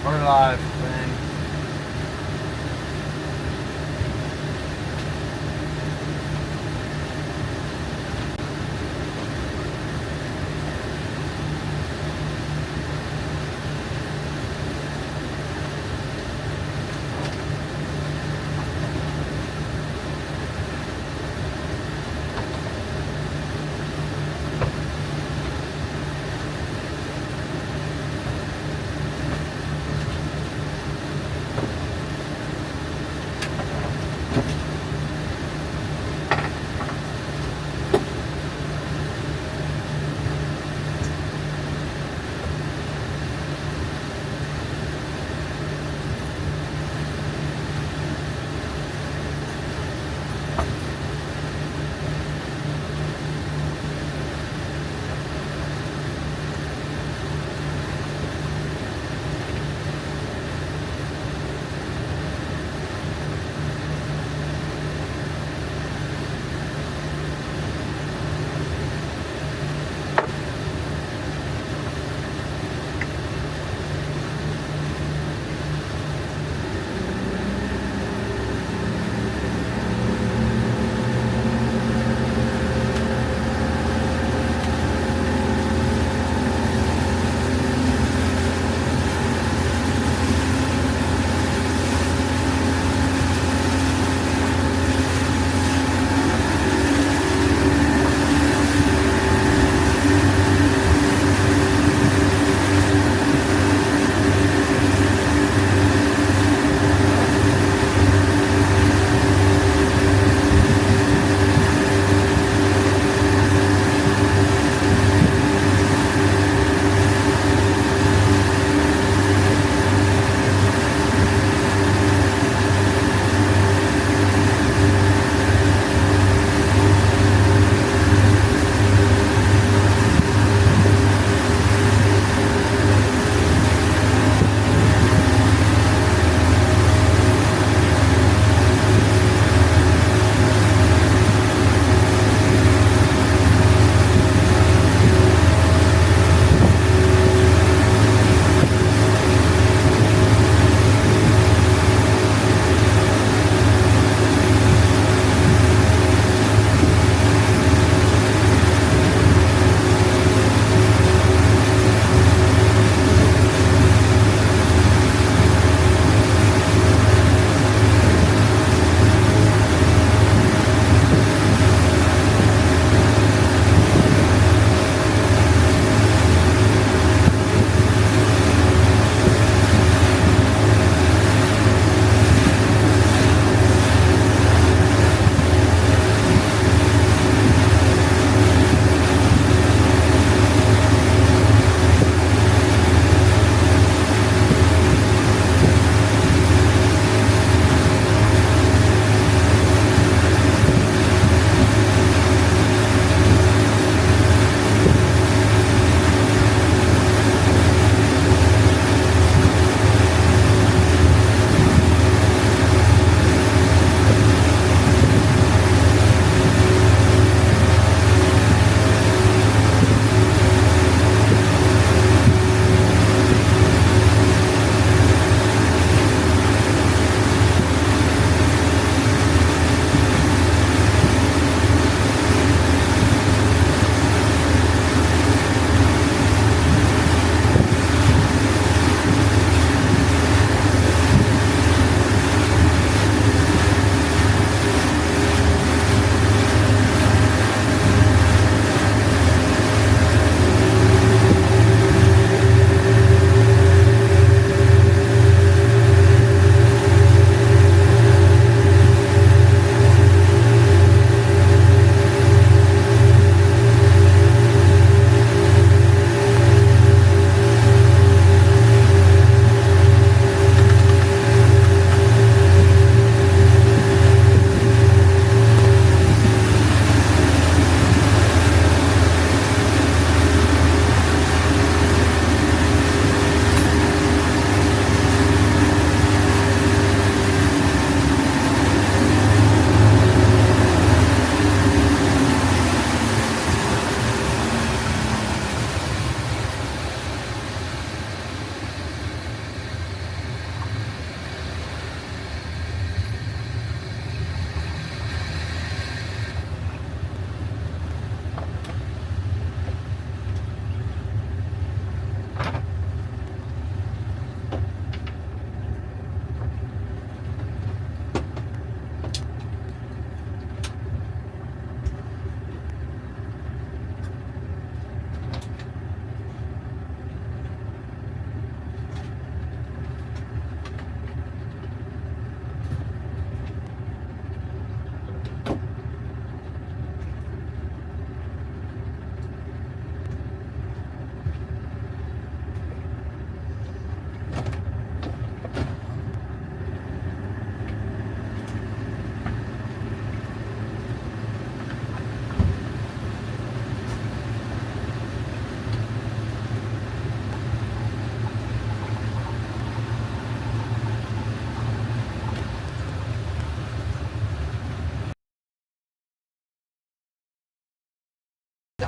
We're live thing.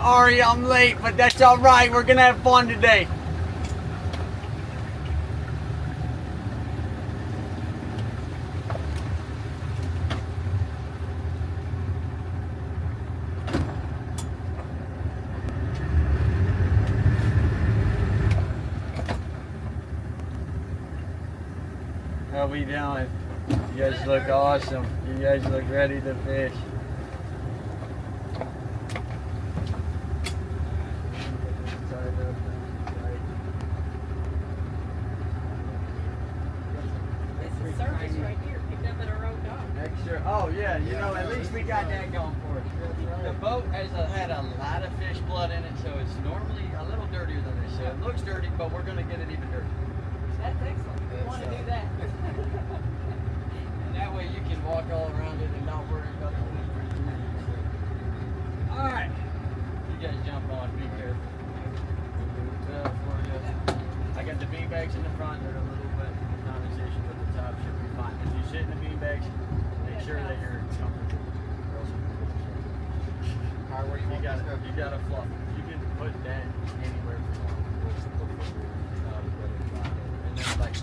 Sorry I'm late, but that's all right. We're gonna have fun today. How we doing? You guys look awesome. You guys look ready to fish. Service right here, picked up at our own dock. Extra. Oh yeah, you know, at least we got that going for us. The boat had a lot of fish blood in it, so it's normally a little dirtier than this. So it looks dirty, but we're gonna get it even dirtier. That's excellent. We want to do that. And that way you can walk all around it and not worry about the fish. All right, you guys jump on. Be careful. For you. I got the bean bags in the front. They're a little bit condensation, but the top should be fine. If you sit in the bean bags, make sure that you're comfortable. All right, where do you want this to go? You got to fluff. You can put that anywhere from and then like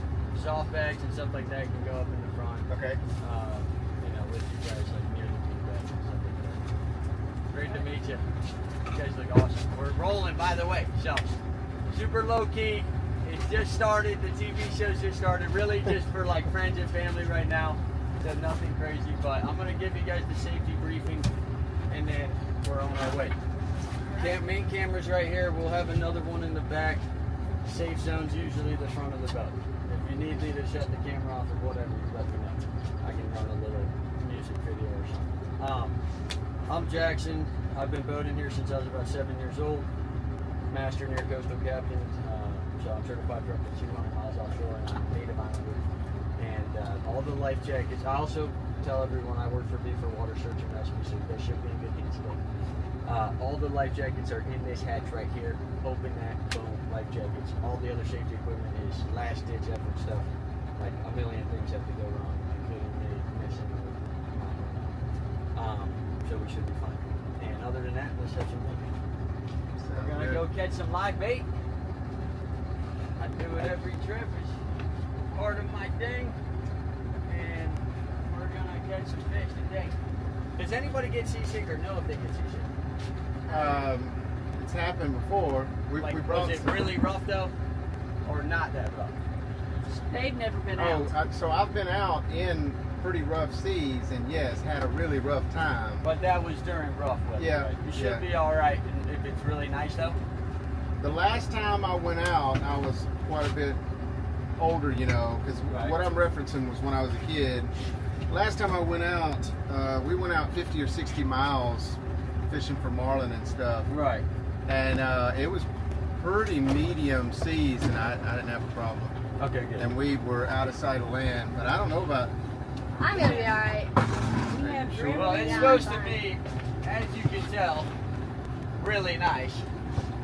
soft bags and stuff like that can go up in the front. Okay. You know, with you guys like near the bean bags and stuff like that. Great to meet you. You guys look awesome. We're rolling, by the way. So super low key. It's just started. The TV show's just started. Really just for like friends and family right now. So nothing crazy, but I'm gonna give you guys the safety briefing and then we're on our way. Main camera's right here. We'll have another one in the back. Safe zone's usually the front of the boat. If you need me to shut the camera off or whatever, you let me know. I can run a little music video or something. I'm Jackson. I've been boating here since I was about 7 years old. Master near coastal captain. So I'm certified for up to 200 miles offshore and I'm a native islander. And all the life jackets. I also tell everyone I work for Beaufort Water Search and Rescue, so they should be in good hands today. All the life jackets are in this hatch right here. Open that, boom, life jackets. All the other safety equipment is last ditch effort stuff. Like a million things have to go wrong, including me missing. So we should be fine. And other than that, let's have some fun. We're gonna go catch some live bait. I do it every trip. It's part of my thing. And we're gonna catch some fish today. Does anybody get seasick or know if they get seasick? It's happened before. We brought. Was it really rough though, or not that rough? They've never been out. So I've been out in pretty rough seas, and yes, had a really rough time. But that was during rough weather. Yeah, Right? You should be all right if it's really nice though. The last time I went out, I was quite a bit older, you know, because what I'm referencing was when I was a kid. Last time I went out, we went out 50 or 60 miles fishing for marlin and stuff. Right. And it was pretty medium seas, and I didn't have a problem. Okay, good. And we were out of sight of land, but I don't know about. I'm gonna be alright. Well, it's supposed to be, as you can tell, really nice.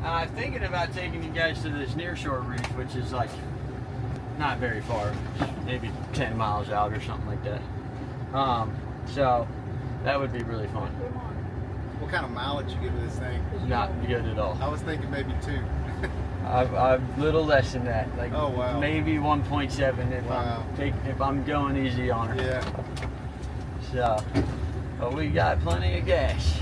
I'm thinking about taking you guys to this nearshore reef, which is like not very far, maybe 10 miles out or something like that. So that would be really fun. What kind of mileage you give to this thing? Not good at all. I was thinking maybe 2. I've little less than that, like oh, wow. maybe 1.7 if I'm going easy on her. Yeah. So, but we got plenty of gas.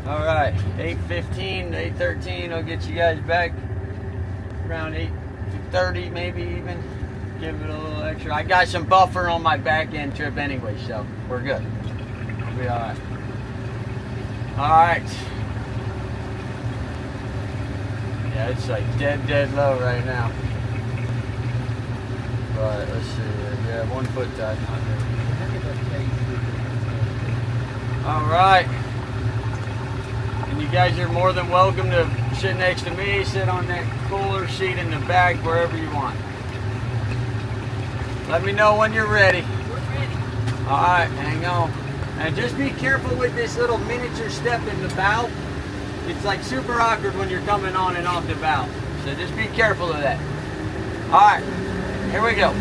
All right, 8:15, 8:13. I'll get you guys back around 8:30, maybe even. Give it a little extra. I got some buffer on my back end trip anyway, so we're good. We'll be all right. All right. Yeah, it's like dead low right now. But let's see. Yeah, 1 foot tide. All right. And you guys are more than welcome to sit next to me, sit on that cooler seat in the back, wherever you want. Let me know when you're ready. We're ready. All right, hang on. And just be careful with this little miniature step in the bow. It's like super awkward when you're coming on and off the bow. So just be careful of that. All right, here we go.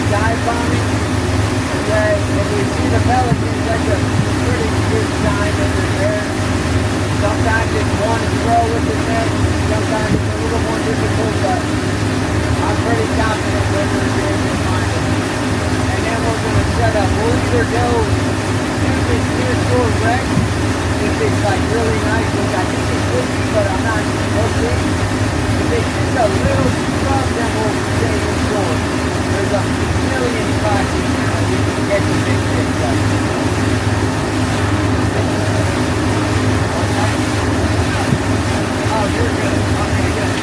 dive bombing. Okay, if we see the pelicans, that's a pretty good sign that they're there. Sometimes it's one throw with the net, sometimes it's a little more difficult, but I'm pretty confident that we're going to find them. And then we're going to set up. We'll either go if it's near shore wreck, if it's like really nice, which I think it could be, but I'm not sure. If it's just a little scrub, then we'll stay inshore. There's a million spots in here that we can get the big fish right. Oh, you're good. Okay, good.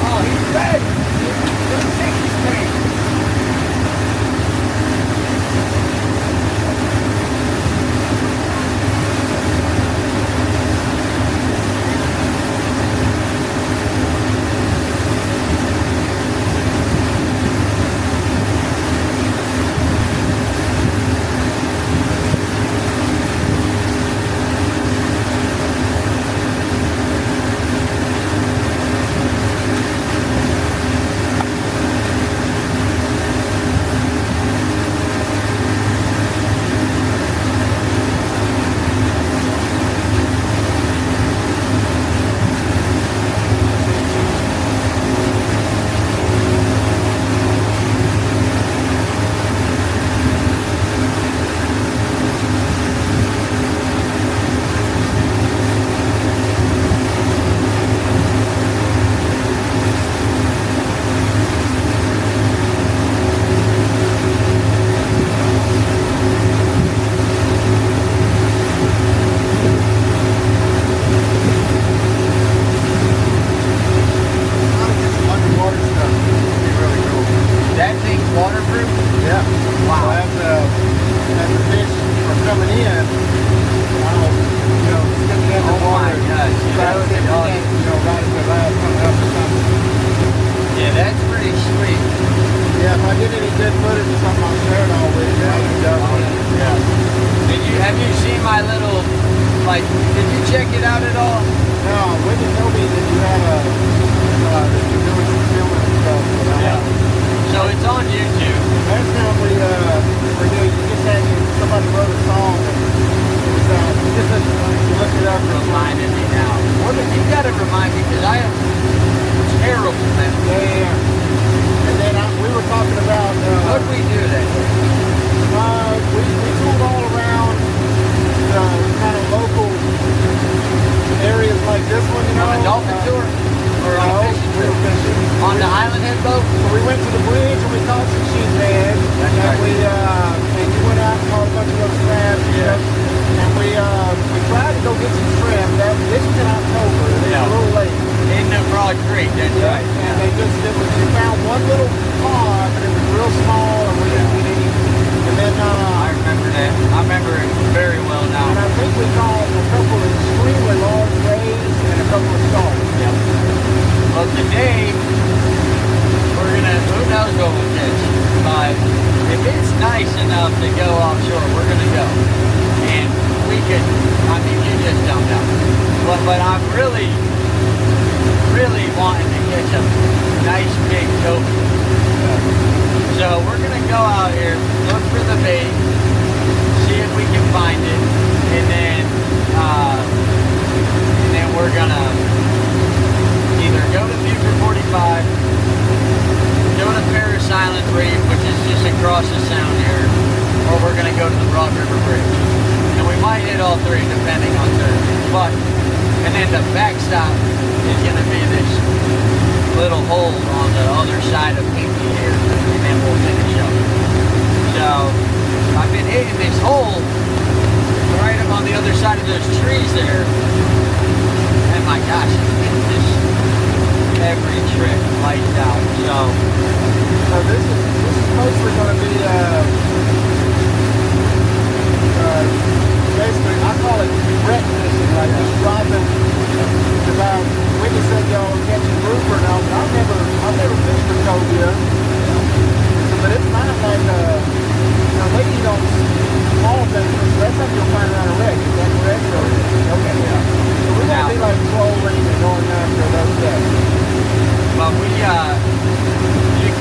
Oh, he's ready. Let's take his face.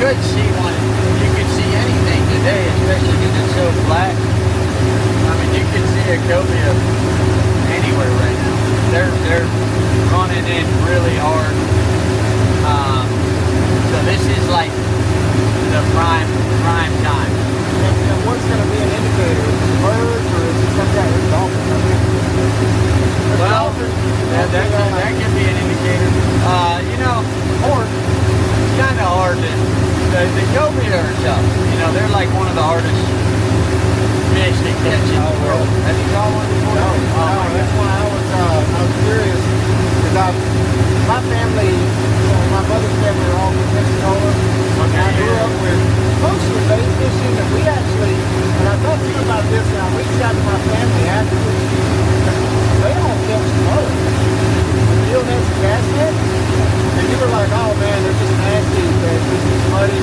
could see one, you could see anything the cobia are tough. You know, they're like one of the hardest fish to catch in the world. Have you caught one before? No, that's why I was curious. Because my family, my mother's family are all from Pensacola. Okay, I grew up with mostly bait fishing, and we actually, and I talked to you about this, and I reached out to my family afterwards. They don't catch mullet. You don't have some gas net? And you were like, oh man, they're just nasty, they're just muddy.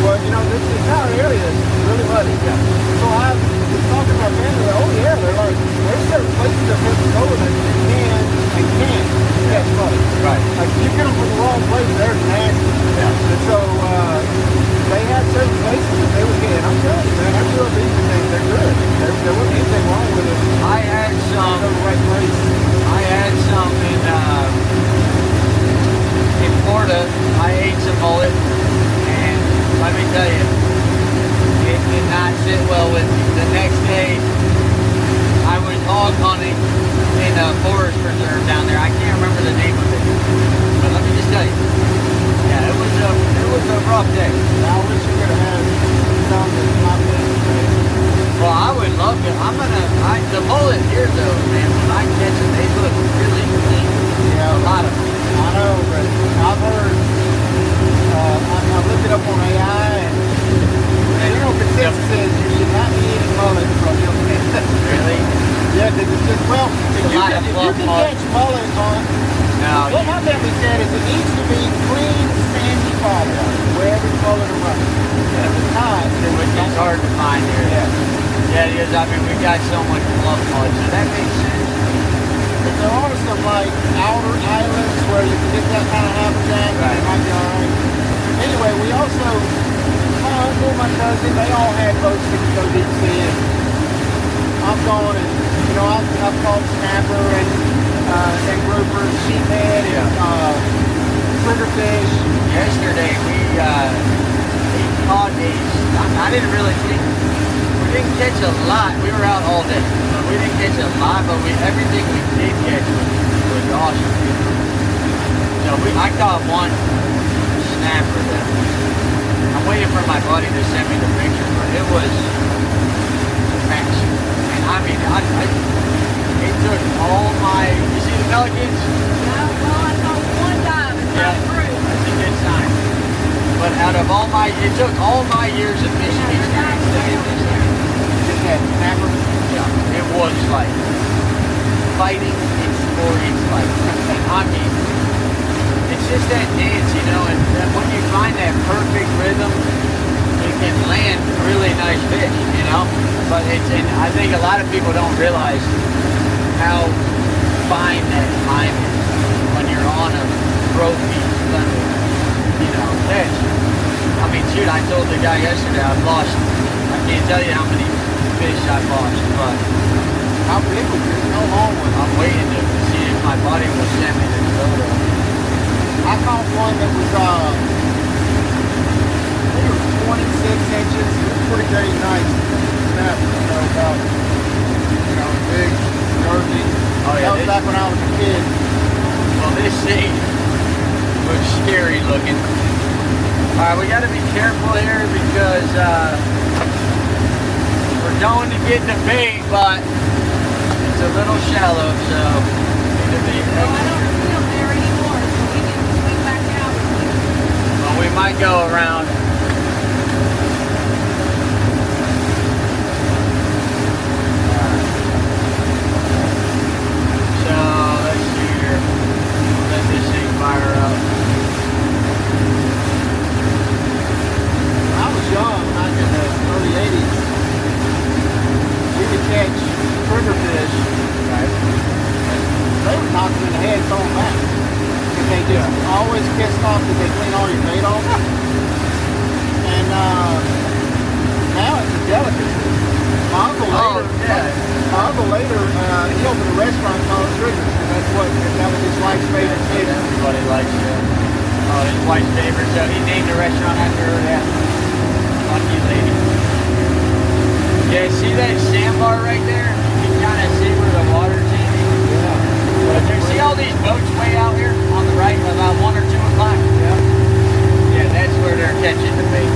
Well, you know, this entire area is really muddy. Yeah. So I was talking to my family, like, oh yeah, they're like, there's certain places in Pensacola that you can and can't catch mullet. Right. Like, you get them from the wrong place, they're nasty. Yeah. And so, they had certain places that they would get, and I'm telling you, man, I grew up eating things, they're good. There wasn't anything wrong with it. I had some. They're the right place. I had some in Florida. I ate some mullet, and let me tell you, it did not sit well with me. The next day, I was hog hunting in a forest preserve down there. I can't remember the name of it, but let me just tell you, yeah, it was a rough day. I wish you could have had some that's not been. Well, I would love to. The mullet here though, man, when I catch them, they look really clean. Yeah, A lot of them. I know, but I've heard, I looked it up on AI, and the general consensus is you should not be eating mullet from Hilton. Really? Yeah, because it's just, well, if you lot of can fluff mullet. catch mullet on, No, what my family said is it needs to be clean, sandy bottom, wherever the mullet are running. And if it's not, then which is hard to find here. Yeah. Yeah, it is. I mean, we got so much fluff mullet, so that makes sense. But there are some like outer islands where you can get that kind of habitat, and it might be all right. Anyway, we also, my uncle, my cousin, they all had boats that could go deep sea. And I'm going, and you know, I've caught snapper and grouper, sheephead, and triggerfish. Yesterday we caught these. I didn't really think we didn't catch a lot. We were out all day, but we didn't catch a lot. But everything we did catch was awesome. So I caught one snapper that I'm waiting for my buddy to send me the picture, but it was massive. And I mean, it took all my. You see the pelicans? Yeah, well, I saw one dive and Yeah. not through. That's a good sign. But out of all it took all my years of fishing experience to get this thing. Just that snapper. Yeah, it was like fighting for its life. And I mean, it's just that dance, you know, and when you find that perfect rhythm, you can land really nice fish, you know? But and I think a lot of people don't realize how fine that line is when you're on a trophy level, you know, fish. I mean, shoot, I told the guy yesterday I've lost, I can't tell you how many fish I've lost, but How big was it? How long was it? I'm waiting to see if my buddy will send me this photo. I caught one that was, I think it was 26 inches. It was pretty dang nice. Snapper, you know, about, you know, big, curvy. Oh, yeah, That was back when I was a kid. Well, this thing was scary looking. All right, we got to be careful here because we're going to get the bait, but it's a little shallow, so need to be Well, I don't feel there anymore, so we can swing back out. well, we might go around. So let's see here. Let this thing fire up. When I was young, back in the early 80s, we would catch triggerfish. Right. They would knock them in the head, throw them back. Because they just always pissed off that they clean all your bait off. And now it's a delicacy. My uncle later, he opened a restaurant called Triggers, and that was his wife's favorite dish. Everybody likes it. Oh, his wife's favorite, so he named the restaurant after her. Yeah. Lucky lady. Yeah, see that sandbar right there? You can kind of see where the water's in. But you see all these boats way out here on the right, about 1 or 2 o'clock? Yeah. Yeah, that's where they're catching the bait.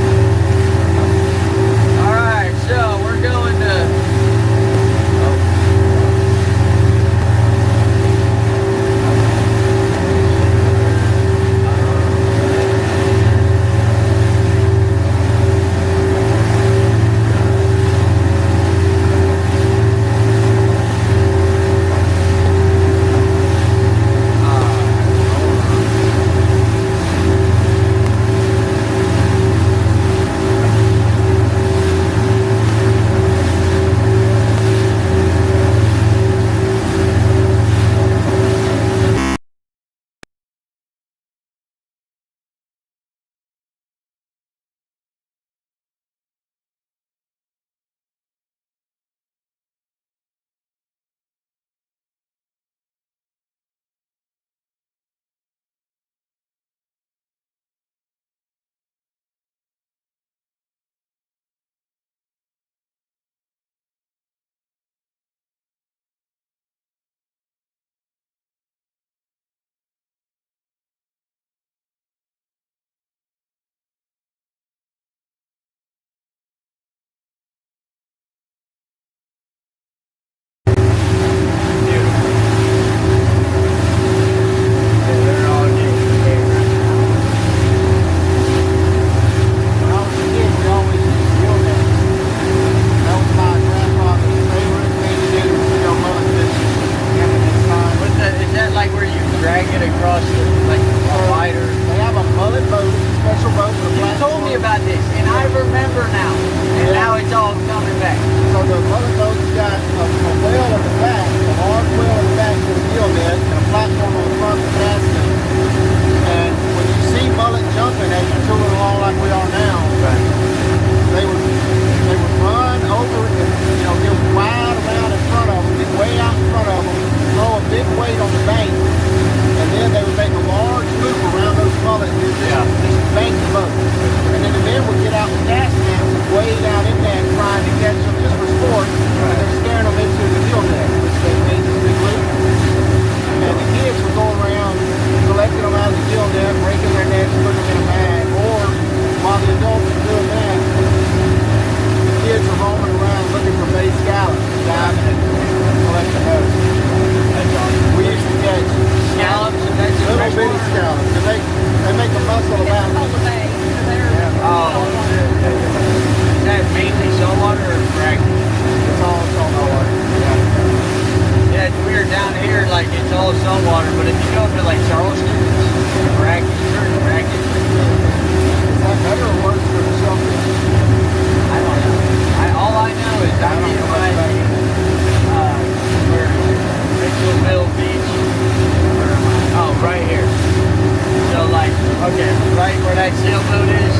where that sailboat is.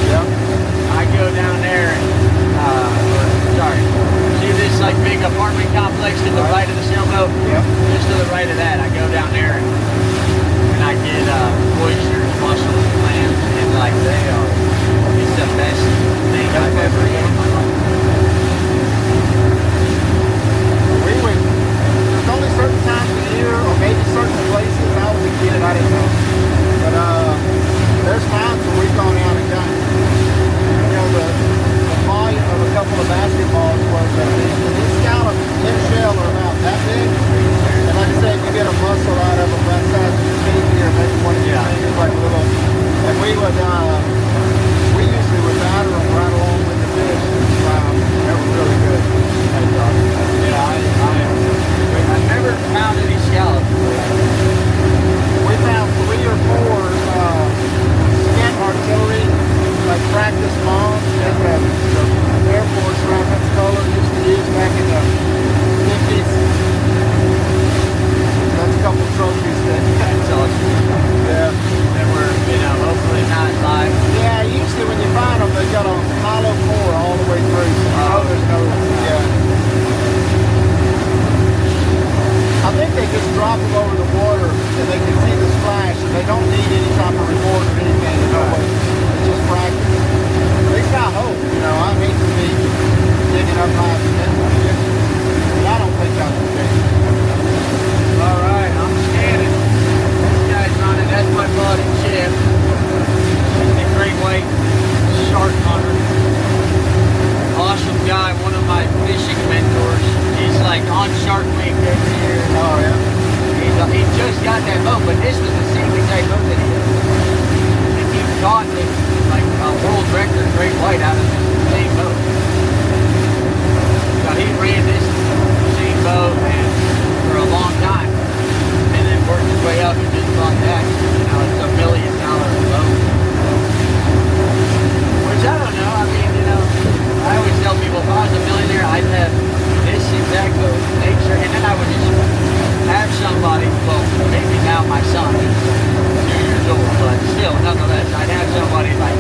Yep. I go down there and, see this like big apartment complex to the right of the sailboat? Yep. Just to the right of that, I go down there and I get oysters, mussels, clams, and like they are, it's the best thing I've ever eaten in my life. There's only certain times of the year, or maybe certain places. I was a kid, I didn't know. But there's times when we've gone out and done, the volume of a couple of basketballs was these scallops in shell are about that big. And like I said, you get a mussel out of them that size of your pinky or maybe one of your fingers, like a little. And we usually would batter them right along with the fish and fry them. They were really good. Yeah, I've never found any scallops. We found 3 or 4 skint artillery, like practice bombs that the Air Force Rapid Color used to use back in the 50s. That's a couple trophies that. That's awesome. Yeah. That were, hopefully not live. Yeah, usually when you find them, they got a hollow core all the way through. So there's no. Yeah. I think they just drop them over the water and they can see the splash and they don't need any type of reward or anything. It's just practice. At least I hope. I hate to be digging up my fish, but I don't think that's the case. All right, I'm scanning. This guy's running. That's my buddy Chip. He's a great white shark hunter. Awesome guy, one of my fishing mentors. He's like on Shark Week every year. Oh yeah. He just got that boat, but this was the same exact boat that he had. And he caught like a world record great white out of the same boat. So he ran this same boat and for a long time, and then worked his way up and just bought that. It's $1 million boat. Which I don't know. I mean, I always tell people if I was a millionaire, I'd have this exact boat, make sure, and then I would just have somebody, well, maybe now my son is 2 years old, but still, nonetheless, I'd have somebody like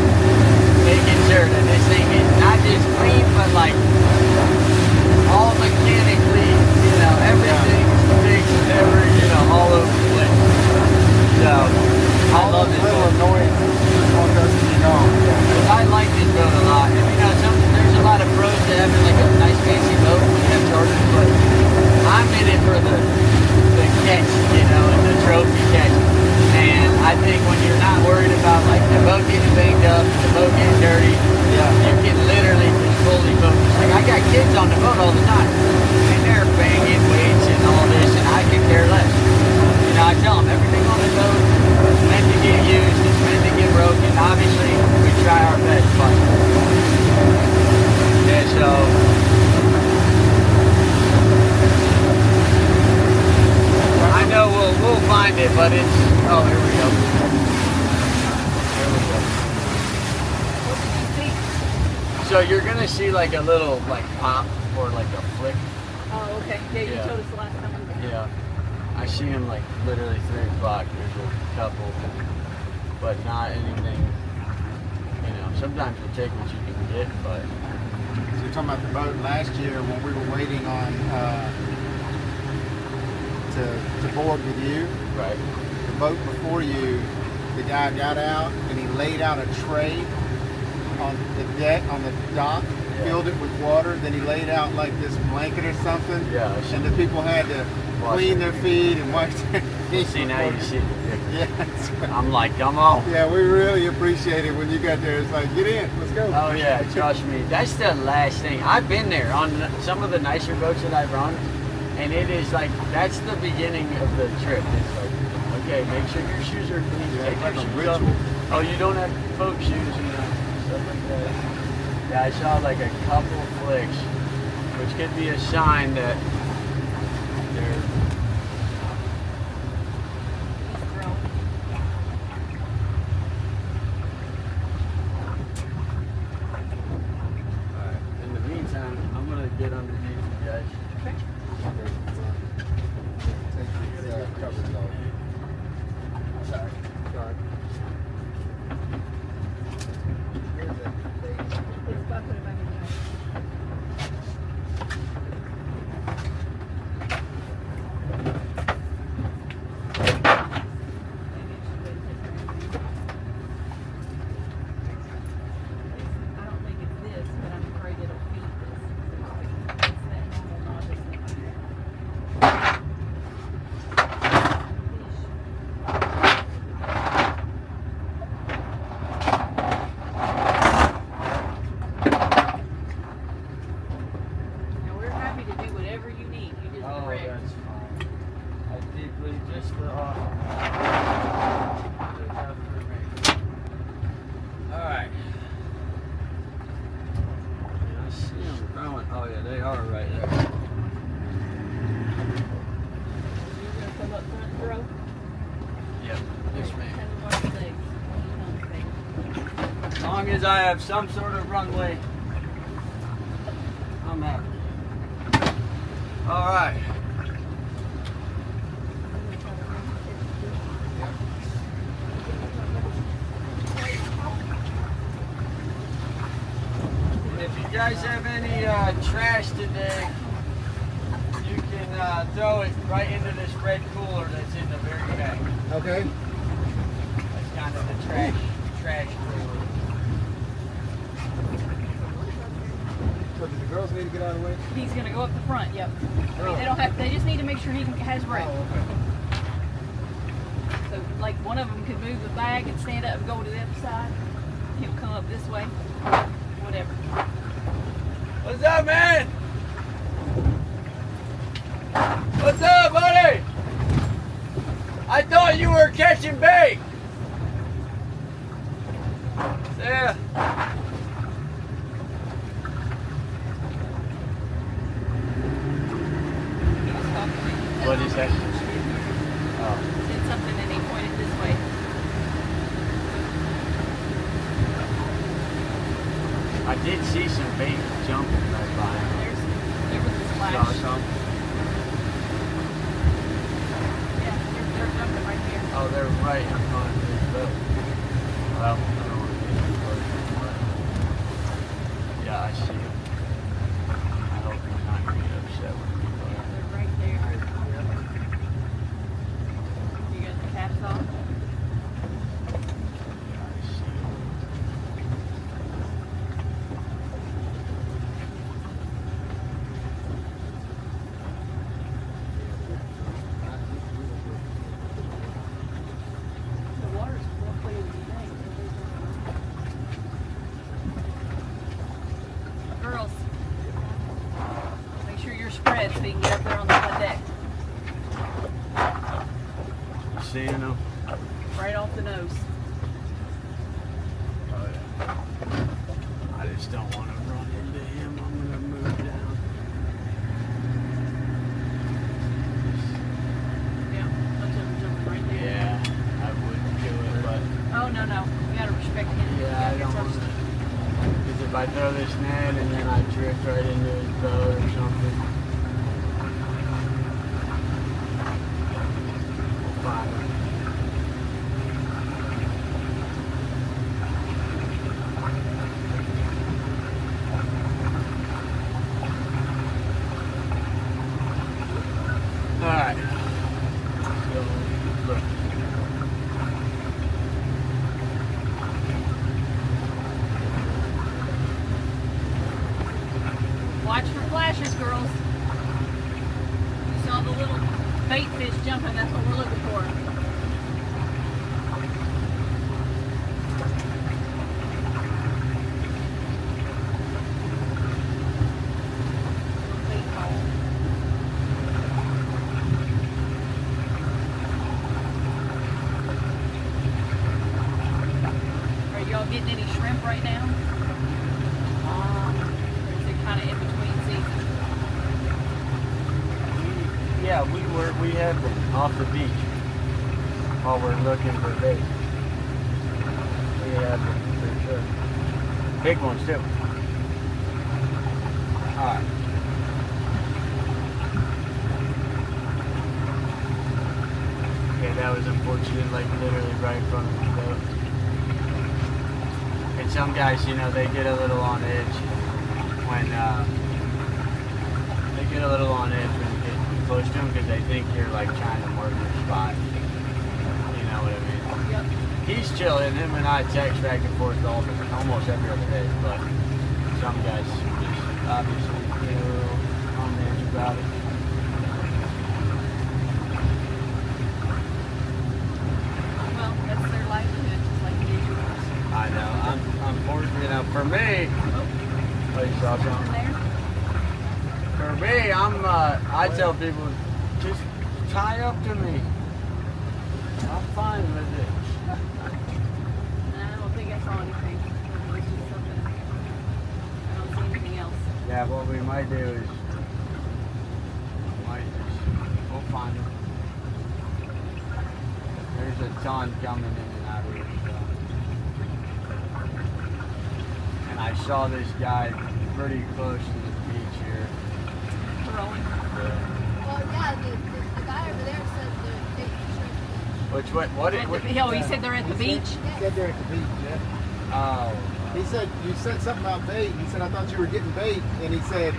making sure that this thing is not just clean, but like all mechanically, everything is fixed, all over the place. So, I love this boat. I like this boat a lot. And, there's a lot of pros to having like a nice fancy boat when you have charters, but I'm in it for the catch, and the trophy catch. And I think when you're not worried about like the boat getting banged up, the boat getting dirty, you can literally just fully focus. Like I got kids on the boat all the time, and they're banging weights and all this, and I can care less. I tell them everything on the boat is meant to get used, it's meant to get broken. Obviously, we try our best, but so I know we'll find it, but it's here we go. So you're gonna see like a little pop or like a flick. Oh, okay. Yeah, you told us the last time we were there. Yeah. I see them like literally 3 o'clock. There's a couple, but not anything. Sometimes you take what you can get, but. So you're talking about the boat last year when we were waiting on to board with you. Right. The boat before you, the guy got out and he laid out a tray on the deck, on the dock, filled it with water. Then he laid out like this blanket or something. Yeah. And the people had to clean their feet and wash their feet. See, now you see. Yeah. I'm like, come on. Yeah, we really appreciate it when you got there. It's like, get in, let's go. Oh yeah, trust me. That's the last thing. I've been there on some of the nicer boats that I've run, and it is like, that's the beginning of the trip. It's like, okay, make sure your shoes are clean. Yeah, Take like your a shoes ritual. off. Oh, you don't have folk shoes, stuff like that. Yeah, I saw like a couple flicks, which could be a sign that they're. In the meantime, I'm gonna get underneath you guys. Take these covers off. Sorry. Sorry. long as I have some sort of runway, I'm happy. All right. If you guys have any trash today, you can throw it right into this red cooler that's in the very back. Okay. That's kind of the trash cooler. So do the girls need to get out of the way? He's gonna go up the front. Yep. I mean, they don't have. They just need to make sure he has room. Oh, okay. So, like, one of them could move the bag and stand up and go to the other side. He'll come up this way. Whatever. What's up, man? What's up, buddy? I thought you were catching bait. Yeah. What is that? Oh. Said something and he pointed this way. I did see some bait jumping right by him. There was a Saw splash. some. Yeah, they're jumping right there. Oh, they're right in front of this boat. Well, I don't want to get too close, but yeah, I see him. I hope he's not going to get upset with me. Yeah, they're right there. You got the caps off? Yeah, I see him. The water's roughly in the bank. Girls, make sure you're spread so you can get up there on the front deck. You seeing him? Right off the nose. Oh, yeah. I just don't want to run into him. I'm going to move down. Yeah, bunch of them jumping right there. Yeah, I wouldn't do it, but Oh, no. You gotta respect him. You yeah, I gotta don't get want some- to. Because if I throw this net and then I drift right into his boat or something, we'll find him. Alright. So, look. Watch for flashes, girls. You saw the little bait fish jumping. That's what we're looking for. Little bait ball. Are y'all getting any shrimp right now? Or is it kind of in between seasons? Yeah, we have been off the beach while we're looking for bait. We have been for sure. Big ones too. Alright. Okay, that was unfortunate, like literally right in front of the boat. And some guys, you know, they get a little on edge when they get a little on edge when you get too close to them because they think you're like trying to mark your spot. You know what I mean? Yep. He's chilling. Him and I text back and forth almost every other day, but some guys just obviously get a little on edge about it. Well, that's their livelihood, just like it is yours. I know. I'm fortunate, you know, for me. Oh, you saw Something something? there? For me, I tell people, just tie up to me. I'm fine with it. I don't think I saw anything. It's just something. I don't see anything else. Yeah, what we might do is, we'll find them. There's a ton coming in and out of here. So. saw this guy pretty close to the beach here. Rolling. Well, yeah, the guy over there said that they should. Which what? Oh, he said they're at the beach. He said they're at the beach, yeah. Oh. He said, you said something about bait. He said, I thought you were getting bait. And he said,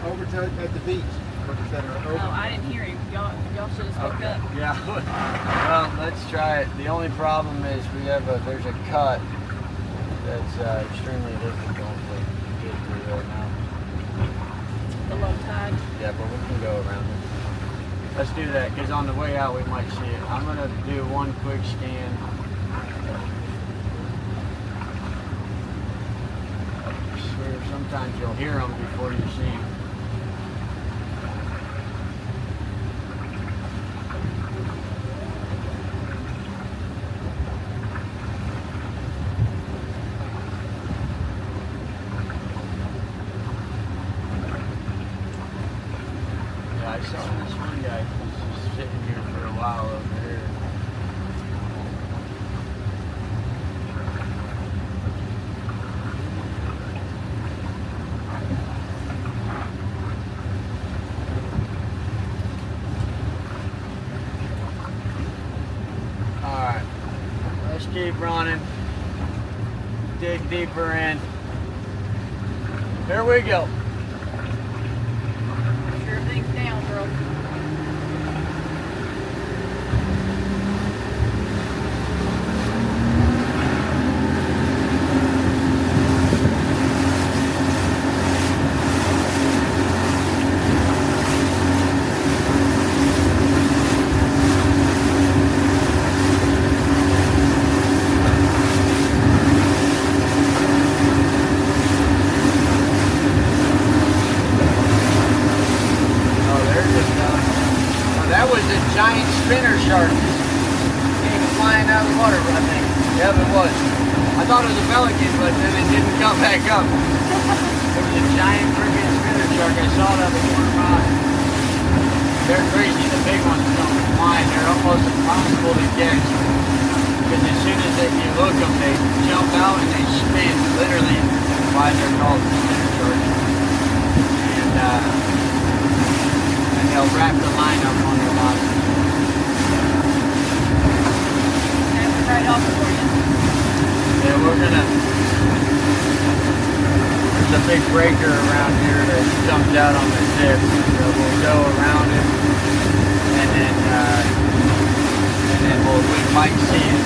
over to at the beach. Or he said, over. Oh, I didn't hear him. Y'all should have spoke up. Yeah. Well, let's try it. The only problem is there's a cut that's extremely difficult to get through right now. The low tide. Yeah, but we can go around it. Let's do that, because on the way out we might see it. I'm going to do one quick scan. I swear sometimes you'll hear them before you see them. I saw this one guy who's just sitting here for a while over here. Alright, let's keep running. Dig deeper in. Here we go. Sure things down, girl. That was a giant spinner shark. Came flying out of the water, I think. Yep, it was. I thought it was a pelican, but then it didn't come back up. It was a giant freaking spinner shark. I saw that before my eyes. They're crazy. The big ones come flying. They're almost impossible to catch. Because as soon as you look them, they jump out and they spin. Literally, why they're called spinner sharks. And they'll wrap the line up on their body. That's right off for you. Yeah, we're gonna. There's a big breaker around here that comes out on the tip, so we'll go around it, and then we might see it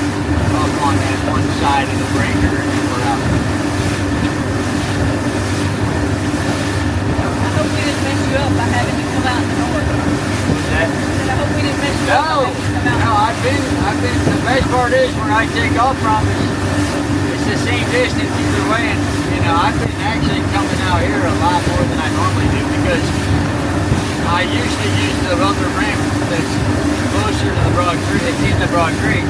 up on that one side of the breaker, and then we're out. I hope we didn't mess you up by having you come out in the north. That, I hope we didn't mess you up by having you come out. no, I've been, the best part is when I take off from it, it's the same distance either way, and, I've been actually coming out here a lot more than I normally do, because I usually use the other ramp that's closer to the Broad Creek, it's in the Broad Creek,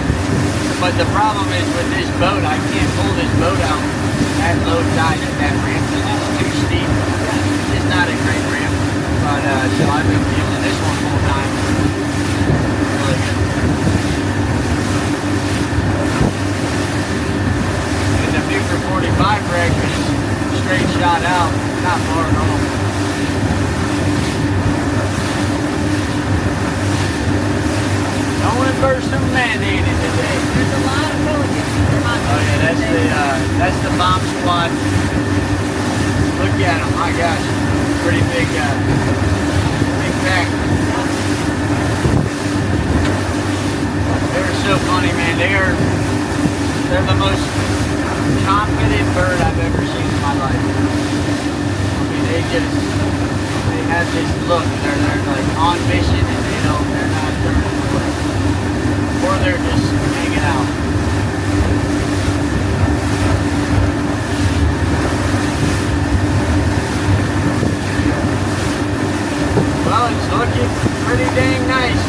but the problem is with this boat, I can't pull this boat out at low tide at that ramp, because it's too steep. It's not a great ramp, but so I've been using this one full time. Really good. And the Beaufort 45 wreck is straight shot out, not far at all. Going for some man-eating today. There's a lot of pelicans. Oh yeah, that's the bomb squad. Look at them, my gosh, pretty big pack. They're so funny, man. They're the most confident bird I've ever seen in my life. I mean, they have this look. They're like on mission, and they're not turning away, or they're just hanging out. Well, it's looking pretty dang nice.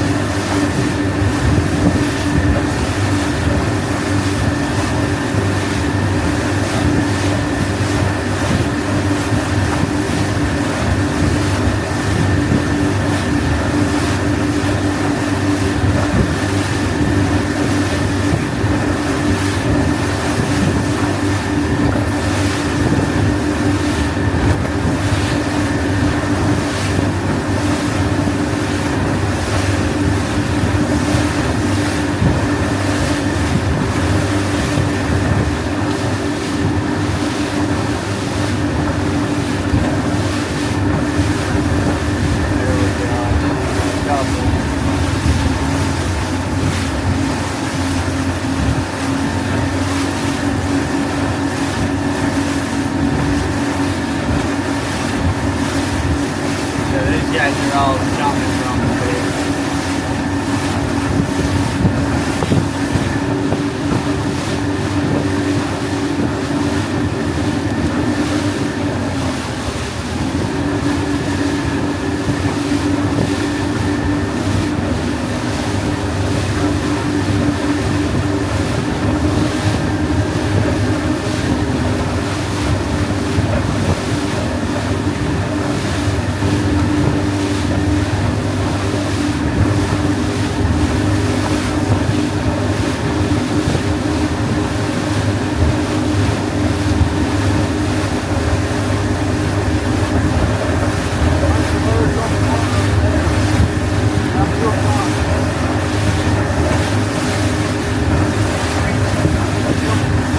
all coming from the base.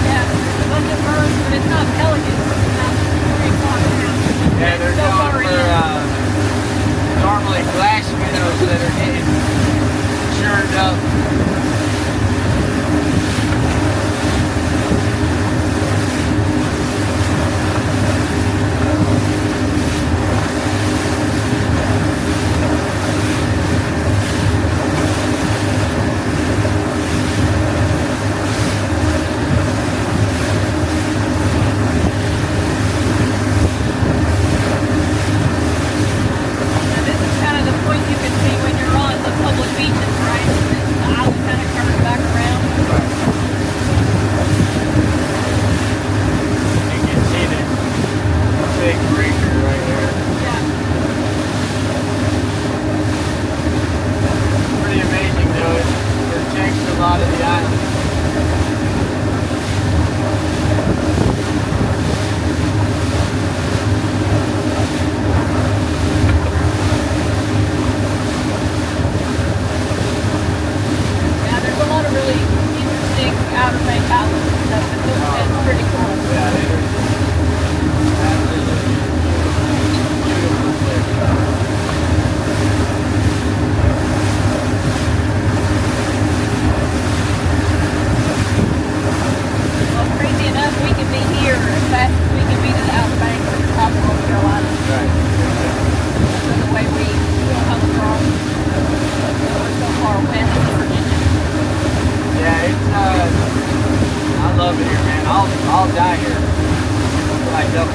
Yeah, there's a bunch of birds, but it's not pelicans. It's not 3 o'clock now. Yeah, they're So going far for in. normally glass minnows that are getting churned up. And this is kind of the point you can see when you're on the public beaches, right? The island kind of curves back around. You can see the big breaker right there. Yeah. Pretty amazing though. It protects a lot of the island. Yeah, there's a lot of really interesting Outer Banks islands and stuff. It's pretty cool. Yeah, it is. Absolutely beautiful place. Well, crazy enough, we can be here as fast as we can be to the Outer Banks at the top of North Carolina. Right. So the way we come across, we're so far west of Virginia. Yeah, it's I love it here, man. I'll die here. I don't.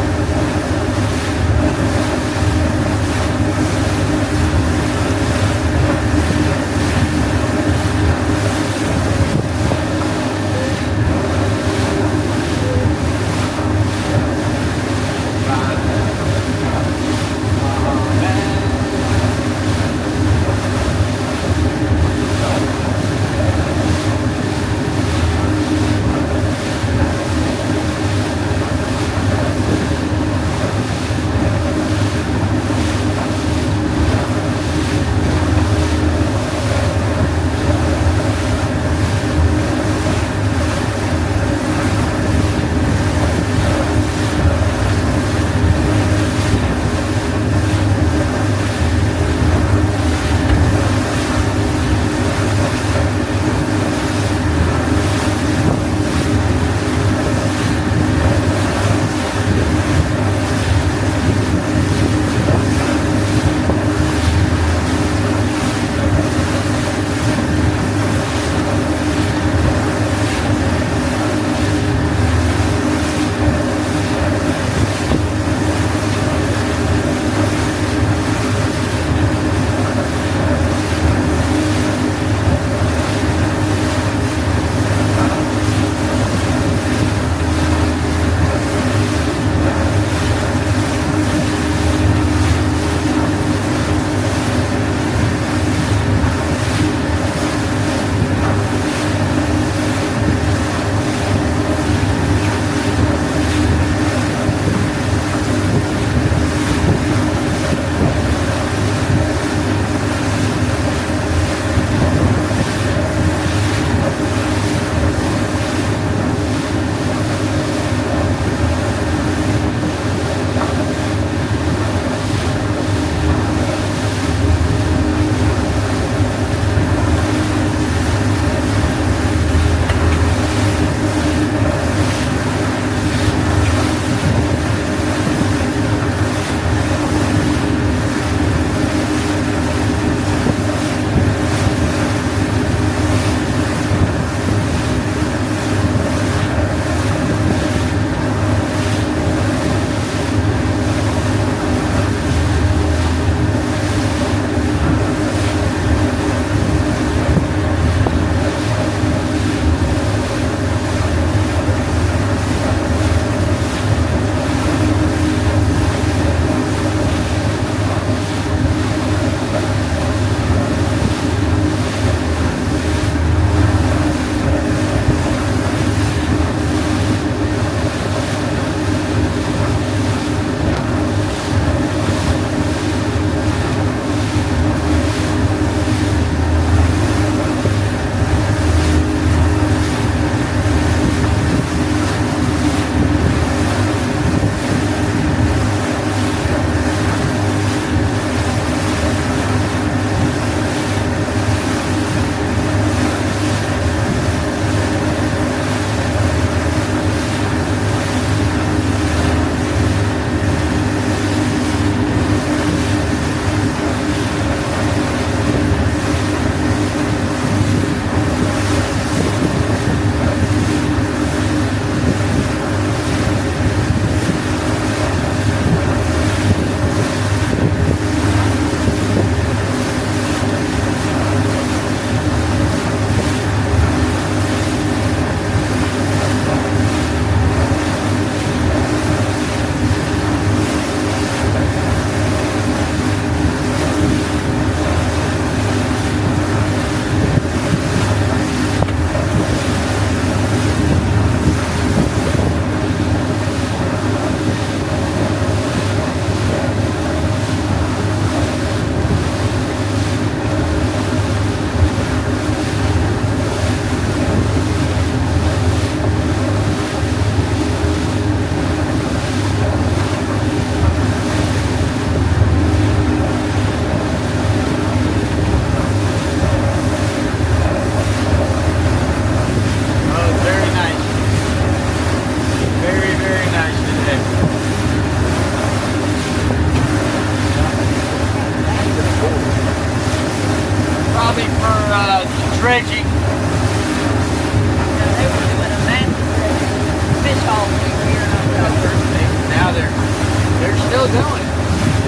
they're still doing it.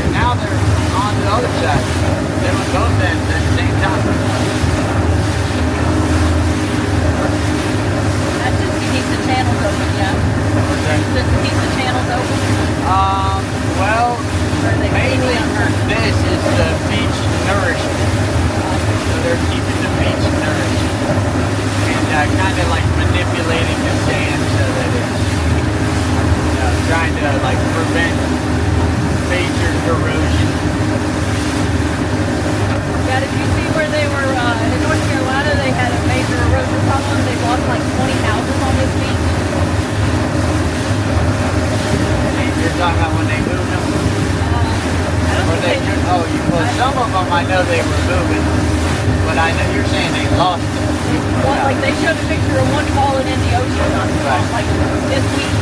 And now they're on the other side. They were both at the same time. That's just to keep the channels open, yeah. What's that? Just to keep the channels open. Well, mainly this is the beach nourishment. So they're keeping the beach nourished. And kind of like manipulating the sand so that it's trying to like prevent major erosion. Yeah, did you see where they were in North Carolina? They had a major erosion problem. They lost like 20 houses on this beach. And you're talking about when they moved them? I don't Or think they, well, some of them I know they were moving, but I know you're saying they lost them. well, like they showed a picture of one falling in the ocean on Right. like this week.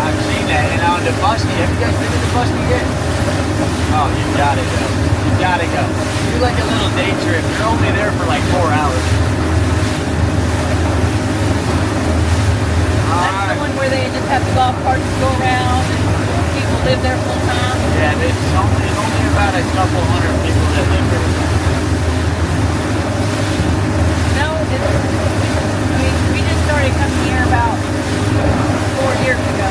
I've seen that, and on the Busky, have you guys been to the Busky yet? Oh, you gotta go. You gotta go. Do like a little day trip. You're only there for like 4 hours. That's the one where they just have the golf carts go around and people live there full time. Yeah, it's only about a couple hundred people that live there. No, I mean, we just started coming here about 4 years ago.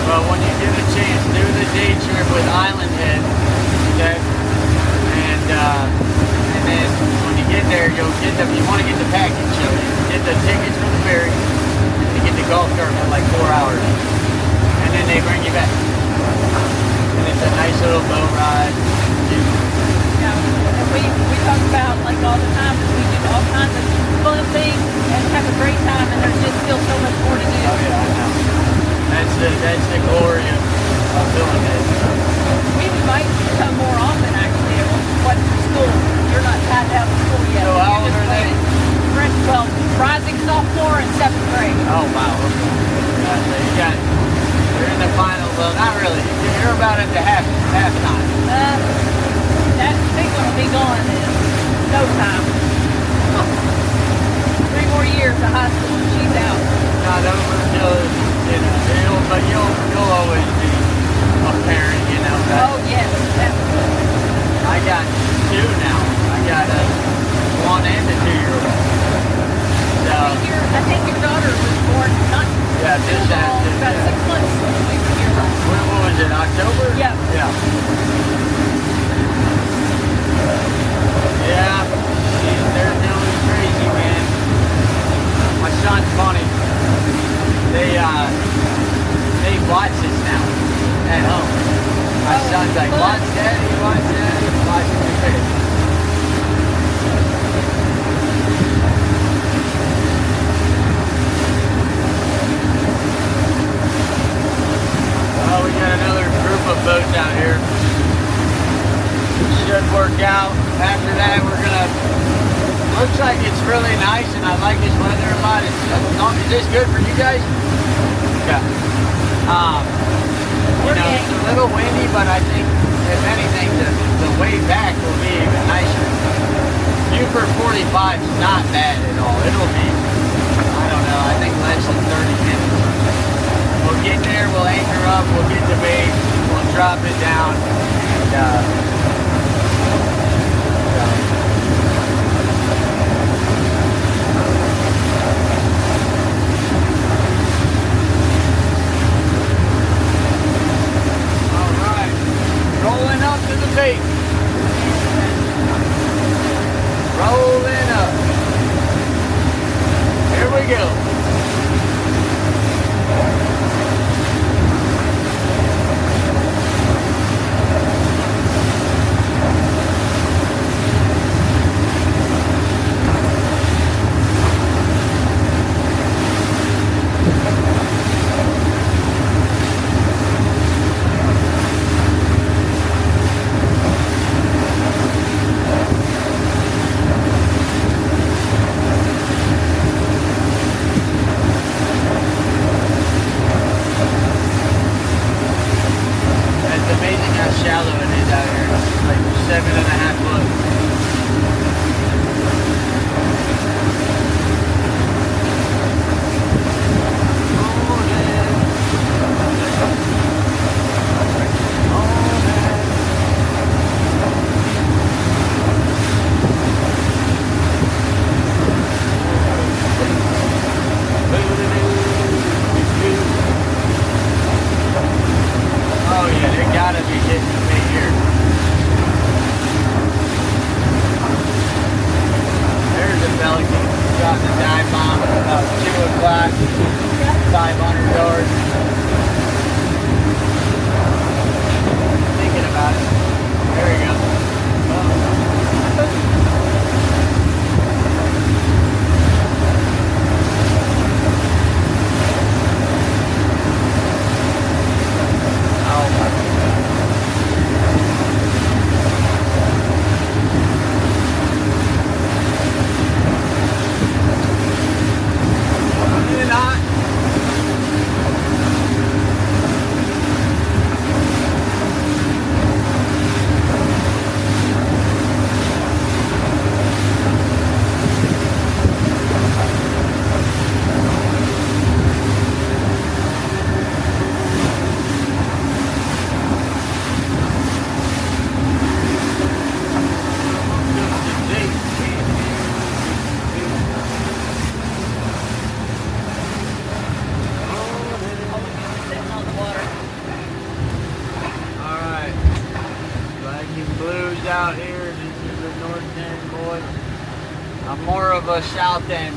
Well, when you get a chance, do the day trip with Island Head, okay? And then when you get there, you'll get you want to get the package, so you get the tickets for the ferry, and you get the golf cart for like 4 hours, and then they bring you back. And it's a nice little boat ride. Yeah, and we talk about like all the time that we do all kinds of fun things and have a great time, and there's just still so much more to do. Oh yeah, I know. That's the glory of doing it. We might come more often actually. What's the school? You're not tied down to school yet. So how old are they? Well, rising sophomore and 7th grade. Oh wow. Okay. So you're in the final. Well, not really. You're about at the halftime. That big one will be gone in no time. 3 more years of high school and she's out. Not over till but you'll always be a parent, you know. Oh yes, definitely. I got 2 now. I got a 1 and a 2-year-old. So I think your daughter was born not yeah, this about 6 months here. What was it? October? Yeah. Yeah. Yeah. They're doing crazy, man. My son's funny. They watch this now at home. My son's like, watch daddy, watching the kids. Oh, we got another group of boats out here. Should work out. After that, we're gonna. Looks like it's really nice, and I like this weather a lot. Is this good for you guys? Yeah. It's a little windy, but I think if anything, the way back will be even nicer. Beaufort 45 is not bad at all. It'll be, I don't know, I think less than 30 minutes. We'll get there, we'll anchor up, we'll get the bait, we'll drop it down, and rolling up to the bait. Rolling up. Here we go. the dive bomb at about 2 o'clock, 500 yards. Thinking about it. There we go. Out here, this is the north end boy. I'm more of a south end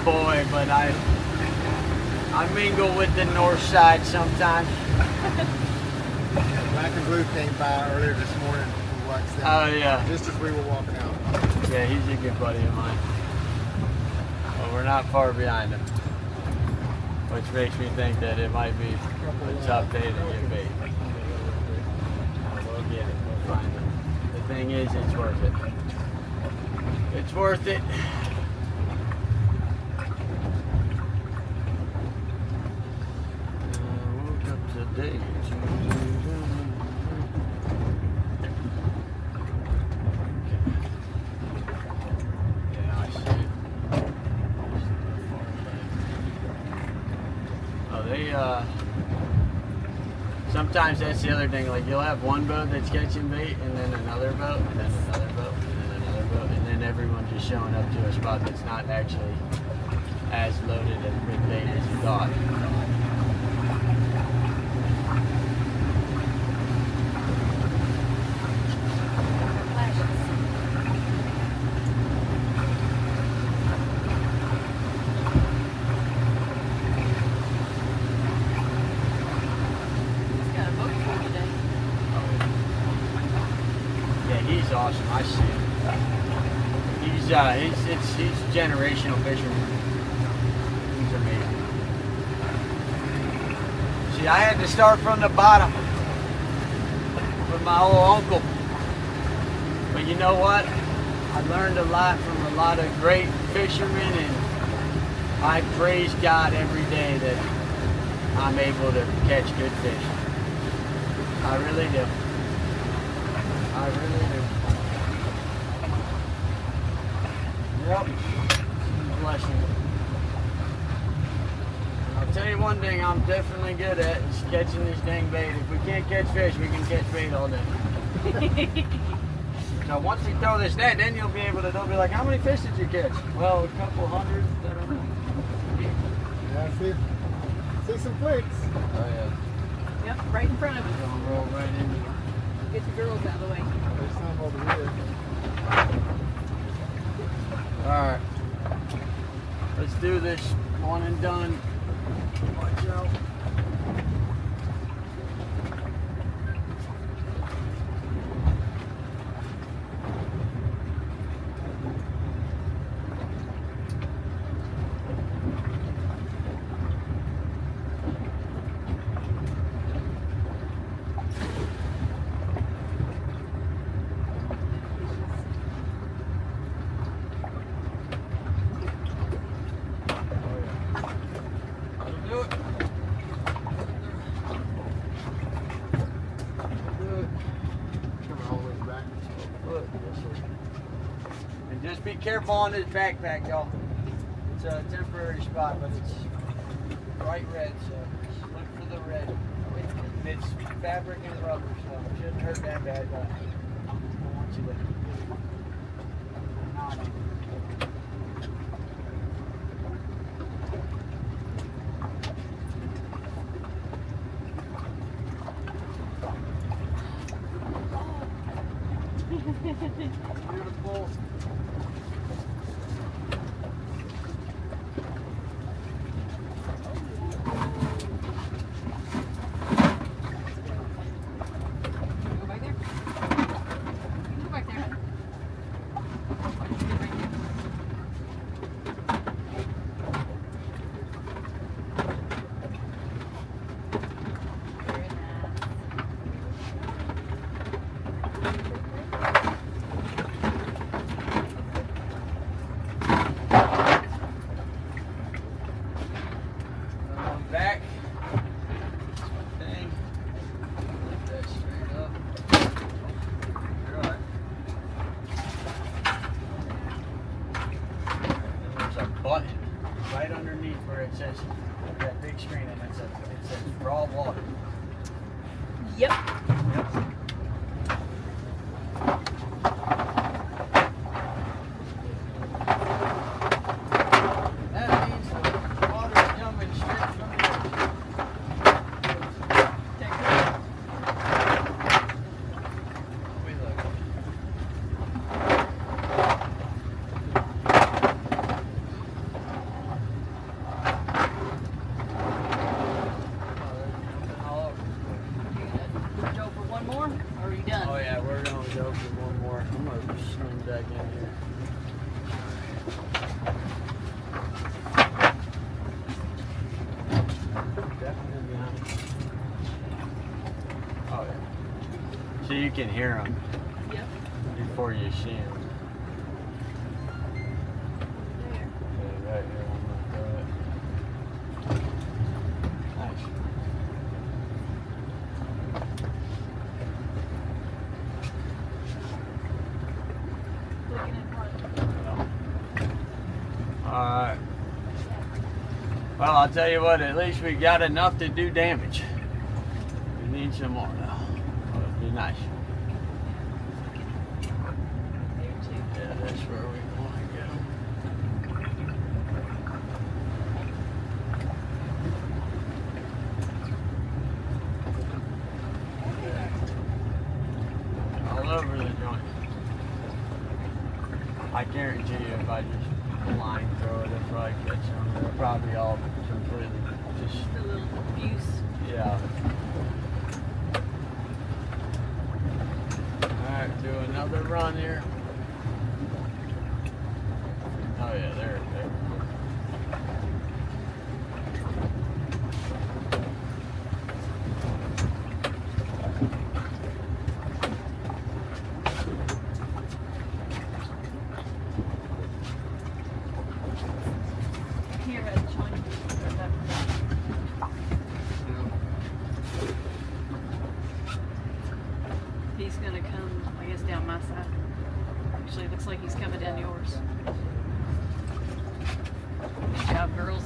boy, but I mingle with the north side sometimes. Black and Blue came by earlier this morning. We watched them. Oh yeah. Just as we were walking out. Yeah, he's a good buddy of mine. But we're not far behind him, which makes me think that it might be a tough day to get bait. We'll get it. We'll find it. The thing is, it's worth it. It's worth it. Woke up today. Yeah, I see it. Oh, they sometimes that's the other thing, like you'll have one boat that's catching bait and then another boat and then another boat and then another boat and then everyone's just showing up to a spot that's not actually as loaded with bait as you thought. He's awesome. I see him. He's generational fisherman. He's amazing. See, I had to start from the bottom with my old uncle. But you know what? I learned a lot from a lot of great fishermen, and I praise God every day that I'm able to catch good fish. I really do. I really do. Yep. Blessing. I'll tell you one thing I'm definitely good at is catching this dang bait. If we can't catch fish, we can catch bait all day. So once you throw this net, then you'll be able to, they'll be like, how many fish did you catch? Well, a couple hundred, I don't know. Yeah, see some flicks. Oh yeah. Yep, right in front of us. Gonna roll right into it. Get the girls out of the way. There's some over here. Alright. Let's do this one and done. Watch out. And just be careful on this backpack, y'all. It's a temporary spot, but it's bright red, so just look for the red. It's fabric and rubber, so it shouldn't hurt that bad, but I want you to not on it. Beautiful. button right underneath where it says that big screen, and it says raw water. Yep. That means the water is coming straight from the ocean. We look. Go for one more? Or are you done? Oh yeah, we're gonna go for one more. I'm gonna swim back in here. Definitely behind. Oh yeah. So you can hear them Yep. before you see them. There. Yeah, right here on the nice. Looking in front. Alright. Well, I'll tell you what, at least we got enough to do damage. We need some more though. It'd be nice. There too. Yeah, that's where we want to go. All over the joint. I guarantee you if I just line throw it, it'll probably catch them. They're probably all completely just, The little abuse. yeah. Alright, do another run here. Oh yeah, there. Here at the joint. He's gonna come, I guess, down my side. Actually, it looks like he's coming down yours. Good job, girls.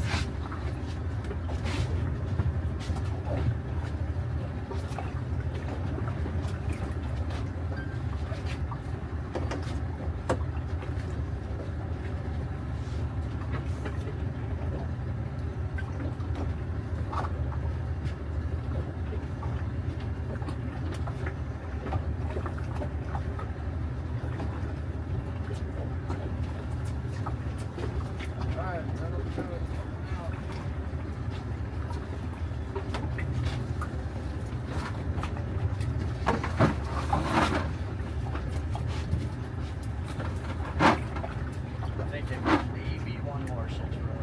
I think it may be one more since we're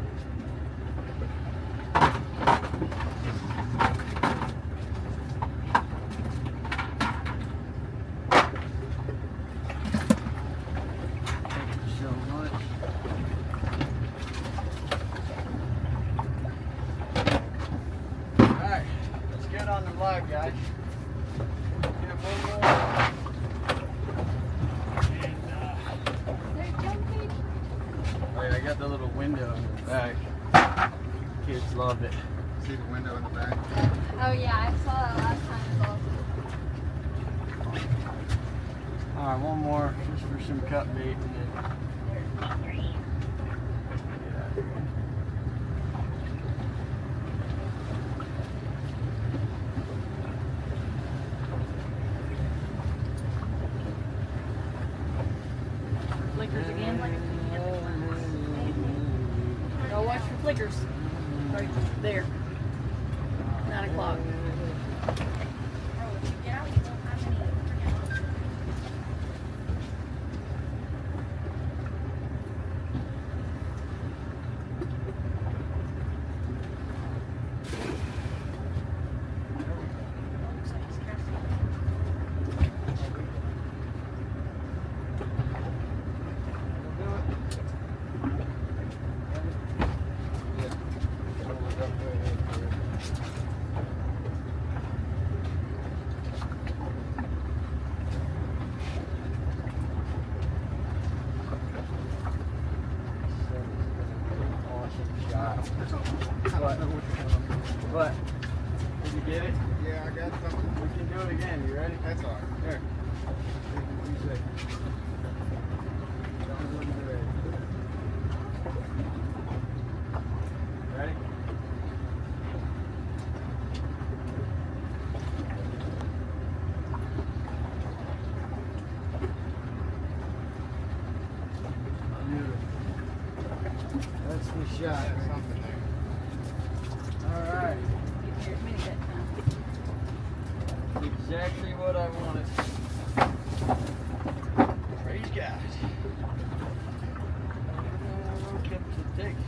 Thank you so much. Alright, let's get on the vlog, guys. Get one more. And, They're jumping. oh yeah, I got the little window in the back. Kids love it. See the window in the back? Oh yeah, I saw that last time as well. Alright, one more just for some cut bait and then get out of here. Flickers again. Go watch for flickers. Right there. 9 o'clock. I don't know what the hell I'm doing. What? Did you get it? Yeah, I got something. We can do it again. You ready? That's all right. Here. You say. Tell me when you're ready. Ready? That's the shot. Got something there. All right. Give your minute that time. Exactly what I wanted. Praise God. Look up to take.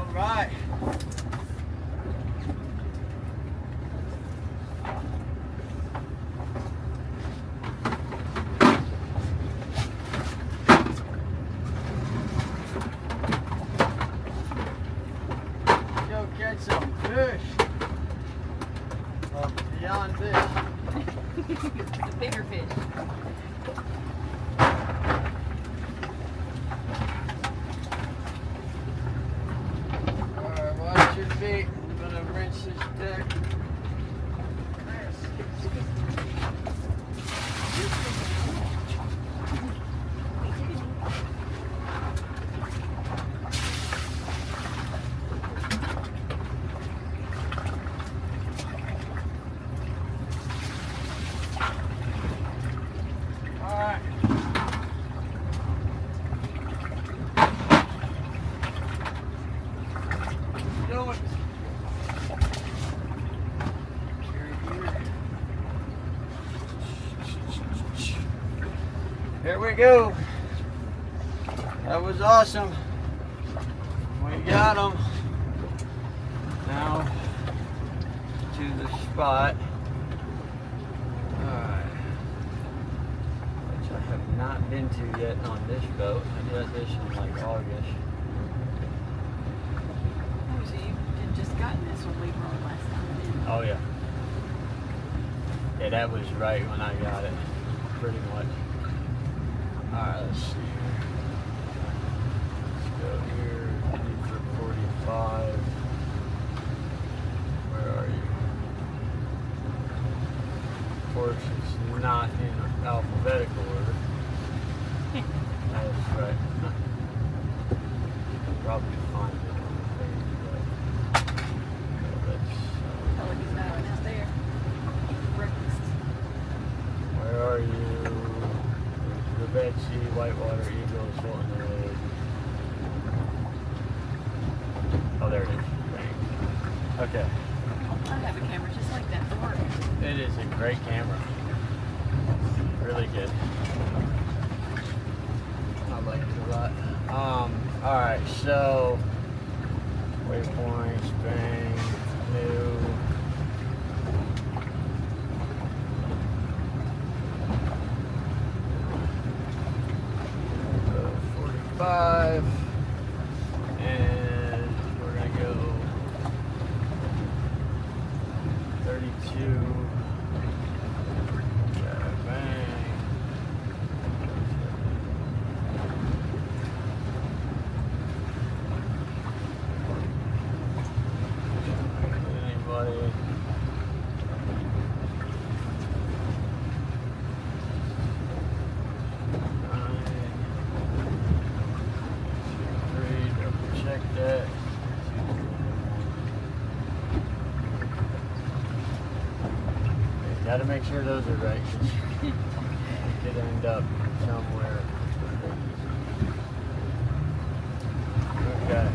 All right. Go catch some fish. Beyond fish. The bigger fish. Alright, watch your feet. I'm gonna rinse this deck. Alright. Do it. Here we go. That was awesome. We got them. Now to the spot. Alright. Which I have not been to yet on this boat. I did this in like August. Oh, so you had just gotten this when we were on last time, didn't you? Oh yeah. Yeah, that was right when I got it. Pretty much. Alright, let's see here. Let's go here. Beaufort 45. Where are you? Of course, it's not in alphabetical order. That's right. Probably find it on the page, but let's. Oh, look, he's not out there. Breakfast. Where are you? The Betsy, Whitewater Eagles, Hilton Road. Oh, there it is. Dang. Okay. I have a camera just like that for work. It is a great camera. Really good. I like it a lot. Alright, so waypoints, bang, new. 45, and we're gonna go 32. Bang. Anybody? Check that. Got to make sure those are right. Could end up somewhere. Okay.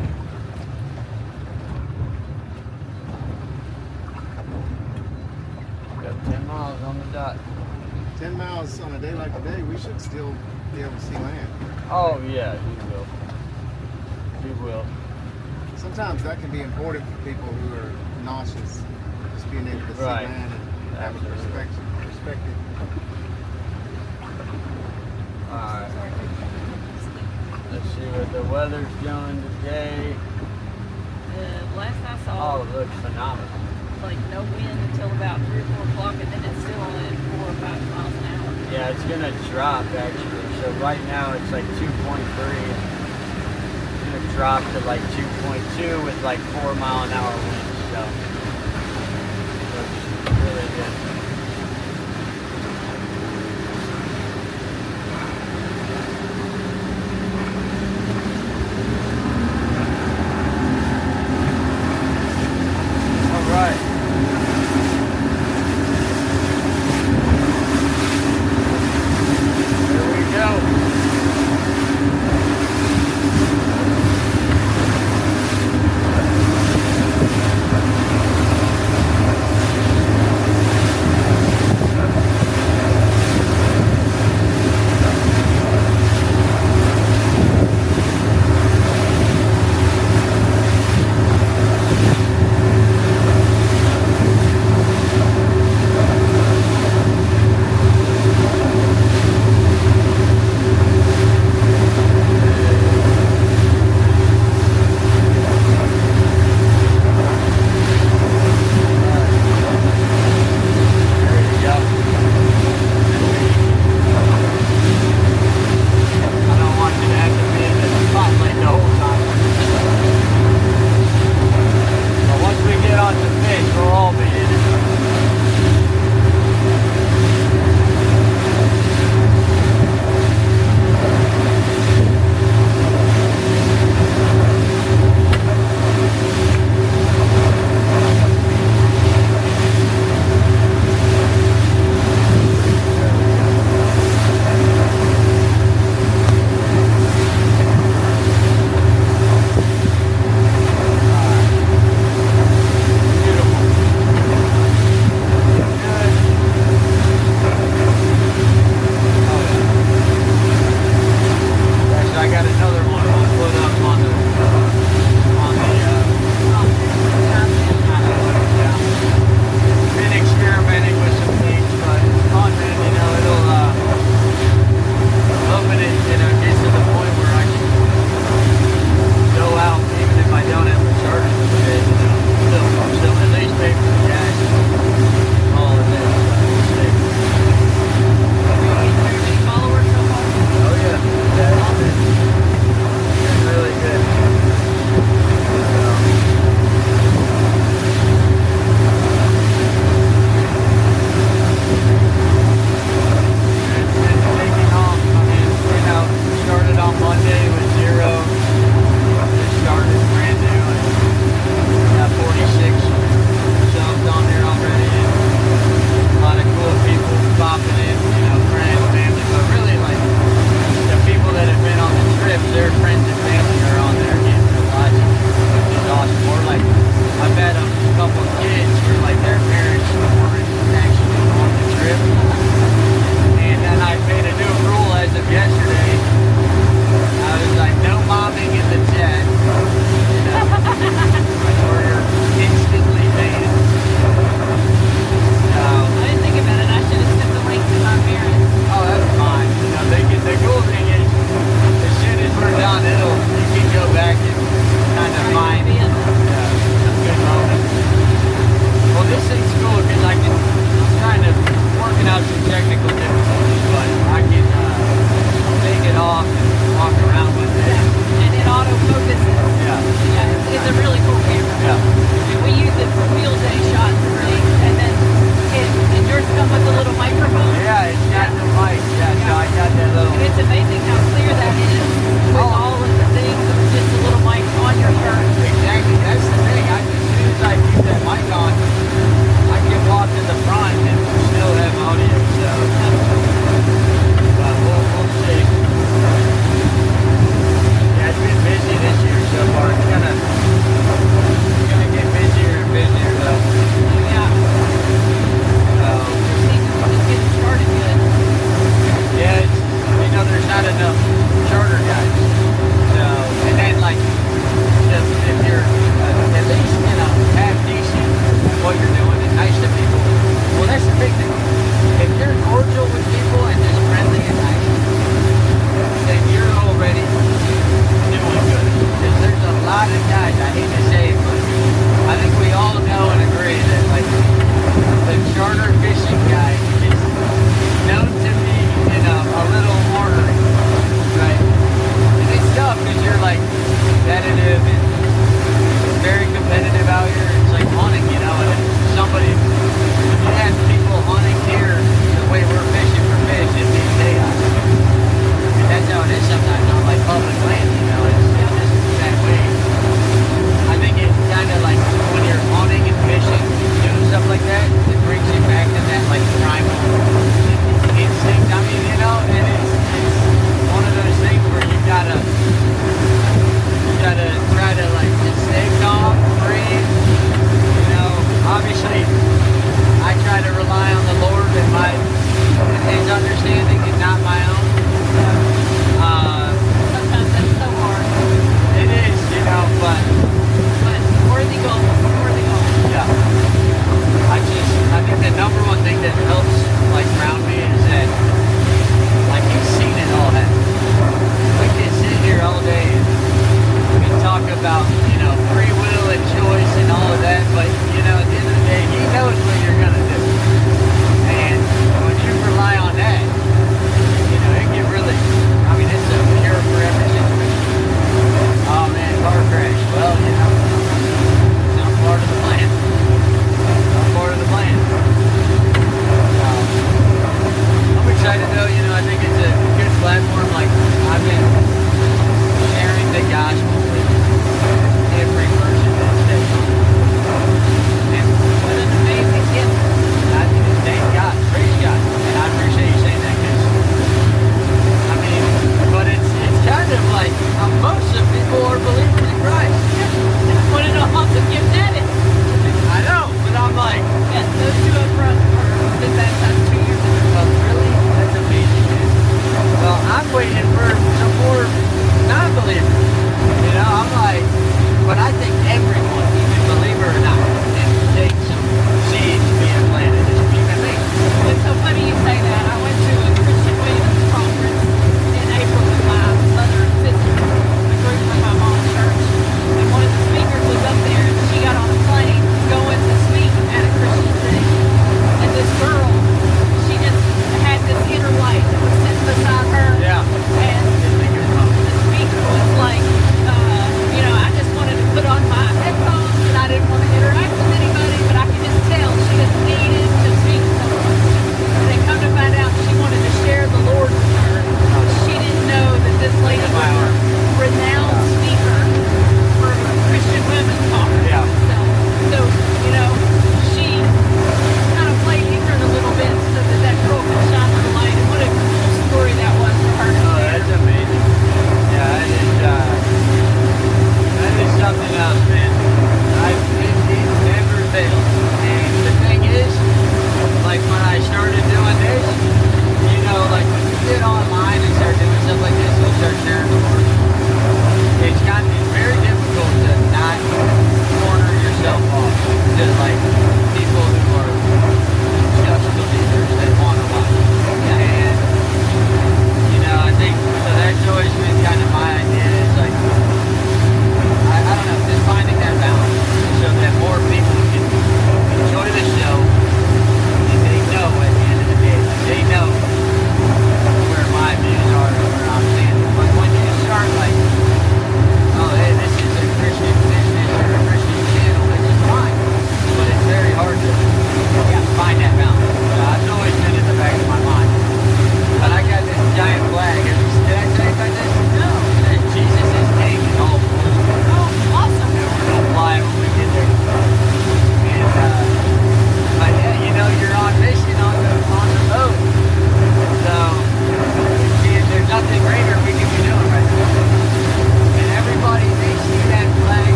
Got 10 miles on the dot. 10 miles on a day like today, we should still be able to see land. Oh yeah, you will. You will. Sometimes that can be important for people who are nauseous, just being able to see Right. land and have a Absolutely. perspective. Alright. Let's see what the weather's doing today. Last I saw, Oh, it looks phenomenal. like no wind until about 3 or 4 o'clock, and then it's still at 4 or 5 miles an hour. Yeah, Yeah, it's gonna drop actually. So right now it's like 2.3. It's gonna drop to like 2.2 with like 4-mile-an-hour winds. So looks really good. All right. Here we go.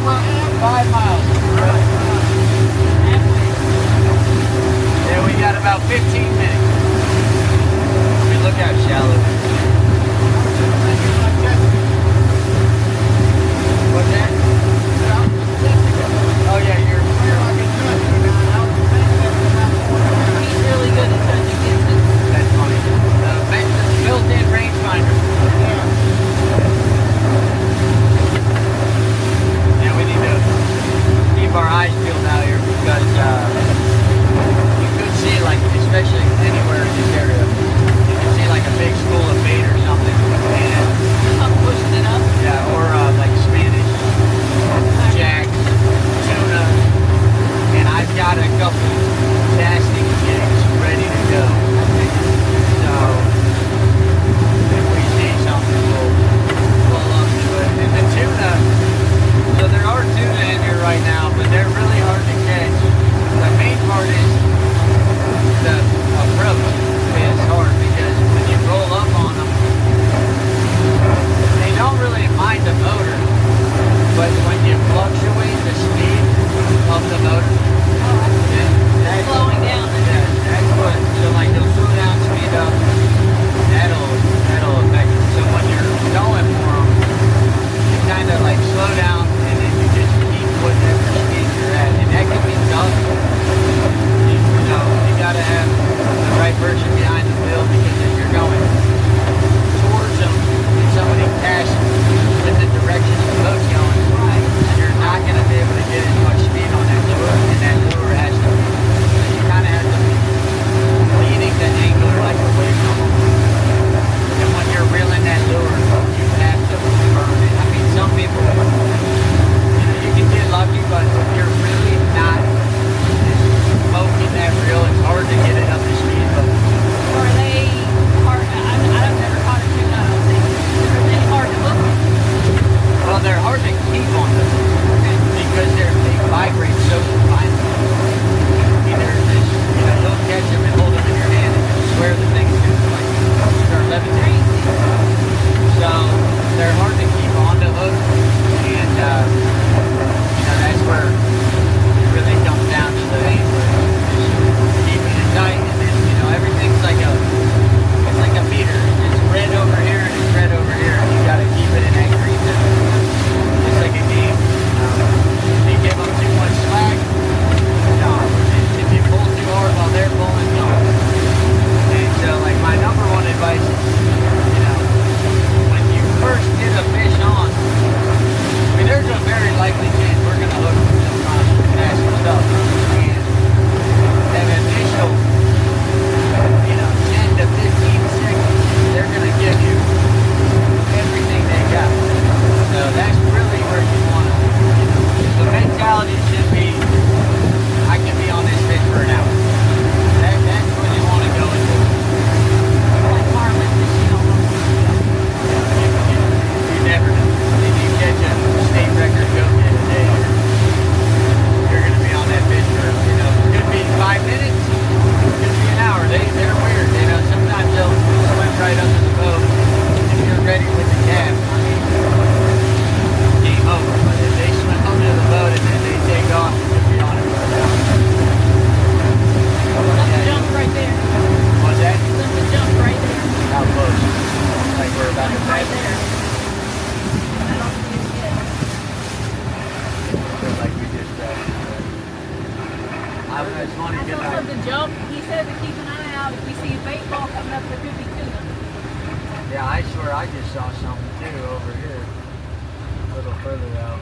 5 miles. Yeah, we got about 15 minutes. I mean, look how shallow it is. What's that? Oh yeah, you're He's really good at touching distance. that's funny. The built-in rangefinder. Yeah, we need to keep our eyes peeled out here because you could see, like, especially anywhere in this area, you could see like a big school of bait or something, and I'm pushing it up. yeah, or like Spanish, jacks, tuna, and I've got a couple casting jigs ready to go. So if we see something, we'll look to it. And the tuna, so there are tuna in here right now, but they're really hard to catch. The main part is the approach is hard because when you roll up on them, they don't really mind the motor, but when you fluctuate the speed of the motor, that's Slowing down. Yeah, that's what. So like they'll slow down, speed up. That'll affect it. So when you're going for them, you kind of like slow down and then you just keep whatever speed you're at, and that can be tough. You know, you gotta have the right person behind the wheel because if you're going towards them and somebody passes with the direction the boat's going, you're not gonna be able to get as much speed on that lure, and that lure has to be. So you kind of have to be leaning the angler like away from them. And when you're reeling that lure, you have to burn it. I mean, some people, you know, you can get lucky, but if you're really not smoking that reel, it's hard to get it up to speed. But Are they hard? I've never caught a tuna. I don't think. Are they hard to hook? well, they're hard to keep on them because they vibrate so finely. Either this, you know, you'll catch them and hold them in your hand and you'll swear the thing's gonna like start levitating. So they're hard to keep on the hook, and you know that's where it really comes down to the angler, just keeping it tight, and then you know everything's like it's like a meter. It's red over here and it's red over here, and you got to keep it in that green zone. It's like a game. If you give them too much slack, no. If you pull too hard while they're pulling, no. And so, like, my number one advice is, you know, when you first get a fish on, I mean, there's a very likely chance we're going to hook some nasty stuff. And that initial, you know, 10 to 15 seconds, they're going to give you everything they got. So that's really where you want to, you know, the mentality should be, I can be on this fish for an hour. That's where you want to go into. Like marlin fishing almost. You never know. If you catch a state record goat in a day, you're going to be on that fish for, you know, could be 5 minutes, could be an hour. They're weird. You know, sometimes they'll swim right under the boat. If you're ready with the cab, I mean, game over. But if they swim under the boat and then they take off, you could be on it for an hour. Something jumps right there. What's that? Something jumps right there. How close? Like we're about to Right pass there. I don't see it yet. like we just it's funny I because saw something jump. He said to keep an eye out. If we see a bait ball coming up, there could be tuna. yeah, I swear I just saw something too over here, a little further out.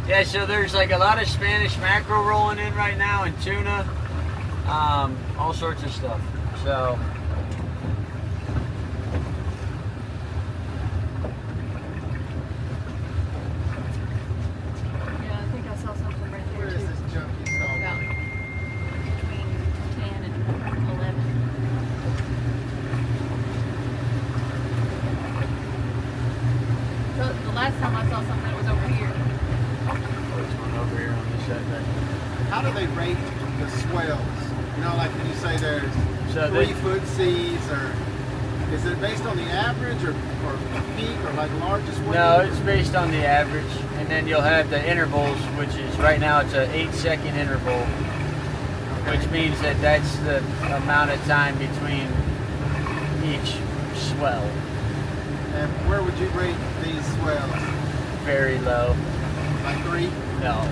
Yeah, so there's like a lot of Spanish mackerel rolling in right now and tuna, all sorts of stuff. So. Yeah, I think I saw something right there Where is too. this junk you saw? About between 10 and 11. So the last time I saw something, it was over here. This one over here on this side right here. How do they rate the swells? You know, like when you say there's So 3 foot seas or Is it based on the average or peak or like largest wave? No, it's based on the average, and then you'll have the intervals, which is right now it's a 8-second interval, which means that that's the amount of time between each swell. And where would you rate these swells? Very low. Like 3? No,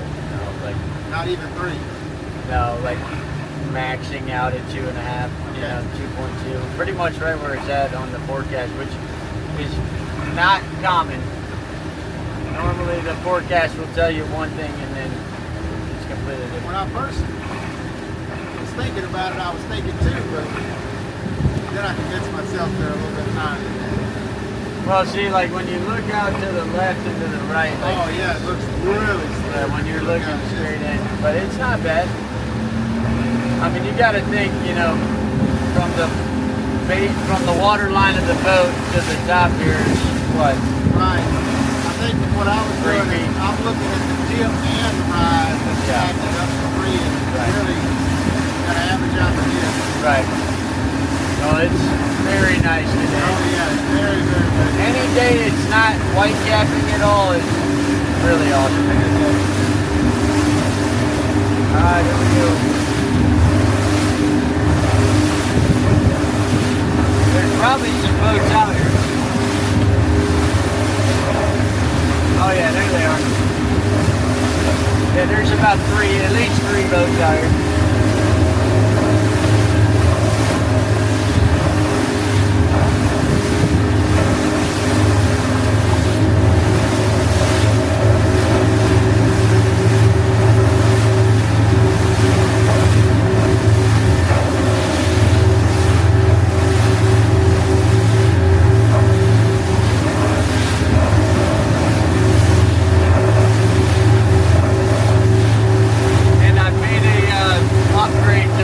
like Not even 3. no, like maxing out at 2.5, you know, 2.2. Pretty much right where it's at on the forecast, which is not common. Normally the forecast will tell you one thing and then it's completely different. When I first was thinking about it, I was thinking too, but then I convinced myself they're a little bit higher than that. Well, see, like when you look out to the left and to the right, like, Oh yeah, it looks really slow. when you're looking straight in, but it's not bad. I mean, you got to think, you know, from the water line of the boat to the top here is what? Right. I think what I was doing is I'm looking at the dip and the rise that's acting up to 3 and really got to average out the dip. Right. Well, it's very nice today. Oh yeah, it's very, very good. Any day it's not white capping at all is really awesome. Alright, here we go. There's probably some boats out here. Oh yeah, there they are. Yeah, there's about at least 3 boats out here.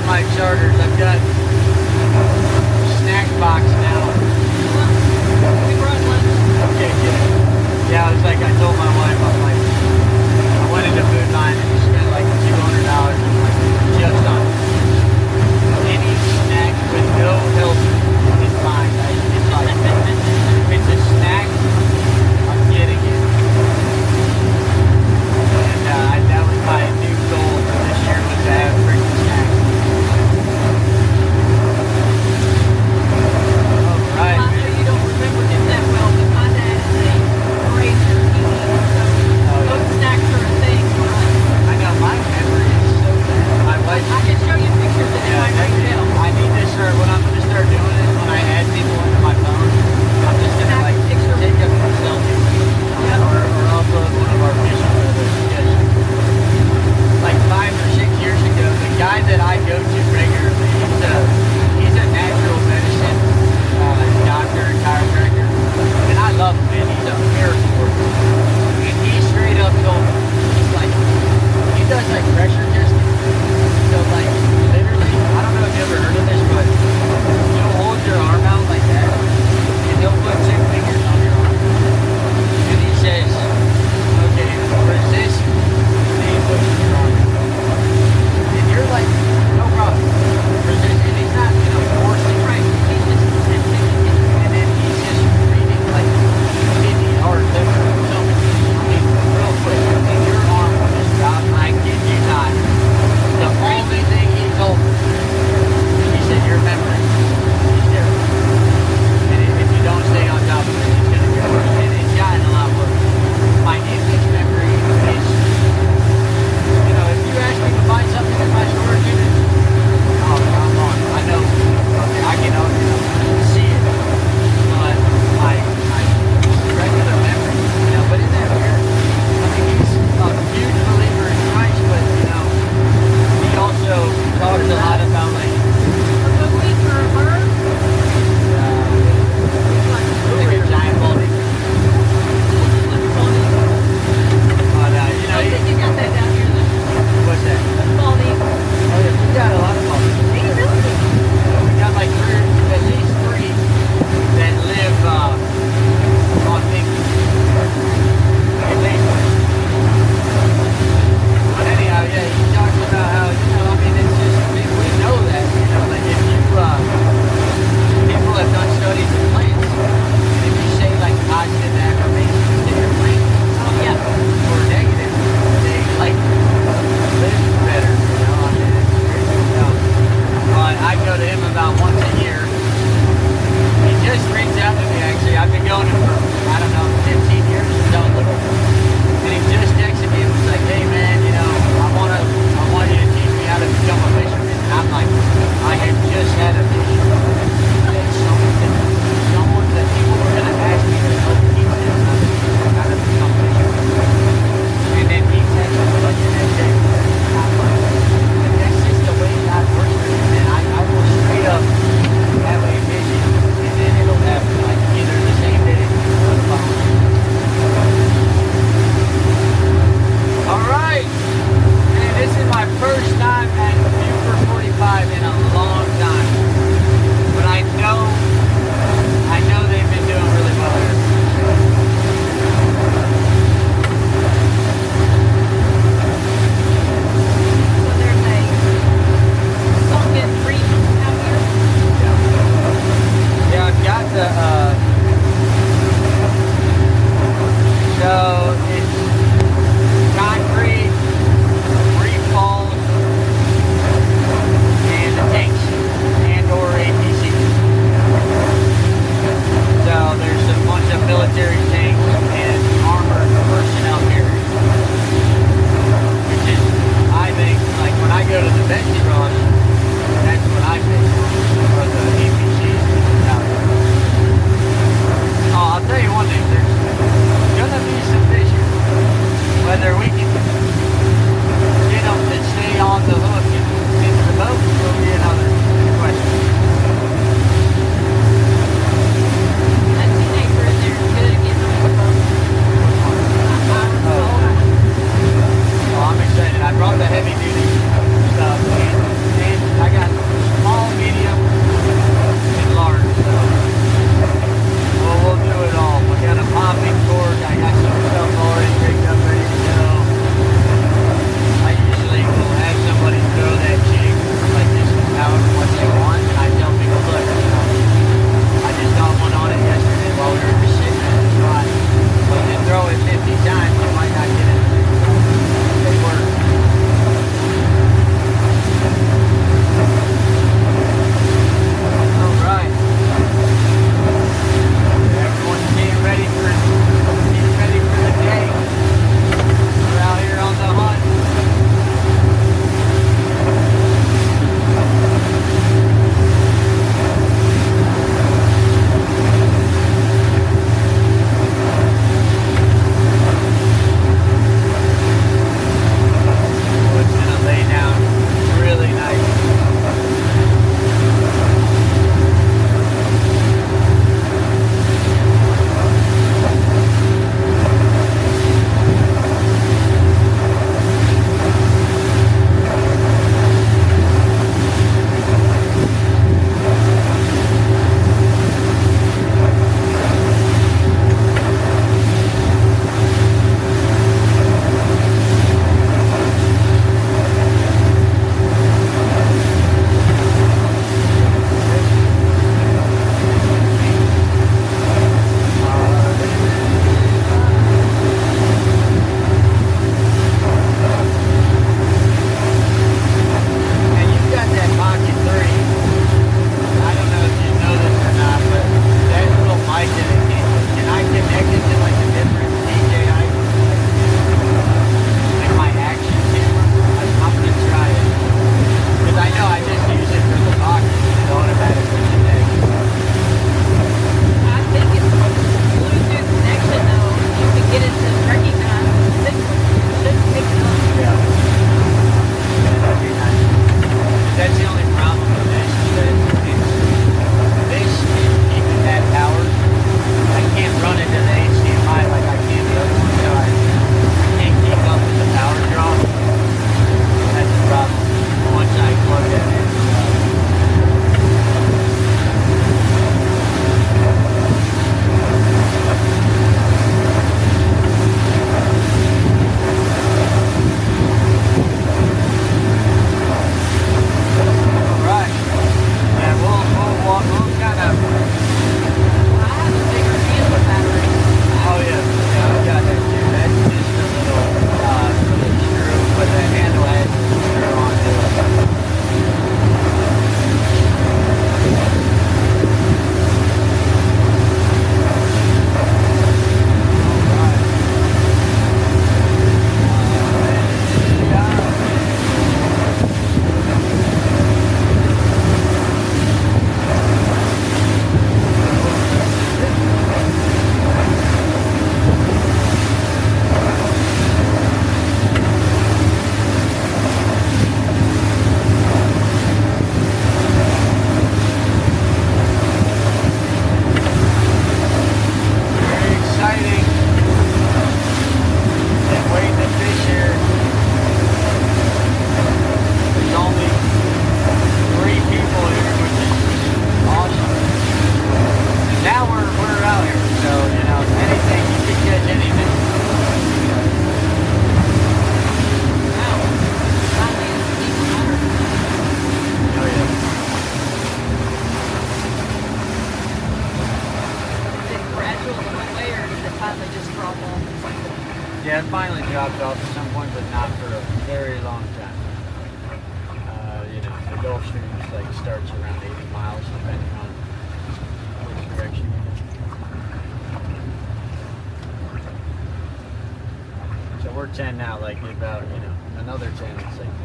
My charters, I've got snack box now. Okay, good. Yeah, I was like, I told my wife, I'm like, I went into Food Line and spent like $200 just on any snack with no Hilton is fine. It's like, if it's a snack, I'm getting it. And that was my new goal for this year was to have freaking snacks. I know you don't remember him that well, but my dad is a great turkey eater. Yeah, it finally dropped off at some point, but not for a very long time. You know, the Gulf Stream like starts around 80 miles, depending on which direction you go. So we're 10 now, like about, you know, another 10 it's like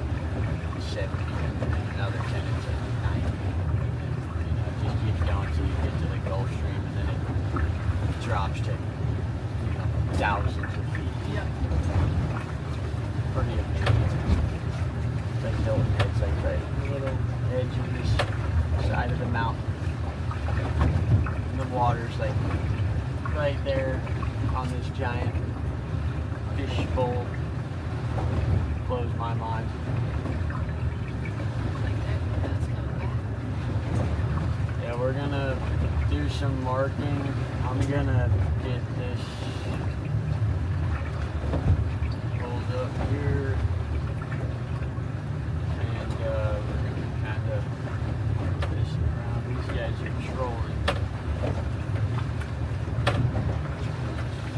70, and another 10 it's like 90. You know, it just keeps going until you get to the Gulf Stream, and then it drops to, you know, thousands of feet. Yep. Pretty amazing. Like Hilton Head's like right on the little edge of this side of the mountain. And the water's like right there on this giant fish bowl. Blows my mind. Yeah, we're gonna do some marking. I'm gonna get this pulled up here. And we're gonna kind of this around. These guys are trolling.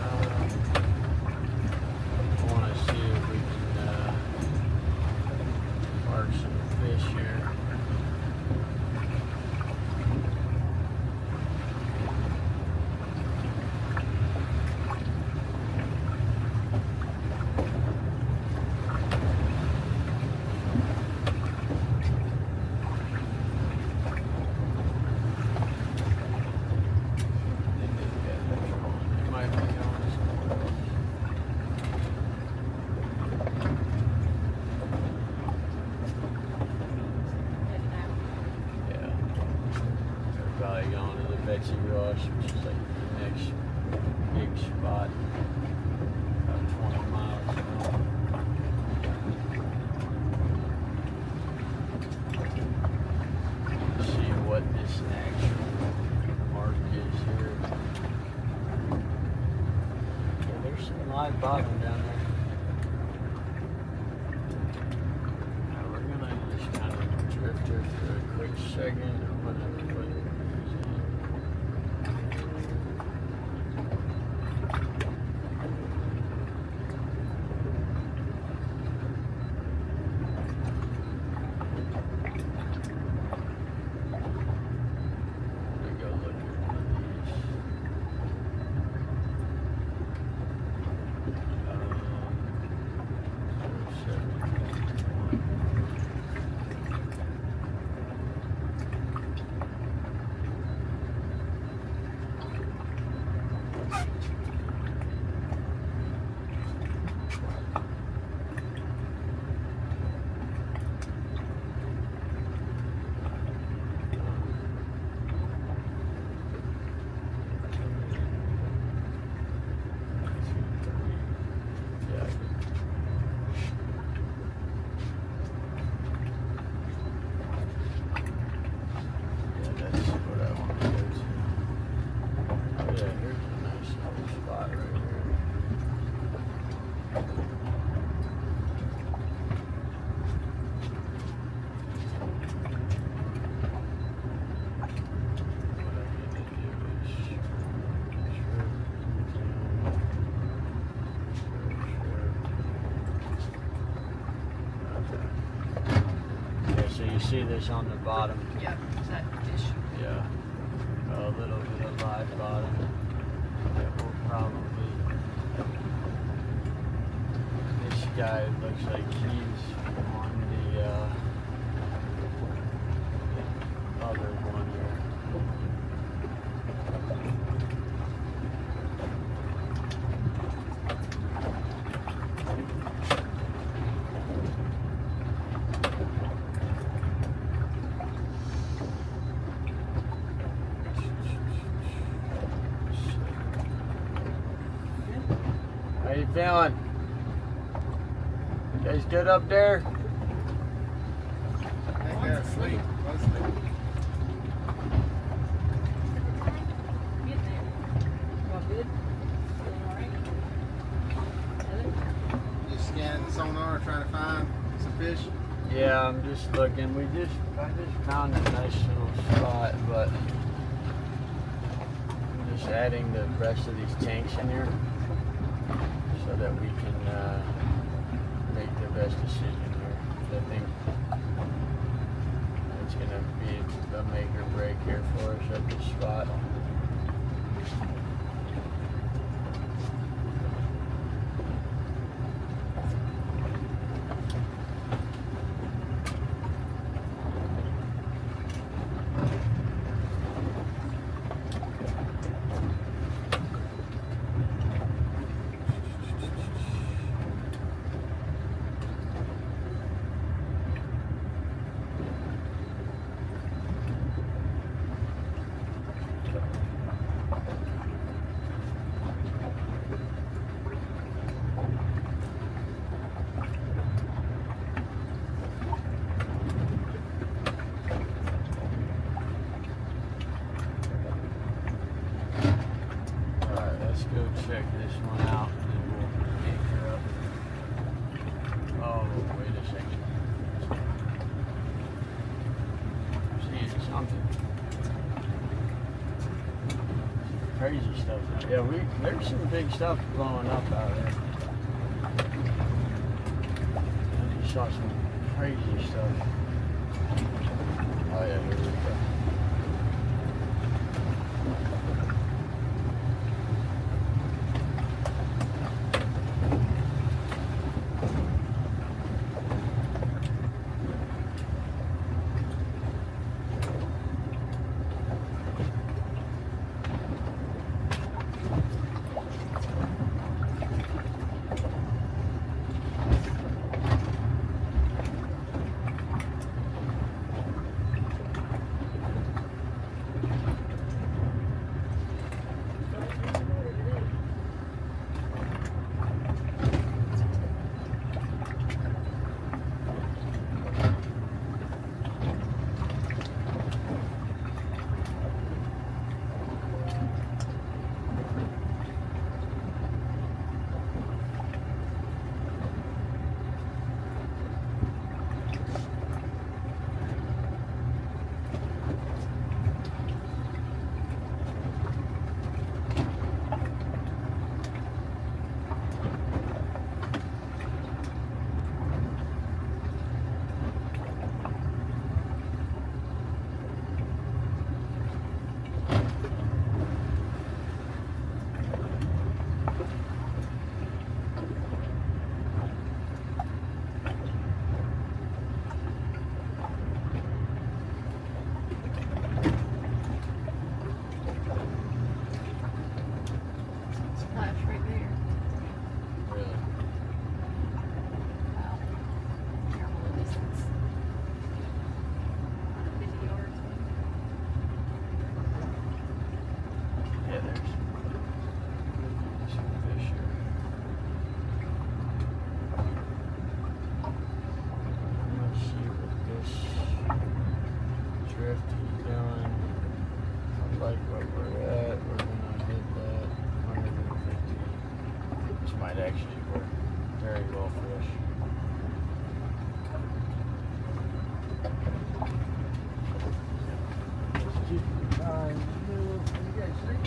I want to see if we can mark some fish here. Probably going to the Betsy Ross, which is like the next big spot, about 20 miles long. Let's see what this actual mark is here. Yeah, there's some live bottom down there. Now we're gonna just kind of drift her for a quick second. I'm gonna put you see this on the bottom. Yep, that fish. Yeah. A little bit of live bottom. That will probably. This guy looks like he's on the other one here. How you feeling? You guys good up there? I think they're asleep, mostly. Get there. All good? Feeling all right? Heather? Just scanning the sonar, trying to find some fish. Yeah, I'm just looking. I just found a nice little spot, but I'm just adding the rest of these tanks in here. so that we can make the best decision here. I think it's going to be a make or break here for us at this spot. Check this one out and then we'll anchor up. Oh, wait a second. I'm seeing something. Crazy stuff. Yeah, there's some big stuff blowing up out there. I just saw some crazy stuff. Oh yeah, here we go. Patiently waiting. It's time to put the anchor in.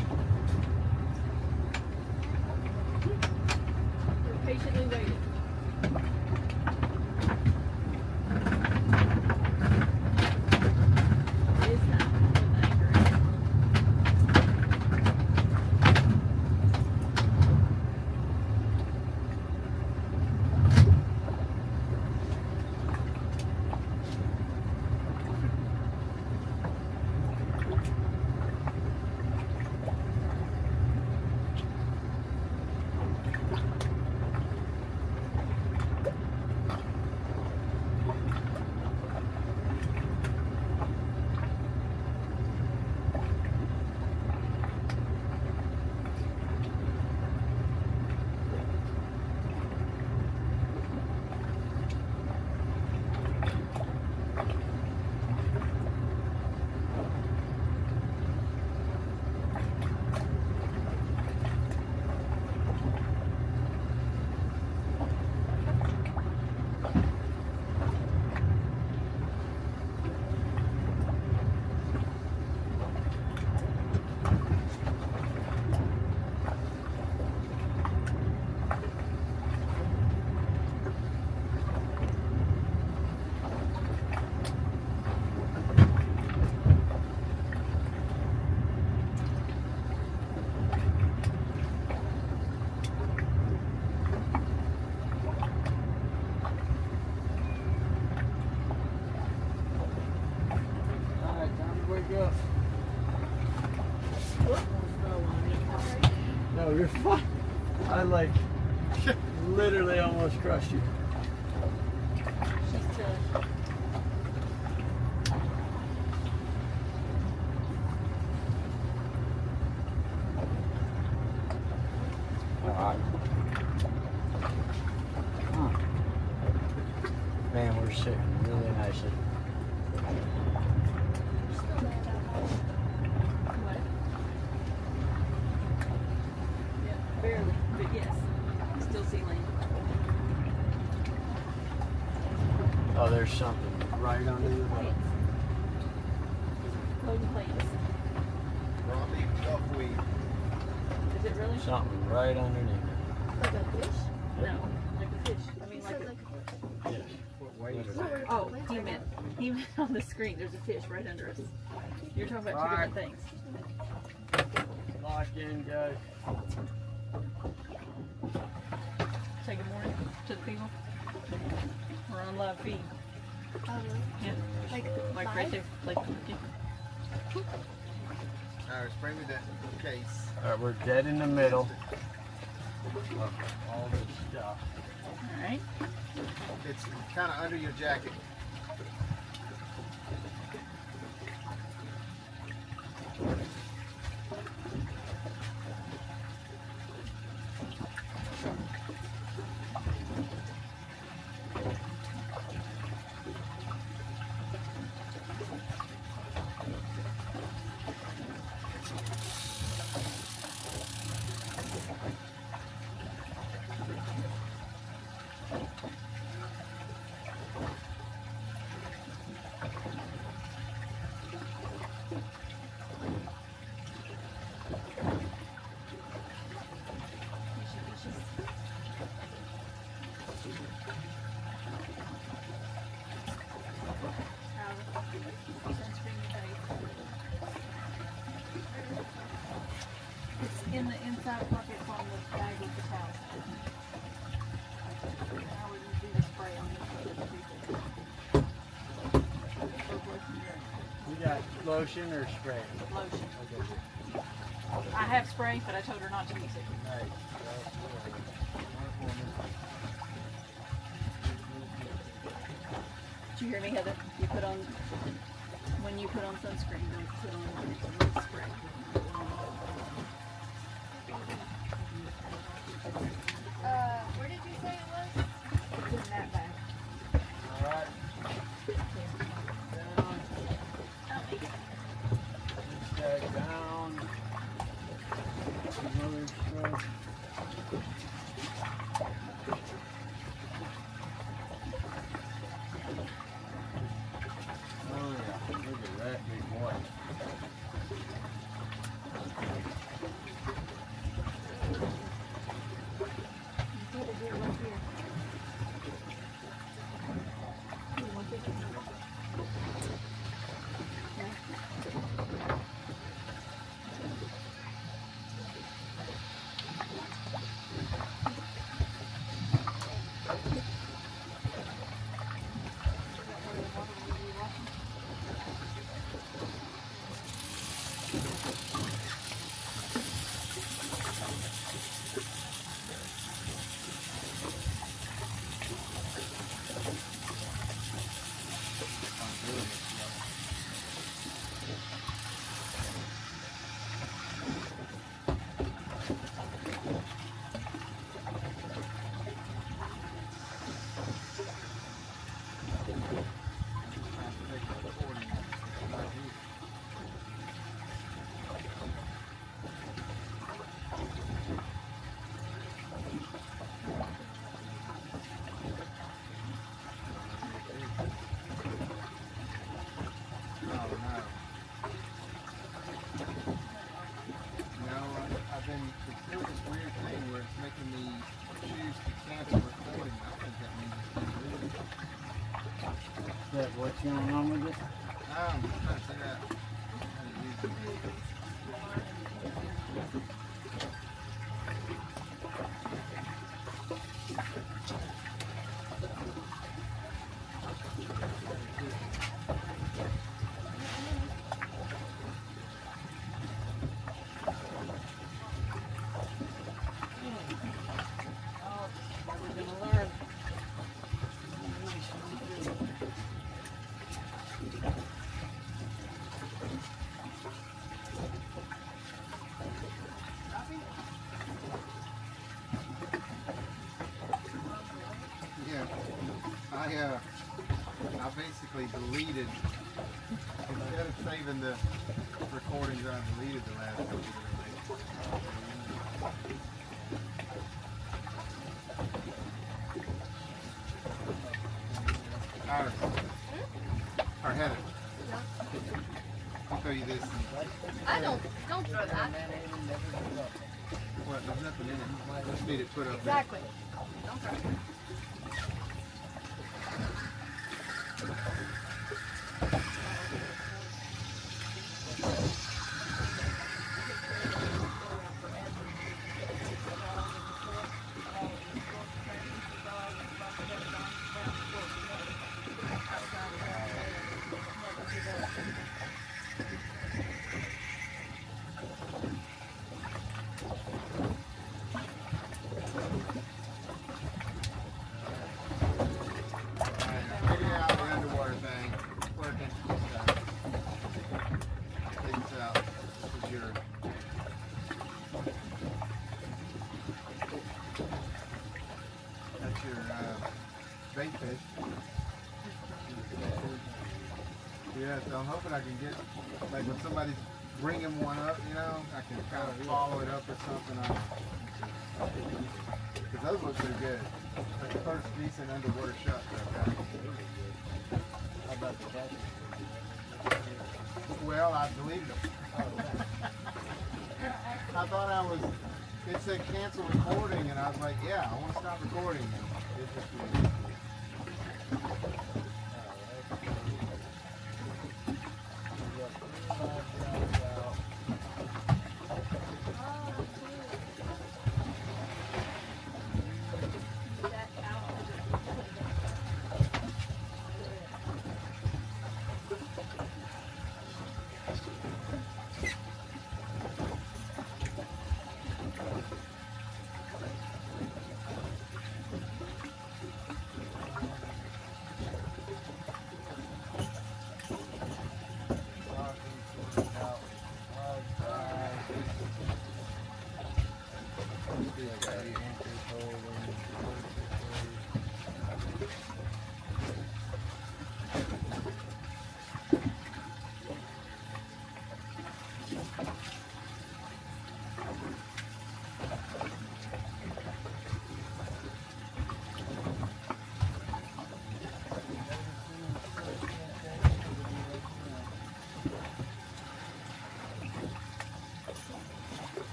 you're fine. I like literally almost crushed you. She's tough. Alright. Man, we're sitting really nicely. What? Yeah, barely, but yes. Still see land. Oh, there's something right under the boat. Plants. Floating plants. Broadleaf duckweed. Is it really? Something right underneath it. Like a fish? No, like a fish. I mean, You like said a. like a Yes. What weight is it? Oh, he meant on the screen. There's a fish right under us. You're talking about two Alright. different things. Lock in, guys. Say good morning to the people. We're on live feed. Oh, really? Yeah, Like like live? right there. Like, yeah. Alright, spray me that case. Alright, we're dead in the middle of all this stuff. All right. It's kind of under your jacket. It's in the inside pocket on the bag with the towel. I wouldn't do the spray on this You got lotion or spray? lotion. Okay. I have spray, but I told her not to use it. Nice. Did you hear me, Heather? You put on, when you put on sunscreen, don't put on spray. Where did you say it was? It's in that bag. Alright. Down. This guy down. Another spray. Oh yeah, look at that big boy. You gotta do it right here. You want this? It's doing this weird thing where it's making me choose to cancel recording. I don't think that means it's being rude. That what's going on with it? I'm trying to figure out how to use it. I basically deleted, instead of saving the recordings, I deleted the last couple that I made. Or Heather, I'll tell you this. I don't throw that. What? There's nothing in it. Just need it put up Exactly. Don't throw it. Bait fish. Yeah, so I'm hoping I can get, like when somebody's bringing one up, you know, I can kind of follow it up or something. Because those look pretty good. Like the first decent underwater shot that I've got. How about the cat? Well, I deleted them. I thought it said cancel recording, and I was like, yeah, I want to stop recording. And it just didn't.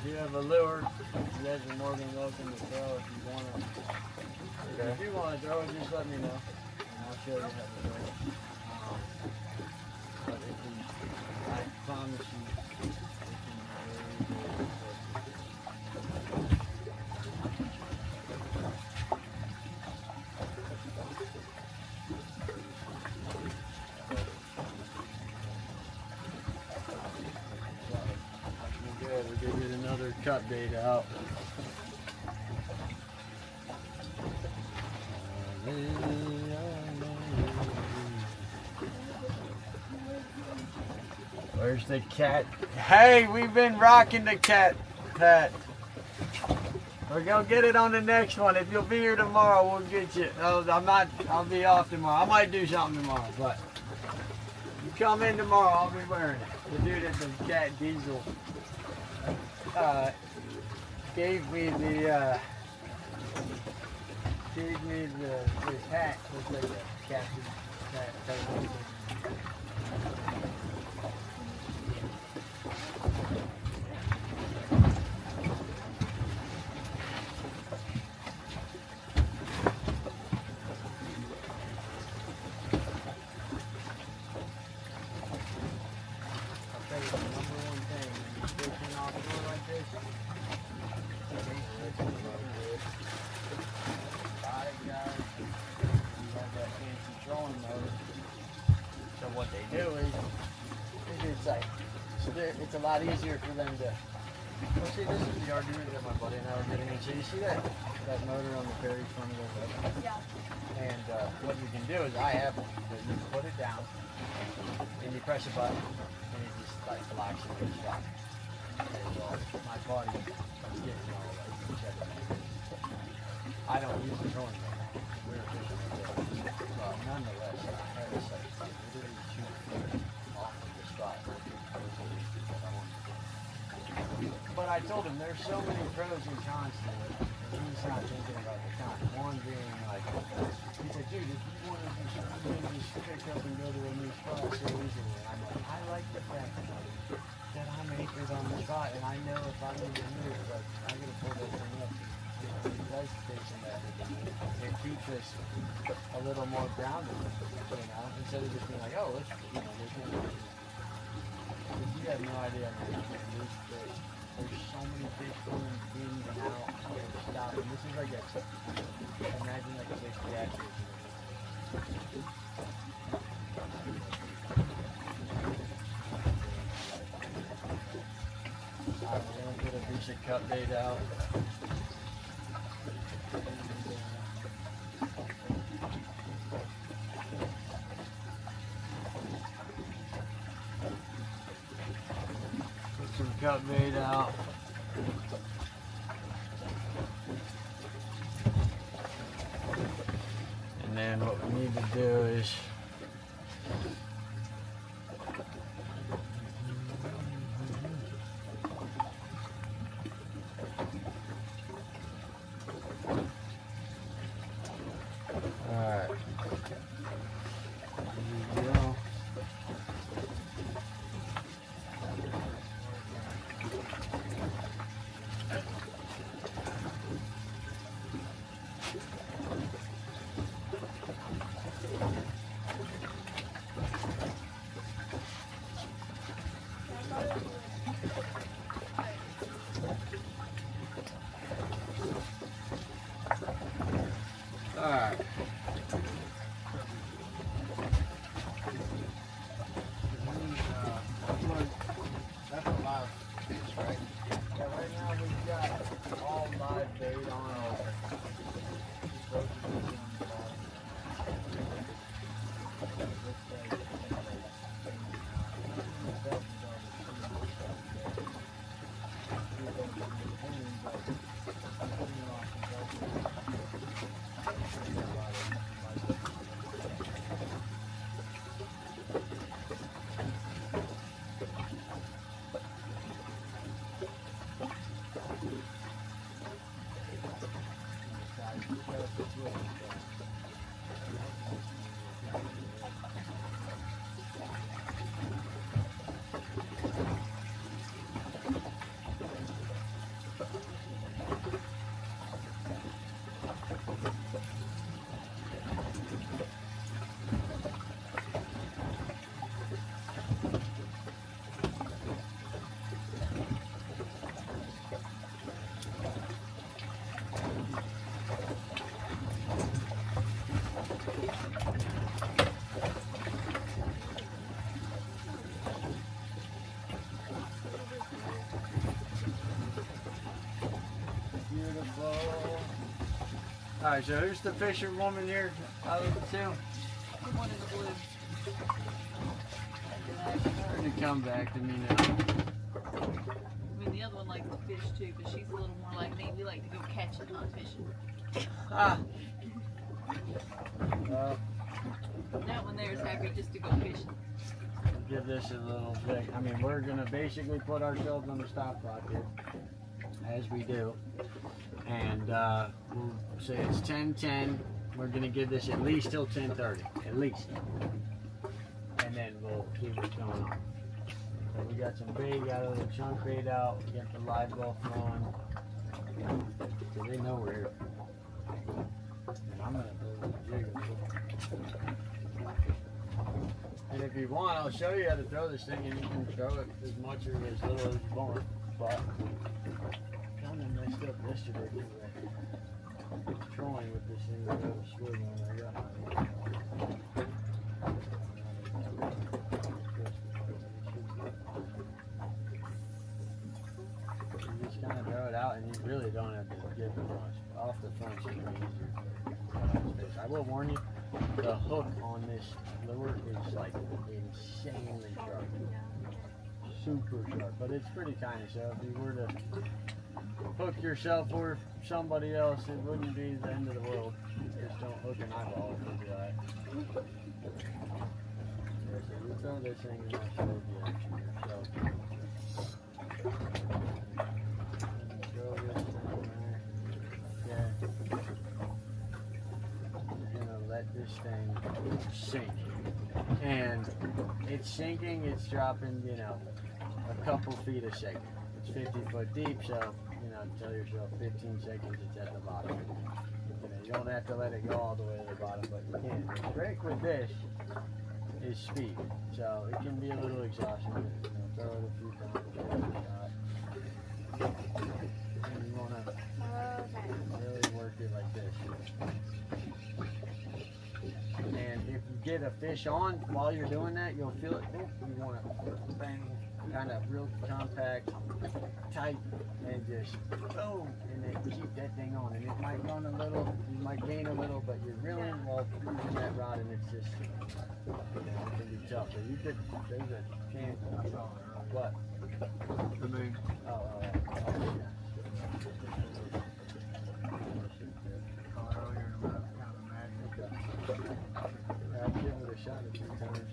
You have a lure, there's a Morgan welcome to throw if you want to. Okay. If you want to throw it, just let me know, and I'll show you how to throw it. But if you, I promise you, it can very, we'll give you another cut bait out. Where's the cat? Hey, we've been rocking the cat, Pat. We're gonna get it on the next one. If you'll be here tomorrow, we'll get you. I'll be off tomorrow. I might do something tomorrow, but you come in tomorrow, I'll be wearing it. The dude at the Cat Diesel gave me his hat. Looks like a captain's hat. site. So it's a lot easier for them to. Well, see, this is the argument that my buddy and I were getting into. You see that motor on the very front of the boat? Yeah. And what you can do is I have one. But you put it down, and you press a button, and it just like locks and gets shot. And my buddy is getting all like check it out. I don't use the drawing right now. We're fishing with it. But nonetheless, I had a site literally 2 feet off of the spot. But I told him there's so many pros and cons to it, and he's not thinking about the cons. One being like, he said, dude, if you want to just pick up and go to a new spot so easily. And I'm like, I like the fact that I'm anchored on the spot, and I know if I need to move, like, I'm going to pull this thing up. It does station that. It keeps us a little more grounded, instead of just being like, oh, let's, there's no. You have no idea, man. There's so many fish going in and out and stopping. This is like imagine like a big gas station. Alright, we're gonna put a piece of cut bait out. Cut bait out. And then what we need to do is alright. There we go. Alright. That's a live fish, right? Yeah, right now we've got all live bait on Alright, so who's the fisherwoman here out of the two? The one in the blue. Her to come back to me now. I mean, the other one likes to fish too, but she's a little more like me. We like to go catching, not fishing. Ah. That one there is happy just to go fishing. Give this a little bit. I mean, we're gonna basically put ourselves on the stop clock here, as we do, and we'll say it's 10:10. We're gonna give this at least till 10:30, at least, and then we'll see what's going on. So we got some bait, got a little chunk bait out, we got the live ball flowing, so they know we're here. And I'm gonna throw the jig a little. And if you want, I'll show you how to throw this thing, and you can throw it as much or as little as you want. But kind of messed up yesterday trolling with this thing that I was swimming when I got my and you really don't have to get the much. Off the front should be easier. I will warn you, the hook on this lure is like insanely sharp. Super sharp, but it's pretty tiny, so if you were to hook yourself or somebody else, it wouldn't be the end of the world. Just don't hook an eyeball, it'll be alright. Yeah, so you throw this thing in that slow direction yourself. Throw this thing there. You're gonna let this thing sink. And it's sinking, it's dropping, you know, a couple feet a second. It's 50 foot deep, so, you know, tell yourself 15 seconds it's at the bottom. You know, you don't have to let it go all the way to the bottom, but you can. The trick with this is speed, so it can be a little exhausting. You know, throw it a few times, give it a shot. And you want to really work it like this. And if you get a fish on while you're doing that, you'll feel it. You want to bang, kind of real compact, tight, and just boom, and then keep that thing on. And it might run a little, you might gain a little, but you're reeling while using that rod, and it's just, you know, it can be tough. So you could, there's a chance. What? The moon. Oh, yeah. I'll give it a shot a few times.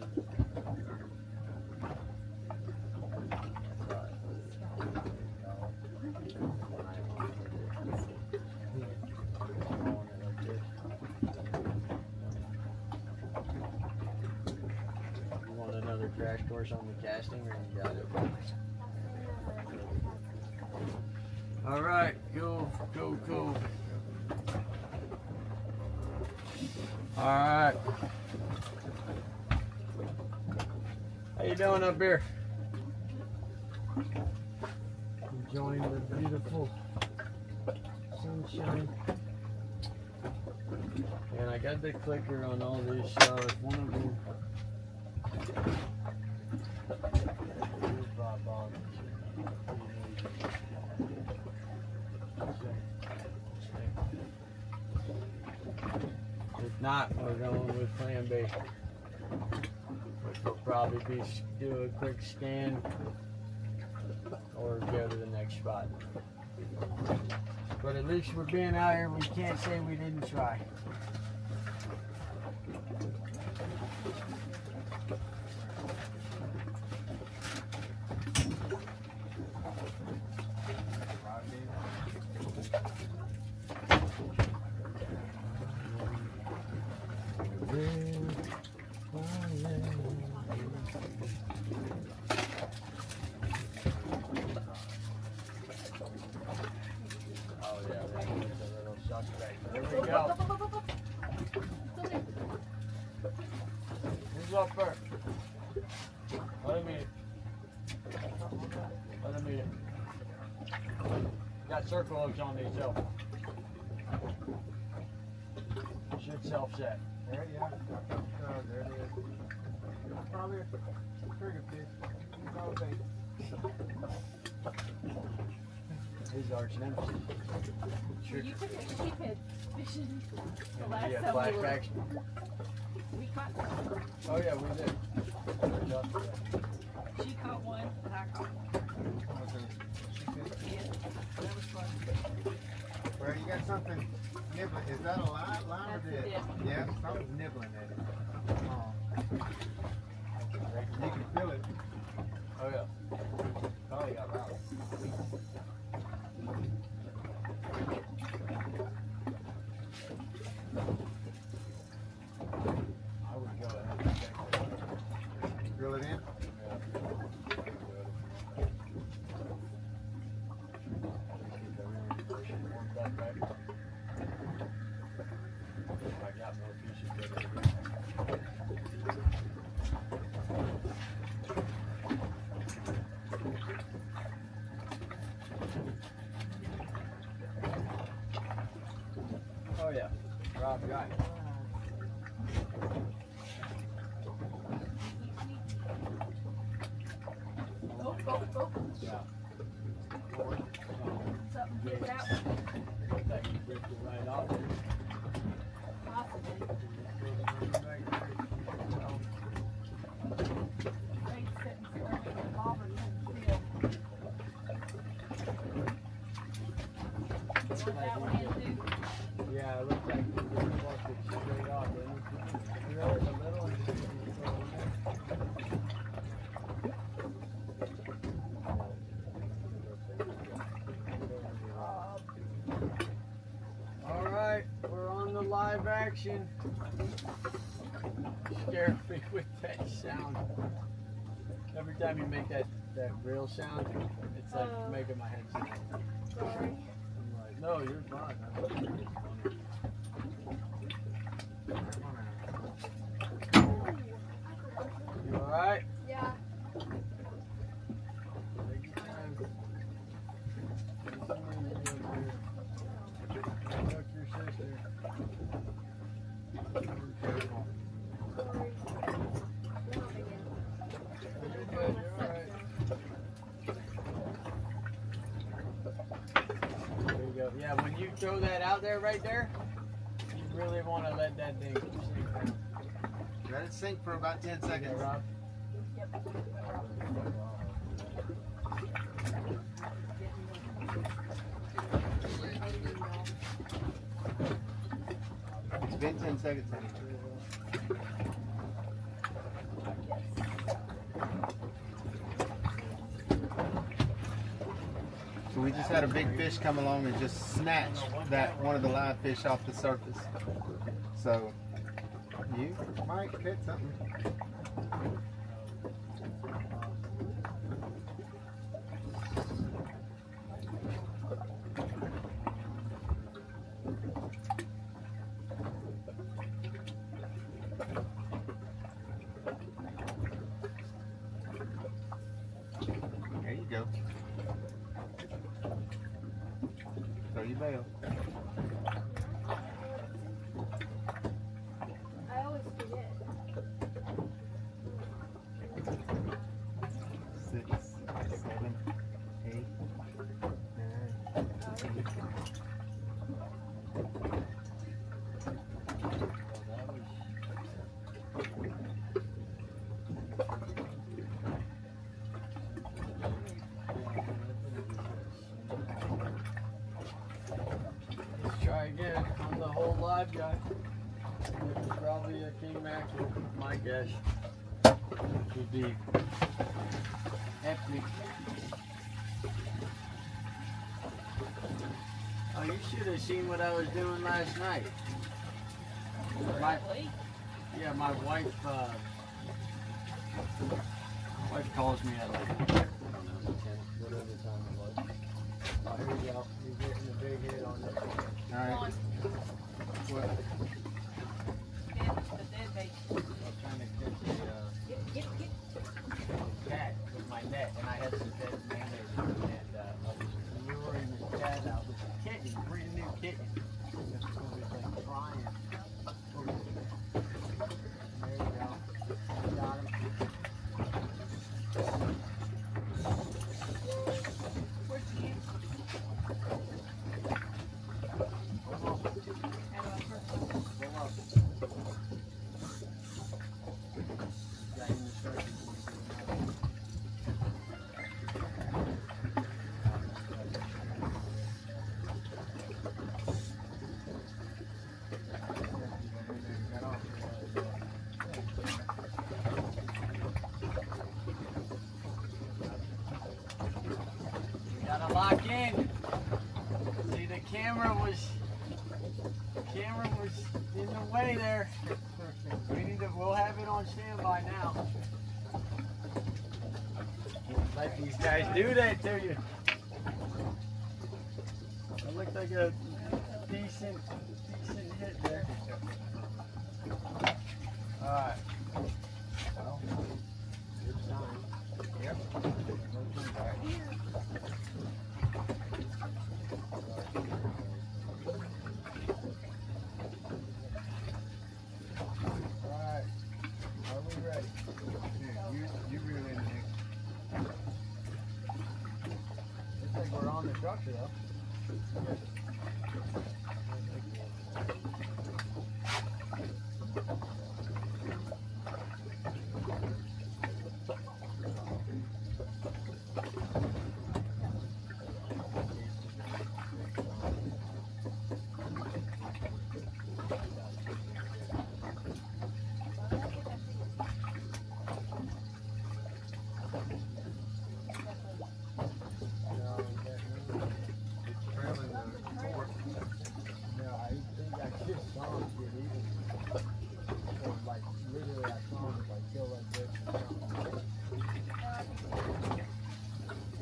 You want another crash course on the casting, or you got it? All right, cool. All right. How you doing up here? Enjoying the beautiful sunshine. And I got the clicker on all these, so if one of them if not, we're going with plan B, which will probably be do a quick scan or go to the next spot. But at least we're being out here, we can't say we didn't try. There we go. Who's up first? Let him eat it. Let him eat it. Got circle hooks on these, so should self-set. There, yeah. There it is. Probably a trigger fish. His arch nemesis. You took a sheephead fishing the And last we had time flashbacks. we caught some. Oh yeah, we did. She caught one, and I caught one. Yeah, that was fun. Well, you got something nibbling. Is that a line or That's a dead? dip. Yeah, something's nibbling at it. Oh. You can feel it. Oh yeah. Oh, you got round. I would go ahead and check that. Reel it in. I got more pieces of it. Oh yeah, Rob got it. Oh. Yeah. So something fit that one. Looks like you ripped it right off there. Possibly. They sit and start making bobbers and still. Looks Put like that one you in too. Yeah, it looks like you just walked it straight off, didn't you? Drill it a little and just throw it in there. All right, we're on the live action. Scare me with that sound. Every time you make that real sound, it's like making my head snap. Sorry. I'm like, no, you're fine. I think it's funny. You all right? Yeah. Take your time. Look your sister. Careful. Sorry. You're good. You're all right. There you go. Yeah, when you throw that out there right there, you really want to let that thing sink down. Let it sink for about 10 Okay, seconds. Rob? It's been 10 seconds, honey. So we just had a big fish come along and just snatch that one of the live fish off the surface. So you might hit something. There you go. Throw your bail. I always forget. 6, 7, 8, 9, 10. Let's try again. I'm the whole live guy. This is probably a king mackerel. My guess would be epic. Oh, you should have seen what I was doing last night. Yeah, my wife calls me at like, I don't know, 10, whatever time it was. Oh, here we go. You're getting a big hit on this one. All right. What? I'm trying to catch a cat with my net, and I had some dead mayonnaise, and I was luring this cat out with a kitten, brand new kitten. It was like crying. There you go. Got him. Gotta lock in. See, the camera was in the way there. We'll have it on standby now. Let these guys do that to you. It looked like a decent hit there. All right. Well, good sign. Yep. Looking back. Alright, are we ready? You reel in, Nick. Looks like we're on the structure though.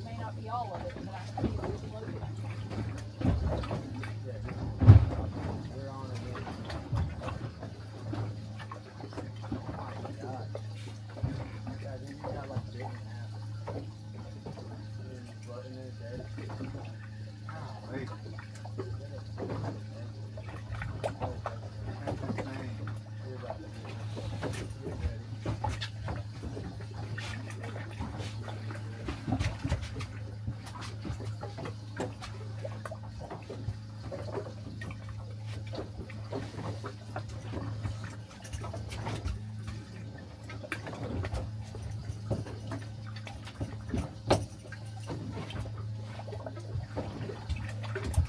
May not be all of it, but I can see where it's located. We're on it. God, you got like big and half. And then dead. Hey,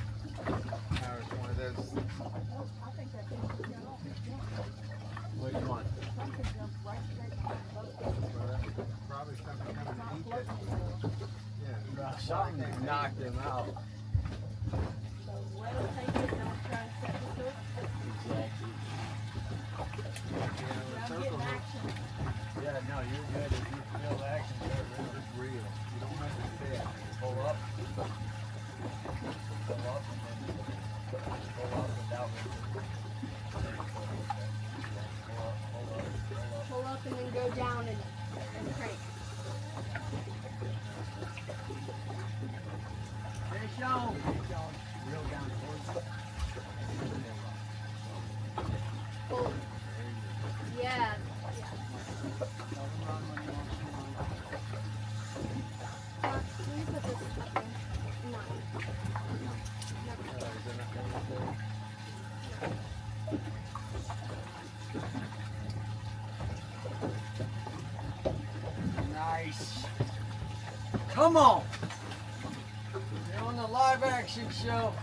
Howard's one of those. I think that thing should go off. Which one? Something jump right straight behind the boat. Probably something coming Not to eat floating that. anymore. Yeah. Something knocked him out. So let us take it, don't try and set the hook. Exactly. I'm getting action. Yeah, no, you're good. If you feel the action, it's real. You don't have to stay. Pull up. Pull up and then pull up without Pull up and then go down and crank. Fish on. Fish on. Reel down towards Pull. Yeah. Let me put this up there. No. Nice. Come on. You're on the live action show.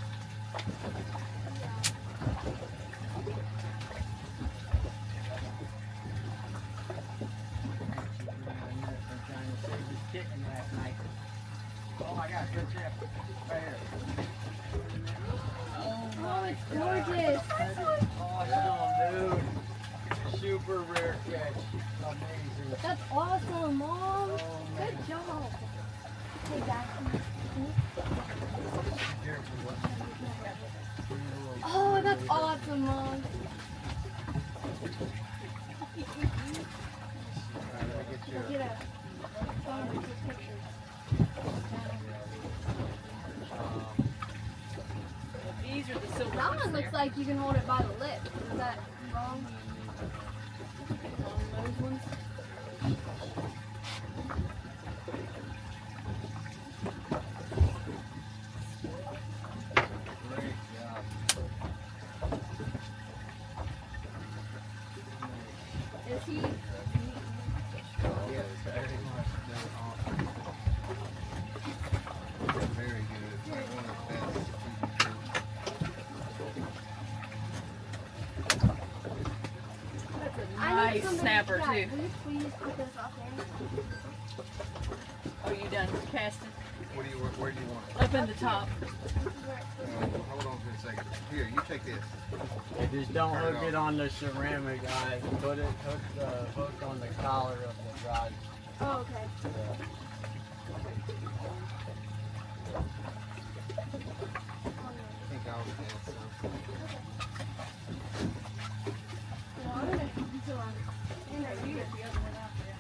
Oh my gosh, good tip. Right here. Oh my God. Gorgeous. Awesome, dude. Super rare catch. Amazing. That's awesome, Mom. Oh, man. Good job. Hey, Dad. Oh, that's awesome, Mom. Get a phone and take pictures. These are the silver That ones one there. looks like you can hold it by the lip. Is that wrong? On those ones? Great job. Is he? Yes, very much. That was awesome. Very good. Like one of the best. That's a I need nice somebody snapper to too. Will you please put this up there? Are you done casting? What do you? Where do you want it? Up in the top. Hold on for a second. Here, you take this. Yeah, just don't hook it on the ceramic, guys. Hook the hook on the collar of the rod. Oh, okay. I think I'll get some. Well, I'm gonna until I'm in there. You get the other one out there.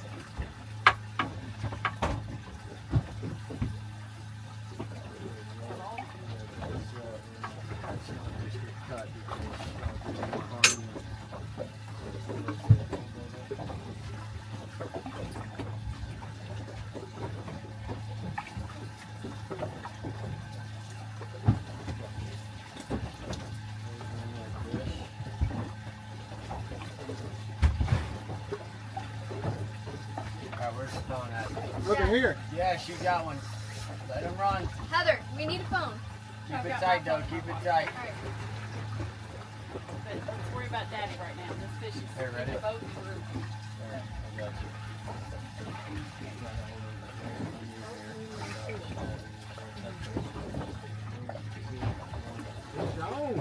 Look at here. Yeah, she got one. Let him run. Heather, we need a phone. Keep it tight, though. Keep it tight. All right. But let's worry about Daddy right now. This fish is Hey, ready? the boat through. Alright, I got you. It's on.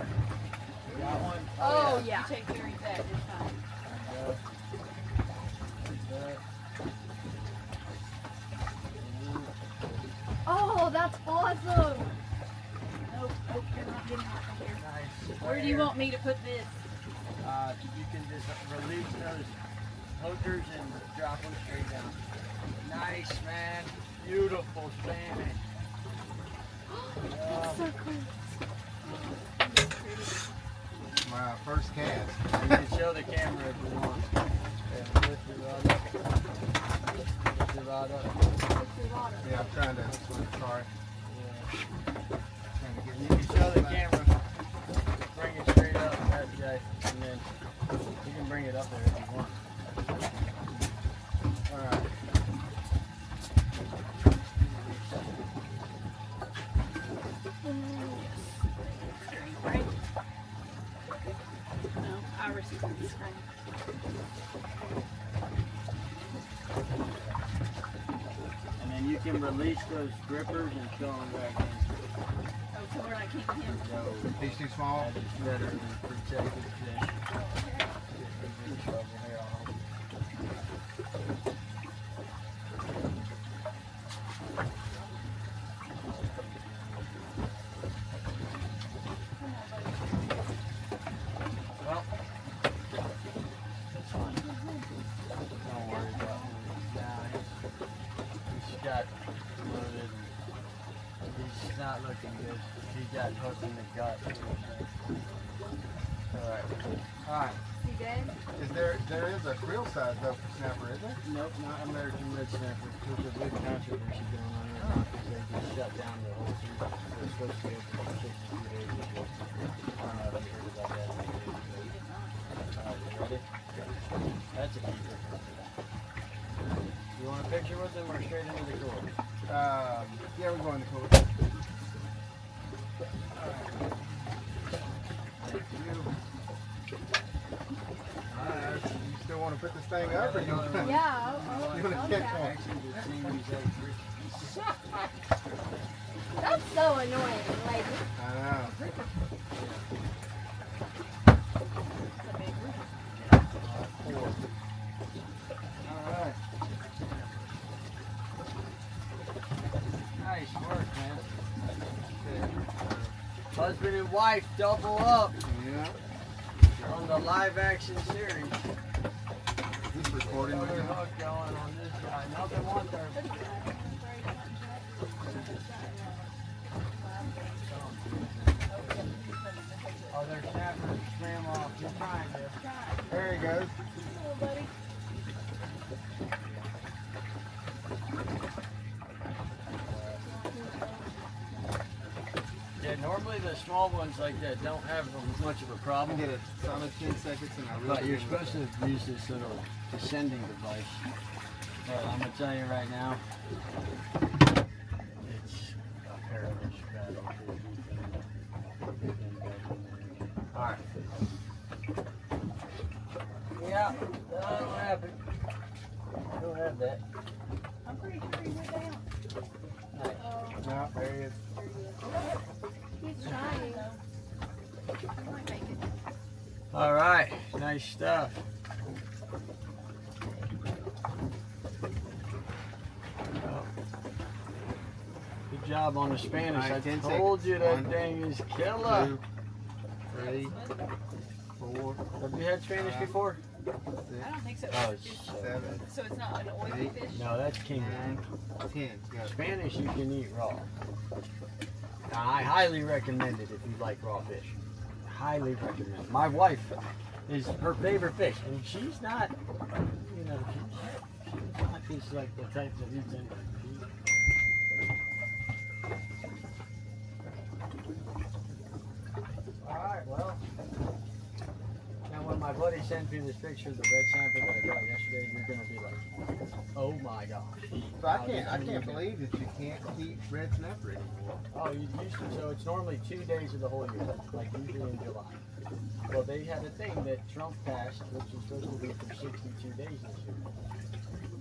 Got one? Oh, yeah. You take care of that. It's fine. Oh, that's awesome. Nope, nope, you're not getting out from here. Nice. Where do you want me to put this? You can just release those hookers and drop them straight down. Nice, man. Beautiful Spanish. That's so cool. My first cast. You can show the camera if you want. Yeah, lift your rod up. Lift your rod up. Yeah, I'm trying to. Sorry. Trying to get You can show the camera. Bring it straight up that way, and then you can bring it up there if you want. All right. Right? No, Iris is on the screen. And then you can release those grippers and throw them back in. Oh, so we're not keeping him. So These too small. that is better than protected fish. Get in trouble here, I'll hold it. Well, it's fine. Don't worry about him. Nah, he's got loaded. He's not looking good. He got hooked in the gut. Alright. Alright. You good? There is a grill size though for snapper, is there? Nope, not American red snapper. There's a big controversy going on right now because they just shut down the whole season. They're supposed to be open for 62 days. I don't know if you heard about that. Alright, you ready? That's a keeper. You want a picture with them or straight into the cooler? Yeah, we're going to cool. Thank you. Alright, you still want to put this thing up or you want to? Yeah, You want to I'll catch tap. one? Actually, the team is like That's so annoying. Like, I know. Alright. Nice work, man. Husband and wife double up Yeah. on the live action series. This recording right Another now. hook going on this guy. Nothing wants there. Oh, their snapper swam off. He's trying to. There he goes. Yeah, normally the small ones like that don't have much of a I problem. get a solid 10 seconds and I really But you're supposed to use this little descending device. But I'm gonna tell you right now, it's a perilous battle. Alright. Yeah, that'll happen. Don't have that. I'm pretty sure he went down. Nice. No, there he is. he's trying. I might make it. All right, nice stuff. Well, good job on the Spanish. All right, I 10 told seconds. you that 1, thing is killer. 2, 3, 4, Have you had Spanish before? 6, I don't think so. Oh, It's- it's 7, so it's not an oily fish? no, that's king. 9, 10. Go. Spanish you can eat raw. Now, I highly recommend it if you like raw fish. Highly recommend it. My wife is her favorite fish, and she's not, you know, she's not just like the type that eats anything. All right, well, now when my buddy sent me this picture of the red snapper that I got yesterday. You're gonna be like, oh my gosh. So I can't believe that you can't keep red snapper anymore. Oh, you used to. So it's normally 2 days of the whole year, like usually in July. Well, they had a thing that Trump passed, which was supposed to be for 62 days this year.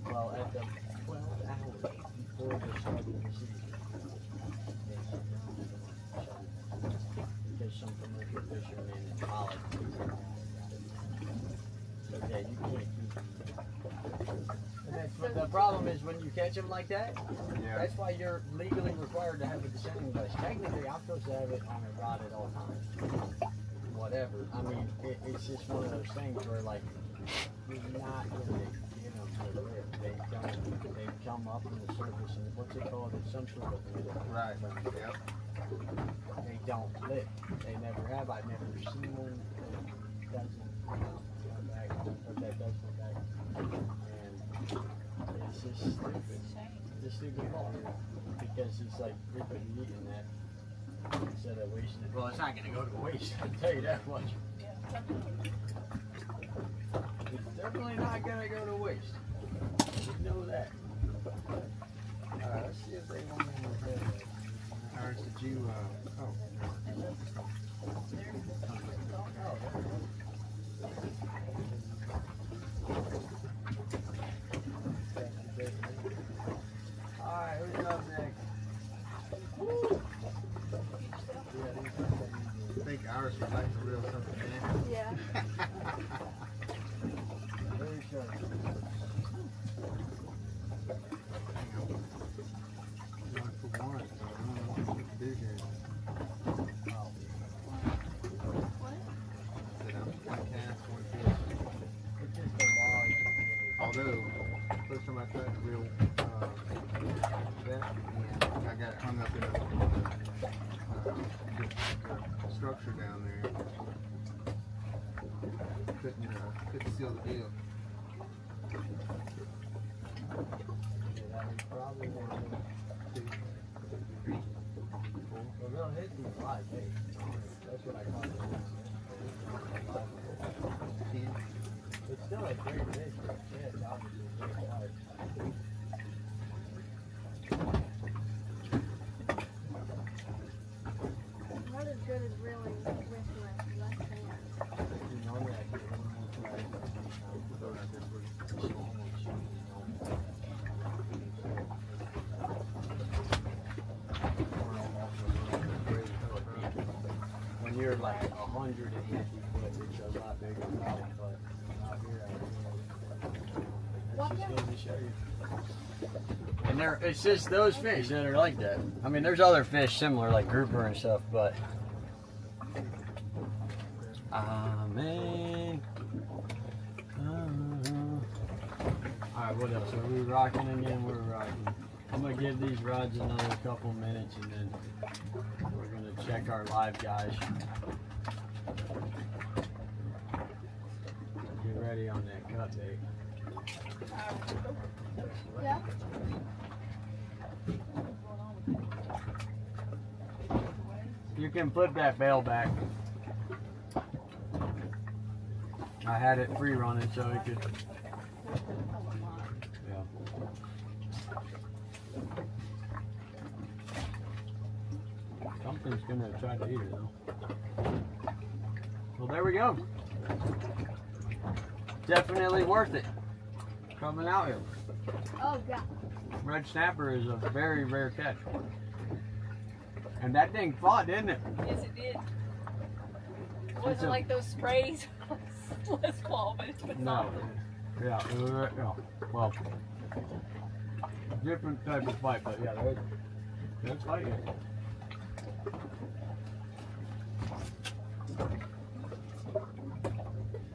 Well, at the 12 hours before the start of the season, because some commercial fishermen and politics. So yeah, you can't keep them. And that's, the problem is when you catch them like that, that's why you're legally required to have a descending device. Technically, I'm supposed to have it on a rod at all times. Whatever. I mean, it's just one of those things where, like, you're not going to get them to live. They come up from the surface and what's it called? It's some sort of Right. Yep. they don't live. They never have. I've never seen one that doesn't come back, or that does come back. And it's just stupid. It's a stupid law. Because it's like, you're going to be eating that instead of wasting it. Well, it's not going to go to waste, I'll tell you that much. It's definitely not going to go to waste. You know that. Alright, let's see if they want me to do it. Ours, did you, Alright, who's up next? I think ours was like a real something, man. Yeah. Very sure. One for one, so I don't know what to do here. I said I'm one cast, one fish. It's just a law. Although, first time I tried to reel that, and I got hung up in a structure down there. Couldn't seal the deal. That was probably one of the well, they'll hit these live bait. That's what I call it. It's still a great fish, but yeah, it's obviously very wide. Not as good as reeling with left hand. You know that. When you're like 150 foot, it's a lot bigger problem, but out here, that's just goes to show you. And it's just those fish that are like that. I mean, there's other fish similar, like grouper and stuff, but man. Alright, what else? Are we rocking again? We're rocking. I'm gonna give these rods another couple minutes and then we're gonna check our live guys. Get ready on that cut bait. Yeah. You can flip that bail back. I had it free running so it could. Yeah. Something's gonna try to eat it though. Well, there we go. Definitely worth it. Coming out here. Oh God. Red snapper is a very rare catch. And that thing fought, didn't it? Yes, it did. It wasn't like those sprays. Let's fall, but it was No. Yeah, it was, yeah. Well, different type of fight, but yeah, that's fighting.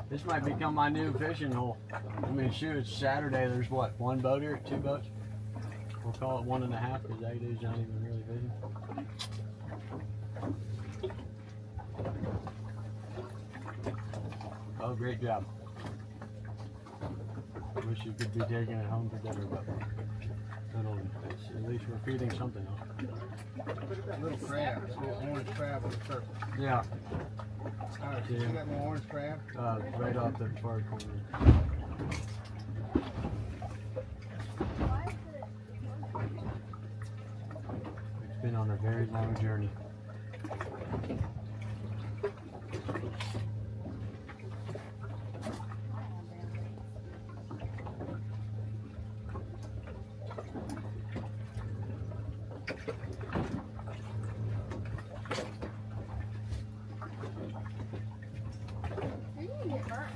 This might become my new fishing hole. I mean, shoot, it's Saturday. There's what, one boat here, 2 boats? We'll call it 1.5 because 8 days not even really fishing. Oh, great job. Wish you could be taking it home for dinner, but at least we're feeding something else. Look at that little crab, that little orange crab on the surface. Yeah. Alright, so you see that little orange crab? Right off the far corner. It's been on a very long journey. You're gonna get burnt.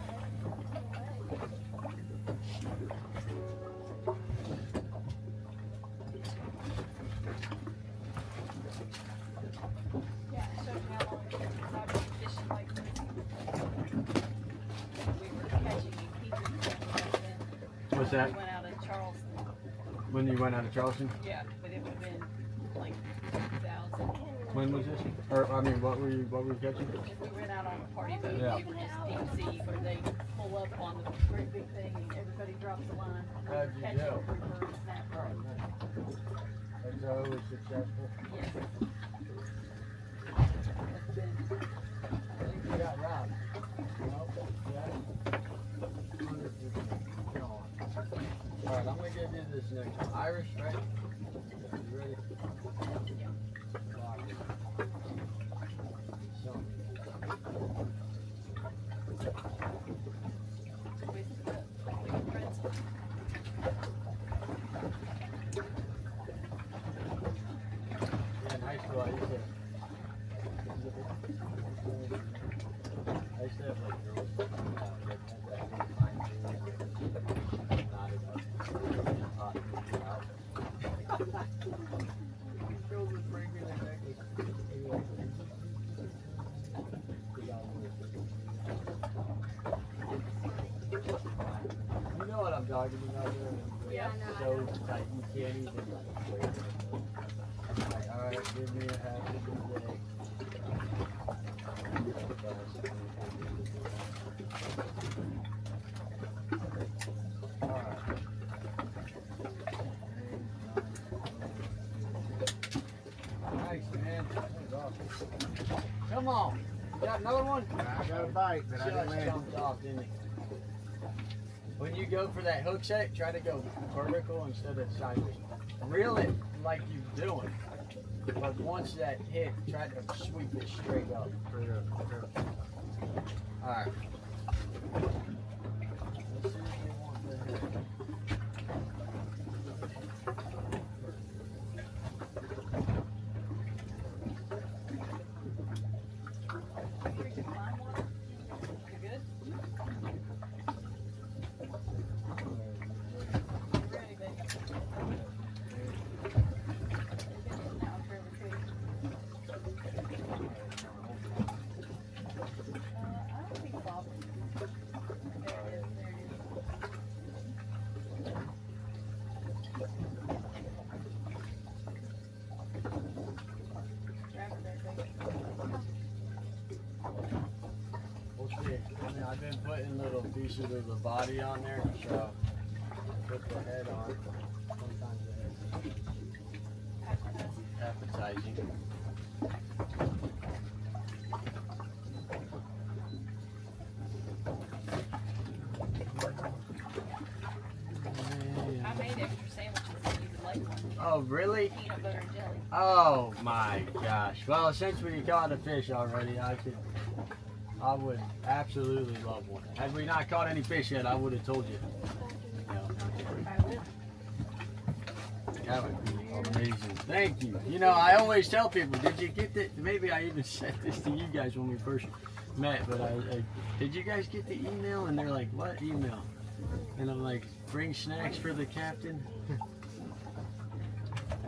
Yeah, it showed how long it took because I've been fishing like crazy. We were catching and keeping stuff back then. What's that? We went out in Charleston. When you went out of Charleston? Yeah, but it would have been like 2000. When was this? Or I mean, what were you catching? If we went out on a party boat, Yeah. we were just deep sea where they pull up on the great big thing and everybody drops the line. We were How'd you catching do? grouper and snapper. That's always successful. Yes. It's been, You got robbed. Alright, I'm gonna give you this next one. Irish, right? You ready? So, wasted the fingerprints. yeah, in high school I used to have like girls that had that really fine jewelry, knotted up, hot, out. Girls would bring me that necklace. You know what I'm talking about there? Yeah. So tight you can't even like wait. Like, alright, give me a half a good day. Alright. Nice, man. That was awesome. Come on. You got another one? I got a bite, but I didn't Just land. jumped off, didn't it? When you go for that hook set, try to go vertical instead of sideways. Reel it like you're doing. But once that hit, try to sweep it straight up. Alright. Let's see if they want the head. Freaking fine one. You good? Ready, baby. Now for everything. I don't think Bob. There it is. There it is. Grab it there, baby. We'll see. I mean, I've been putting little pieces of the body on there, so I put the head on. Sometimes the head's appetizing. I made extra sandwiches if you would like one. Oh, really? Peanut butter and jelly. Oh my gosh. Well, since we caught a fish already, I would absolutely love one. Had we not caught any fish yet, I would have told you. That would be amazing. Thank you. You know, I always tell people, did you get the, maybe I even said this to you guys when we first met, but did you guys get the email? And they're like, what email? And I'm like, bring snacks for the captain? And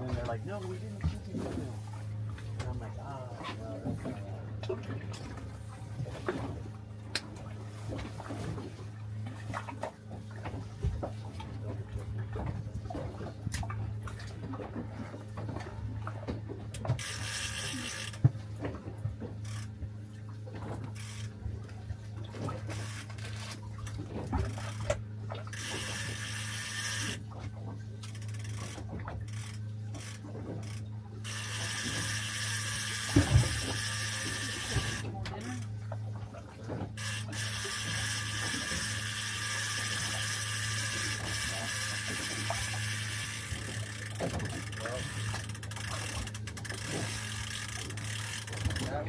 then they're like, no, we didn't get the email. And I'm like, well, that's all right.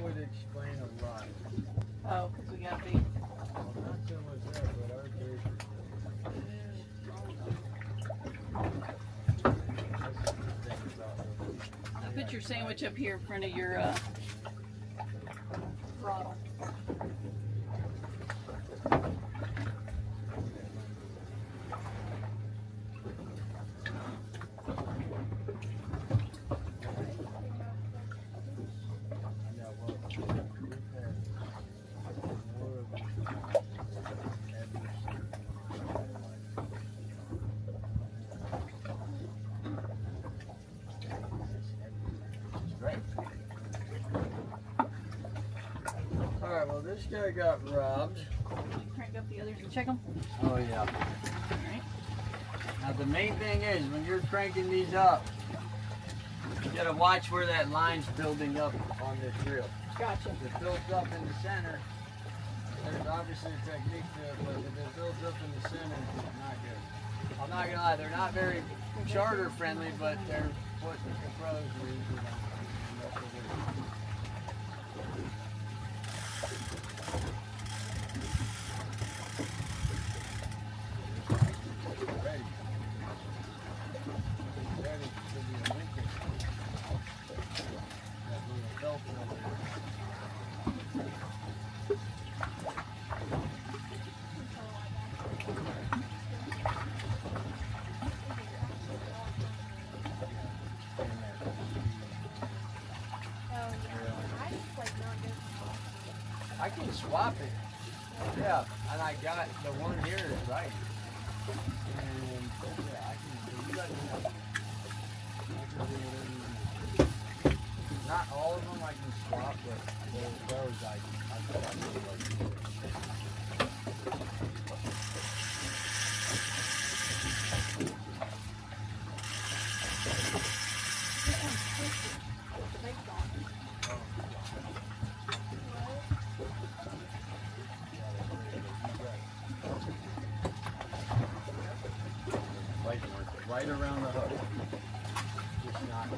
would explain a lot. Oh, because we got to be. Well, not so much that, but our case. Put your sandwich up here in front of your throttle. Alright, well this guy got robbed. Crank up the others and check them. Oh yeah. Alright. Now the main thing is, when you're cranking these up, you gotta watch where that line's building up on this reel. Gotcha. If it builds up in the center, there's obviously a technique to it, but if it builds up in the center, it's not good. I'm not gonna lie, they're not very charter friendly, but they're what the pros use. You know, and that's what it is. Ready. Ready to be a Lincoln. That little belt over there. I can swap it. Yeah, and I got the one here is right. And yeah, I can do that. I can do whatever you need. Not all of them I can swap, but those I can do. Right around the hook. Just not.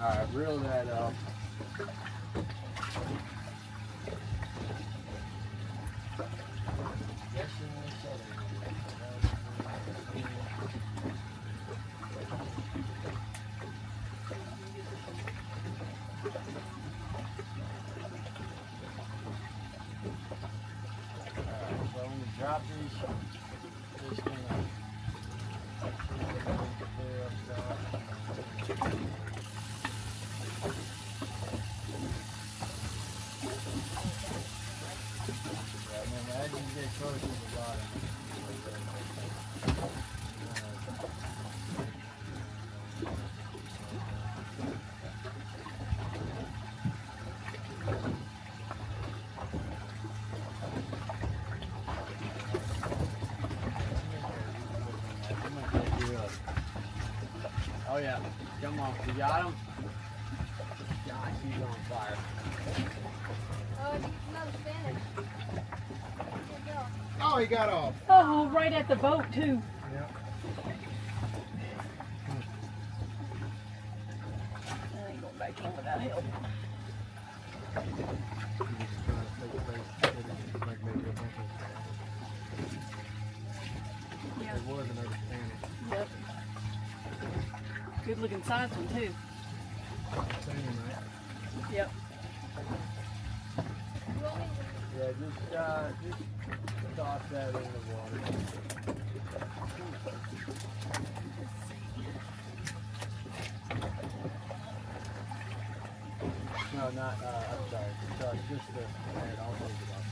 Alright, reel that up. So when you drop these, just kind of clear up top. As you get close to the bottom, oh yeah, come on, you got him? Gosh, he's on fire. Oh, no, Spanish. Oh, he got off. Oh, right at the boat too. Yep. I ain't going back in without help. good looking size one too. Yep. Yeah, just toss that in the water. No, not, I'm sorry. Toss just the head. I'll take it off.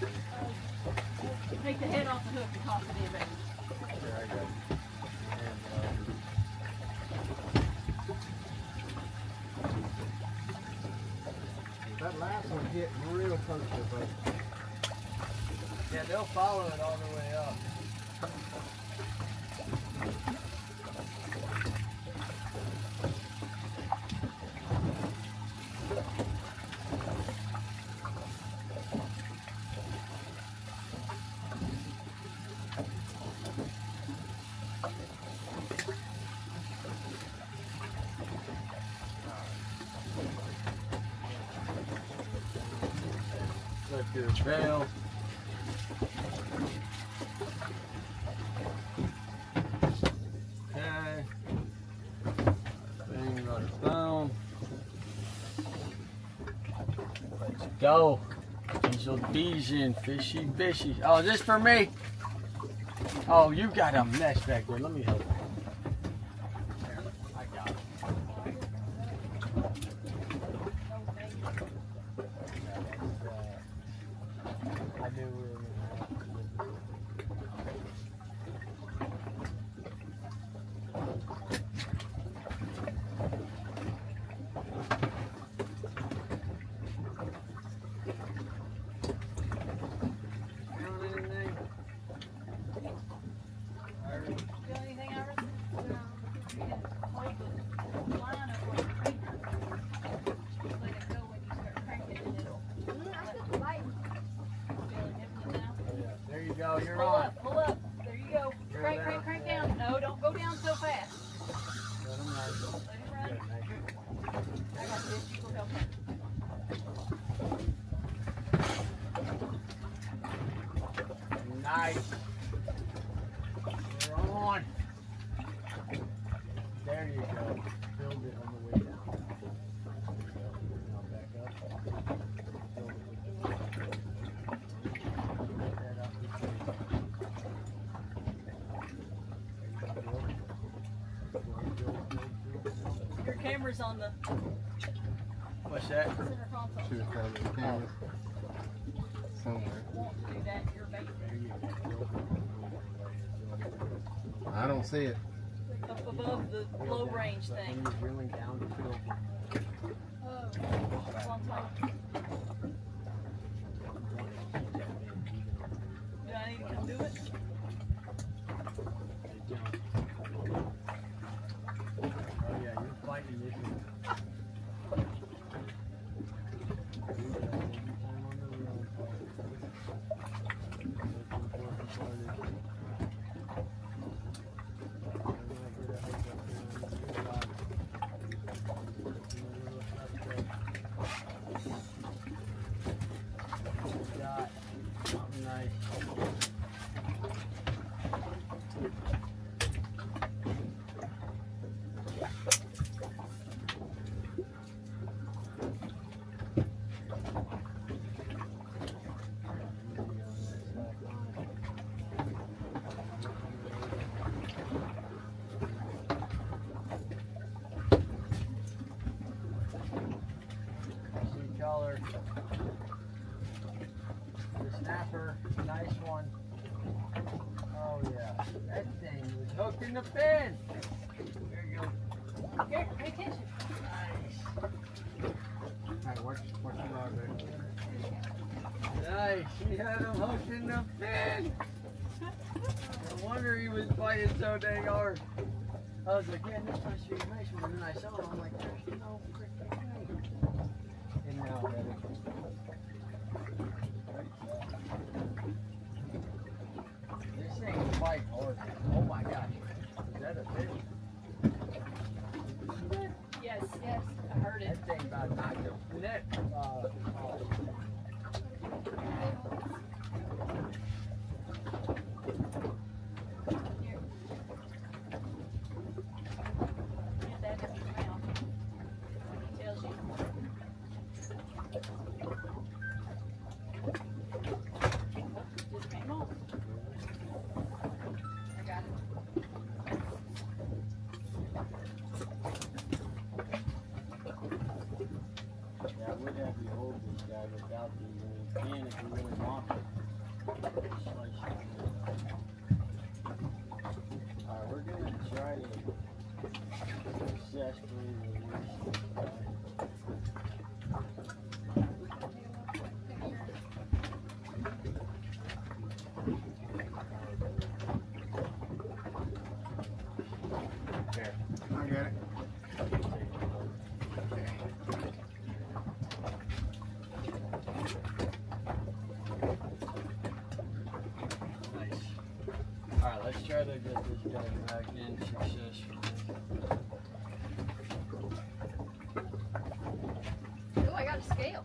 Take the head off the hook and toss it in, baby. There, I got it. That last one hit real close to the boat. Yeah, they'll follow it all the way up. Let's do a bail. Okay. Bang, rudder boom. Let's go. These little bees in. Fishy, fishy. Oh, is this for me? Oh, you got a mess back there. Let me help you. There, I got it. I knew we were going to have to. There you go, you're on. Pull up. There you go. Crank down. No, don't go down so fast. Let him run. Let him run. I got this. You go help him. Nice. You're on. There you go. Build it on the way down. Now back up. Build it with the weight. Get that up the tree. Your camera's on the What's that? center console. Should have found the camera somewhere. Won't do that. You're baby. I don't see it. Up above the low range When thing. you're drilling down the field. Oh, long time. Do I need to come do it? Oh yeah, you're fighting this one. Nice. See color. The snapper, nice one. Oh yeah, that thing was hooked in the fin. There you go. Here, pay attention. Nice. Hey, watch the log there. Nice. He had him hooked in the fin. No wonder he was fighting so dang hard. I was like, man, this must be nice one. And then I saw him, I'm like, there's no freaking way. And now I got it. This thing fight hard. Oh my gosh. Is that a fish? Yes, I heard it. That thing about knocked the net off. Here. Get that. Alright, we're gonna try to successfully release. Here, I got it. Nice. Alright, let's try to get this guy back in successfully. Oh, I got a scale.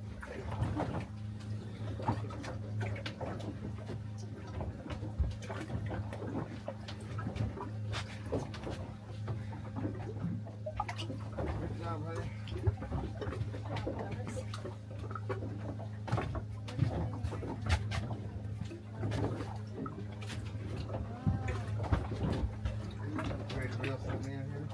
Good job, buddy. Ready to reel something in here?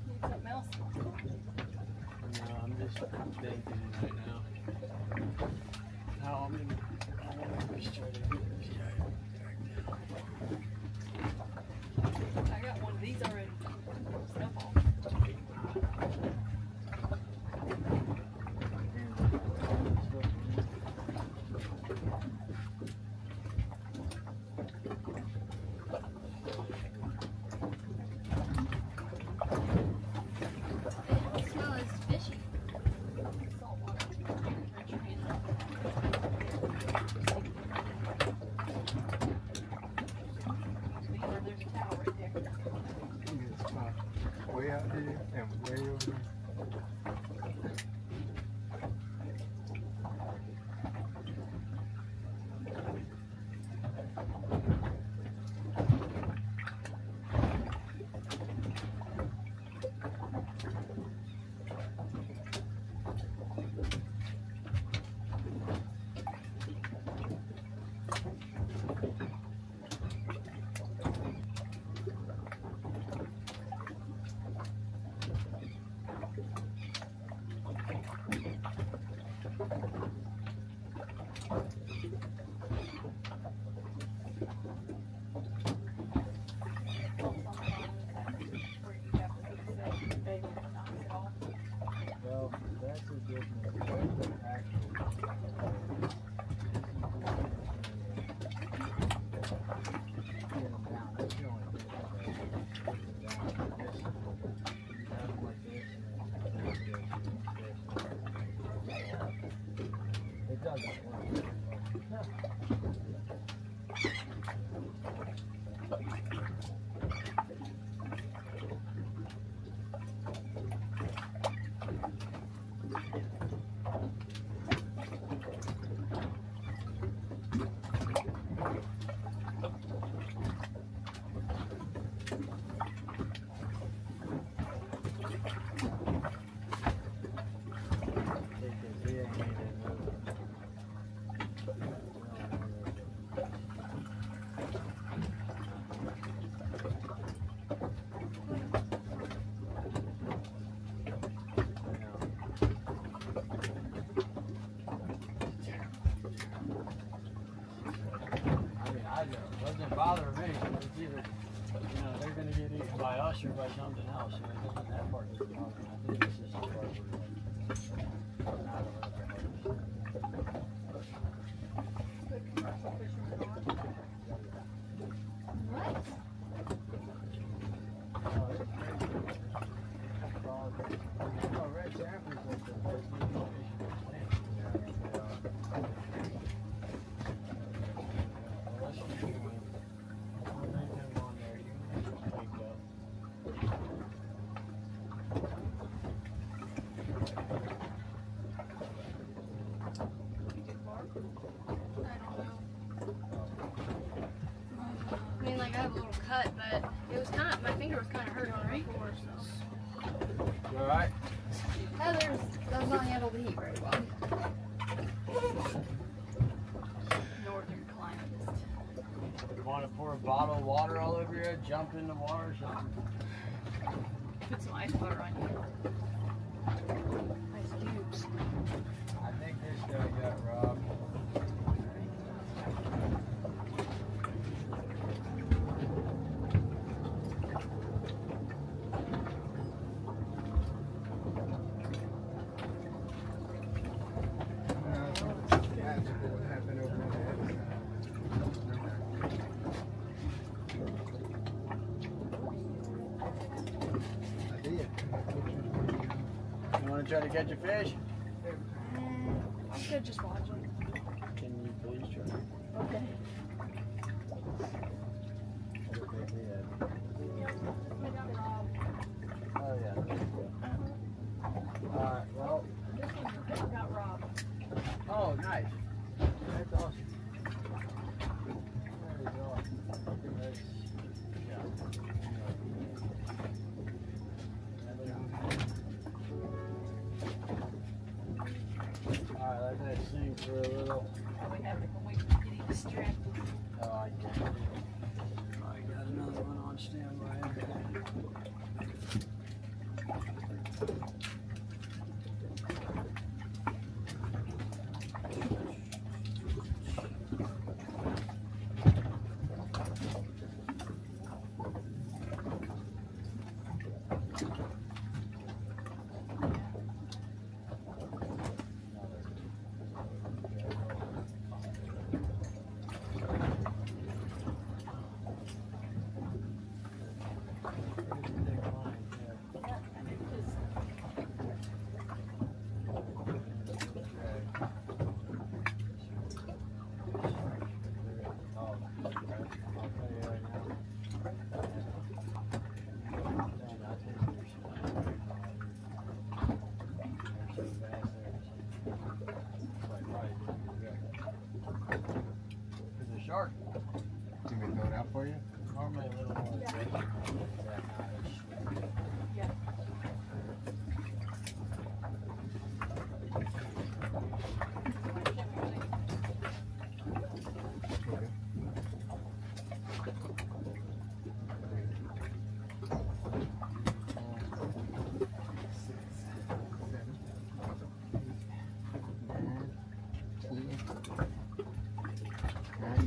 Need something else? No, I'm just thinking right now. How I'm gonna just try to get this guy back down. I got one of these already. Snowball. It don't smell as fishy. Salt water. There's a towel right there. Look at this spot. Way out here and way over there. Well, that's a good one. Actually, it doesn't work. Doesn't bother me. It's either, they're going to get eaten by us or by something else. So it doesn't, that part doesn't bother me. I think it's just the part where we're not allowed to Good commercial fisherman on. What? harvest. all right? Heather's does not handle the heat very well. Northern climatist. You want to pour a bottle of water all over your head, jump in the water or something? Put some ice water on you. Ice cubes. I think this guy got robbed. You want to try to catch a fish? I'm good just watching. Can you please try? Okay. Oh yeah. Alright, well. This one got robbed. Oh, nice. That's awesome. There we go. That's, alright, let that sink for a little. We have to wait for getting distracted. Oh, I can't. I got another one on standby. Shark. Do we throw it out for you? Normally a little more. Yeah.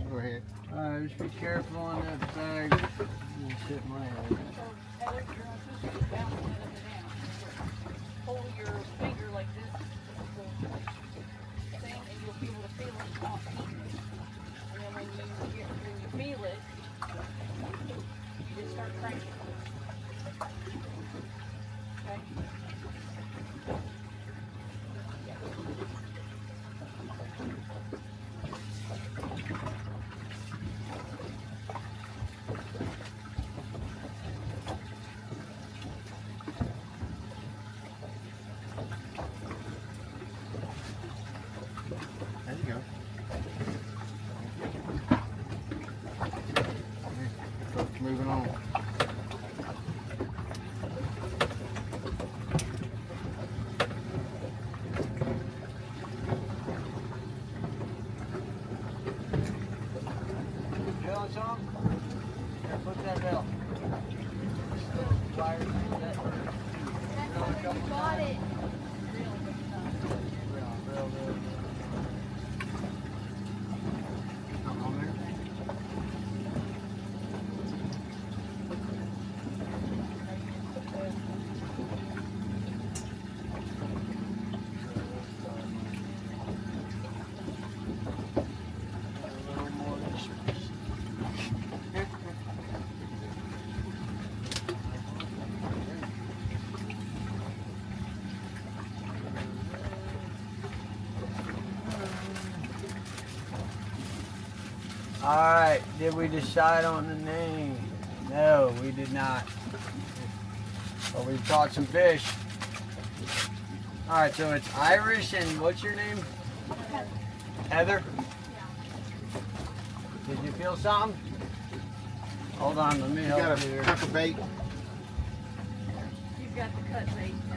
Go ahead. Alright, just be careful on that bag. Just hit my head. So, Heather, you're not supposed to be bouncing it up and down. Hold your finger like this, the thing, and you'll be able to feel it on heat. And then when you feel it, you just start cranking. Okay? There you go. Moving on. Feeling some? Here, put that bell. Wires in that bird. Got it. Something on there? Alright, did we decide on the name? No, we did not. But we've caught some fish. Alright, so it's Irish and what's your name? Heather? Did you feel something? Hold on, let me You help got you a here. tuck of bait? You've got the cut bait now.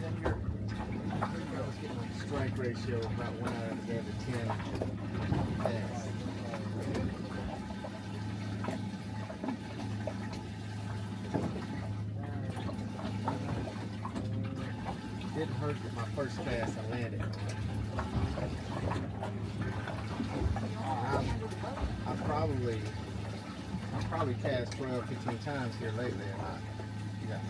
Then you're Strike ratio about 1 out of every 10 casts. Didn't hurt that my first cast I landed. I've probably cast 12, 15 times here lately, and you got me.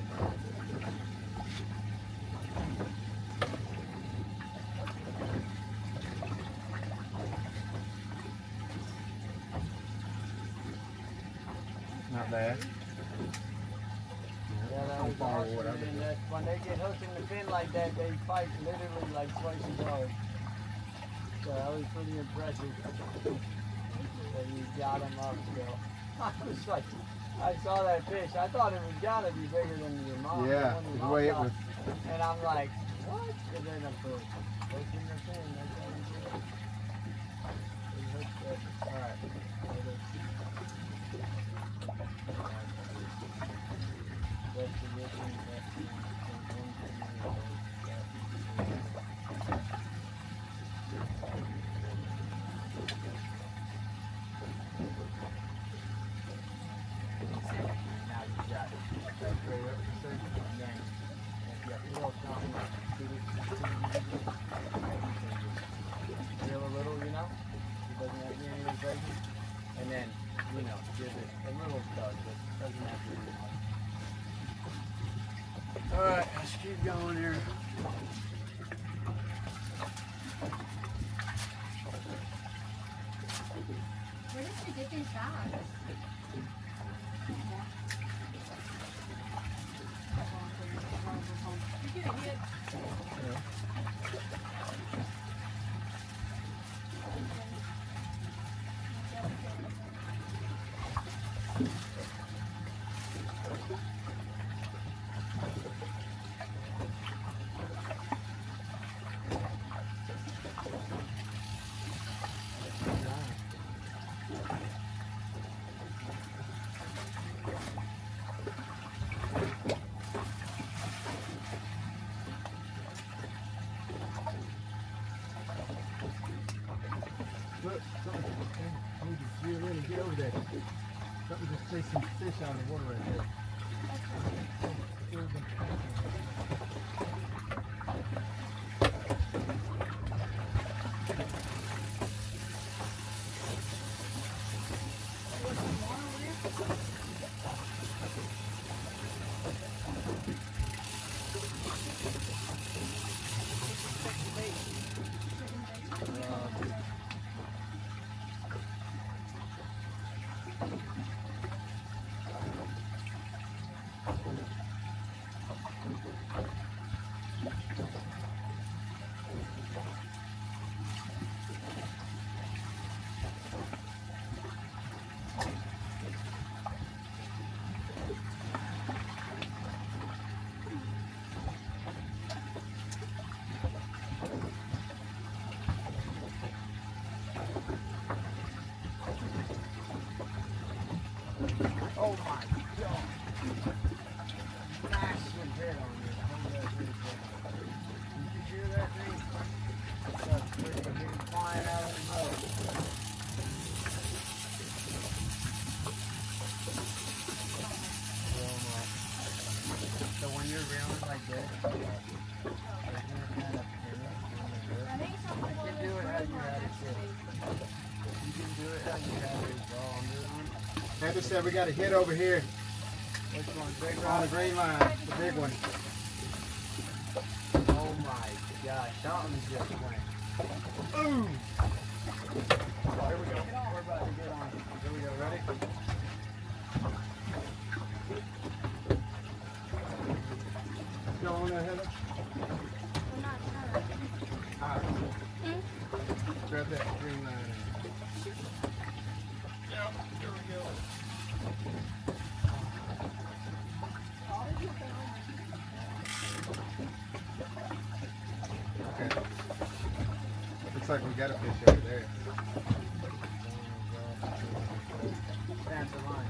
Not bad. Yeah, that was awesome, man. When they get hooked in the fin like that, they fight literally like twice as hard. So that was pretty impressive. That you got him up still. I was like, I saw that fish. I thought it was gotta be bigger than your mom. Yeah, the way it was. And I'm like, what? And then I'm hooked in the fin. That's how you do it. They hooked it. All right. And then, you know, give it a little tug, but doesn't have to be much. Alright, let's keep going here. Where did you get these bags? Did you get a hit? Look, something. You really get over there. Something just chased some fish out of the water right there. Oh my God. Massive hit on this. Did you hear that thing? That freaking thing flying out of the boat. So when you're reeling like this, I think something you can do it how you had it set. You can do it how you had it as well on this one. Heather said we got a hit over here Which one? Big on rock? the green line, the big one. Oh my gosh, something just went. Boom! Oh, here we go. We're about to get on. Here we go. Ready? Go on there, Heather. we're not done. All right. Grab that green line. Yep. looks like we got a fish over there. Snap the line.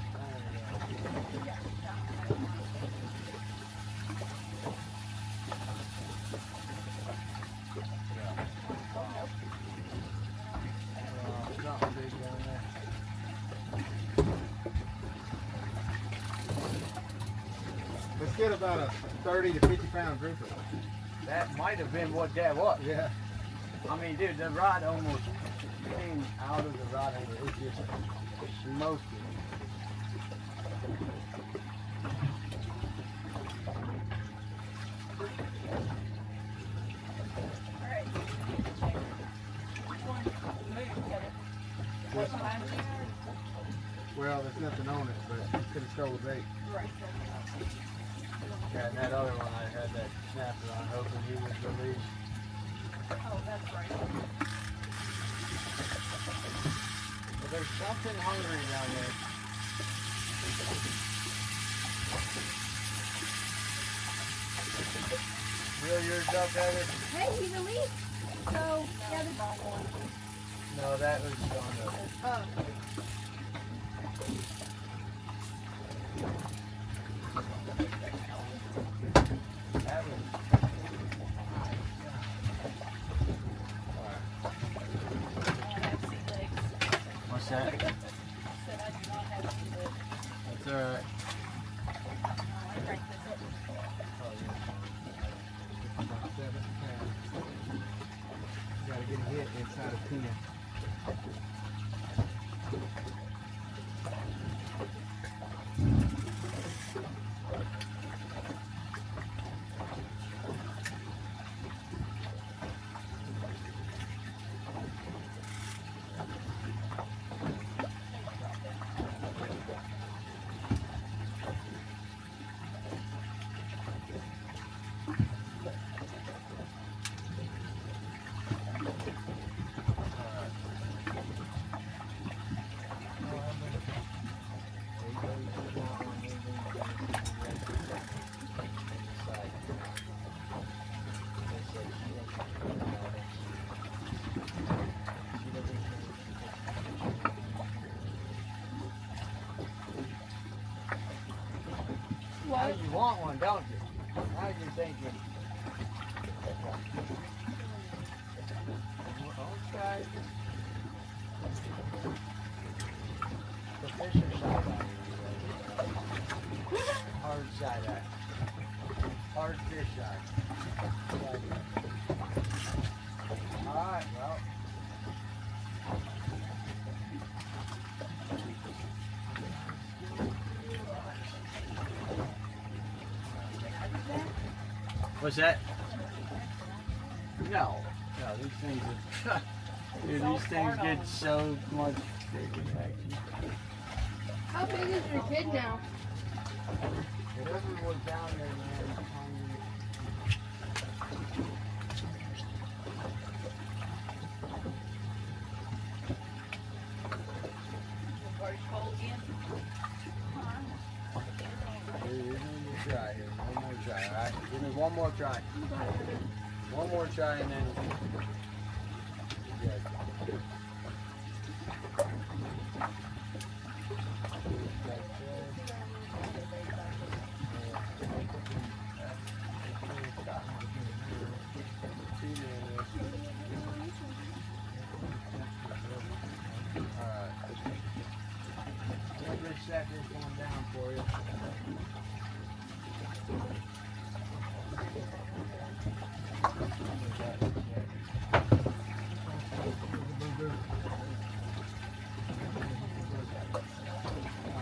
Something big down there. Let's get about a 30 to 50 pound grouper. That might have been what that was. Yeah. I mean, dude, the rod almost came out of the rod angle. It just smoked it. Alright. Which one moved together? What's behind you? Well, there's nothing on it, but you could have stole the bait. Right. Yeah, and that other one I had that snapper on, hoping he was released. Oh, that's right. But there's something hungry down there. Reel yours up, Heather? Hey, he released. So, yeah, the Not one. No, that was on the... oh. That was... What's that? Said I do not have sea legs. That's alright. I cranked this up. About 7 pounds. Gotta get a hit inside of 10. Now you want one, don't you? Now you're thinking. Okay. The fish are side eye. Hard side eye. Hard fish eye. Alright, well. What's that? No. No, these things are... Dude, these things get so much bigger, actually. How big is your kid now? Whatever was down there, man, is hungry. Are you cold again? Here's another try here. One more try, alright? Give me one more try. One more try and then... Yeah. Alright. Let me just set this one down for you.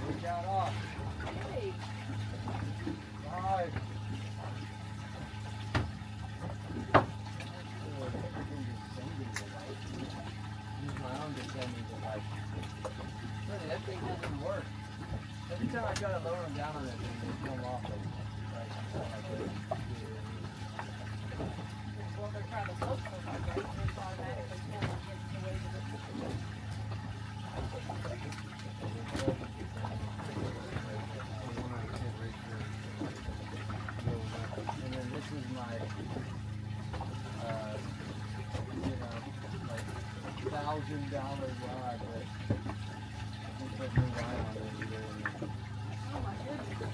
We got off. Hey, Bye. Use my own descending device. Really, that thing doesn't work. Every time I try to lower them down on that thing, they come off like well, they're trying to slow so much, right? It's automatically pulling against the weight of it. And then this is my, you know, like rod, but we put new rod on it. Oh my goodness.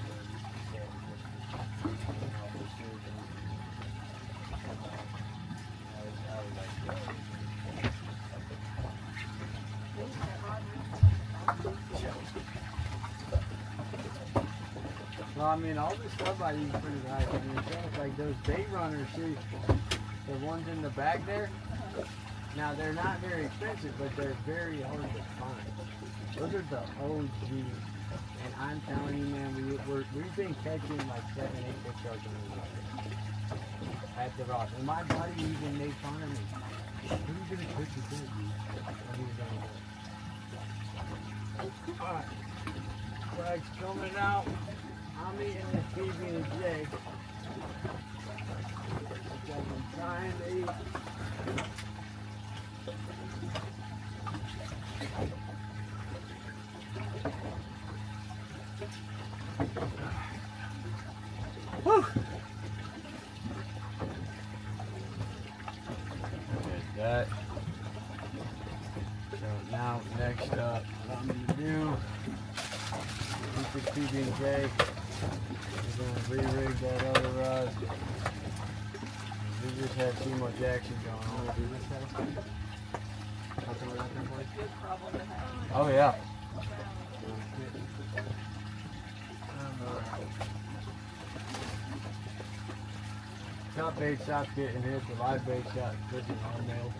Well, I mean, all this stuff I use pretty nice. I mean, it's like those bait runners, see, the ones in the back there. Now they're not very expensive, but they're very hard to find. Those are the OG, and I'm telling you, man, we've been catching like 7, 8 foot sharks in the water at the rock. And my buddy even made fun of me. Who are you gonna catch with that, dude? And he was gonna go. Alright, flag's coming out. I'm eating the PB&J. Because I'm trying to eat. Woo! Look at that. So now, next up, what I'm going to do, eat the PB&J. We're going to re-rig that other rod. We just had too much action going on. Good problem to have. Oh yeah. Top bait stopped getting hit, the live bait got freaking hard nailed.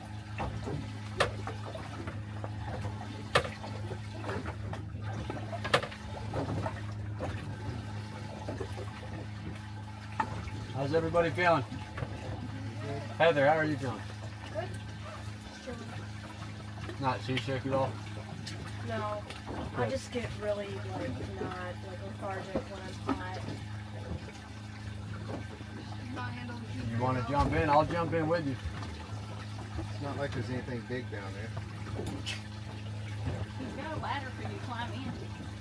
How's everybody feeling? Heather, how are you feeling? Good. Not seasick at all? No, I just get really like not like lethargic when I'm hot. You want to jump in? I'll jump in with you. It's not like there's anything big down there. He's got a ladder for you to climb in.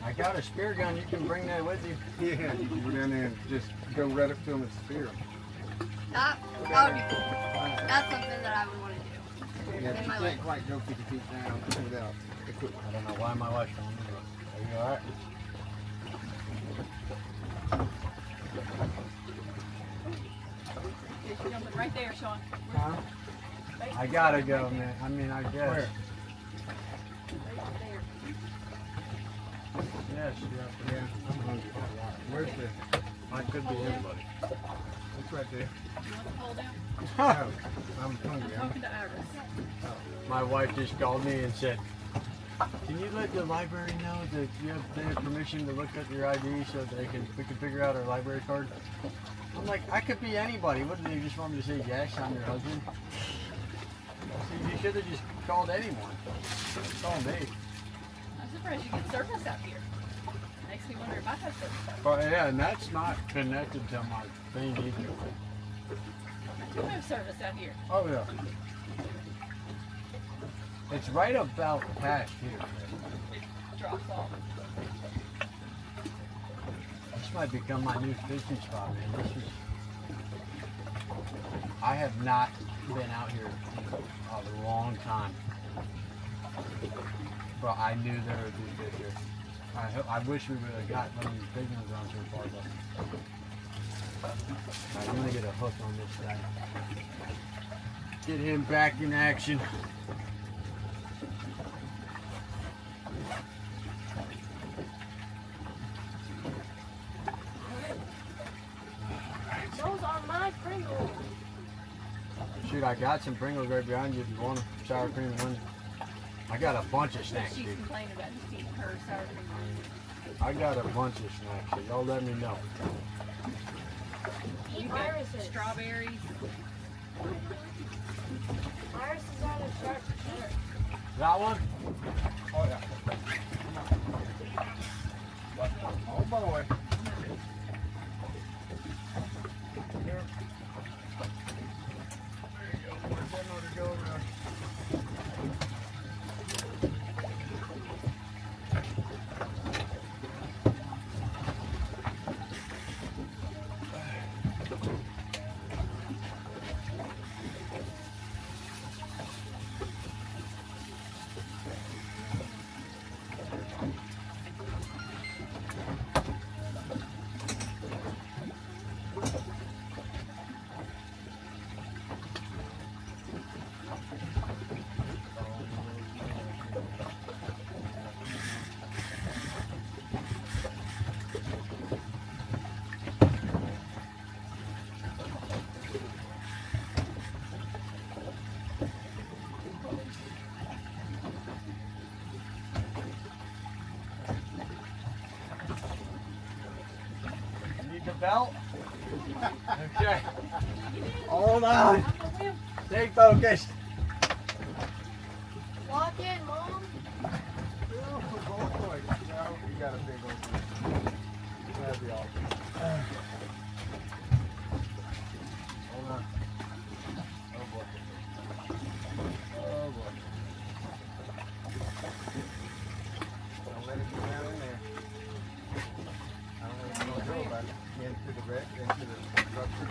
I got a spear gun. You can bring that with you. Yeah, you can go down there and just go right up to them and spear them. That would be cool. That's something that I would want to do. Yeah, In but my you life. can't quite go 50 feet down without equipment. I don't know why my wife's telling me that. Are you alright? She's jumping right there, Sean. Huh? I gotta go, man. I mean, I guess. Where? Right there. Yes, Yeah, I'm hungry. Where's the? I could be anybody. It's right there. You want to hold down? No, I'm I'm hungry. talking to Iris. My wife just called me and said, "Can you let the library know that they have permission to look at your ID so that we can figure out our library card?" I'm like, I could be anybody. What, do you just want me to say yes, I'm your husband? See, you should have just called anyone. Call me. I'm surprised you get service out here. Makes me wonder if I have service out But yeah, and that's not connected to my thing either. here. I do have service out here. Oh yeah. It's right about past here. It drops off. This might become my new fishing spot, man. I have not been out here in a long time. But I knew there would be fish here. I wish we would have got one of these big ones on so far, but alright, I'm gonna get a hook on this guy. Get him back in action. Those are my Pringles. Shoot, I got some Pringles right behind you if you want them. Sour cream and onion. I got a bunch of snacks, She's dude. complaining about just eating her sour cream. I got a bunch of snacks, so y'all let me know. We've Eat got irises. strawberries. Iris is on a shark shirt. That one? Oh yeah. Oh boy. belt? Okay. Hold on. Stay focused. Lock in, Mom. Oh boy, no, you got a big one. That'd be awesome. Hold on. Oh boy. Oh boy. Don't let it get down in there. I don't know what you're gonna do about it. Into the wreck, into the structure.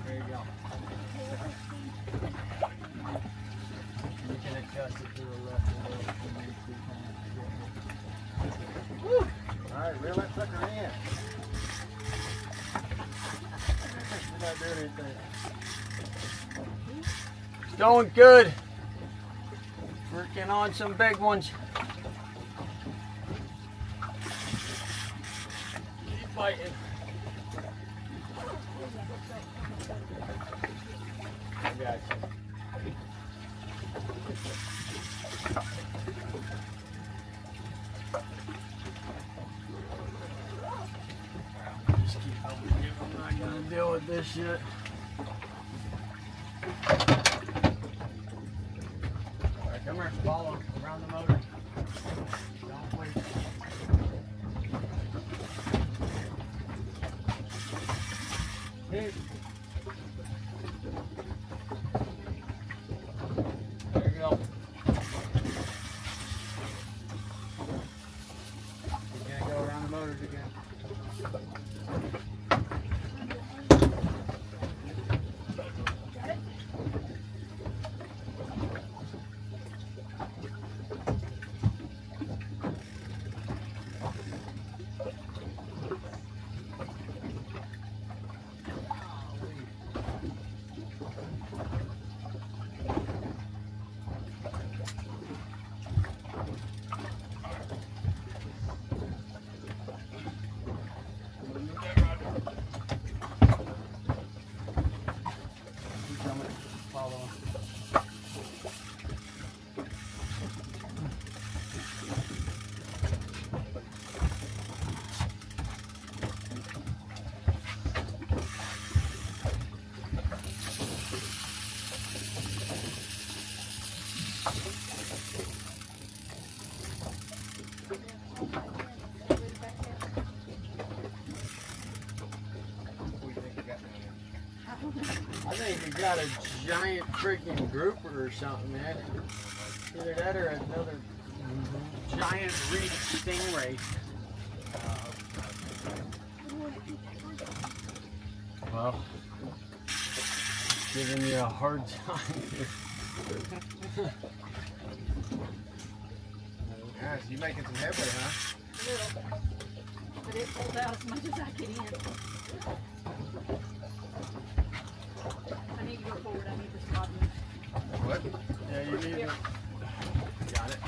There you go. You can adjust it to the left and left. Woo! Alright, reel that sucker in. We're not doing anything. It's going good. Working on some big ones. Keep fighting. I got you. Just keep up with you. I'm not gonna deal with this shit. Alright, come here, follow around the motor. Don't wait. Hey. There you go. You're gonna go around the motors again. I think you got a giant freaking grouper or something, man. Either that or another giant reef stingray. Well, giving you a hard time here. Yeah, so you're making some headway, huh? But it pulled out as much as I could in. I need to go forward. I need to spot me. What? Yeah, you need it. Got it.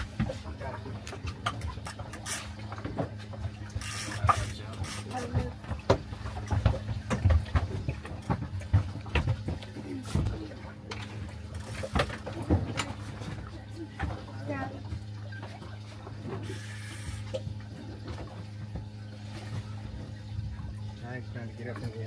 Now he's trying to get up in the air.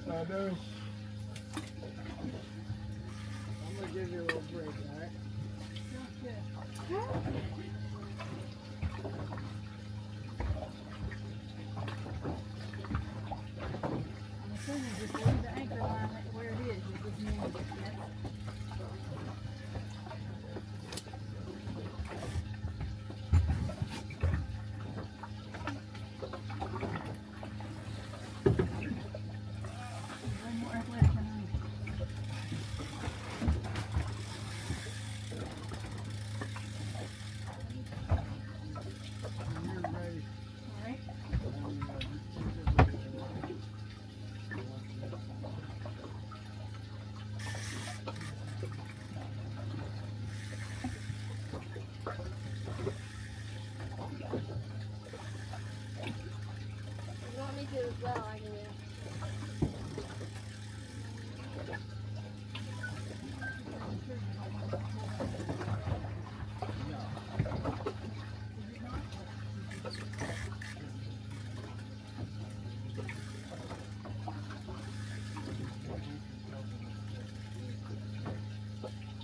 I do. I'm gonna give you a little break, alright? I'm assuming just leave the anchor line where it is. It just means that. If you want me to as well, I can do.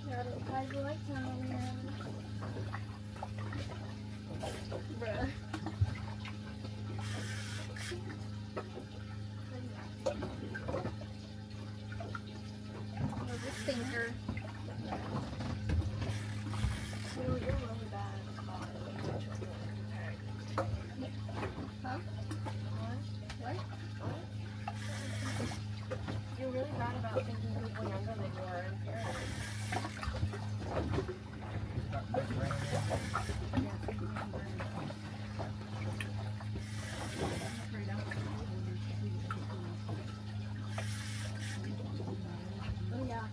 Got a tiger light on over here. Bruh. Oh, this stinker. So you're really bad about Huh? What? You're really bad about thinking people younger than you are in parents. Oh, yeah.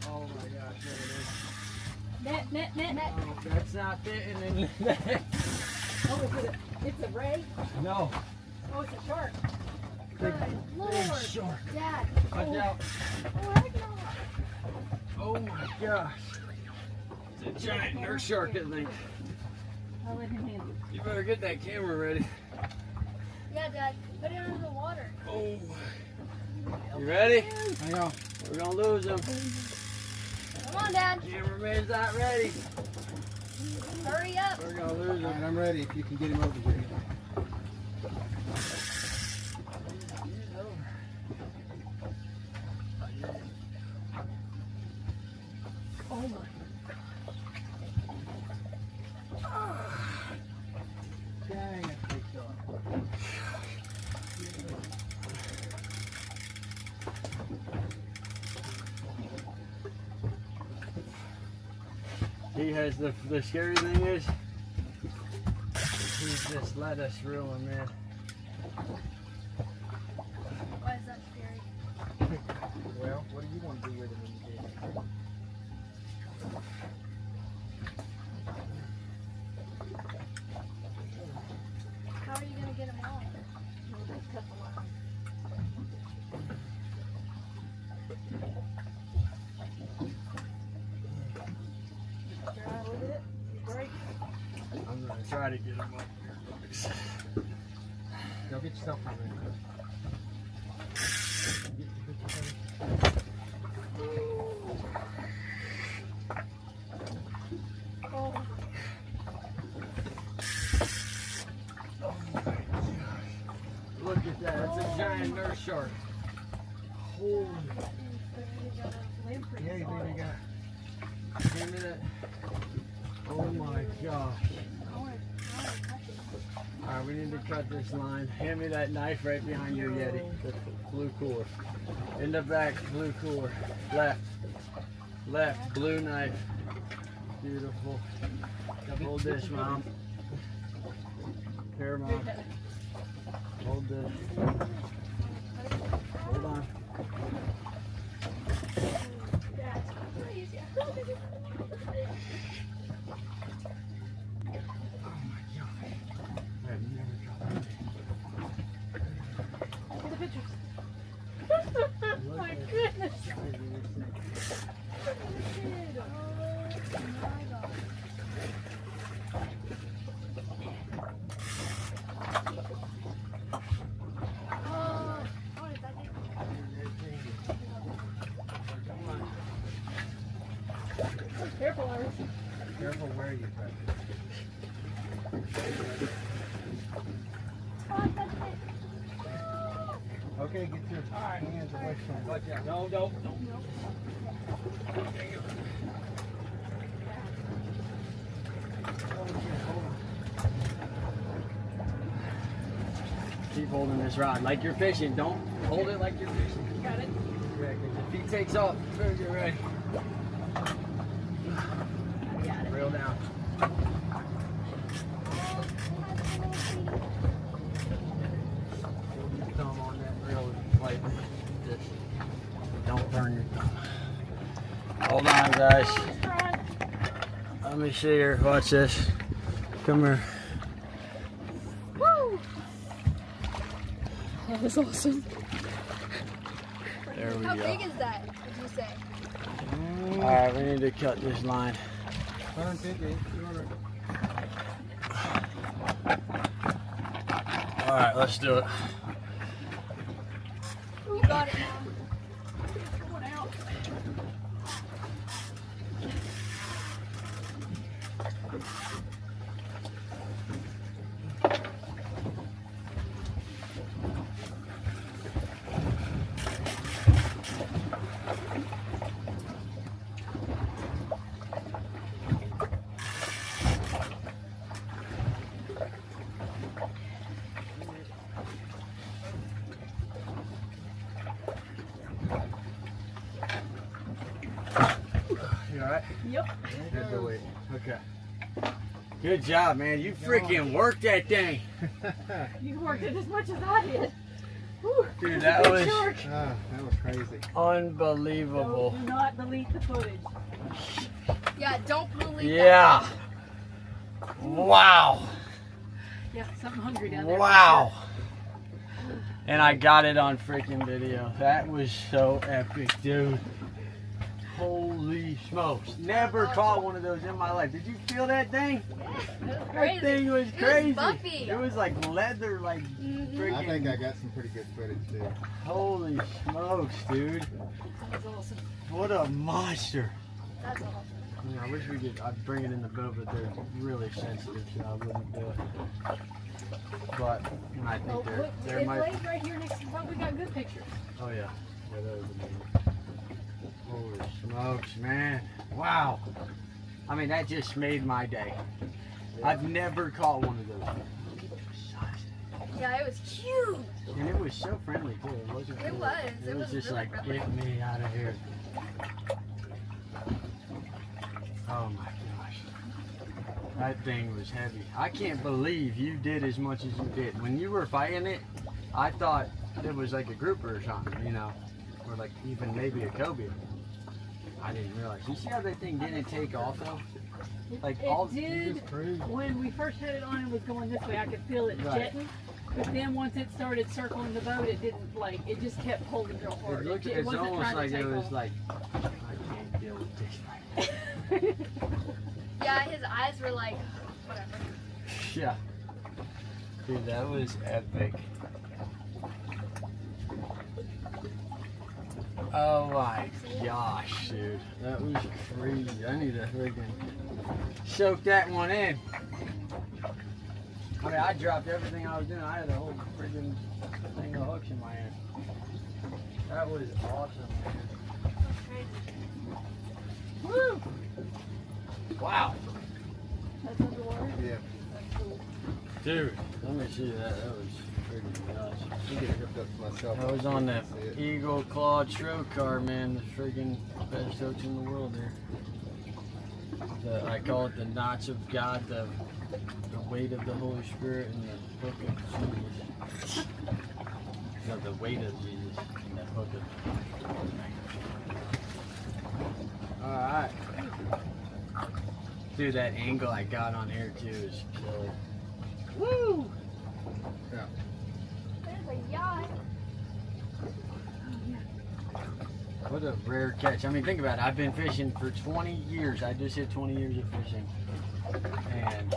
Oh my gosh, there it is. Net. Oh, that's not fitting in the net. Oh, it's a ray? No. Oh, it's a shark. Good Lord. Shark. Dad. Watch out. Oh, heck no. Oh my gosh. It's a giant nurse shark, I think. I'll let him handle it. You better get that camera ready. Yeah, Dad. Put it under the water. Oh. You ready? Hang on. We're gonna lose him. Come on, Dad. Cameraman's not ready. Hurry up. We're gonna lose All him. right, I'm ready. If you can get him over here. Oh my. Dang, that's a big shot. He has the scary thing is he's just let us reel him in. Why is that scary? Well, what do you want to do with it when you get it? How are you going to get him off? I'm gonna try to get him up here, boys. Go get yourself on there. Look at that, that's a giant nurse shark. Holy. Yeah, you think you got Give me that. Oh my gosh. Alright, we need to cut this line. Hand me that knife right behind your Yeti. The blue core. In the back, blue core. Left. Left, blue knife. Beautiful. Hold this, Mom. Here, Mom. Hold this. Hold on. I've never got Look at the pictures. Look My at goodness. the size of this thing. Careful, Iris. careful where you touch it. Okay, get your hands away from it. Watch out. No, no. Keep holding this rod like you're fishing. Don't hold it like you're fishing. Got it. Yeah, 'cause if he takes off, you better get ready. Got it. Reel down. Hold your thumb on that reel lightly. Just don't burn your thumb. Hold on, guys. Let me see here. Watch this. Come here. Woo! That was awesome. There we How go. big is that, did you say? Alright, we need to cut this line. 150, 200. Alright, let's do it. You got it now. Going out. You alright? Yep. Good boy. Okay. Good job, man. You freaking worked that thing. You worked it as much as I did. Whew. Dude, that was That was crazy. unbelievable. Do not delete the footage. Yeah, don't believe Yeah. Wow. Yeah, something hungry down there. Wow. And I got it on freaking video. That was so epic, dude. Holy smokes. Never caught one of those in my life. Did you feel that thing? that. That thing was It crazy. was bumpy. It was like leather, like freaking. I think I got some pretty good footage too. Holy smokes, dude. That was awesome. What a monster. That's awesome. I wish we could, I'd bring it in the boat, but they're really sensitive, so I wouldn't do it. But I Oh, think look, there it might. lays right here next to the boat. We got good pictures. Oh yeah. Yeah, that was amazing. Holy smokes, man. Wow. I mean, that just made my day. I've never caught one of those. Yeah, it was huge. And it was so friendly too. It wasn't. It cool. was. It It was was just really like, friendly. get me out of here. Oh my gosh. That thing was heavy. I can't believe you did as much as you did. When you were fighting it, I thought it was like a grouper or something, you know, or like even maybe a cobia. I didn't realize. You see how that thing didn't take off though? Like It all did. just crazy. When we first had it on and was going this way, I could feel it Right. jetting. But then once it started circling the boat, it didn't like. It just kept holding real hard. It looked, it it's wasn't almost trying like to it take was off. like, I can't deal with this right Yeah, his eyes were like, whatever. Yeah. Dude, that was epic. Oh my gosh, dude. That was crazy. I need to freaking soak that one in. I mean, I dropped everything I was doing. I had a whole freaking thing of hooks in my hand. That was awesome, man. Woo! Wow. That's underwater. Yeah. That's cool. Dude, let me see that. That was freaking nuts. I'm getting hooked up to myself. I was on that See it. Eagle Clawed Stroke car, man. The friggin' best hooks in the world there. I call it the knots of God, the weight of the Holy Spirit, and the hook of Jesus. No, the weight of Jesus and the hook of. Alright. Dude, that angle I got on here too is killer. Woo! Yeah. There's a yacht. What a rare catch. I mean, think about it. I've been fishing for 20 years. I just hit 20 years of fishing. And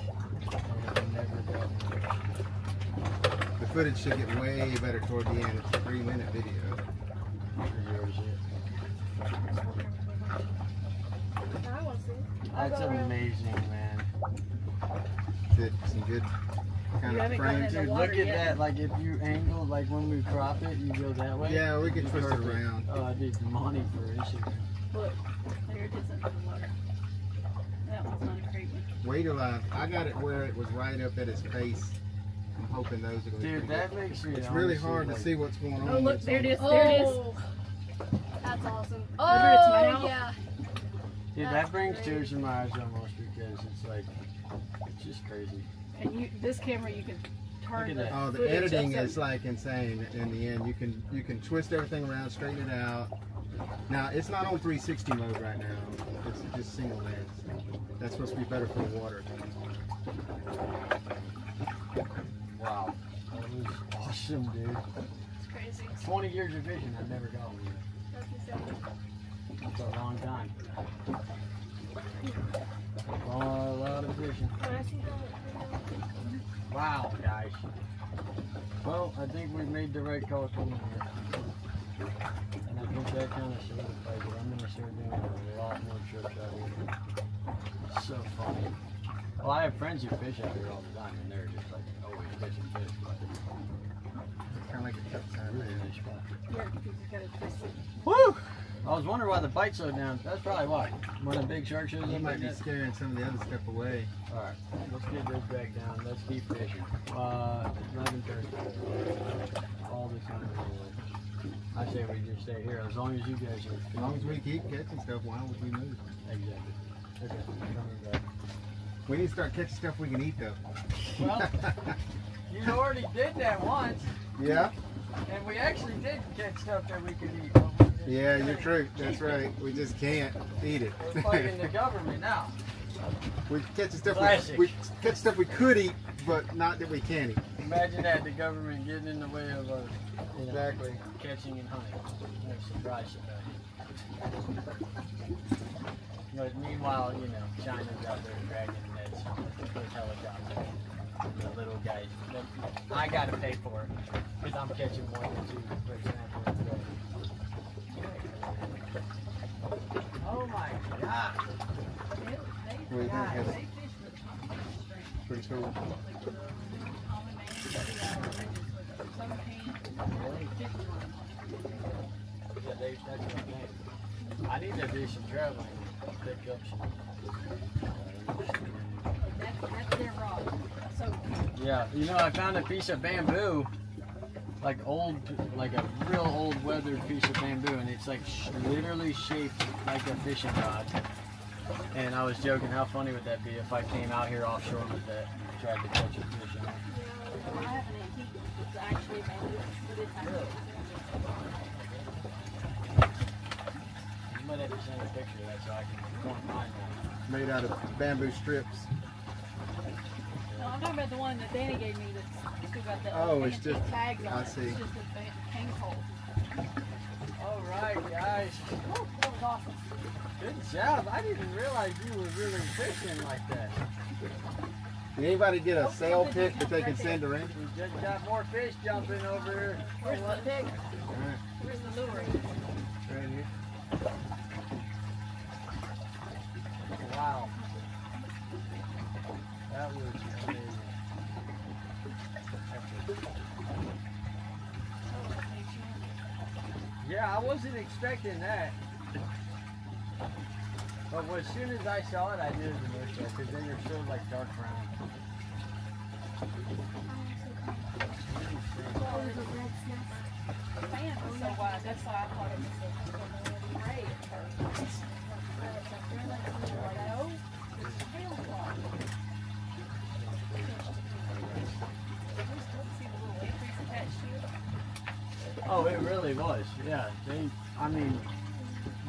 I've never caught The footage should get way better toward the end. It's a 3-minute video. yours yet. I want to see. That's amazing, man. Did some good kind You of haven't gotten frames. in the Dude, water look at yet. that. Like, if you angle, like when we crop it, you go that way. Yeah, we can twist it Perfect. around. Oh, I need money for Instagram. Look, there it is under the water. That one's not a great one. Wait till I got it where it was right up at his face. I'm hoping those are going to be Dude, pretty that good. makes me It's really honestly, hard like, to see what's going on. Oh, look, It's there it is. on- There it is. Oh, that's awesome. its Oh, mouth. yeah. Dude, that That's brings great. tears to my eyes almost because it's like, it's just crazy. And you, this camera, you can turn Look at the Oh, the footage editing upside- is like insane in the end. You can twist everything around, straighten it out. Now, it's not on 360 mode right now. It's just single lens. That's supposed to be better for the water. Wow. That was awesome, dude. It's crazy. 20 years of fishing, I've never got one. That's insane. That's a long time. A lot of fishing. When I see the Wow, guys. Well, I think we made the right call coming here. And I think that kind of solidifies it. I'm going to start doing a lot more trips out here. It's so funny. Well, I have friends who fish out here all the time, and they're just like always fishing fish. But It's kind of like a tough it's a time. really nice spot. yeah, because you gotta twist it. Woo! I was wondering why the bite slowed down. That's probably why. When a big shark shows You up might like be that. scaring some of the other stuff away. Alright, let's get this back down. Let's keep fishing. 11:30. All the time. I say we just stay here as long as you guys are. As long as we keep catching stuff, why would we move? Exactly. Okay, I'm coming back. We need to start catching stuff we can eat, though. Well, you already did that once, Yeah? and we actually did catch stuff that we could eat. Yeah, you're true. That's right. We just can't eat it. We're fighting the government now. We catch stuff Classic. we catch stuff we could eat, but not that we can eat. Imagine that, the government getting in the way of us. Exactly. Catching and hunting. No surprise about it. But meanwhile, you know, China's out there dragging nets with helicopters. The little guys. I gotta pay for it because I'm catching more than two, for example. Oh my God! What do you think? Guys, Heather? they fish with common strength. Pretty cool. Like the common man, some can, they fish with Yeah, that's what I mean. I need to do some traveling, pick up some. That's their rod. So Yeah, you know, I found a piece of bamboo, like a real old weathered piece of bamboo, and it's like literally shaped like a fishing rod. And I was joking, how funny would that be if I came out here offshore with that, tried to catch a fish on it? I have an antique. It's actually bamboo, but it's actually. You might have to send a picture of that so I can go and find that. Made out of bamboo strips. No, I'm talking about the one that Danny gave me that's still got the Oh, it's antique just- tags on I it. see. It's just a cane pole. All right, guys. Oh, that was awesome. Good job. I didn't realize you were really fishing like that. Did anybody get a sail pick that they can send around? We just got more fish jumping over here. Where's the pig? Alright, Where's the lure? right here. Wow. That was amazing. Yeah, I wasn't expecting that. But as soon as I saw it, I knew it was a bush because then you're so like dark brown. Oh, there's a red snake. The fan was so wide, that's why I thought it was a gray at first. Like, no, it's a tail claw. See the little increase attached to it? Oh, it really was. Yeah, I mean,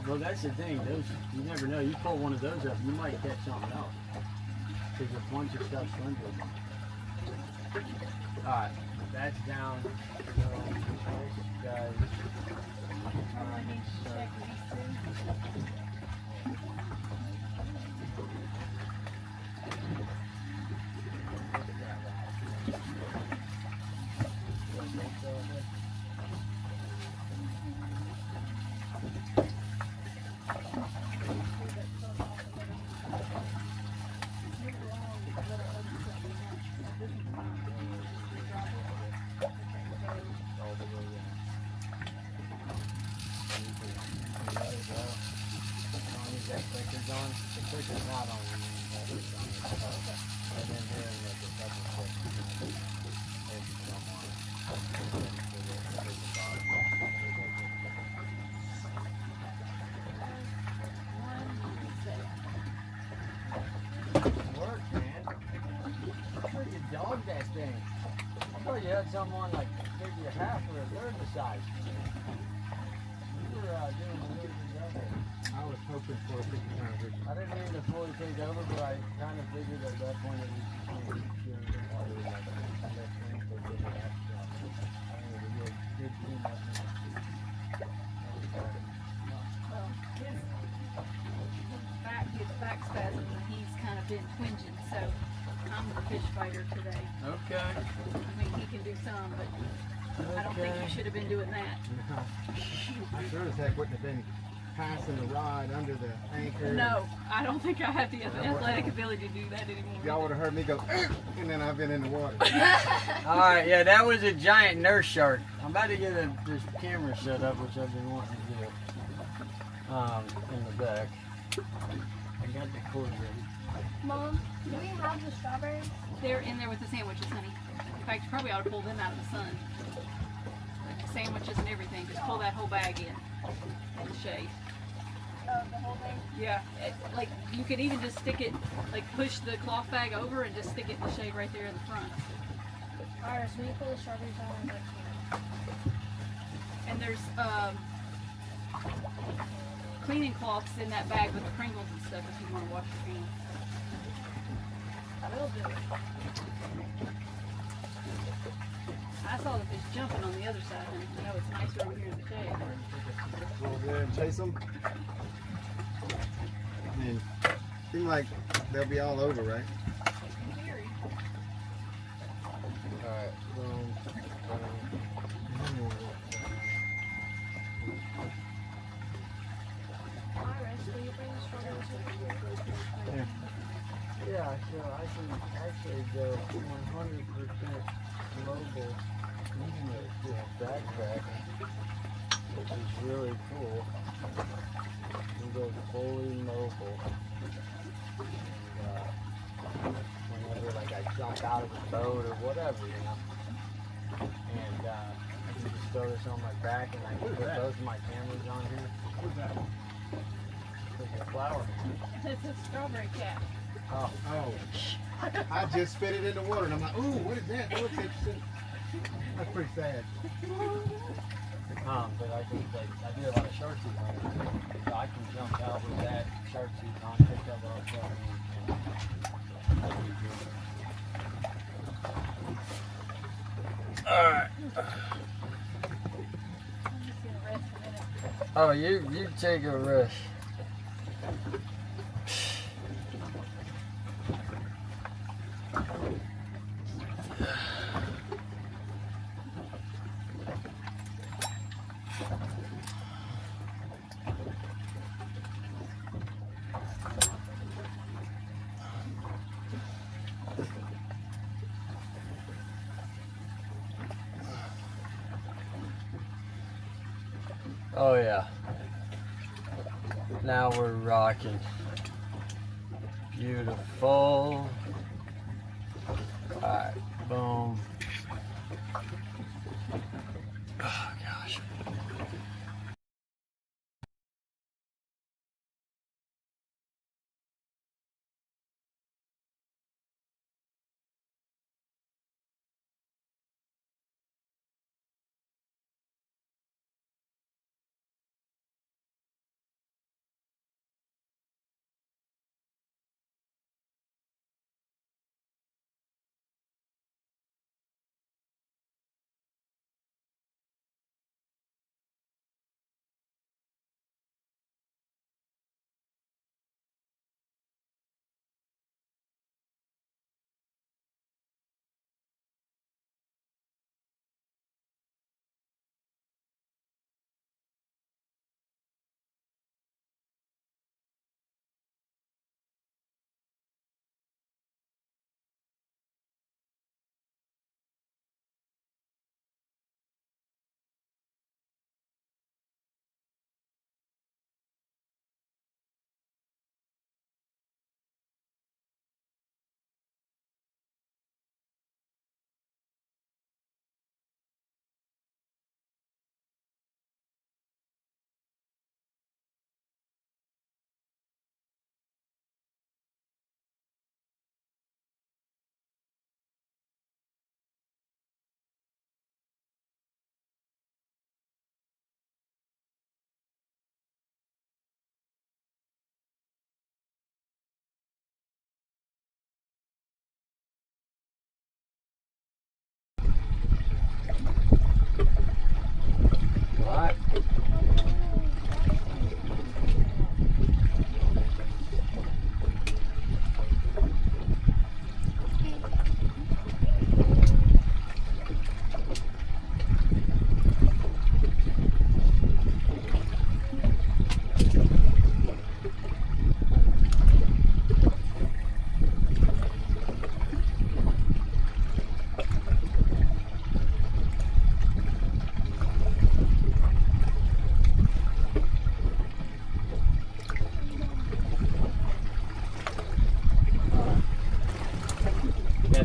well, that's the thing. Those, you never know. You pull one of those up, you might catch something else. Because a bunch of stuff swims with them. Alright, that's down. So, this guy's I need to check these two. Work, man. I'm sure you dogged that thing. I thought you had someone like maybe a half or a third the size. You were doing a little looking for a 50-pound fish. I didn't mean to fully take over, but I kind of figured at that point it was just going to be sharing the water like that. Thing, so it didn't have to. I think it was a real good team up there. Well, his back spasm, and he's kind of been twinging, so I'm the fish fighter today. Okay. I mean, he can do some, but I don't think you should have been doing that. I sure as heck wouldn't have been passing the rod under the anchor. No, I don't think I have the athletic ability to do that anymore. Y'all would have heard me go, and then I've been in the water. Alright, yeah, that was a giant nurse shark. I'm about to get this camera set up, which I've been wanting to do. In the back. I got the cord ready. Mom, do we have the strawberries? They're in there with the sandwiches, honey. In fact, you probably ought to pull them out of the sun. Like the sandwiches and everything. Just pull that whole bag in the shade. Oh, the whole thing? Yeah, like you could even just stick it, like push the cloth bag over and just stick it in the shade right there in the front. Iris, when you pull the strawberries out, I'm like, And there's cleaning cloths in that bag with the Pringles and stuff if you want to wash your hands. I will do it. I saw the fish jumping on the other side, and you know it's nicer over here in the shade. Go over there and chase them. I mean, seem like they'll be all over, right? In theory. Alright, boom. Iris, will you bring the strawberries with you? Yeah, so I can actually go 100% mobile using this backpack, which is really cool. You can go fully mobile. And, whenever like I jump out of the boat or whatever, you know. And I can just throw this on my back and I can put both of my cameras on here. What's that? It's a flower. It's a strawberry cat. Oh. Oh, I just spit it in the water and I'm like, ooh, what is that? That looks interesting. That's pretty sad. But I think like I do a lot of shark suit hunting, so I can jump out with that shark suit on, pick that little stuff, and that'd be good. All right. I'm just gonna rest a minute. Oh, you take a rest. Oh yeah. Now we're rocking. Beautiful. Alright, boom. Oh gosh.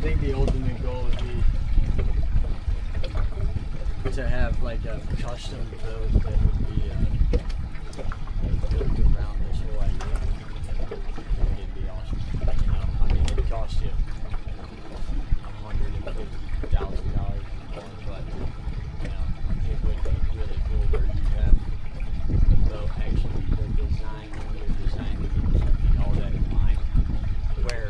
think the ultimate goal would be to have like a custom build that would be like built around this whole idea. I think it'd be awesome. You know, I mean, it'd cost you $150,000 more, but you know, it would be really cool where you have the boat actually the design when you're designing and all that in mind. Where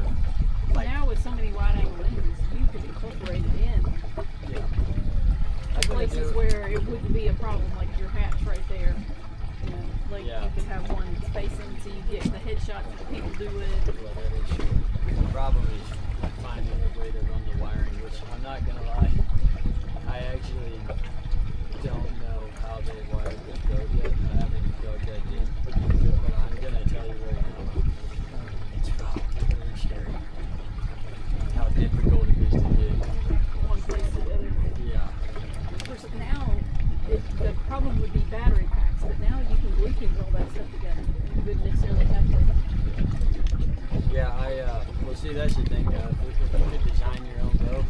like now with so many wide angle lenses, you could incorporate it in places where it wouldn't be a problem, like your hatch right there. You know, like you could have one facing so you get the headshots that people do it. Well, that is true. The problem is finding a way to run the wiring, which I'm not gonna lie, I actually don't know how they wired the boat yet. I haven't dug that deep, but I'm gonna tell you right now, it's very scary how difficult it is to get One place to the other. Yeah. Of course, now the problem would be battery packs, but now you can Bluetooth all that stuff together. You wouldn't necessarily have to. Yeah, well, see, that's the thing. If you could design your own boat,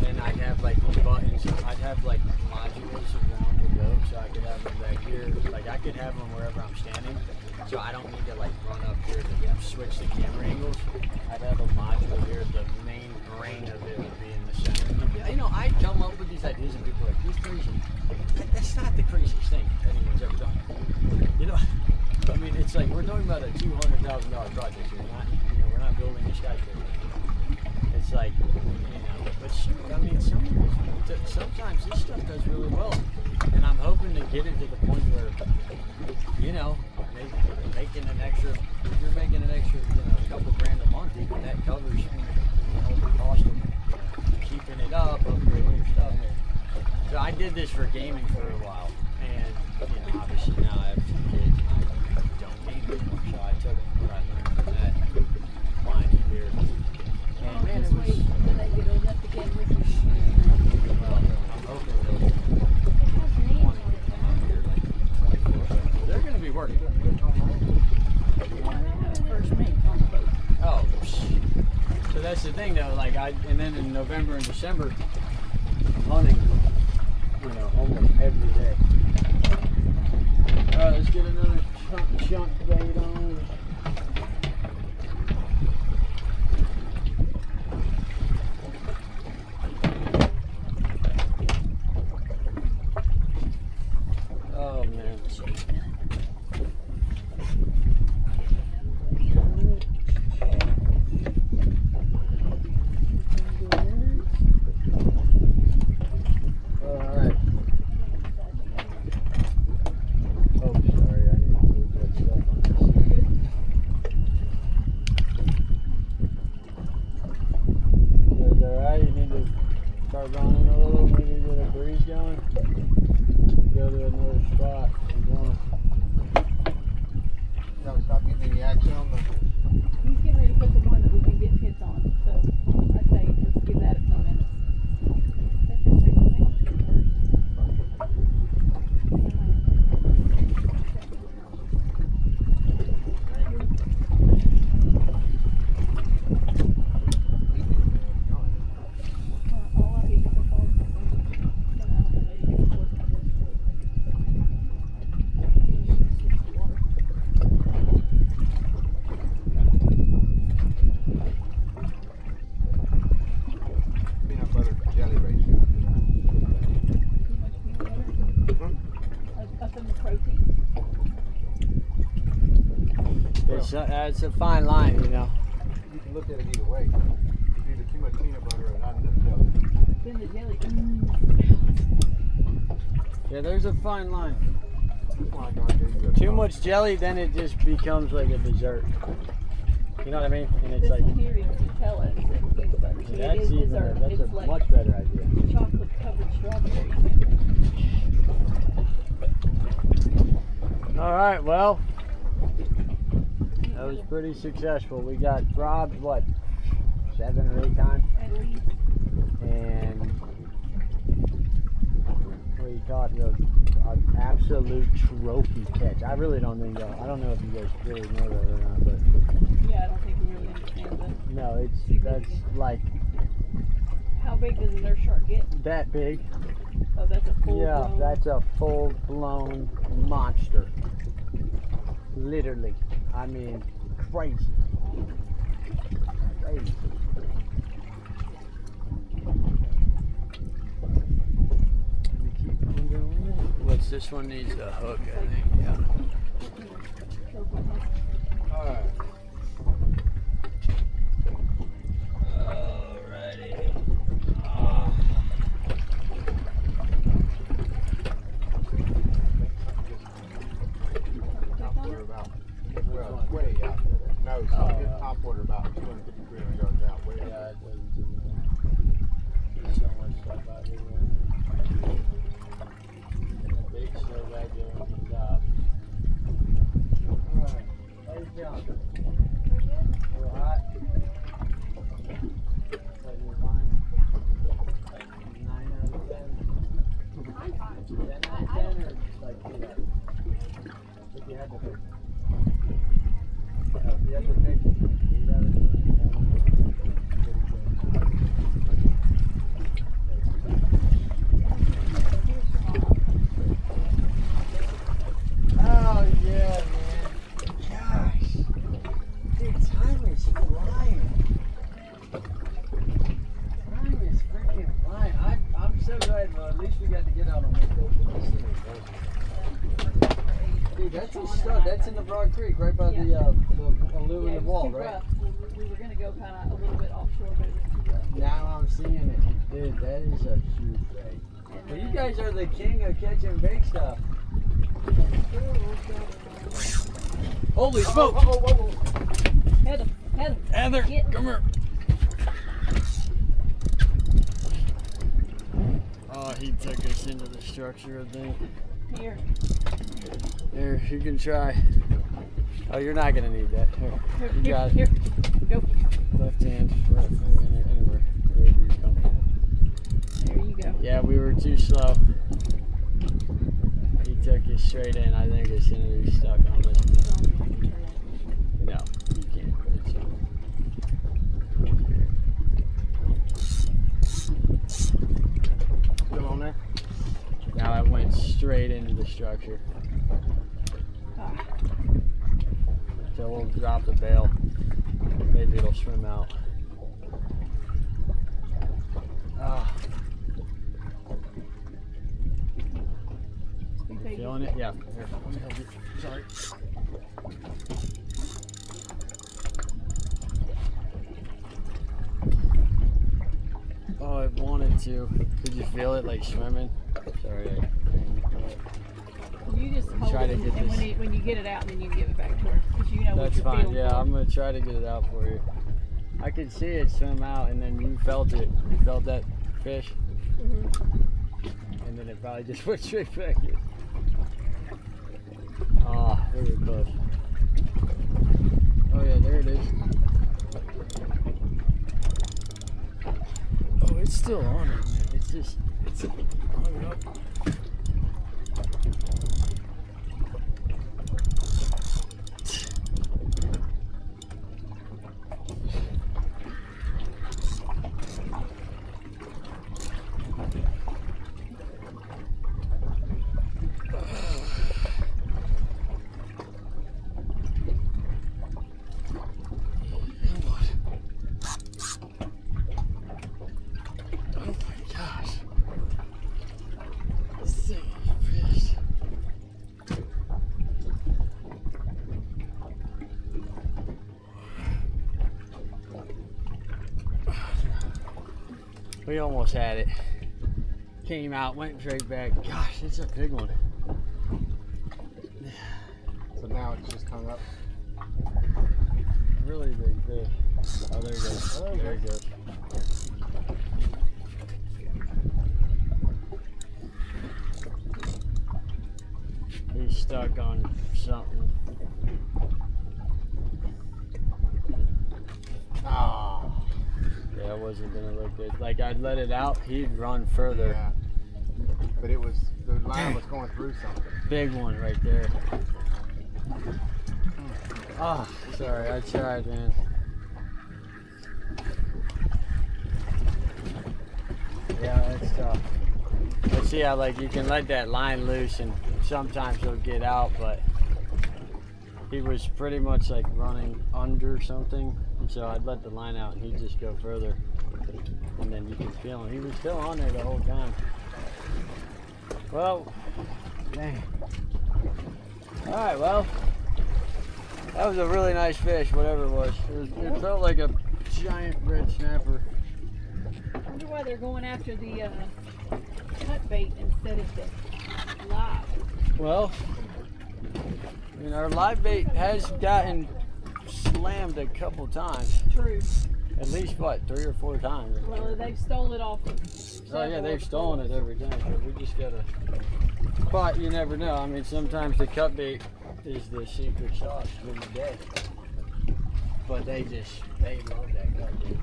then I'd have like these buttons. I'd have like modules around the boat, so I could have them back here. Like I could have them wherever I'm standing, so I don't need to like run up here to switch the camera angles. I'd have a module here. The main brain of it would be in the center. You know, I come up with these ideas and people are like, "He's crazy." That's not the craziest thing anyone's ever done. You know. I mean, it's like we're talking about a $200,000 project here. We're not building a skyscraper. It's like, but I mean, sometimes this stuff does really well, and I'm hoping to get it to the point where, making an extra. If you're making an extra, a couple grand a month, even that covers all the cost of keeping it up, upgrading your stuff. So I did this for gaming for a while, and obviously now I have 2 kids. So I took what I learned from that flying here. And man, it was. When they get old enough to get with you. Well, I'm hoping they'll want to get out here like 24. They're going to be working. First mate on the boat. Oh, so that's the thing though. Like and then in November and December, I'm hunting. Almost every day. All right, let's get another chunk bait on. Oh man. Running a little, maybe get a breeze going. Go to another spot. Stop getting any action on the. He's getting ready to put the one that we've been getting hits on, so I'd say let's give that a few minutes. That's your second thing? It's a fine line, You can look at it either way. It's either too much peanut butter or not enough jelly. Then the jelly. Yeah, there's a fine line. Too much jelly, then it just becomes like a dessert. You know what I mean? And it's this like. One here is Nutella instead of peanut butter. So That's it is even. dessert. That's It's a like much better idea. chocolate covered strawberries. All right, well. That was pretty successful. We got robbed, what, 7 or 8 times? At least. And we caught an absolute absolute trophy catch. I really don't think y'all. I don't know if you guys really know that or not, but Yeah, I don't think we really understand that. no, that's like How big does a nurse shark get? that big. Oh, that's a full Yeah, grown. that's a full-blown monster. Literally, I mean, crazy. Crazy. What's this one needs a hook, I think. Yeah. Alright. Alrighty. Top water about, well, way out there. No, so I get top water about 250, 300 yards out. Way out Yeah, there. it doesn't. There's so much stuff out here. Big snow back there on the top. Alright, how you feeling? A little hot? Like your mind? Like 9 out of 10? 10 out of 10 or like 8 out of 10? If you had to pick. If you had to pick 8 out of 10. Oh yeah, man. Gosh. Dude, time is flying. Time is freaking flying. I'm so glad, well, at least we got to get out on this boat. Dude, that's just stuff. That's in the Broad Creek, right by the aluminum wall, right? We were gonna go kind of a little bit offshore, but it was too rough. Now I'm seeing it. Dude, that is a huge ray. Well, you guys are the king of catching big stuff. Holy smoke! Heather, Heather, Get- come here. Oh, he took us into the structure, I think. here. Here, you can try. Oh, you're not gonna need that. Here, you Here, got here. it. Go. Left hand, right, anywhere, wherever you're comfortable. There you go. Yeah, we were too slow. He took us straight in. I think it's gonna be stuck on this one. No, you can't. Still on there? Now I went straight into the structure. So we'll drop the bail. Maybe it'll swim out. Ah. Okay. Feeling it? Yeah. Here, let me help you. Sorry. Oh, I wanted to. Did you feel it like swimming? Sorry. You just hold Try it, to and get this- when you get it out, then you can give it back to her, because you know That's what you're fine. feeling. Yeah, for. I'm gonna try to get it out for you. I could see it swim out, and then you felt it. You felt that fish, and then it probably just went straight back in. Oh, very close. Oh yeah, there it is. Oh, it's still on it, man. It's just, it's hung up. We almost had it. Came out, went straight back. Gosh, it's a big one. So now it's just hung up. Really big fish. Oh, there it goes. Oh, There it goes. He's stuck on something. Ah. Yeah, it wasn't gonna look good. Like I'd let it out, he'd run further. Yeah. but it was, the line was going through something. Big one right there. Oh, sorry, I tried, man. Yeah, that's tough. But see how like you can let that line loose and sometimes he'll get out, but he was pretty much like running under something, and so I'd let the line out and he'd just go further, and then you can feel him. He was still on there the whole time. Well, dang. All right, well, that was a really nice fish, whatever it was. It felt like a giant red snapper. I wonder why they're going after the cut bait instead of the live. Well, I mean, our live bait has gotten slammed a couple times. True. At least, what, 3 or 4 times? Well, they've stolen it off. Oh yeah, they've stolen it every time, so we just gotta, but you never know. I mean, sometimes the cut bait is the secret sauce in the day, but they love that cut bait.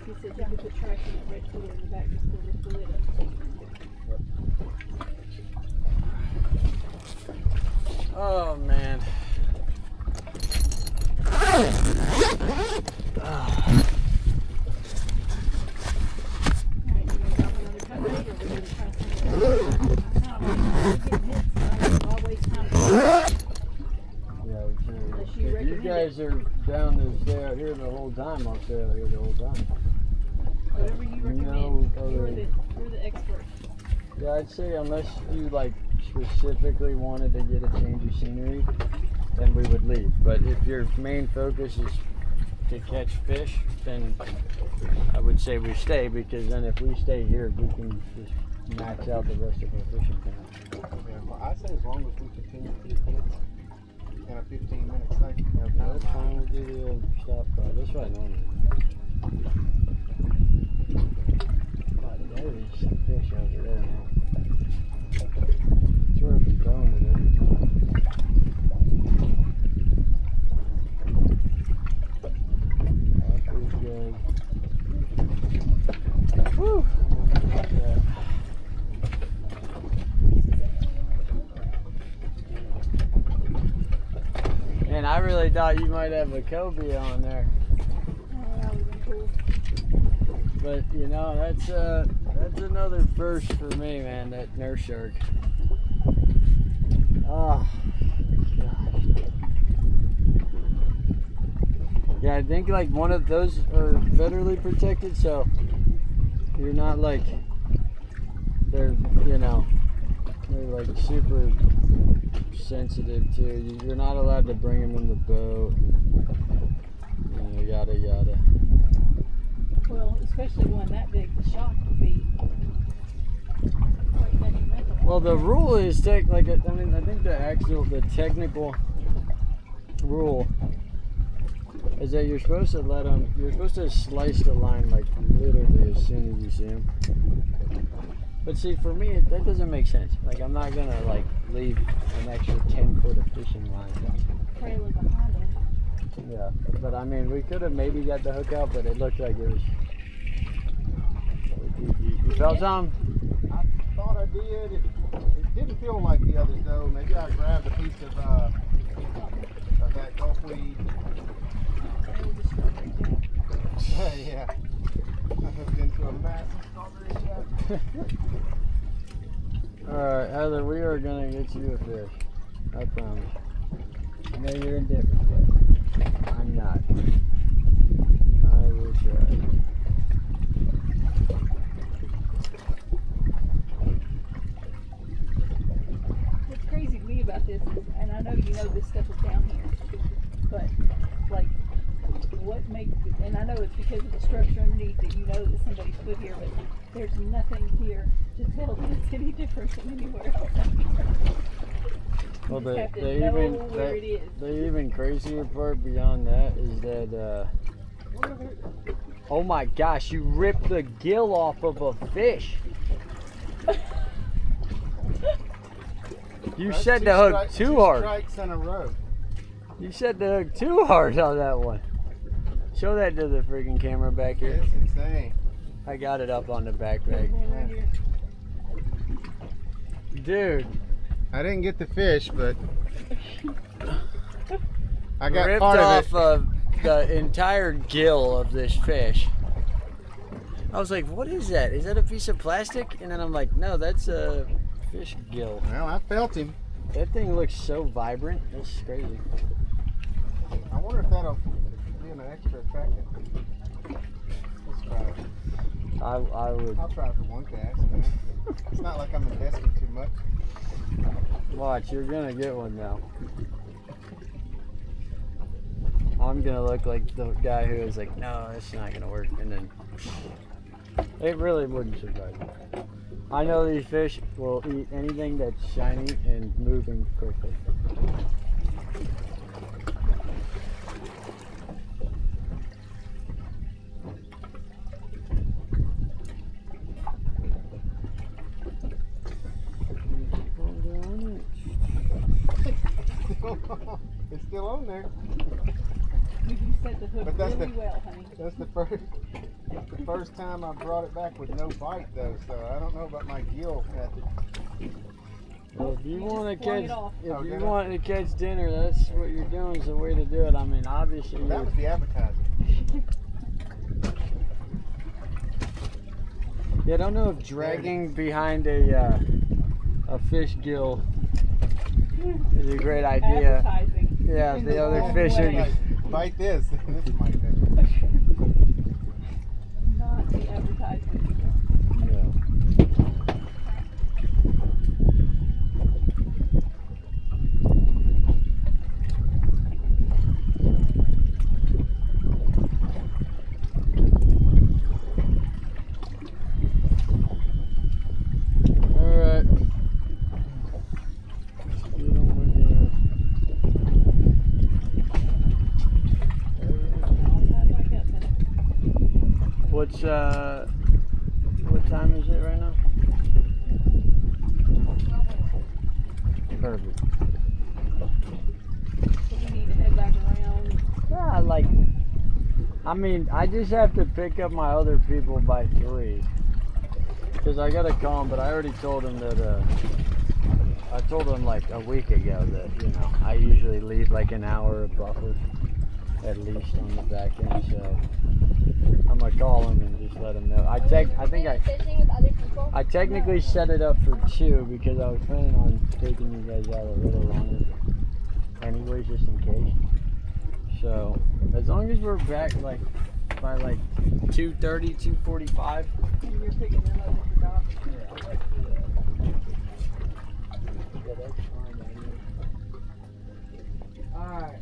He said you could put trash in that red cooler in the back just to lift the lid up. Oh man. You guys are down to stay out here the whole time. I'll stay out here the whole time. Whatever you recommend. You're the expert. Yeah, I'd say unless you like specifically wanted to get a change of scenery, then we would leave. But if your main focus is to catch fish, then I would say we stay, because then if we stay here, we can just max out the rest of our fishing time. Yeah, well, I say as long as we continue to get hits in a 15-minute cycle. Yeah, that's fine. We'll do the old stop call. That's what I normally do. God, there is some fish over there now. It's worth it throwing it every time. That was good. Whew. Yeah. Man, I really thought you might have a cobia on there. Oh, that would be cool. But you know, that's another first for me, man. That nurse shark. Oh, gosh. Yeah, I think like one of those are federally protected, so you're not like they're like super sensitive to you. You're not allowed to bring them in the boat. And, yada yada. Well, especially one that big, the shock would be quite detrimental. Well, the rule is I think the technical rule is that you're supposed to slice the line like literally as soon as you see them. But see, for me, that doesn't make sense. Like, I'm not gonna like leave an extra 10 foot of fishing line. Trailer behind them. Yeah, but I mean, we could have maybe got the hook out, but it looked like it was. You felt something? I thought I did. It didn't feel like the others though. Maybe I grabbed a piece of that gulfweed. Yeah. I hooked into a massive strawberry. Alright, Heather, we are gonna get you a fish. I promise. I know you're indifferent, but I'm not. I will try. What's crazy to me about this is, and I know you know this stuff is down here, but like, what makes, and I know it's because of the structure underneath that you know that somebody's put here, but there's nothing here to tell that it's any different than anywhere else. Well, the even crazier part beyond that is that, oh my gosh, you ripped the gill off of a fish. You set the hook too hard. Strikes in a row. You set the hook too hard on that one. Show that to the freaking camera back here. It's insane. I got it up on the backpack. Right here. Dude, I didn't get the fish, but I got ripped part off of it. the entire gill of this fish. I was like, what is that? Is that a piece of plastic? And then I'm like, no, that's a fish gill. Well, I felt him. That thing looks so vibrant. That's crazy. I wonder if that'll be an extra attractive. Let's try it. I would I'll try it for one cast. It's not like I'm investing too much. watch. You're gonna get one now. I'm gonna look like the guy who was like, no, it's not gonna work, and then it really wouldn't surprise me. I know these fish will eat anything that's shiny and moving quickly. It's still on there. You set the hook But that's really the- well, honey. That's the first time I brought it back with no bite though, so I don't know about my gill method. Well, if you You want to just flung catch, it off. if Oh, you did I? want to catch dinner, that's what you're doing. Is the way to do it. I mean, obviously, That was the advertising. yeah. I don't know if dragging behind a fish gill is a great idea. Advertising. Yeah, In the the other wrong fish are. way. Bite this. This might be. Not the advertisement. Yeah. All right. You don't want to. What's what time is it right now? Perfect. So we need to head back around. Yeah, I mean, I just have to pick up my other people by 3. Because I gotta call them, but I already told them that, I told them like a week ago that, you know, I usually leave like an hour of buffer at least on the back end, so I'm gonna call them and just let them know. I think fishing with other people. I technically set it up for 2 because I was planning on taking you guys out a little longer anyways, just in case. So, as long as we're back like by like 2:30, 2:45. And you're picking them up at the dock. Yeah, I like to do that. Yeah, that's fine, man. Alright.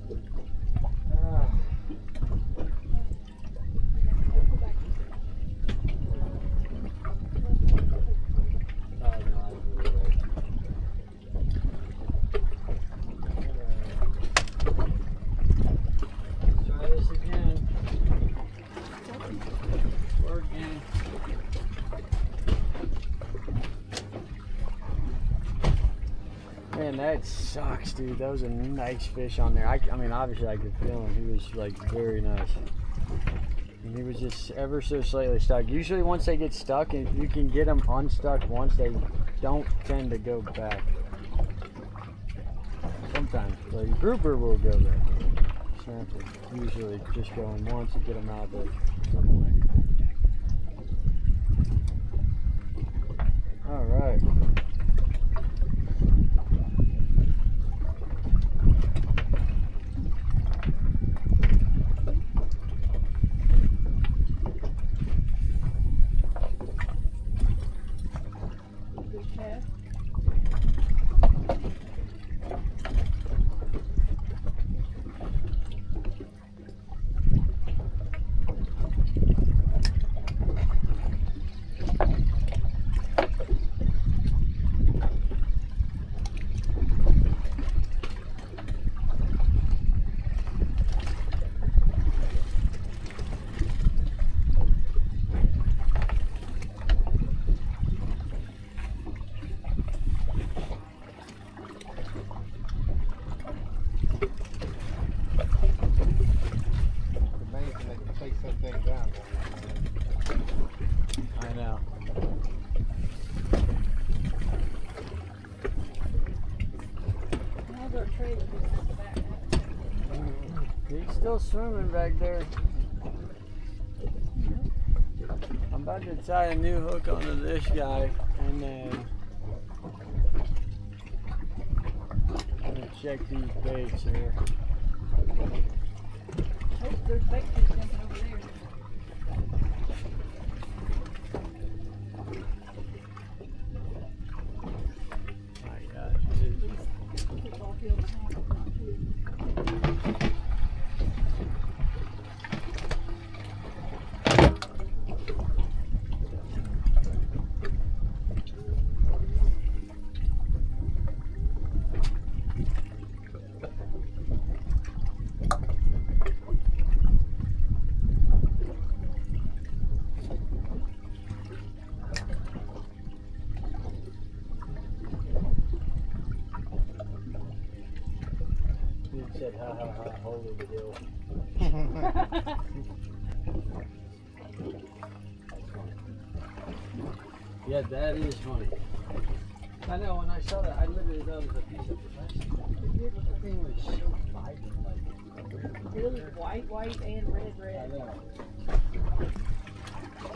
Try this again. Working. Man, that sucks, dude. That was a nice fish on there. I mean, obviously I could feel him. He was like very nice. And he was just ever so slightly stuck. Usually once they get stuck, and you can get them unstuck once, they don't tend to go back. Sometimes, but grouper will go back. Snapper usually just go in once and get them out there some way. All right. Good cast. still swimming back there. I'm about to tie a new hook onto this guy, and then I'm gonna check these baits here. Oh, there's bait fish jumping over there. My gosh, it is. Football field behind us now, too. Dude said, ha ha ha, holy deal. Yeah, that is funny. I know, when I saw that, I literally thought it was a piece of plastic. The thing was so vibrant, like. It was white, and red. I know.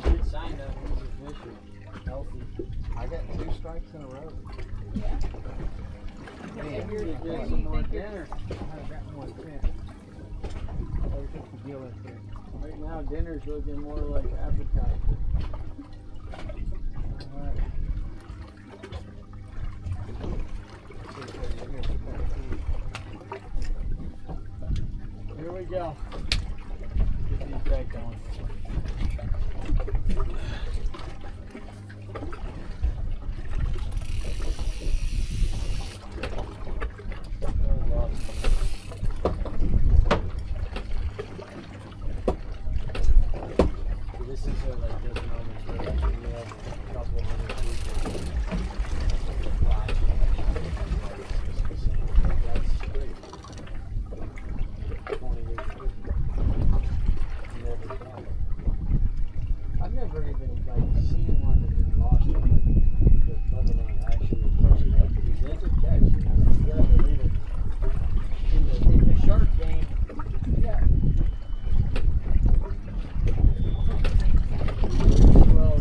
Good sign though, he's a fisher. Healthy. I got 2 strikes in a row. Yeah. Man, you're getting some more dinner. I got one cent. I took the gill in there. Right now, dinner's looking more like appetizer. Alright. Here we go. Get these back going. This is like those moments where you have a couple of hundred people watching. That's great. 20 years ago. Never thought. I've never even like seen one that been lost in like the let alone actually catch it up. Because that's a catch, you know. You gotta believe it. In the shark game, Yeah. well,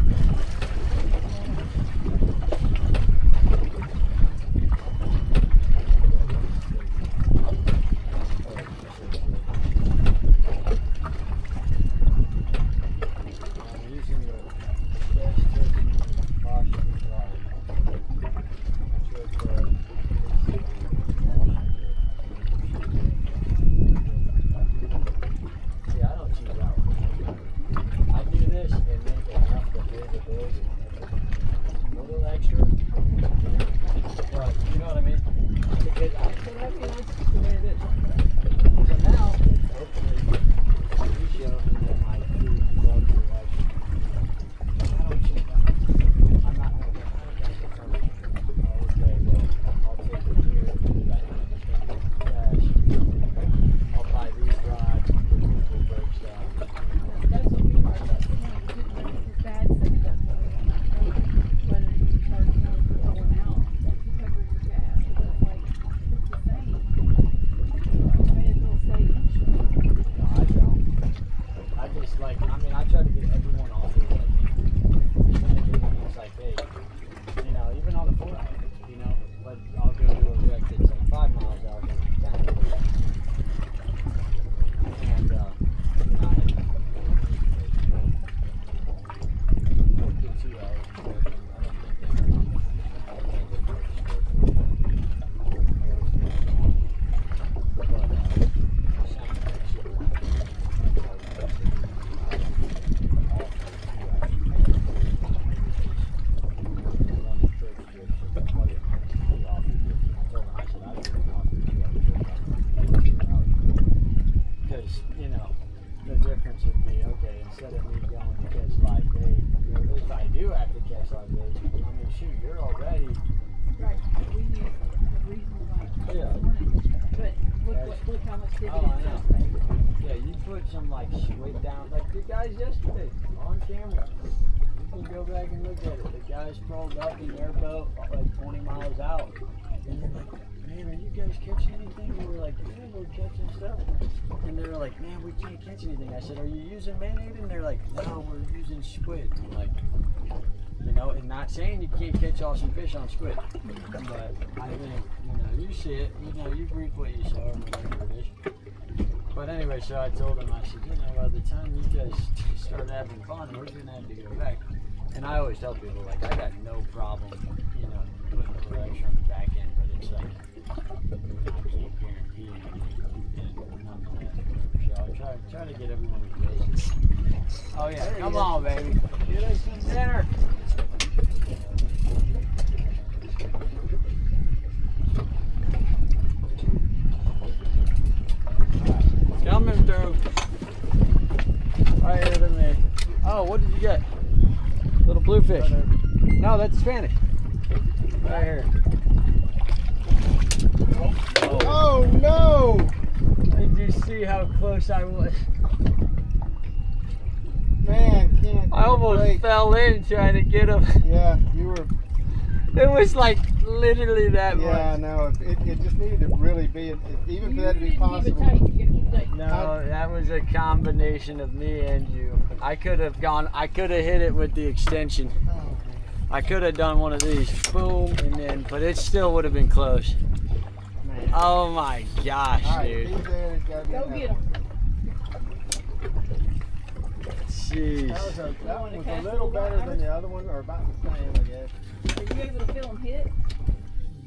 I'm using the best turkey possibly tried. Yeah, I don't cheat out. I do this and make enough to pay the bills. A little extra. But you know what I mean? Because I still have, you know, it's just the way it is. So now, hopefully, you show and then my food clubs are like, I don't cheat out. I'm not going to okay, well, I'll take it here because I have to spend cash. I'll buy these rods, we'll break stuff. That's what we are. That's the one. His dad said that whether you charge more for going out, that you cover your gas. It's like, it's the same. You may as well say insurance. No, I don't. I just like, I mean, I try to get everyone off of it. It's like, hey, you know, even on the 4 hour, you know, but I'll go to a wreck that's like 5 miles out of 10. And, you know, I had the 2 hours. Because, you know, the difference would be, okay, instead of me going to catch live bait, you know, if I do have to catch live bait, I mean, shoot, you're already, Right. We use a reasonable amount of Yeah. this morning. But look how much I dividends know. that's paid. Yeah, you put some like squid down, like the guys yesterday on camera. You can go back and look at it. The guys pulled up in their boat like 20 miles out, And they're like, man, are you guys catching anything? And we're like, yeah, we're catching stuff. And they're like, man, we can't catch anything. I said, are you using mayonnaise? And they're like, no, we're using squid. I'm like, you know, and not saying you can't catch awesome fish on squid, but I think, you know, you see it, you know, you reap what you sow, or whatever it is. But anyway, so I told them, I said, you know, by the time you guys start having fun, we're gonna have to go back. And I always tell people, like, I got no problem, you know, putting a little extra on the back end, but it's like, I can't guarantee it. And none of that. So I try to get everyone engaged. Oh yeah, come on, baby. Get us some dinner. Coming through. Right here to me. Oh, what did you get? Little bluefish. No, that's Spanish. Right here. Oh no! Did you see how close I was? Man, can't. I almost break. fell in trying to get him. Yeah, you were. It was like literally that Yeah, much. no, it just needed to really be, even for that to be You didn't possible. even take to get him safe. No, that was a combination of me and you. I could have hit it with the extension. I could have done one of these, boom, and then, but it still would have been close. Man. Oh my gosh, All right, dude. he's there. He's got to be Go another get one. him. Jeez. That one was a little better than the other one, or about the same, I guess. Are you able to feel him hit?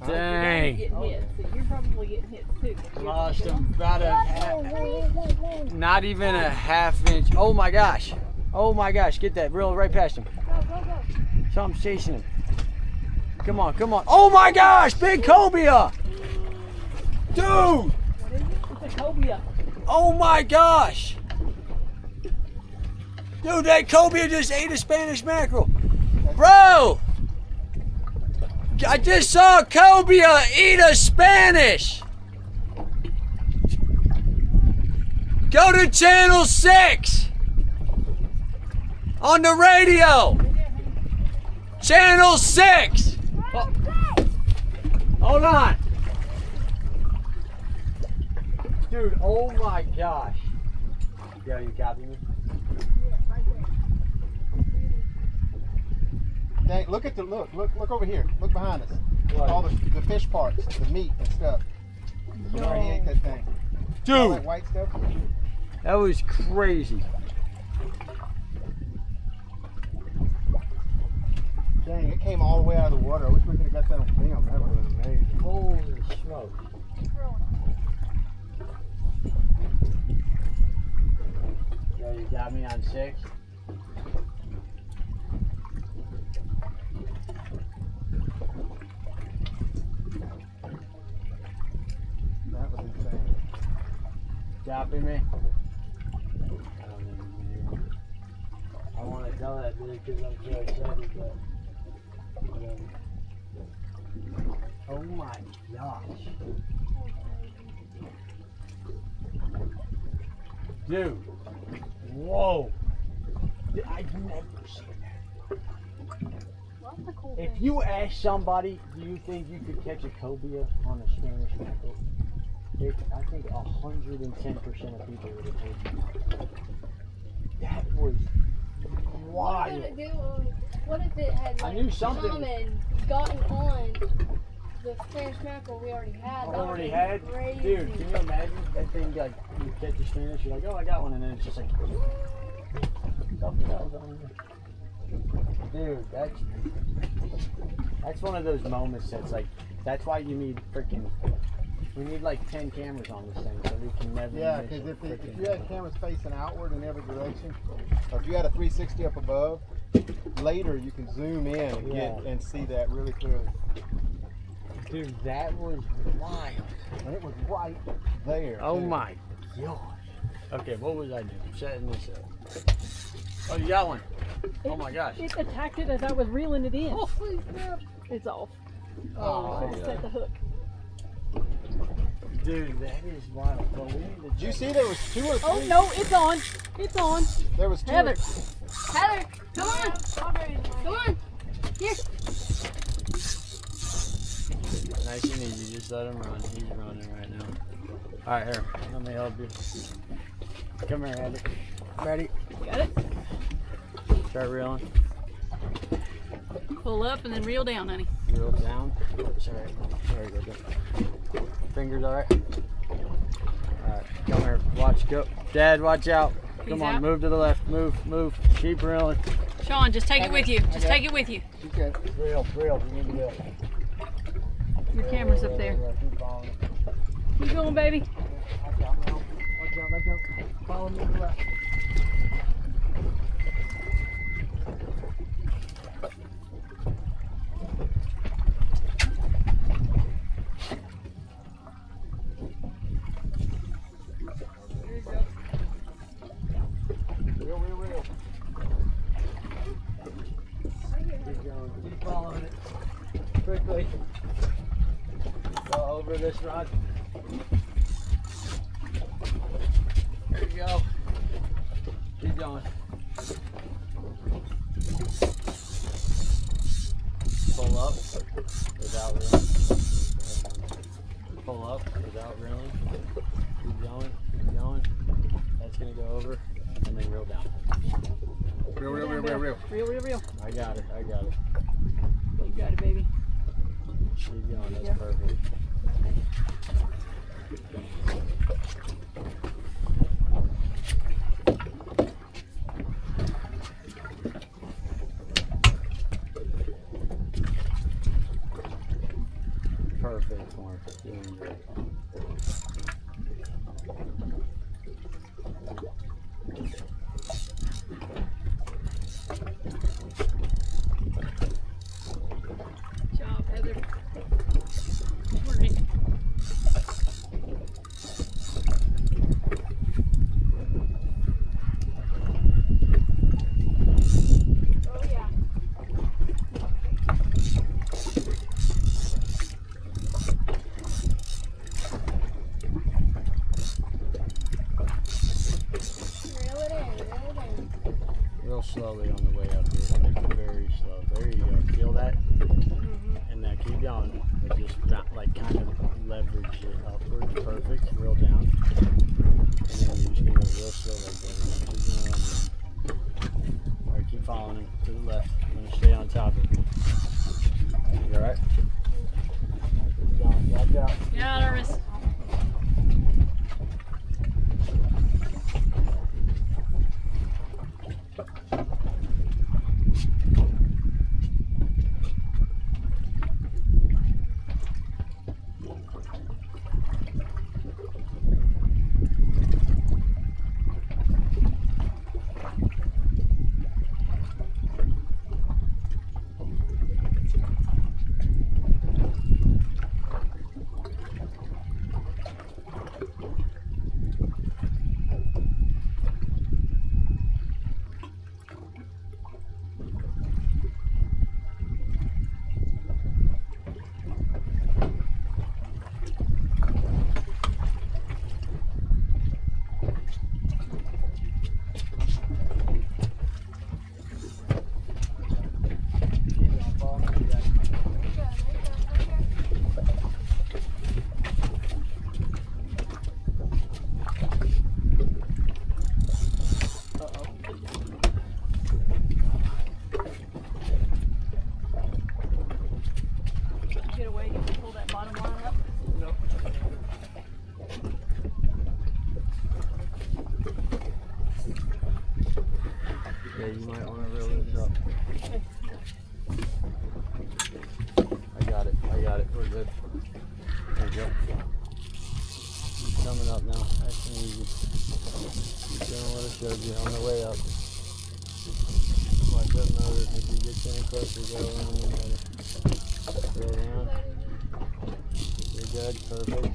Dang. You're getting hit, so you're probably getting hit too. Lost him about a half, not even a half inch. Oh my gosh. Oh my gosh, get that, reel right past him. Something's chasing him. Come on, come on. Oh my gosh, big cobia. Dude. What is it? It's a cobia. Oh my gosh. Dude, that cobia just ate a Spanish mackerel. Bro. I just saw a cobia eat a Spanish. Go to channel 6 on the radio. Channel 6. Oh. Hold on. Dude, oh my gosh. Yo, you copy me? Dang, look at the look over here. Look behind us. What? All the fish parts, the meat and stuff. Where he ate that thing. All that Dude, white stuff. that was crazy. Dang, it came all the way out of the water. I wish we could have got that on film. That would have been amazing. Holy smoke. Yo, you got me on 6? That was insane. Copy me? I want to tell that dude because I'm so excited, but oh my gosh. Dude. Whoa. I've never seen that. Well, that's a cool If thing. you ask somebody, do you think you could catch a cobia on a Spanish mackerel? I think 110% of people would have told you. That was What wild. would it do? What if it had I like knew something- come and gotten on the Spanish mackerel we already had? That Already would've had? been crazy. Dude, can you imagine that thing, like, you catch a Spanish, you're like, oh, I got one, and then it's just like, something else on there. Dude, that's one of those moments that's like, that's why you need freaking, we need like 10 cameras on this thing so we can never Yeah, miss because a if freaking you had thing. cameras facing outward in every direction, or if you had a 360 up above, later you can zoom in and Yeah. get and see that really clearly. Dude, that was wild. And it was right there. Oh too. my gosh. Okay, what was I doing? Setting this up. Oh, you got one. Oh my gosh. It attacked it as I was reeling it in. Oh, please, no. It's off. Oh, I set the hook. dude, that is wild. Well, we need to Did you see there was 2 or 3? Oh no, it's on. It's on. There was 2 Heather. Heather, come on. Come on. Here. Now Nice and easy. Just let him run. He's running right now. All right, here. Let me help you. Come here, Andy. Ready? Got it? Start reeling. Pull up and then reel down, honey. Reel down. Sorry. There you go. Fingers all right? All right. Come here. Watch. Go. Dad, watch out. Come He's on. out. Move to the left. Move. Move. Keep reeling. Sean, just take it with you. Just take it with you. Okay. Reel. Reel. You need to reel. Your camera's up there. Keep following it. Keep going, baby. Watch out, Mel. Watch out. Let go. Follow me to the left. Keep following it. Quickly. Go over this rod. There you go. Keep going. Pull up without reeling. Pull up without reeling. Keep going. Keep going. That's going to go over and then reel down. Reel, reel, reel, reel, reel. Reel, reel, reel. I got it. I got it. You got it, baby. Keep going. That's Yeah. perfect. Perfect, Mark. Doing great. Good job, Heather. Morning. Oh yeah. Reel it in, reel it in. Real slowly on the way up here. Make it very slow. There you go. Feel that? And now keep going. But just like kind of leverage it upwards. Perfect. Real down. And then you're just going to go real slow like that. Keep going. Alright, keep following him to the left. I'm going to stay on top of him. You alright? Keep going. Watch out. You're not nervous. Get away. You can pull that bottom line up. Yeah, you might want to reel this up. I got it. I got it. We're good. There you go. Coming up now. Nice and easy. Keep doing what I showed you on the way up. Watch that motor. If you get any closer, go around the motor. Reel around. You're good. Perfect.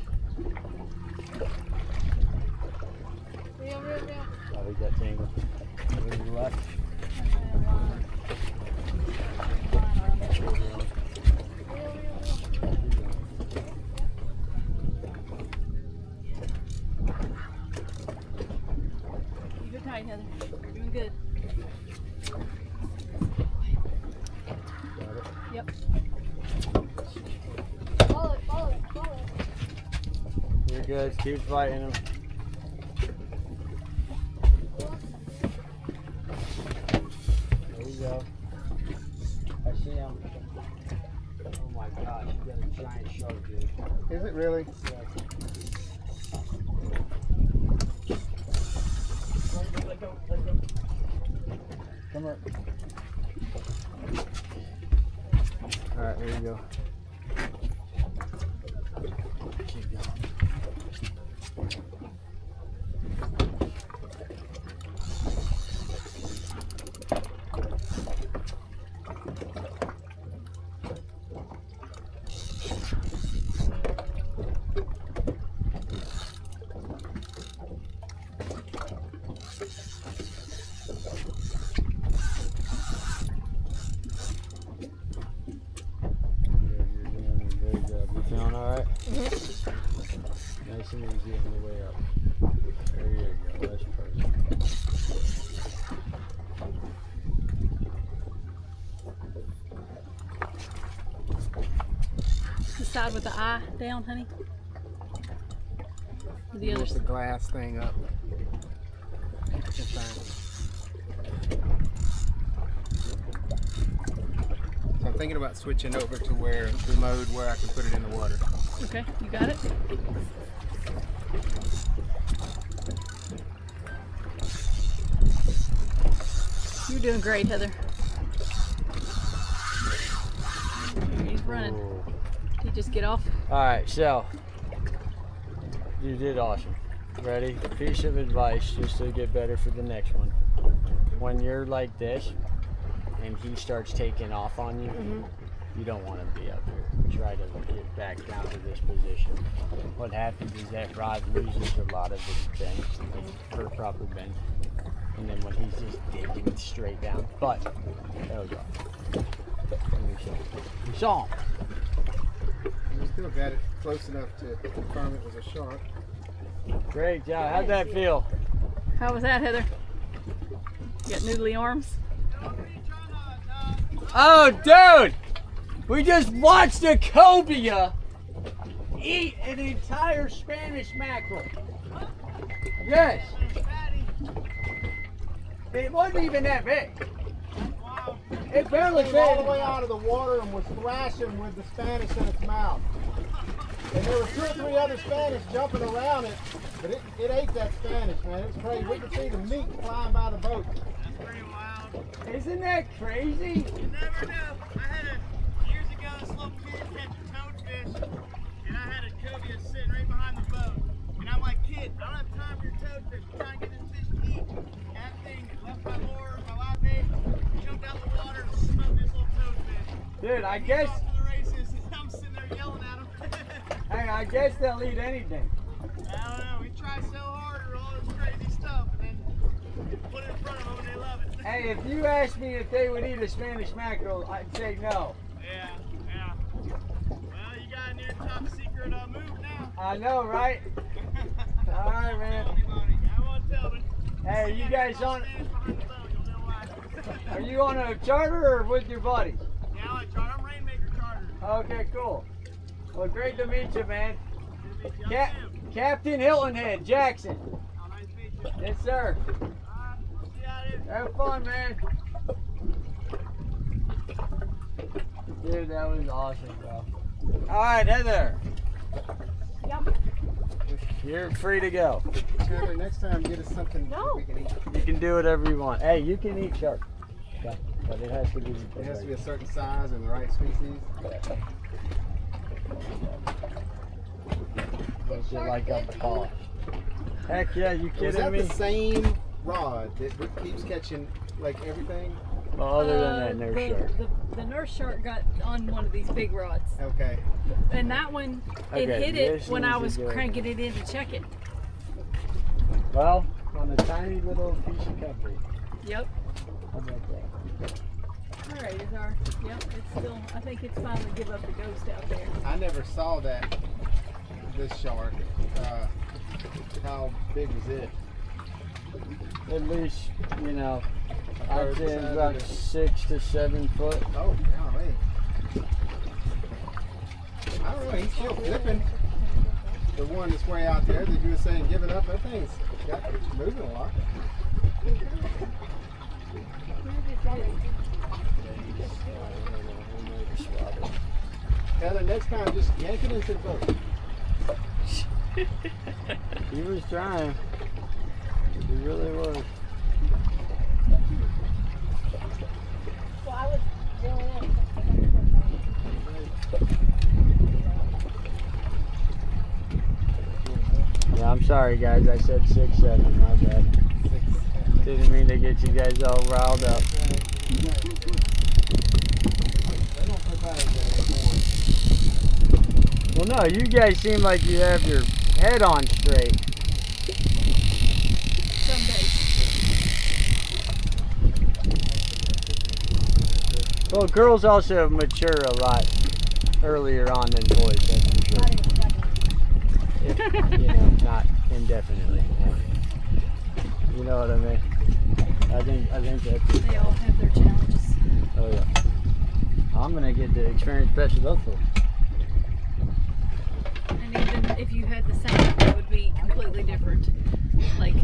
Reel, reel, reel. Oh, we got tangled. Over to the left. Reel, reel, reel. Keep it tight, Heather. You're doing good. Got it. Yep. Follow it, follow You're good. Keep fighting him. There you go. I see him. Oh my gosh, you got a giant shark, dude. Is it really? Let go, let go. Come on. Alright, there you go. Keep going. Feeling alright? Nice and easy on the way up. There you go, that's perfect. The side with the eye down, honey. Or the other Lift the side. glass thing up. So I'm thinking about switching over to where the mode where I can put it in the water. Okay, you got it? You're doing great, Heather. He's running. Did he just get off? Alright, so you did awesome. Ready? Piece of advice just to get better for the next one. When you're like this and he starts taking off on you, you don't want to be up here. Try to get back down to this position. What happens is that rod loses a lot of its bend, for proper bend. And then when he's just digging straight down, but there we go. We saw him. We still got it close enough to confirm it was a shark. Great job. How'd that feel? How was that, Heather? You got noodly arms? Oh, dude! We just watched a cobia eat an entire Spanish mackerel. Yes. It wasn't even that big. It barely Came all the fit. way out of the water and was thrashing with the Spanish in its mouth. And there were 2 or 3 other Spanish jumping around it, but it ate that Spanish, man. It was crazy. We could see the meat flying by the boat. That's pretty wild. Isn't that crazy? You never know. Years ago, this little kid catch a toadfish, and I had a cobia sitting right behind the boat. And I'm like, kid, I don't have time for your toadfish. I'm trying to get this fish to eat. And that thing left my lure, my live bait, jumped out the water and smoked this little toadfish. Dude, I He's guess, off to the races, and I'm sitting there yelling at him. hey, I guess they'll eat anything. I don't know. We try so hard for all this crazy stuff, and then put it in front of them, and they love it. Hey, if you asked me if they would eat a Spanish mackerel, I'd say no. Yeah, yeah. Well, you got a new top secret move now. I know, right? All right, man. Anybody. I won't tell them. Hey, are you guys on? Are you on a charter or with your buddies? Yeah, I'm on charter. I'm Rainmaker Charter. Okay, cool. Well, great to meet you, man. Good to meet you. Captain Hilton Head, Jackson. Oh, nice to meet you. Yes, sir. See you out here. Have fun, man. Dude, that was awesome, bro. All right, Heather. Yep. You're free to go. Chandler, next time get us something No. we can eat. You can do whatever you want. Hey, you can eat shark. Okay. But it has to be. It has to be a certain size and the right species. Don't you like up the call? Heck yeah, you Was kidding that me? the same rod that keeps catching like everything? Well, other than that, no shark. The nurse shark got on one of these big rods. Okay. And that one, it Okay, hit it this when I needs was to go. cranking it in to check it. Well, on a tiny little piece of cutlery. Yep. How about that? All right, is our, yep, it's still, I think it's finally give up the ghost out there. I never saw this shark. How big was it? At least, you know, I'd Bird say it's size about of it. 6 to 7 foot. Oh, golly. I don't know, he's still flipping. the one that's way out there that you were saying giving up, that thing's it's moving a lot. Heather, next time just yank it into the boat. He was trying. He really was. Well, I was doing it. Yeah, I'm sorry guys, I said 6-7, my bad. Didn't mean to get you guys all riled up. Well no, you guys seem like you have your head on straight. Some days. Well, girls also mature a lot earlier on than boys, that's for sure. If, you know, not indefinitely. You know what I mean? I think that's. They all have their challenges. Oh yeah. I'm gonna get to experience best of both worlds. And even if you had the same, it would be completely different. Like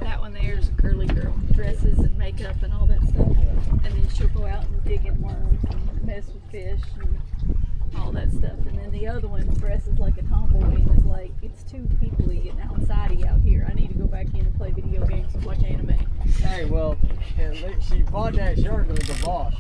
that one there is a curly girl, dresses and makeup and all that stuff. And then she'll go out and dig in worms and mess with fish and all that stuff. And then the other one dresses like a tomboy and is like, it's too people-y and outside-y out here. I need to go back in and play video games and watch anime. Hey, well, she fought that shark with the boss.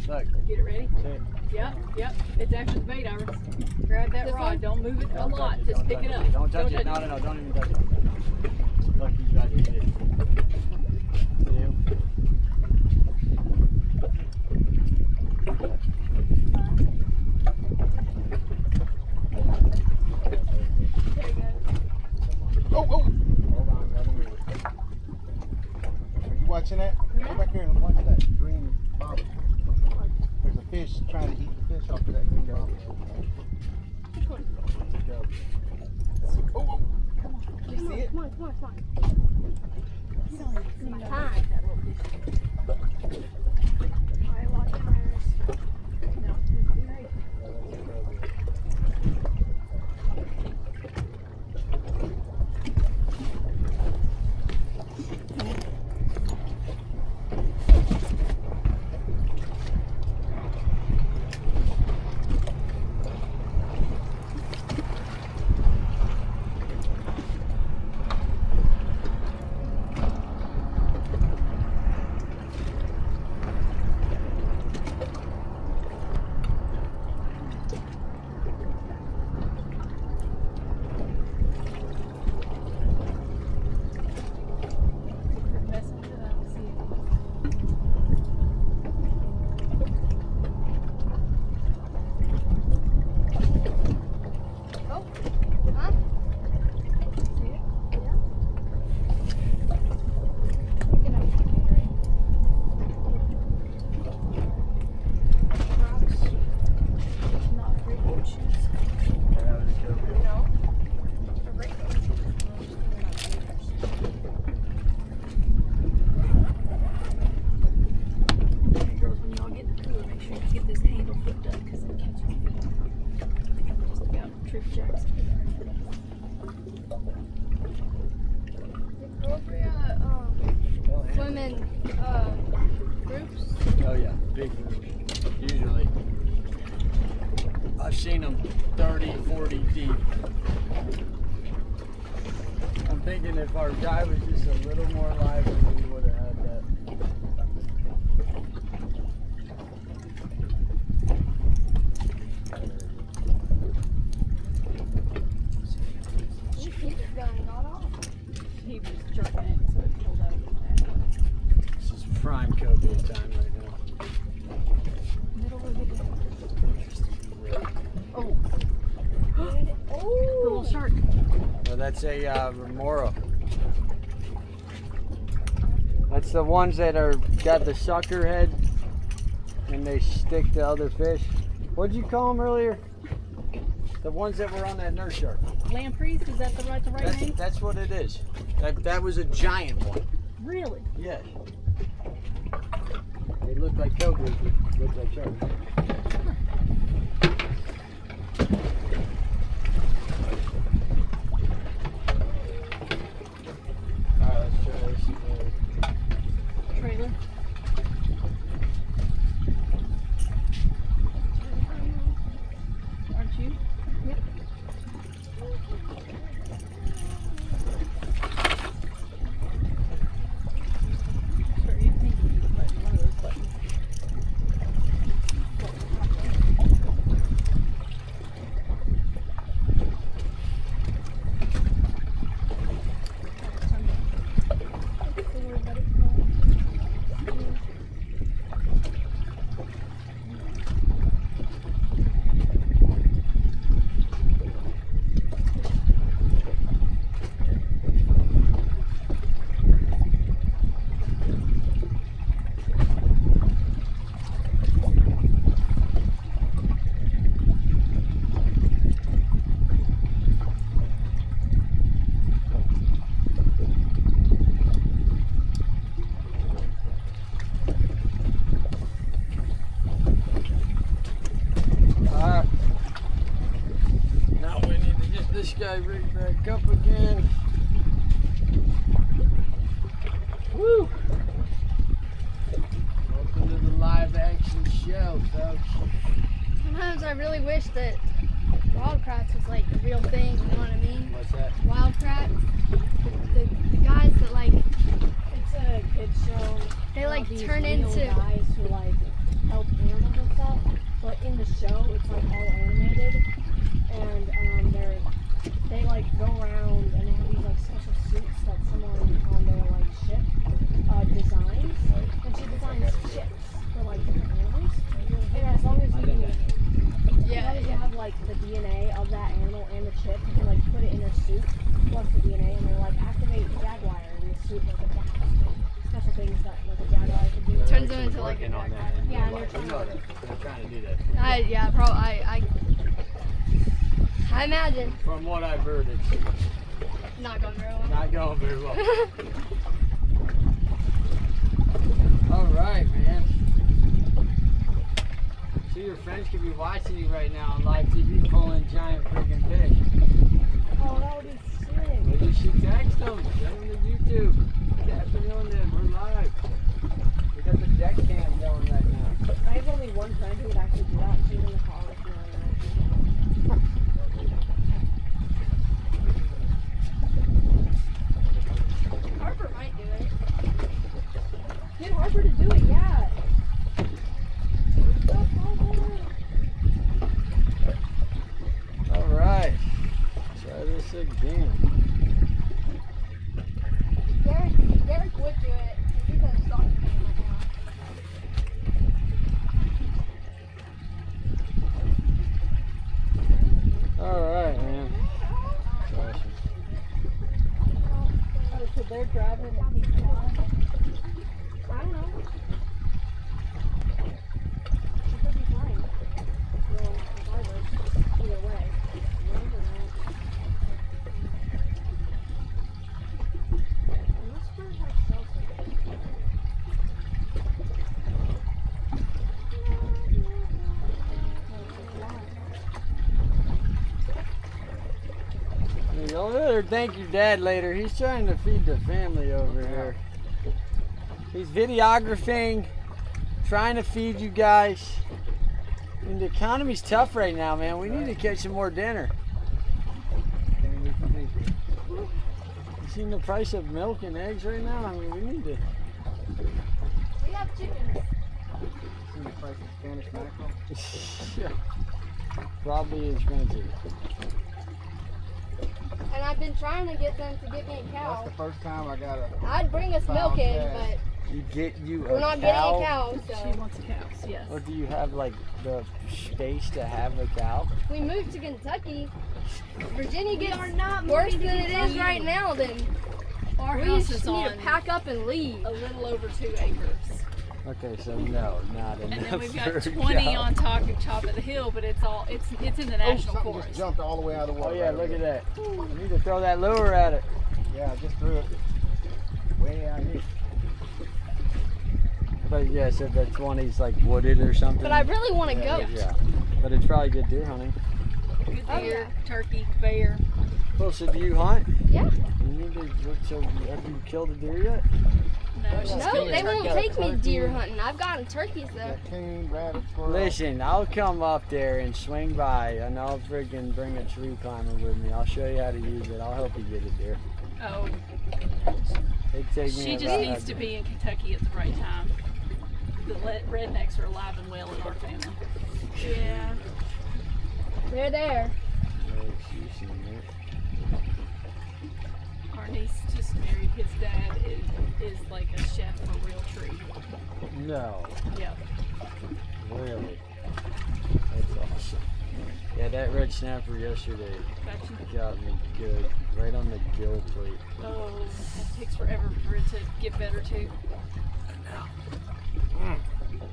Look. Get it ready? Yep. It's after the bait, Iris. Grab that rod. Don't move it a lot. Just pick it up. Don't touch it. No, don't even touch it. Look, you got to eat it. Oh! Hold on, gotta move it. Are you watching that? Go back here and watch that green bobber. There's a fish trying to eat the fish off of that green bobber. Oh! You see it? Come on. Time. Alright, watch Iris. No, it's great. Swimming groups. Oh yeah, big groups. Usually. I've seen them 30, 40 deep. I'm thinking if our guy was just a little more lively, we would have had that. That's a remora. That's the ones that are got the sucker head and they stick to other fish. What'd you call them earlier? The ones that were on that nurse shark. Lampreys, is that the right name? That's what it is. That was a giant one. Really? Yes. They look like cobras, but look like sharks. Alright, let's try this. Trailer. Aren't you? Yep. Sorry, you think you could button one of those buttons. This guy rigged back up again. Woo! Welcome to the live action show, folks. Sometimes I really wish that wild crats was like a real thing, you know what I mean? What's that? Wild crats. The guys that like, It's a kid show. they like These turn real into, guys who like help animals and stuff. But in the show, it's like all animated, and they like go around and they have these like special suits that someone on their like ship designs, and she designs ships for like different animals. And as long as you have like the DNA of that animal and the chip, you can like put it in their suit, plus the DNA, and they're like activate Jaguar in the suit like a special things that like a Jaguar could do. turns them into like a Working on jaguar. that. Yeah, They're trying to do that. I imagine. From what I've heard, it's Not going very well. not going very well. All right, man. So your friends could be watching you right now on live TV pulling giant freaking fish. Oh, that would be sick. Well, you should text them. Send them to YouTube. Tap them on there. We're live. We got the deck cam going right now. I have only one friend who would actually do that. She's in the car with me right now. Harper might do it. Get Harper to do it, yeah. All right. Try this again. Derek would do it. He's a soccer fan right now. All right, man. That's awesome. Oh, so they're driving and he's flying? I don't know. He could be flying. Well, regardless, either way. Land or not. Unless we're like self-service. You'll better thank your dad later. He's trying to feed the family over here. He's videographing, trying to feed you guys. I mean, the economy's tough right now, man. We need to catch some more dinner. You seen the price of milk and eggs right now? I mean, we need to. We have chickens. See the price of Spanish mackerel? Yeah. Probably expensive. And I've been trying to get them to get me a That's cow. the first time I got a. I'd bring us milk in, Found but You get you we're a not cow. getting a cow, She so. wants a cow. See? Yes. Or do you have like the space to have a cow? We moved to Kentucky. Virginia gets not worse moving than to it is Kentucky. right now. Then Our we house just is need on to pack up and leave. a little over 2 acres. Okay, so no, not enough. And then we've for got a 20 cow. on top of the hill, but it's in the Oh, national something forest. just jumped all the way out of the Oh water. yeah, right look over at there. that. You need to throw that lure at it. Yeah, I just threw it way out here. But yeah, so the 20's like wooded or something. But I really want to go. Yeah, but it's probably good deer hunting. Good Oh, deer, yeah. turkey, bear. Well, so do you hunt? Yeah. You need to look. So have you killed a deer yet? No, she's No, killing they won't turkey. take me deer hunting. I've gotten turkeys though. Raccoon, rabbit, squirrel. Listen, I'll come up there and swing by, and I'll freaking bring a tree climber with me. I'll show you how to use it. I'll help you get a deer. Oh, It'd take me she just about needs to be in Kentucky at the right time. The rednecks are alive and well in our family. Yeah. They're there. Our niece just married. His dad is like a chef for real tree. No, Yep. really. That's awesome. Yeah, that red snapper yesterday Got you. got me good, right on the gill plate. Oh, that takes forever for it to get better too.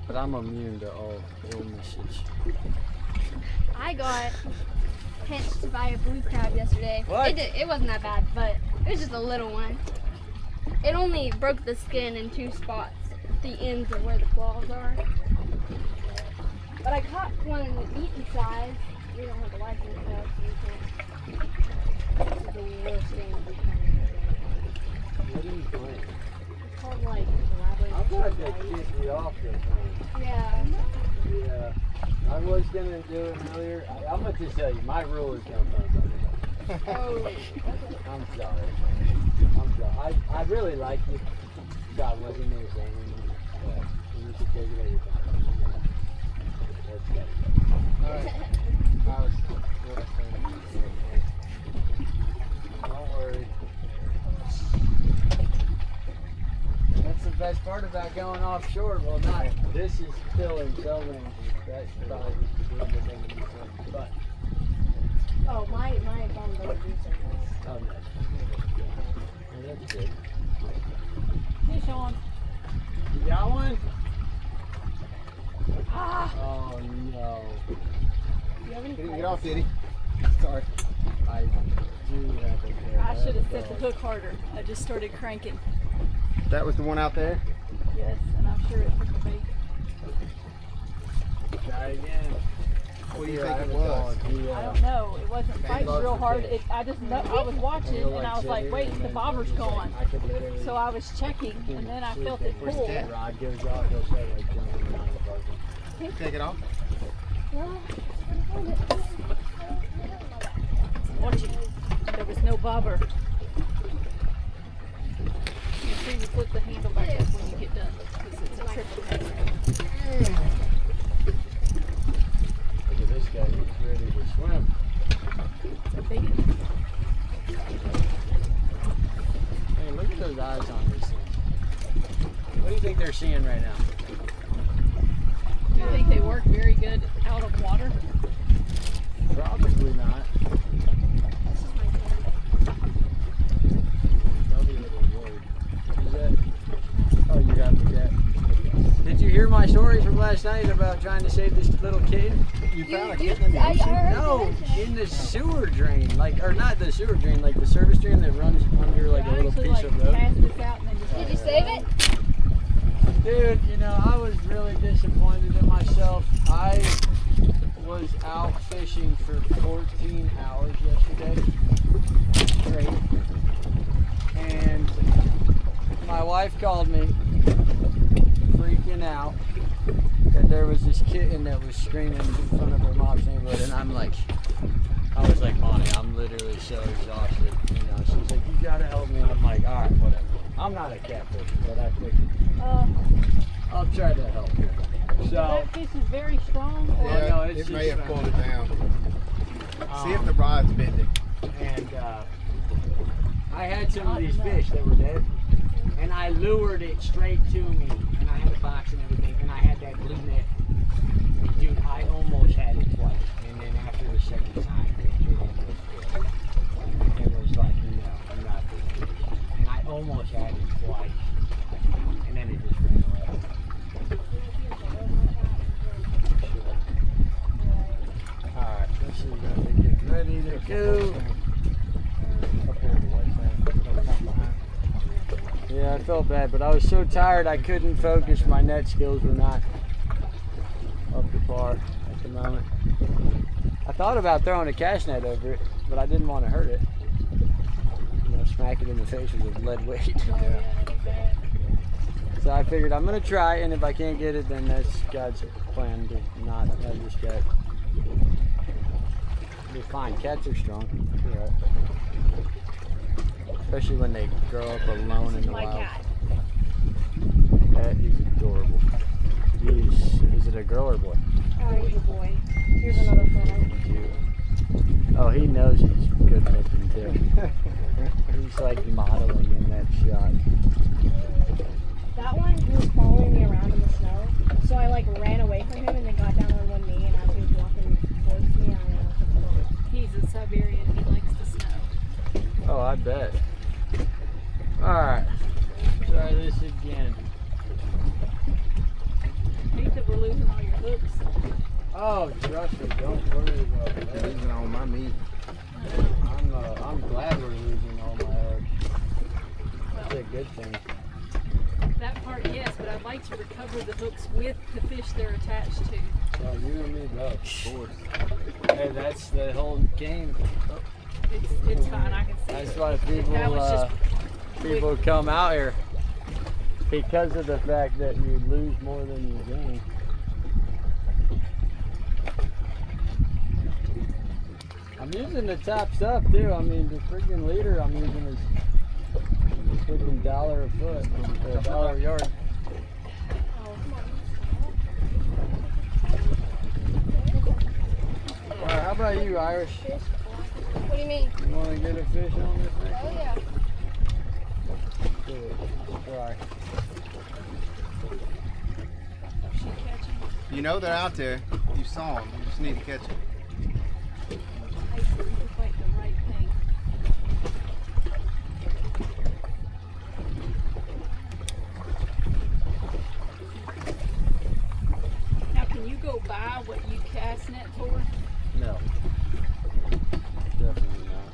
But I'm immune to all illnesses. I got pinched by a blue crab yesterday. What? It wasn't that bad, but it was just a little one. It only broke the skin in 2 spots, the ends of where the claws are. But I caught one in the eaten size. We don't have a license though, so we can't. This is the worst thing we can. What are you doing? It's called like I'm rabbit. trying to kick you off this one. Yeah. Yeah, I was gonna do it earlier. I'm gonna just tell you, my rule is no phone calls. Oh. I'm sorry. I'm sorry. I really like you. God wasn't there saying but you should take it every time. Let's go. Alright. I was Don't worry. That's the best part about going offshore. Well, not. This is still in cell range. That's probably the thing that you said. But, Oh, my phone doesn't do something. oh, no. Yeah, that's good. Hey, Sean. You got one? Ah. Oh, no. You have any Get off, Diddy. Sorry. I do have a pair. I should have set the hook harder. I just started cranking. That was the one out there? Yes, and I'm sure it took a bait. Try again. What do you Yeah, I think have it a was? dog. He, I don't know. It wasn't fighting loves real the hard. fish. I just know I was watching he'll, and I was sit like, here wait, and the then bobber's he's like, gone. I could literally. So I was checking and then I felt it Where's pull. the rod goes off, he'll start like jumping around the parking. Take it off. Watching. There was no bobber. Make sure you flip the handle back up when you get done because it's a triple handle. Look at this guy, he's ready to swim. It's a big one. Hey, look at those eyes on this thing. What do you think they're seeing right now? Do you think they work very good out of water? Probably not. This is my phone. Probably a little worried. What is that? Oh, you got the cat. Did you hear my story from last night about trying to save this little kid? You found a kitten in the I ocean? heard you No, mention it. in the sewer drain, like, or not the sewer drain, like the service drain that runs under like a I little actually piece of road. cast this out and then just Did you save it? Dude, you know, I was really disappointed in myself. I was out fishing for 14 hours yesterday straight, and my wife called me freaking out that there was this kitten that was screaming in front of her mom's neighborhood, and I was like, Bonnie, I'm literally so exhausted. You know, she's like, you gotta help me. I'm like, all right, whatever. I'm not a catfish, but I think I'll try to help you. So, that fish is very strong. Or Yeah, no, it's it may just have pulled it down. See if um, the rod's bending. and I had some of these fish that were dead, and I lured it straight to me, and I had a box and everything, and I had that blue net Go. Up there, the white thing. Up behind. Yeah, I felt bad, but I was so tired I couldn't focus. My net skills were not up to par at the moment. I thought about throwing a cast net over it, but I didn't want to hurt it. You know, smack it in the face with a lead weight. So I figured I'm gonna try, and if I can't get it, then that's God's plan to not have this cat. Be fine. Cats are strong. You're right. Especially when they grow up alone in the My wild. cat. That is adorable. Is it a girl or a boy? He's a boy. Here's another photo. Cute. Oh, he knows he's good looking too. He's like modeling in that shot. That one, he was following me around in the snow. So I like ran away from him and then got down on one knee, and as he was walking towards me, I took him over. He's a Siberian. He likes the snow. Oh, I bet. Alright. Try this again. Hate that we're losing all your hooks. Oh, trust me, don't worry about You're that. losing all my meat. I'm glad we're losing all my hooks. That's a good thing. That part, yes, but I'd like to recover the hooks with the fish they're attached to. Well, you and me both. Of course. Hey, that's the whole game. It's fine. I can see That's it. why That was people come out here, because of the fact that you lose more than you gain. I'm using the top stuff too. I mean, the freaking leader I'm using is freaking $1 a foot, or $1 a yard. All right, how about you, Irish? What do you mean? You want to get a fish on this thing? Oh yeah. Do it. Try. Is she catching? You know they're out there. You saw them. You just need to catch them. I see. Look like the right thing. Now, can you go buy what you cast net for? No. Definitely not.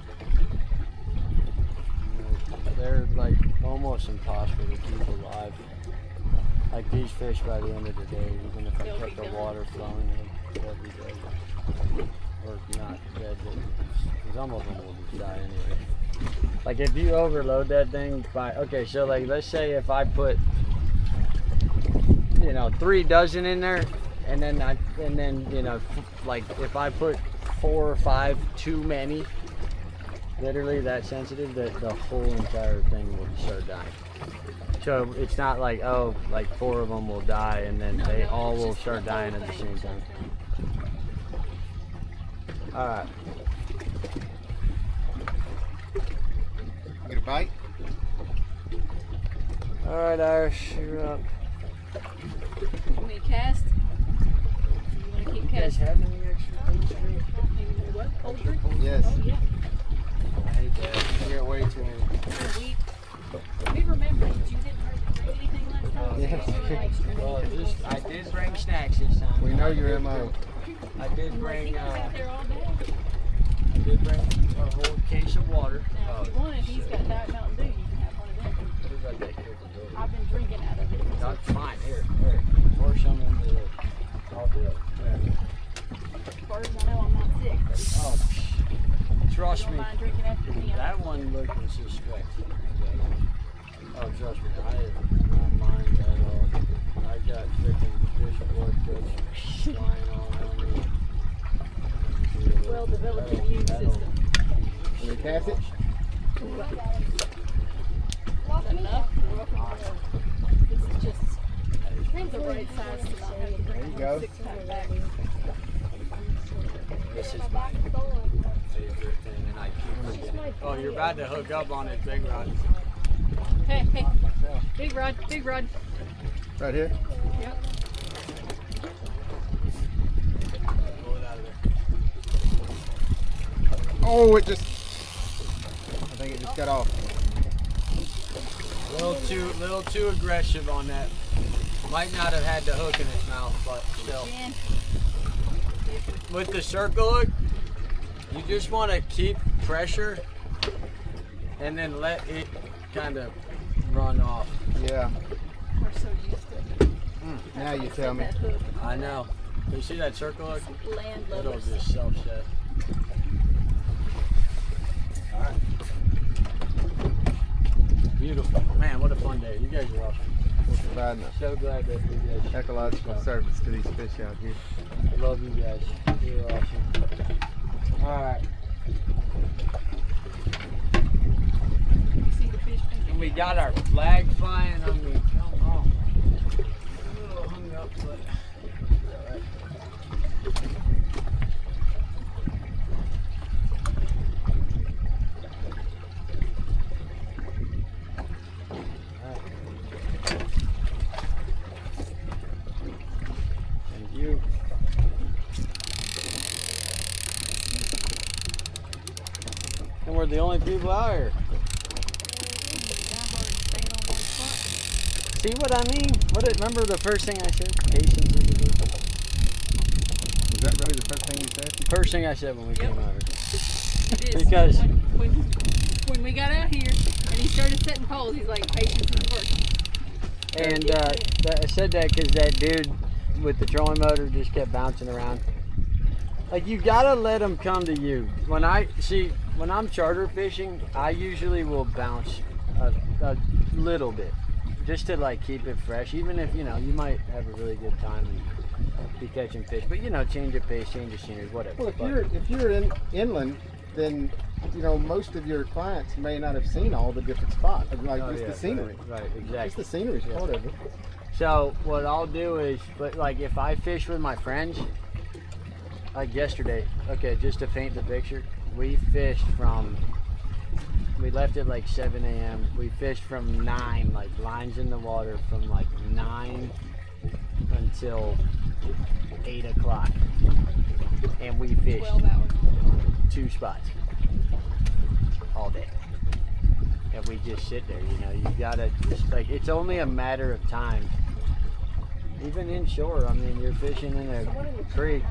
No. They're like almost impossible to keep alive. Like these fish by the end of the day, even if I They'll kept be the done. water flowing, they'll be dead. Or not dead, because some of them will just die anyway. Like if you overload that thing by, okay, so like let's say if I put, 3 dozen in there, and then like if I put 4 or 5 too many, literally that sensitive, that the whole entire thing will start dying. So it's not like, oh, like 4 of them will die and then No, they no, all it's will just start the whole dying at the thing. same time. All right. Get a bite? All right, Irish, you're up. You want me to cast? You want to keep You guys casting? have any extra cold drink? What? Cold drink? Yes. Oh, yeah. I hate that. I got way too many. We remembered you didn't bring anything last time. Yes. So you were like, Well, I did bring snacks this time. We know your MO. I did he bring, was out there all day. I did bring a whole case of water. Now, if you want, if he's got Diet Mountain Dew, you can have one of them. What about that capability? I've been drinking out of it. That's fine. Here, pour some into it. I'll do it. As far as I know, I'm not sick. But Oh, you trust don't me. mind drinking after me. That one looking suspect. Oh, trust me, I do not mind at all. I got freaking fish blood guts flying all around me. Well-developed immune system. Can we cast it? Is that enough? This is just the right size to not have to There drink you go. a 6-pack back. This is my favorite thing, and I keep forgetting. Oh, you're about to hook up on it, big rod. Hey, hey. Big rod, big rod. Right here? Yep. Pull it out of there. Oh, it just. I think it just got off. Little too aggressive on that. Might not have had the hook in its mouth, but still. Jen, With the circle hook, You just want to keep pressure and then let it kind of run off. Yeah. We're so used to it. Now you tell me. That hook. I know. You see that circle hook? Land It'll lovers. just self-set. Alright. Beautiful. Man, what a fun day. You guys are awesome. We're providing So glad that you guys a ecological service to these fish out here. I love you guys. You're awesome. Alright. See the fish And painting. we got our flag flying. I mean, come on. A little hung up, but alright. Thank you. And we're the only people out here. See what I mean? Remember the first thing I said? Patience is the virtue. Is that really the first thing you said? First thing I said when we came out here. It is. Because- when we got out here and he started setting poles, he's like, patience is working. And I said that because that dude with the trolling motor just kept bouncing around. Like, you gotta let them come to you. When I'm charter fishing, I usually will bounce a little bit, just to like keep it fresh. Even if you might have a really good time and be catching fish, but change of pace, change of scenery, whatever. Well, if you're inland, then most of your clients may not have seen all the different spots, like just the scenery. Right, exactly. Just the scenery is part of it. So what I'll do is, like if I fish with my friends, like yesterday, okay, just to paint the picture, we left at like 7 a.m. We fished from 9, like lines in the water from like 9 until 8 o'clock. And we fished 12 hours. 2 spots all day. And we just sit there, you gotta just like, it's only a matter of time. Even inshore, I mean, you're fishing in a creek,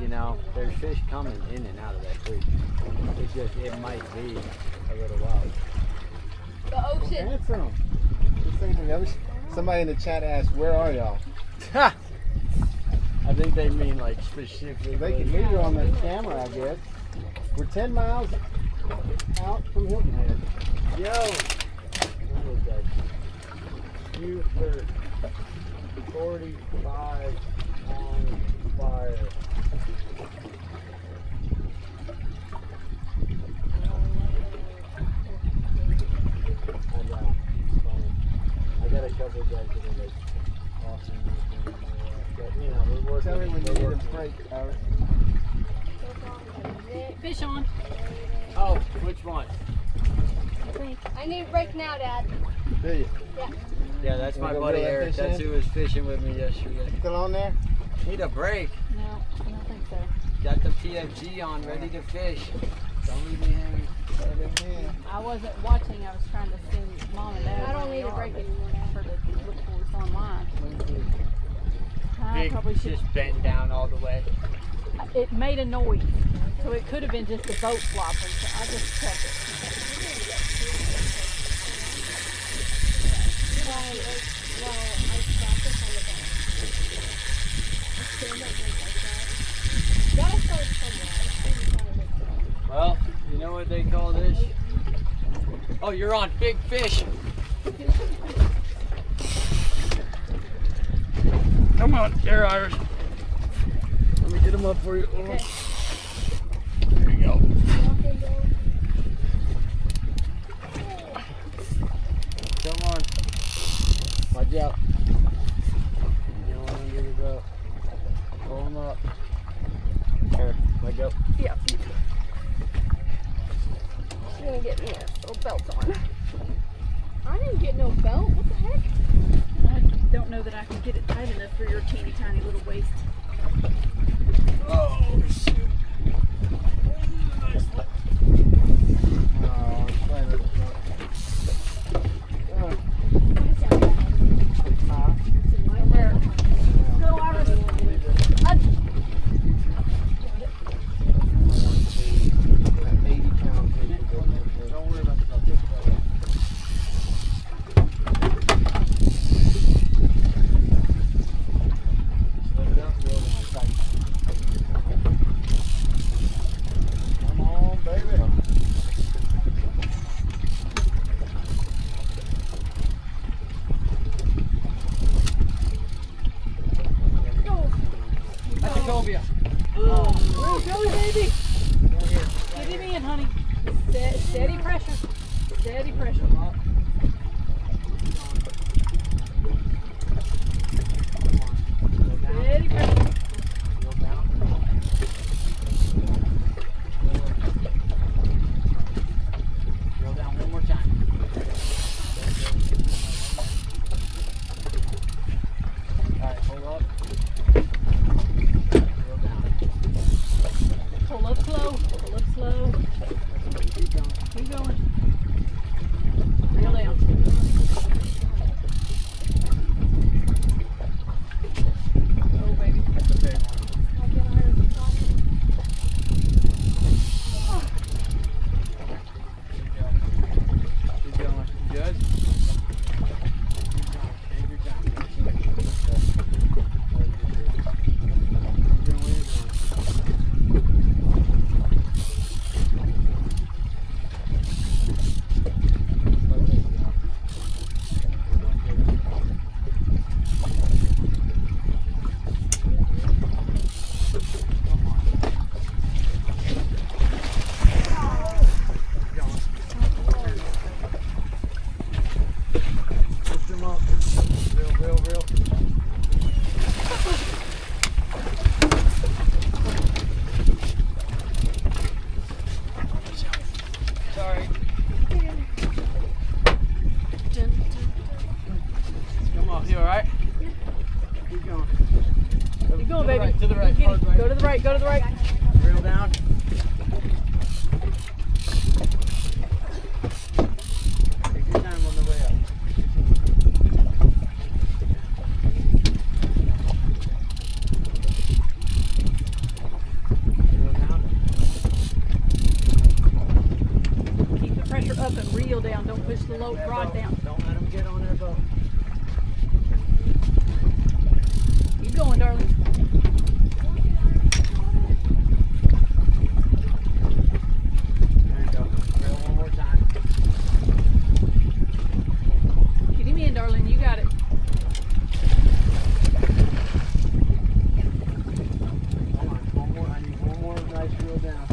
there's fish coming in and out of that creek. It's just, it might be a little while. The ocean. Handsome. Somebody in the chat asked, "Where are y'all?" I think they mean like specifically. They can hear you on the camera, I guess. We're 10 miles out from Hilton Head. Yo! Beaufort 45 on fire. And I got a couple of guys that are like awesome. But we're working. Tell me when you we're need a working. break, Alex. Fish on. Oh, which one? I need a break now, Dad. Do you? Yeah, that's You my wanna go buddy reel that Eric. fish That's in? who was fishing with me yesterday. Still on there? Need a break. No, I don't think so. Got the PFG on, ready to fish. Don't leave me hanging. I wasn't watching. I was trying to send Mom and Dad. I don't need a break anymore now. For the look for us online. I Big, probably should. just bent down all the way. It made a noise, so it could have been just the boat flopping. So I just kept it. Well, you know what they call this? Oh, you're on big fish. Come on, there, Iris. Let me get them up for you. Okay. There you go. Come on. Watch out. You don't want to get it up. Pull them up. Here, let go. Yep. She's gonna get me a little belt on. I didn't get no belt. What the heck? I don't know that I can get it tight enough for your teeny tiny little waist. Oh, shoot. Oh, it's fine. Go, Iris. cobia. Where you going, baby? Get him in, honey. Steady pressure. Steady pressure. Steady pressure. Reel down one more time. Alright, hold up. Reel down. Pull up slow. Pull up slow. Keep going. Keep going. Reel down. Oh, baby. That's a big one. Keep going. You good? Keep going. Take your time. Keep going where you're Lift them up. Reel. Sorry. Come on, you alright? Keep going. Keep going, baby. To the right. Keep Hard getting- right. Go to the right. Go to the right. Reel down. Take your time on the way up. Reel down. Keep the pressure up and reel down. Don't push the low rod down. Don't let them get on that boat. Keep going, darling. There you go. Reel one more time. Get him in, darling. You got it. Come on, one more. I need one more nice reel down.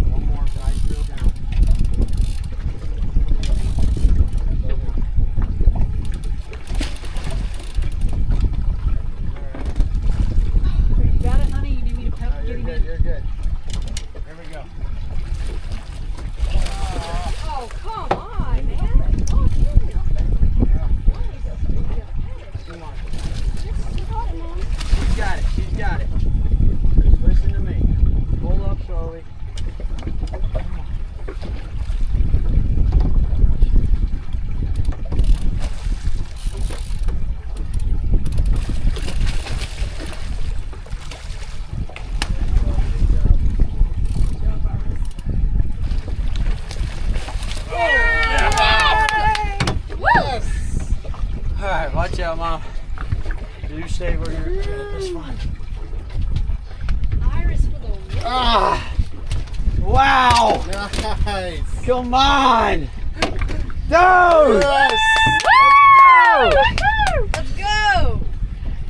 One more nice reel down. Slow down. Alright. You got it, honey. You need me to help No, get you're him good, in. you're good. Here we go. Oh, come on, man. Oh, dude. Come on. This is She's got it. Just listen to me. Pull up slowly. Alright, watch out, Mom. You stay where you're at this one. Iris for the win. Ah! Wow! Nice. Come on! Dude! Yes. Let's go!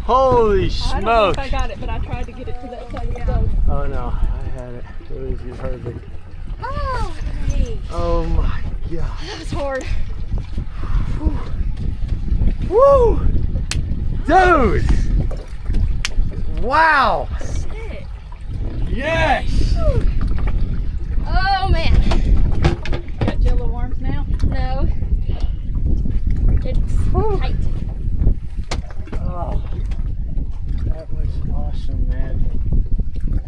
Holy I don't know smokes! if I got it, but I tried to get it to that side of the boat. Oh no, I had it. It was perfect. Oh, hey. Oh my god. That was hard. Woo! Dude! Wow! Sick. Yes! Oh man. Got jello arms now? No. It's tight. Oh, that was awesome, man.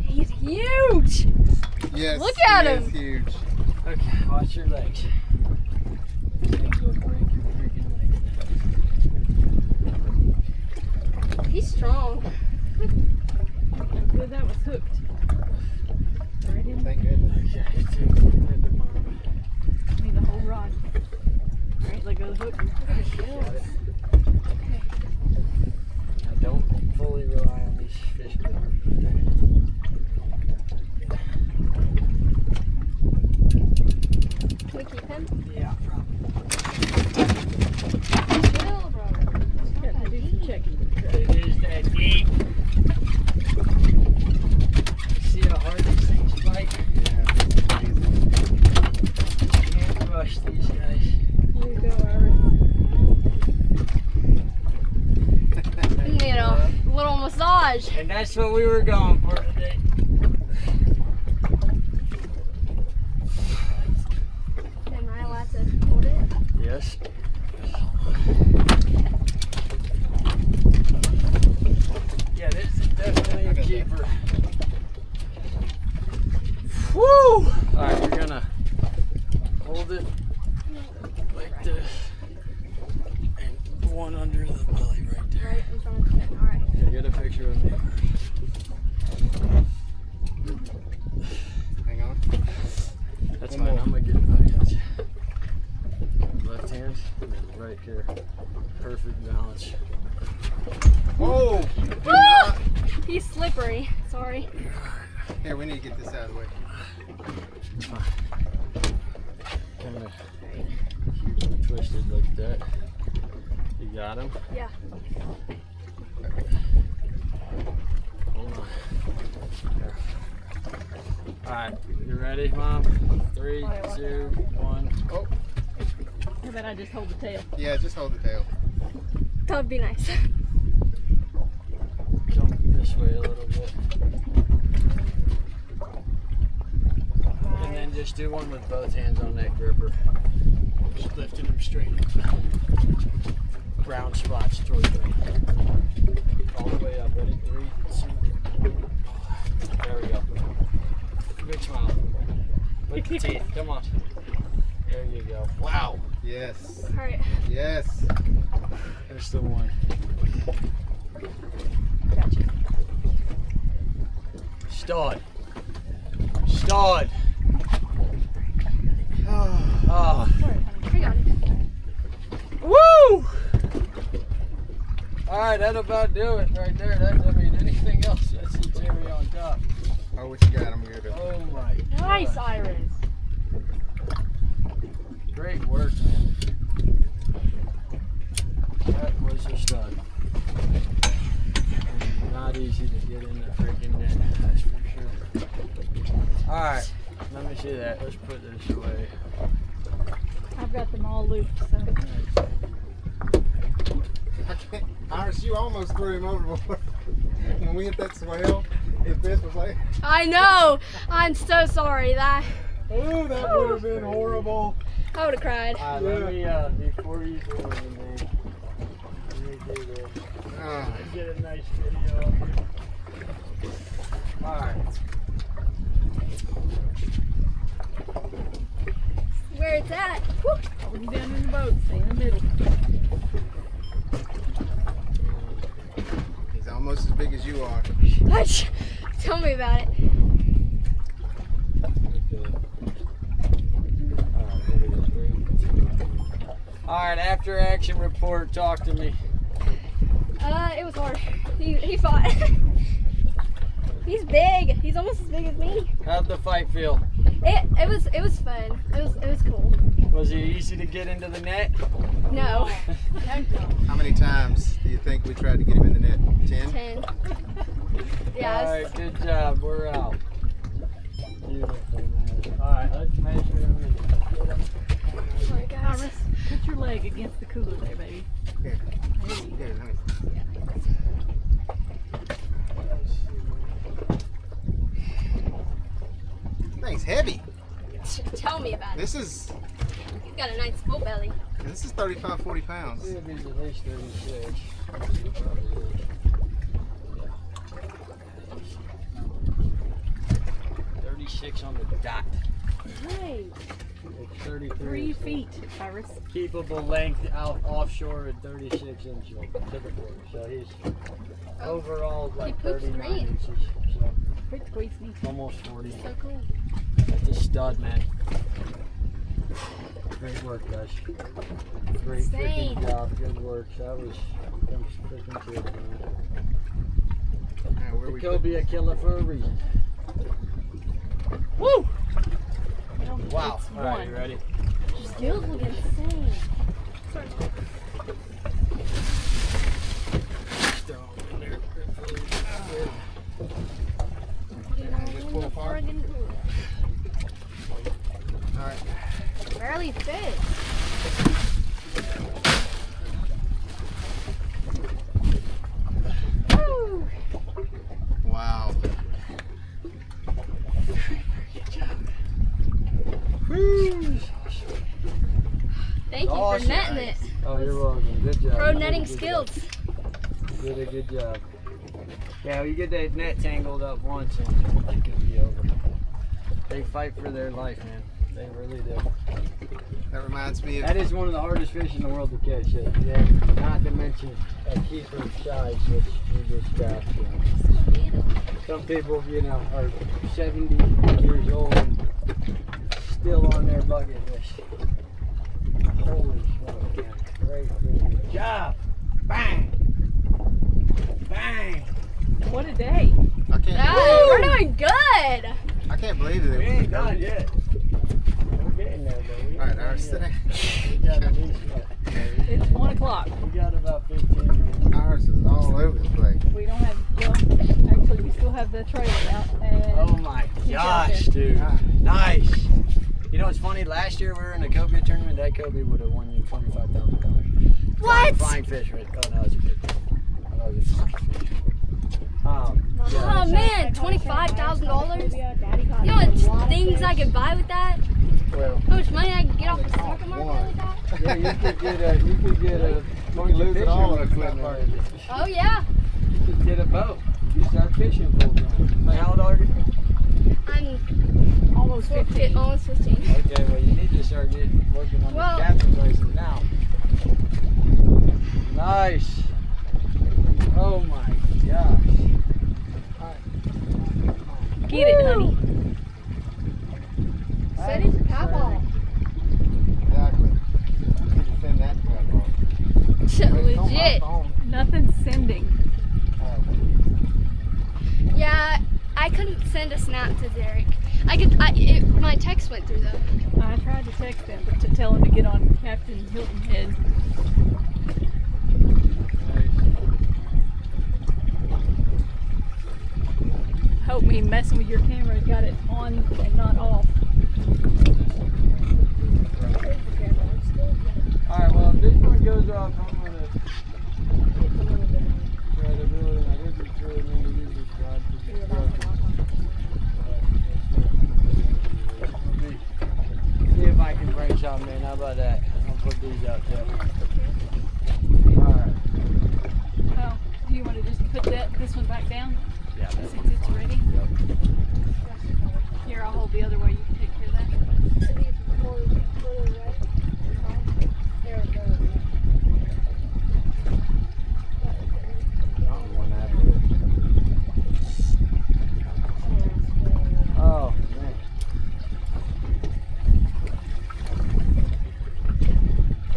He's huge. Yes. Look at he him. is huge. Okay, watch your legs. This thing's gonna break your freaking legs. He's strong. Good, that was hooked. Right in. Thank goodness. Okay, take it to Mom. I mean, the whole rod. Alright, let go of the hook. Got it. Now don't fully rely on these fish clippers. Can we keep him? Yeah, probably. Chill, bro. Got to do some checking. It is that deep. massage. And that's what we were going for today. Am I allowed to hold it? Yes. Yeah, this is definitely a keeper. Woo! Alright, we're gonna hold it like this. And one under the belly right there. Right in front of the thing. Alright. Yeah, get a picture of me. Hang on. That's fine, I'm gonna get it back at you. Left hand, and then right here. Perfect balance. Whoa! Do Woo! not. He's slippery. Sorry. Here, we need to get this out of the way. It's fine. Kind of keep him twisted like that. You got him? Yeah. Hold on. There. Alright, you ready, Mom? 3, 2, 1. Oh, How about I just hold the tail? yeah, just hold the tail. That would be nice. Come this way a little bit. And then just do one with both hands on that gripper. Just lifting them straight. Brown spots towards me. All the way up. Ready? 3, 2. There we go. Big smile. With the teeth. Come on. There you go. Wow. Yes. Alright. Yes. There's the one. Gotcha. Stud. Stud. Oh. I got it. Woo! Alright, that'll about do it right there. I mean, anything else, that's the cherry on top. Oh, what you got? I'm good. Oh my. Nice, Iris. Great work, man. That was a stud. And not easy to get in the freaking net, that's for sure. Alright, let me see that. Let's put this away. I've got them all looped, so. I can't. Iris, you almost threw him overboard. When we hit that swell, his fist was like, I know. I'm so sorry. That oh, that would have been horrible. I would have cried. Alright, let me, before you do anything, let me do this. Get a nice video of you. Alright. Where it's at. Woo. Holding down in the boat, stay in the middle. He's almost as big as you are. Tell me about it. Alright, after action report, talk to me. It was hard. He fought. He's big. He's almost as big as me. How'd the fight feel? It was fun. It was cool. Was it easy to get into the net? No. How many times do you think we tried to get him in the net? 10? 10. Yeah. Alright, good job. We're out. Beautiful, man. Alright, let's measure him and get him. Sorry, guys. Iris, put your leg against the cooler there, baby. Here. There you go. Here, let me. Thing's heavy. Tell me about it. This is You've got a nice full belly. 35, 40 pounds. It'll be at least 36. 36 on the dot. Hey, It's 33. 3 feet, Iris. Keepable length out offshore at 36 inches to the board. So he's overall like He poops 39 great. inches. So Quick squeeze me. almost 40. So cool. That's a stud, man. Great work, guys. Great Insane. freaking job. Good work. That was freaking good, man. Now, where The we Kobe a killer for a reason. Woo! Well, Wow. it's All right, one. you ready? Skills look insane. Sorry. Just throw 'em in there. just pull apart? Friggin' cool. All right. Barely fit. Woo! pro netting skills. Did a good job. Yeah, well, you get that net tangled up once and it can be over. They fight for their life, man. They really do. That reminds me of. That is one of the hardest fish in the world to catch. Yeah, not to mention a keeper size, which you just got. You know. Some people, you know, are 70 years old and still on their bucket fish. Holy smoke, man. Great job. Bang. Bang. What a day. I can't. Oh, we're doing good. I can't believe it. We ain't done yet. We're getting there, baby. All right, now sit down. We got at least what? It's 1 o'clock. We got about 15 minutes. Ours is all over the place. We don't have, well, actually we still have the trailer out. And Oh my gosh, dude. Nice. You know what's funny? Last year we were in a cobia tournament. That cobia would have won you $25,000. What? Flying fish, right? Oh, no, it's a good fish. I thought it was a flying fish. Oh man, $25,000. You know what things I could buy with that? Well, How much money I could get off the stock market with that? yeah, you could get a bunch of lose it fishing all in a equipment. Oh yeah. You could get a boat. You start fishing full time. Like, how old are you? I'm almost 15. almost 15. Okay, well you need to start working on Well- the captain's license now. Nice. Oh my gosh. Get it, honey. Said he's a cowboy. Exactly. You need to send that crap off. Legit. Nothing's sending. Yeah, I couldn't send a snap to Derek. My text went through though. I tried to text him to tell him to get on Captain Hilton head. Help me messing with your camera got it on and not off. Alright, well if this one goes off, I'm gonna try to really, I didn't really mean to use this rod because it's broken. See if I can bring something in. How about that? I'll put these out there. Alright. Oh, do you want to just put this one back down? Yeah, Since it's ready? Here, I'll hold the other way. You can take care of that. Oh, man.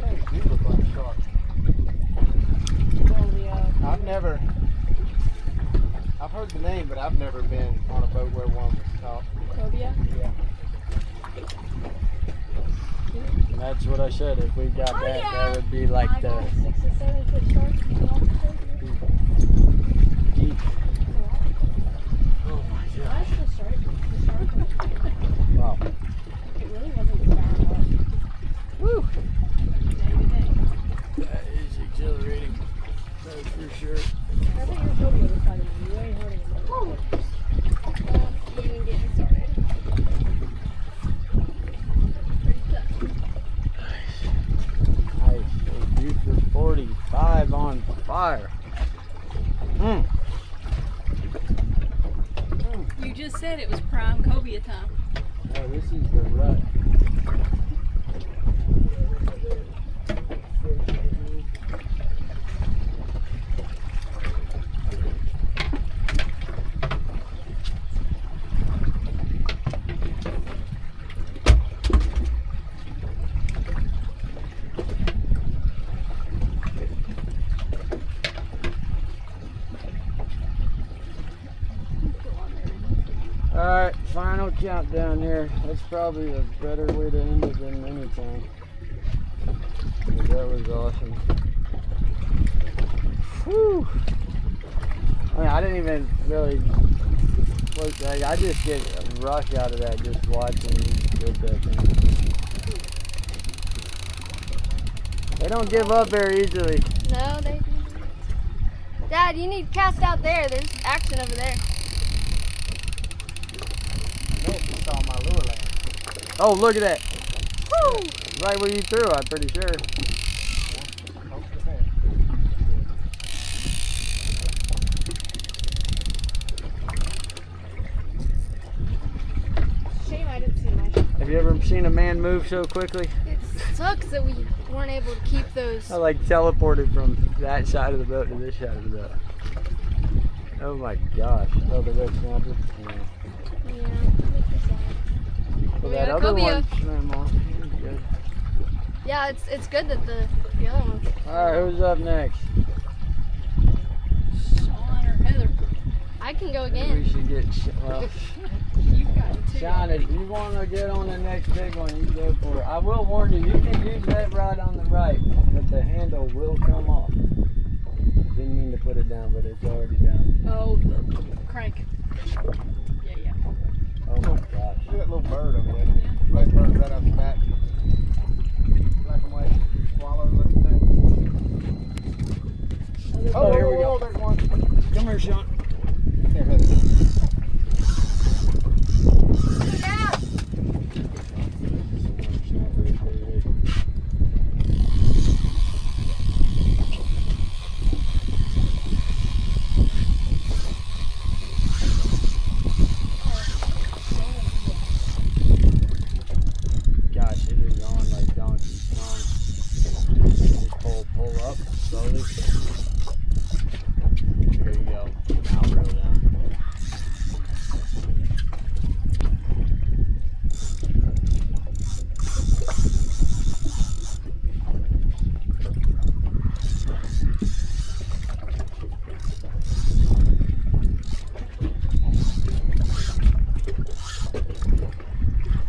They do look like sharks. I've heard the name, but I've never been on a boat where one was caught. Cobia? Yeah. And that's what I said. If we got that, that would be like the 6 or 7 foot shark. deep. Oh my God. That's the shark. The shark was, Wow. it really wasn't bad. Woo. Day to day. That is exhilarating. That's for sure. I think your cobia was probably way harder than mine. Don't even get me started. Pretty tough. Nice. Beaufort 45 on fire. You just said it was prime cobia time. Oh, this is the rut. Alright, final countdown here. That's probably a better way to end it than any time. That was awesome. Whew. I mean, I didn't even really look like, I just get a rush out of that just watching you get that thing. They don't give up very easily. No, they didn't. Dad, you need to cast out there. There's action over there. It's on my lure line. Oh, look at that. Woo! Right where you threw, I'm pretty sure. seen a man move so quickly? It sucks that we weren't able to keep those. I like teleported from that side of the boat to this side of the boat. Oh my gosh. Oh, the red snapper? Yeah. Yeah. Well, We that got a other cobia. one swam off. He was good. Yeah, it's good that the other one. Alright, who's up next? Sean or Heather. I can go We again. should get, well, You've got two. Sean, if you want to get on the next big one, you go for it. I will warn you, you can use that rod on the right, but the handle will come off. Didn't mean to put it down, but it's already down. Oh, the crank. Yeah. Oh my gosh. Look at that little bird over there. Black bird right off the back. Black and white swallow looking thing. Oh, here we go. There's one. Come here, Sean. Here, Heather. Gosh, it is on like donkey kong. Just pull up slowly. There you go. Now reel down.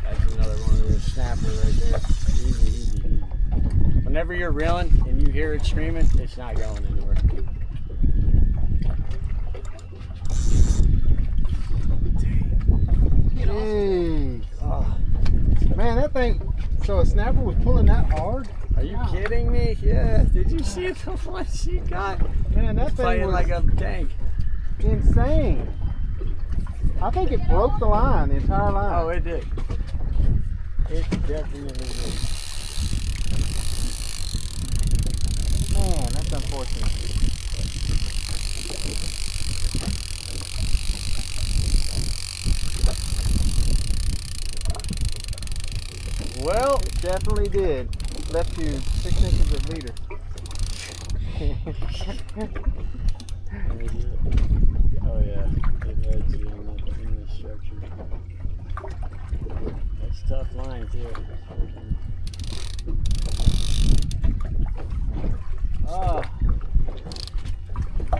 That's another one of those snapper right there. Easy. Whenever you're reeling and you hear it screaming, it's not going anywhere. Dang. Oh, Man, that thing, so a snapper was pulling that hard? are you kidding me? Yeah. Did you see the one she got? Man, that thing Playing was like a tank. insane. I think it broke the line, the entire line. Oh, it did. It definitely did. Man, that's unfortunate. Well, definitely did. Left you 6 inches of leader. Oh yeah, it heads in the structure. That's a tough line too. Oh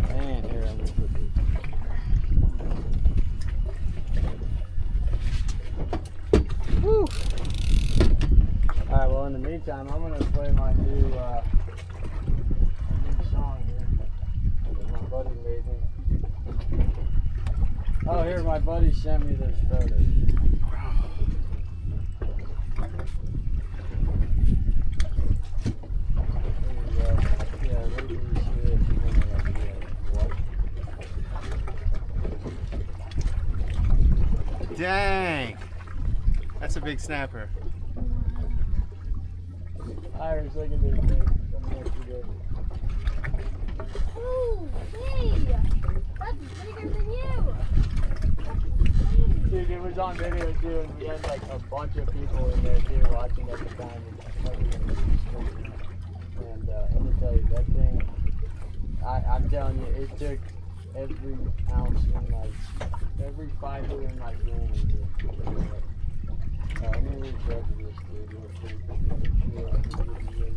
man, here I'm gonna put this. Woo! Alright, well in the meantime I'm gonna play my new song here that my buddy made me. Oh, here, my buddy sent me those photos. There you go. Yeah, wait till you see this. You're gonna like, be like, what? Dang. That's a big snapper. Iris, look at this thing. Coming up to go. Ooh, hey! That's bigger than you! Dude, it was on video too, and we had like a bunch of people in there too watching at the time. And let me tell you, that thing, I'm telling you, it took every ounce in my, every fiber in my brain to get it. Let me reach out to this dude real quick. Sure, I can give you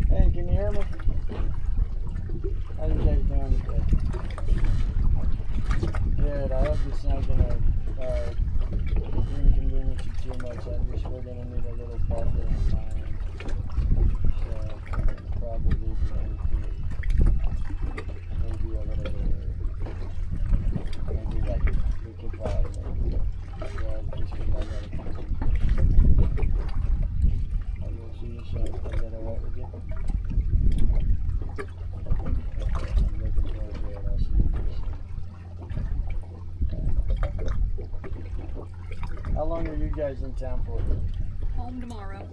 Hey, can you hear me? How you guys doing today? Good. I hope it's not gonna inconvenience you too much. We're gonna need a little buffer on my end. So probably maybe a little bit. Maybe like we could probably just because I gotta. I will see you soon. Is that alright with you? I'm looking forward to it. I'll see you soon. guys in town for? Home tomorrow.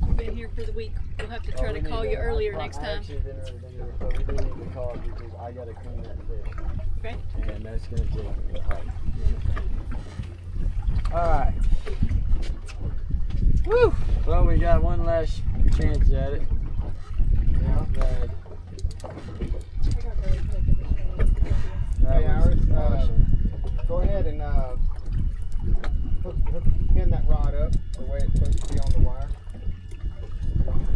I've been here for the week. We'll have to try to call you earlier next I time. actually didn't really think of it, but we do need to call because I gotta clean that fish. Okay. And that's gonna take a hike. Alright. Woo! Well, we got one last chance at it. Yeah, right. That Hey, was Iris, awesome. go ahead and pin that rod up the way it's supposed to be on the wire.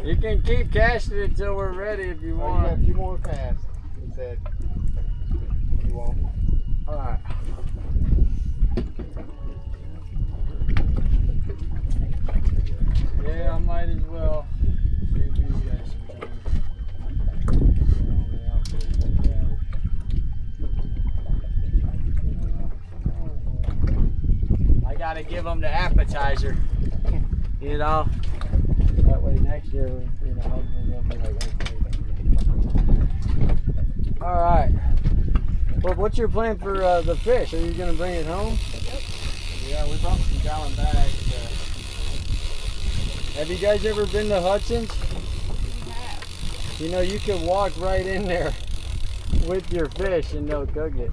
You can keep casting it till we're ready if you Oh, you got a want. few more casts, he said. You won't. Alright. Yeah, I might as well. Save you guys some time. We're only out for a bit. I gotta give them the appetizer. You know? That way next year, you know, hopefully they'll be like, okay. Alright. Well, what's your plan for the fish? Are you gonna bring it home? Yeah, we brought some gallon bags. Have you guys ever been to Hudson's? You know, you could walk right in there with your fish and they'll cook it.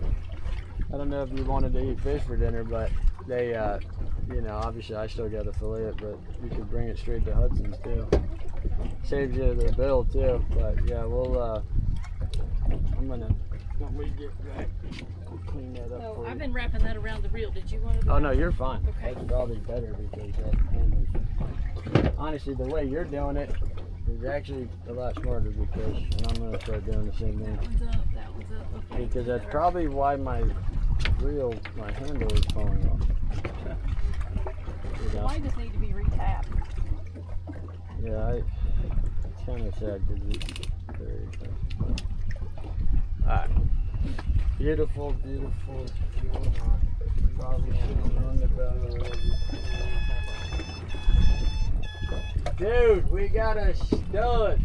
I don't know if you wanted to eat fish for dinner, but they, you know, obviously I still got to fillet it, but you could bring it straight to Hudson's too. Saves you the bill too, but yeah, we'll, I'm gonna, when we get back, we'll clean that up So for you. I've been wrapping that around the reel. Did you want to? Oh no, you're fine. Okay. That's probably better because that handles. Honestly, the way you're doing it is actually a lot smarter because, and I'm gonna start doing the same That thing one's up. That one's up. Okay. because that's Better. probably why my handle is falling off. You know? Might just need to be retapped. Yeah, it's kind of sad because it's very expensive. Alright. Beautiful, beautiful. Probably should have known about it already. Dude, we got a stud.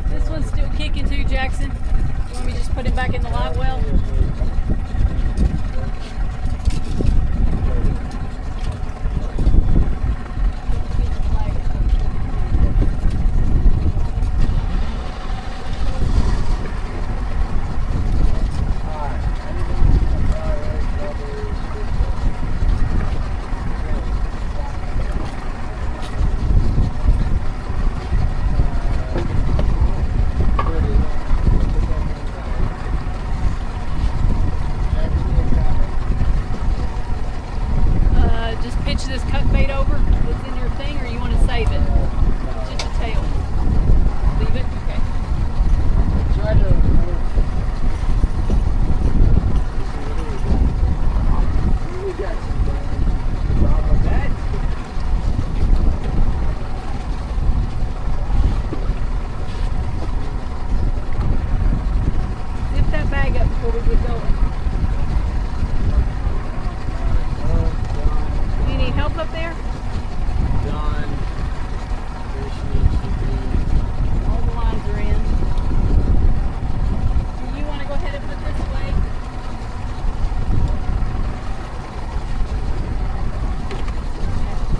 This one's still kicking too, Jackson. You want me to just put him back in the live well? Just pitch this cut bait over that's in your thing, or you want to save it? Just a tail. Leave it? Okay. Try to we got some drama that. Zip that bag up before we get going. Do you need help up there? Done. Fish needs to be. All the lines are in. Do you want to go ahead and put this away?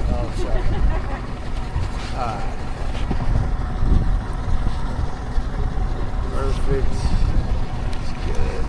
Oh, sorry. Alright. Perfect. That's good.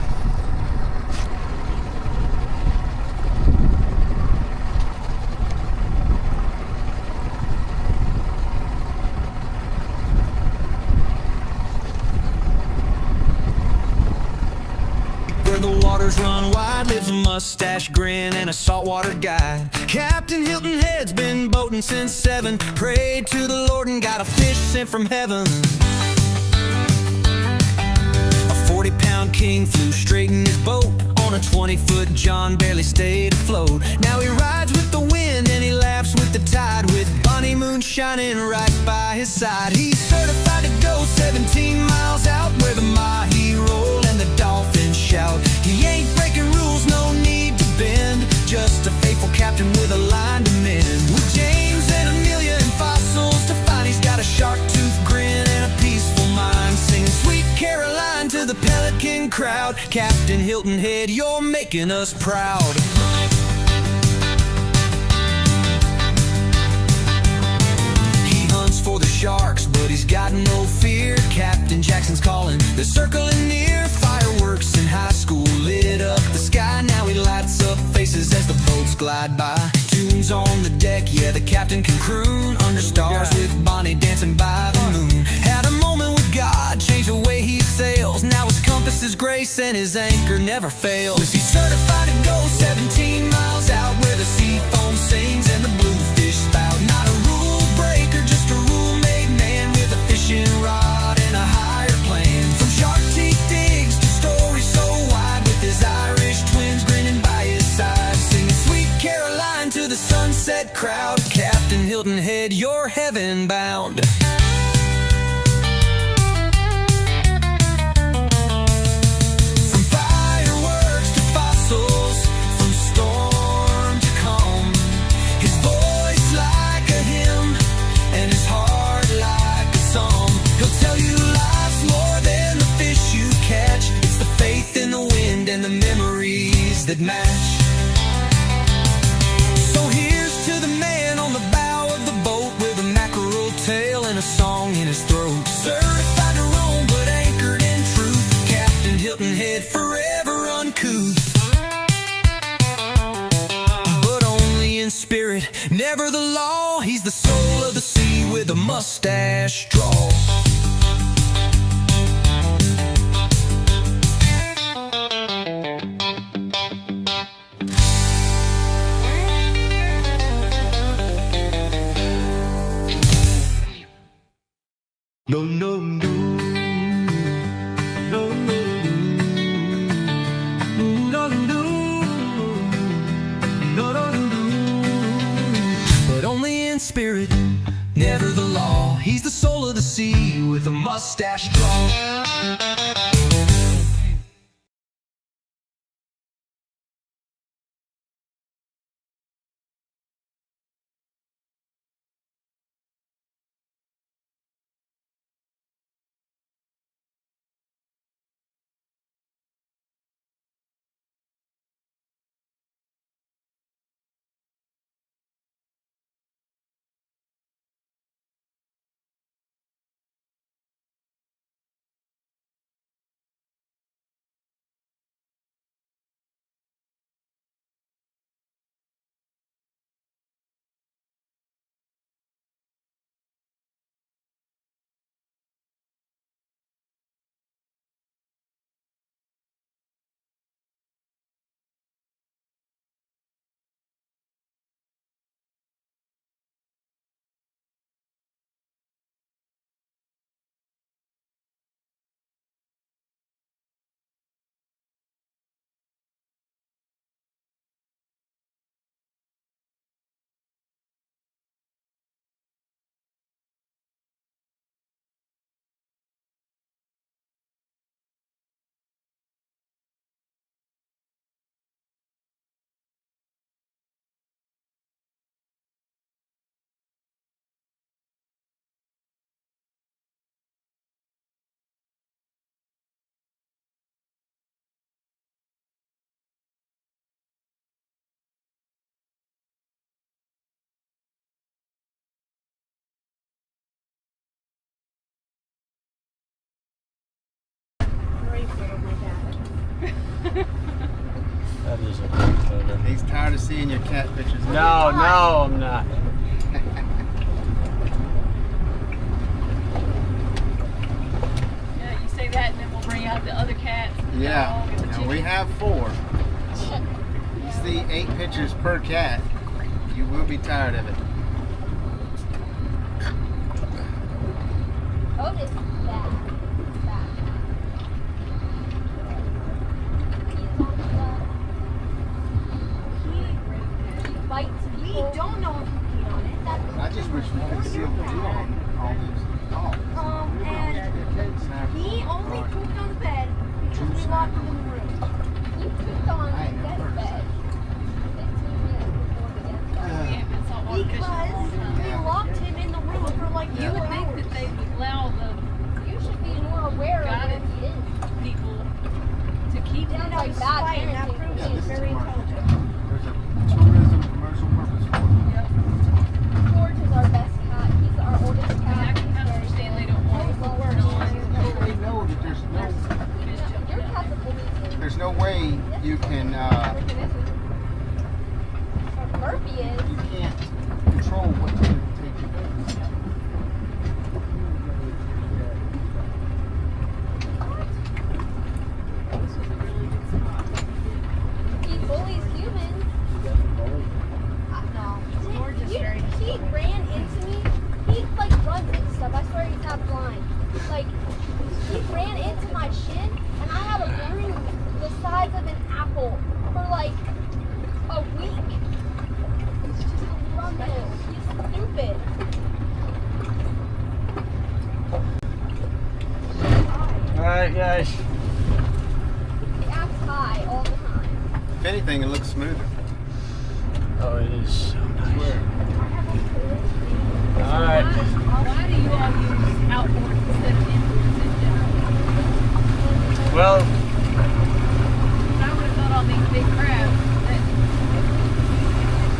Where the waters run wide lives a mustache grin and a saltwater guide. Captain Hilton Head's been boating since 7. Prayed to the Lord and got a fish sent from heaven. A 40-pound king flew straight in his boat. On a 20-foot John barely stayed afloat. Now he rides with the wind and he laughs with the tide, with Bonnie Moon shining right by his side. He's certified to go 17 miles out where the mahi roll and the dolphins shout. He ain't breaking rules, no need to bend, just a faithful captain with a line to mend. With James and Amelia and fossils to find, he's got a shark tooth grin and a peaceful mind. crowd. Captain Hilton Head, you're making us proud. He hunts for the sharks, but he's got no fear. Captain Jackson's calling, they're circling near. Fireworks in high school lit up the sky. Now he lights up faces as the boats glide by. Tunes on the deck, yeah, the captain can croon under stars with Bonnie dancing by the moon. Had a moment with God, changed the way he sails. Now his compass is grace and his anchor never fails. He's certified to go 17 miles out where the sea foam sings and the bluefish spout. Not a rule breaker, just a rule-made man with a fishing rod and a higher plan. From shark teeth digs to stories so wide, with his Irish twins grinning by his side, singing Sweet Caroline to the sunset crowd. Captain Hilton Head, you're heaven bound. From fireworks to fossils, from storm to calm, his voice like a hymn and his heart like a psalm. He'll tell you life's more than the fish you catch. It's the faith in the wind and the memories that match. So here's to the man on the bow of the boat with a mackerel tail and a song in his throat. Certified to roam but anchored in truth. Captain Hilton Head, forever uncouth. But only in spirit, never the law. He's the soul of the sea with a mustache draw. No, no, no, no, no, no, no, no, no. But only in spirit, never the law. He's the soul of the sea with a mustache draw. That is a great photo. He's tired of seeing your cat pictures. No, no, I'm not. Yeah, you say that and then we'll bring out the other cats. And the Yeah, dog and the and chicken. we have 4. You see 8 pictures per cat, you will be tired of it. Otis is bad. Bad. He's on the... He bites people. We don't know if he peed on it. That's I just wish we could seal the deal on these dogs. and he only pooped on the bed because we locked him in the room. He pooped on I ain't the never bed. heard 15 minutes before the guest got We ain't been saltwater fishing in a long Because time. we locked him in the room for like Yeah. You would think that they would allow the You should be more aware of where Got it. he is. people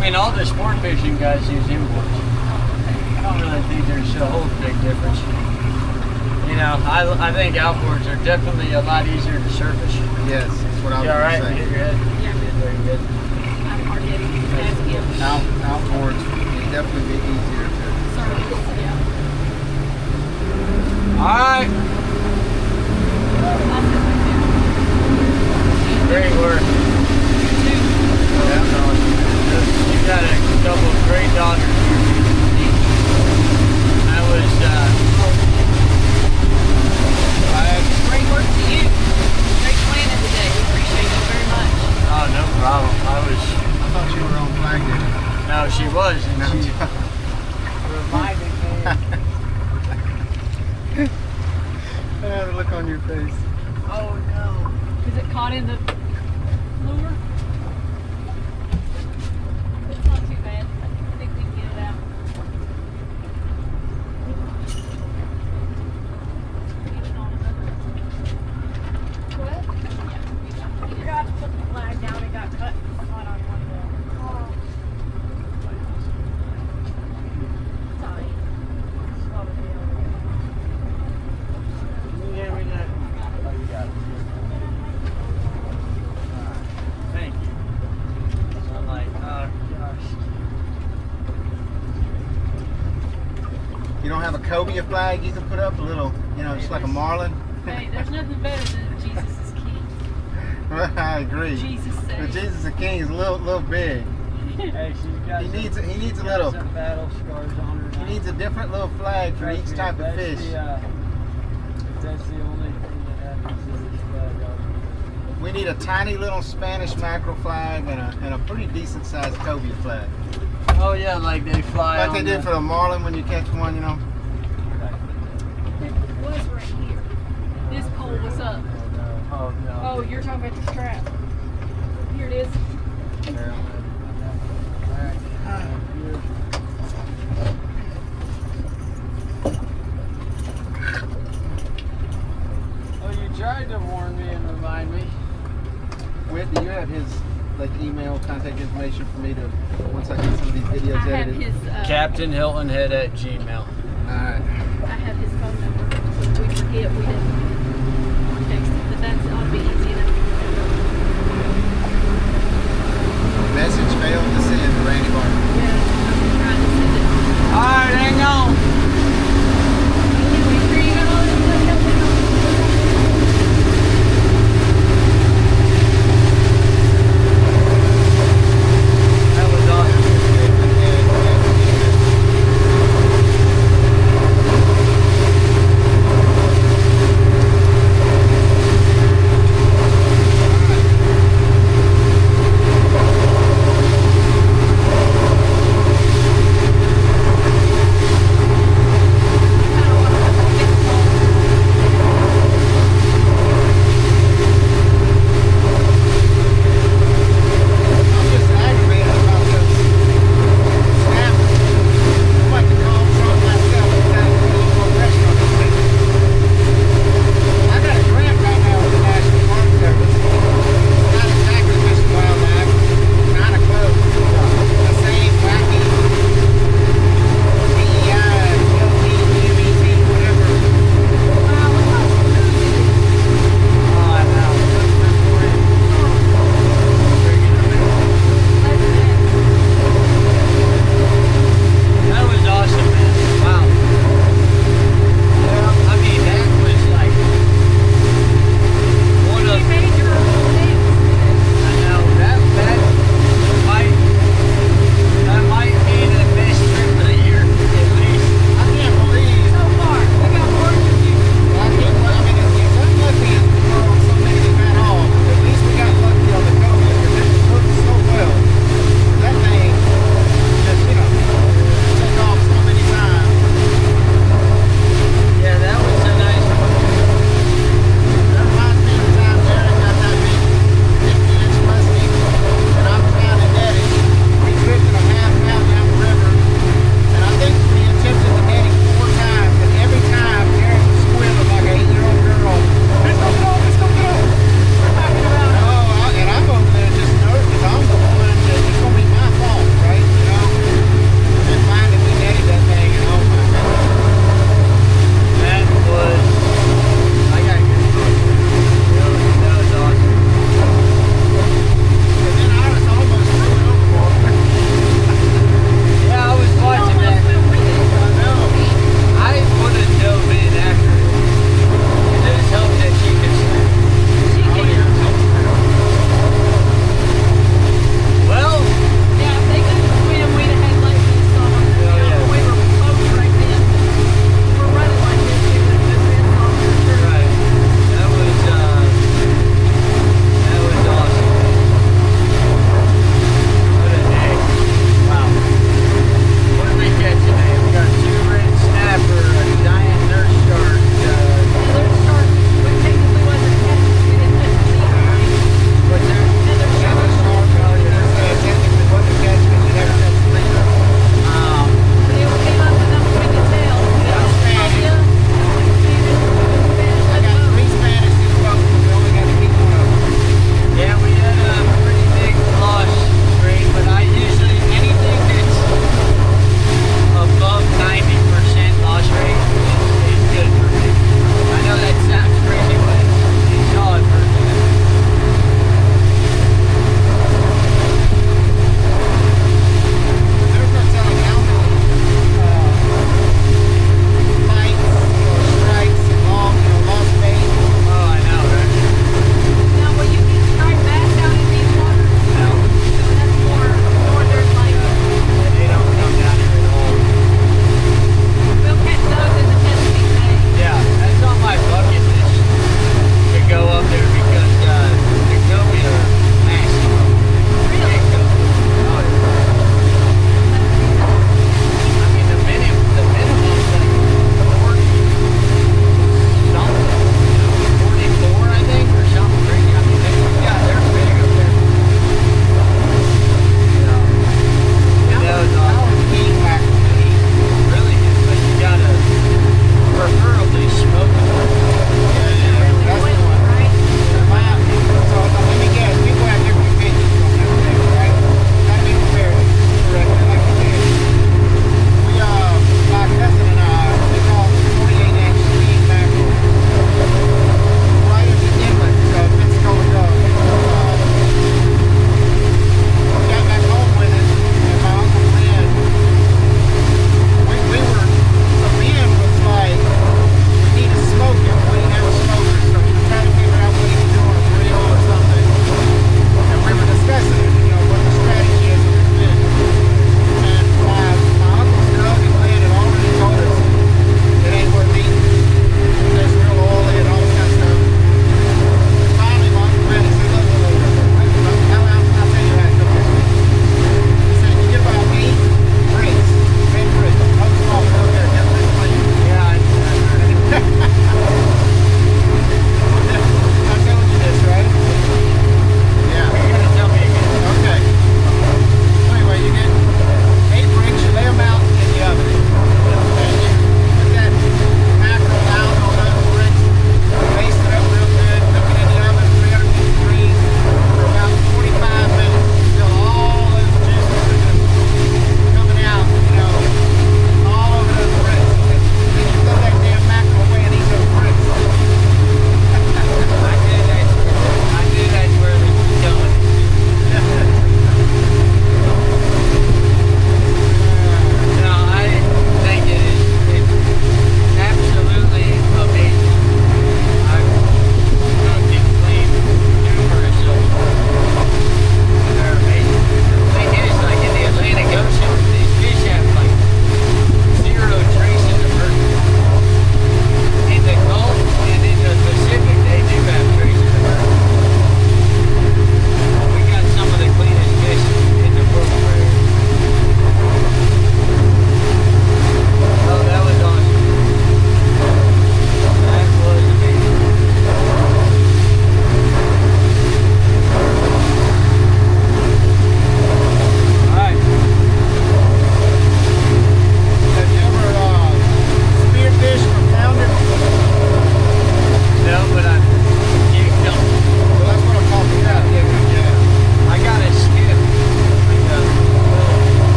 mean, all the sport fishing guys use inboards. I don't really think there's a whole big difference. You know, I think outboards are definitely a lot easier to service. Yes, that's what I was You all right? going to Hit say. your head? Yeah. Very good. I'm hard headed. Ask him. Outboards would definitely be easier to Service. Yeah. All right. Great work. You got a couple of great daughters. I was, Great work to you. Great planning today. We appreciate you very much. oh, no problem. I thought you were on flag day. No, she was, and No. she reminded me. The look on your face. Oh, no. Is it caught in the lure? It's not too bad. I think we can get it out. Get it on another. What? Yeah. You forgot to put the flag down. It got cut caught on one wheel. Oh. Sorry. Slow it down. Can you hand me that? Oh, you got it. Thank you. I'm like, oh, gosh. You don't have a cobia flag you can put up? A little, you know, just like a marlin? Hey, there's nothing better than Jesus is King. I agree. Jesus But said. Jesus the King is a little big. Hey, she's got He some, needs a got little. some battle scars on her. He needs a different little flag for Trust each me, type of that's fish. That's the only thing that happens is this flag. We need a tiny little Spanish mackerel flag and a pretty decent sized cobia flag. Oh yeah, like they fly. Like on they did the- for the marlin when you catch one, you know. It was right here. This pole was up. Oh no. Oh, you're talking about the strap. Here it is. Oh, you tried to warn me and remind me. Whit, do you have his like email contact information for me to once I get some of these videos I have edited? his. Captain Hilton Head at Gmail. Alright. I have his phone number. So if we forget, we didn't text him, but that ought to be easy enough. Message failed to send, Randy Barton. Yeah, I'm trying to send it. All right, hang on. Make sure you got all this stuff out there. That was awesome.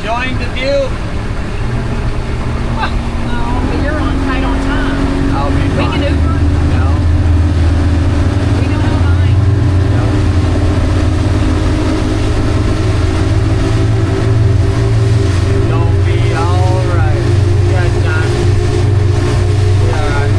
enjoying the view? No, but you're on tight on time. I'll be We fine. can Uber. No. We don't have mine. Don't be alright. You got time. Be alright.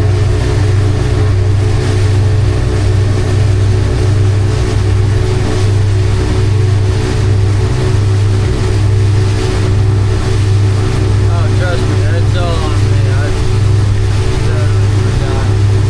Oh, trust me, that's all on me. I totally forgot.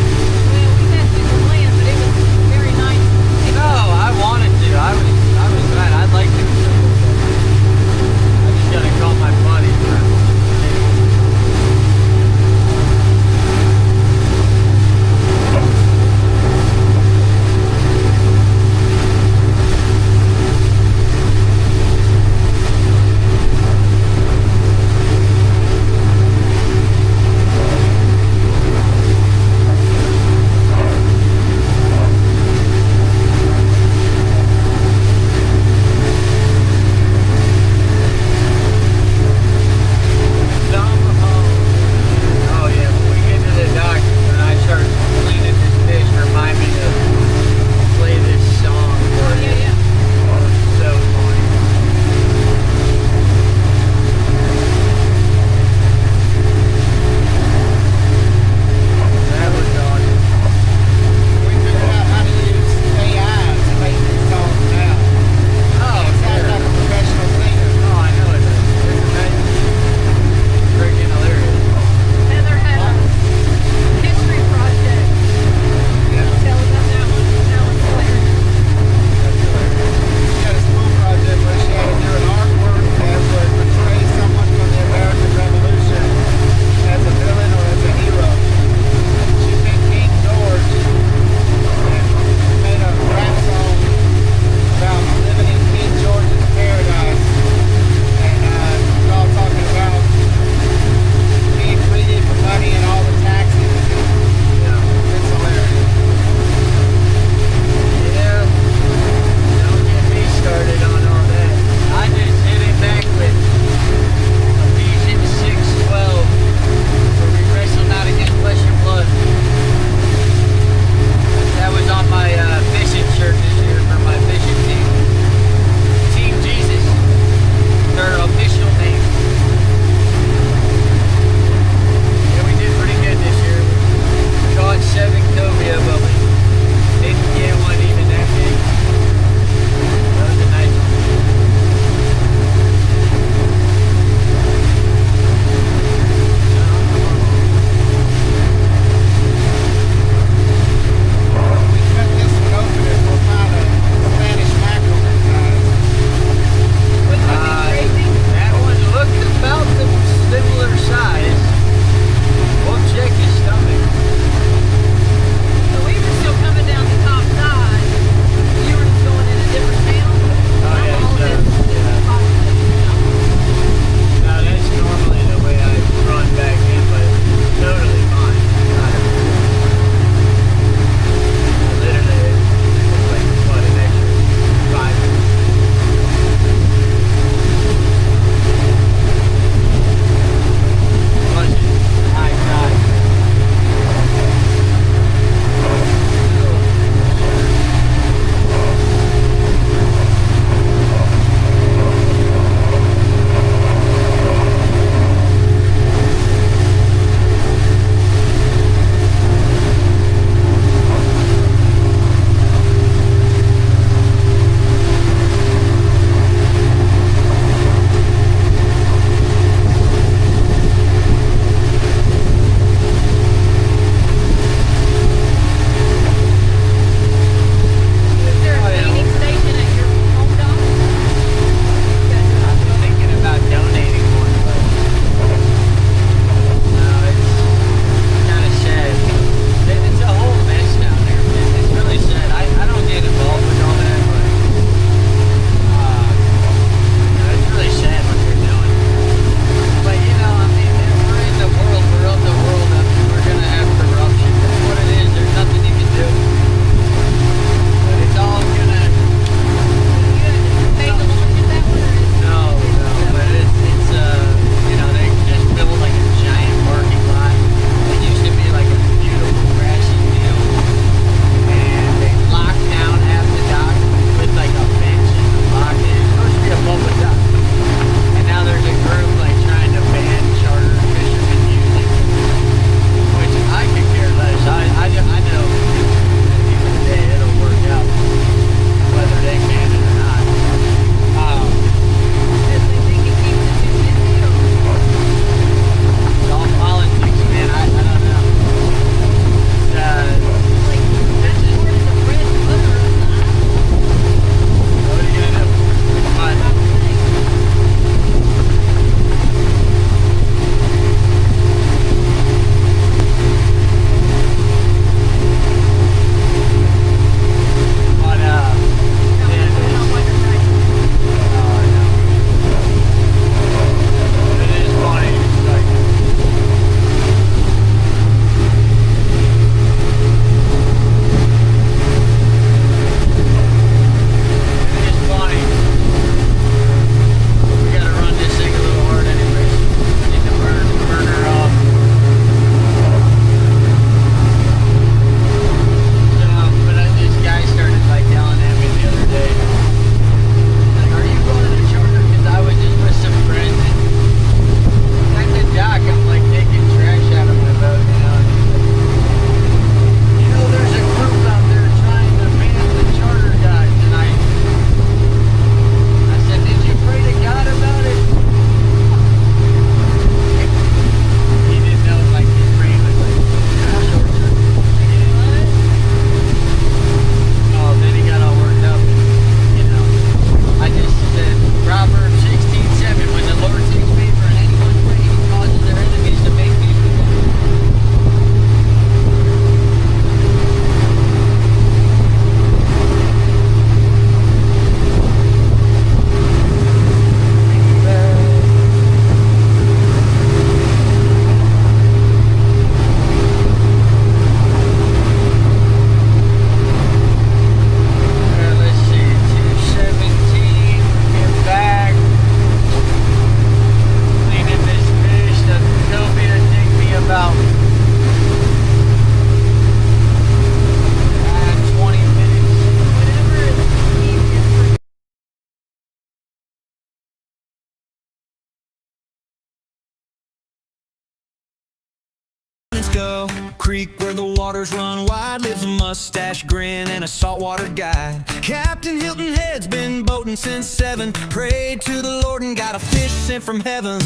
in Skull Creek where the waters run wide lives a mustache grin and a saltwater guide. Captain Hilton Head's been boating since 7. Prayed to the Lord and got a fish sent from heaven.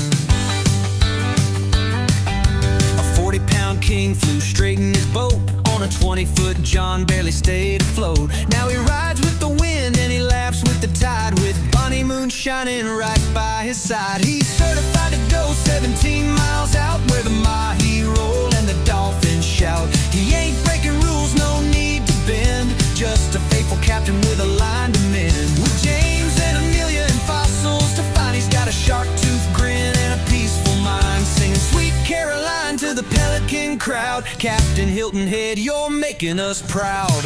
A 40-pound king flew straight in his boat. On a 20-foot John barely stayed afloat. Now he rides with the wind and he laughs with the tide, with Bonnie Moon shining right by his side. He's certified to go 17 miles out where the mahi roll and the dolphins shout. He ain't breaking rules, no need to bend, just a faithful captain with a line to mend. With James and Amelia and fossils to find, he's got a shark tooth grin and a peaceful mind, singing Sweet Caroline to the Pelican crowd. Captain Hilton Head, you're making us proud.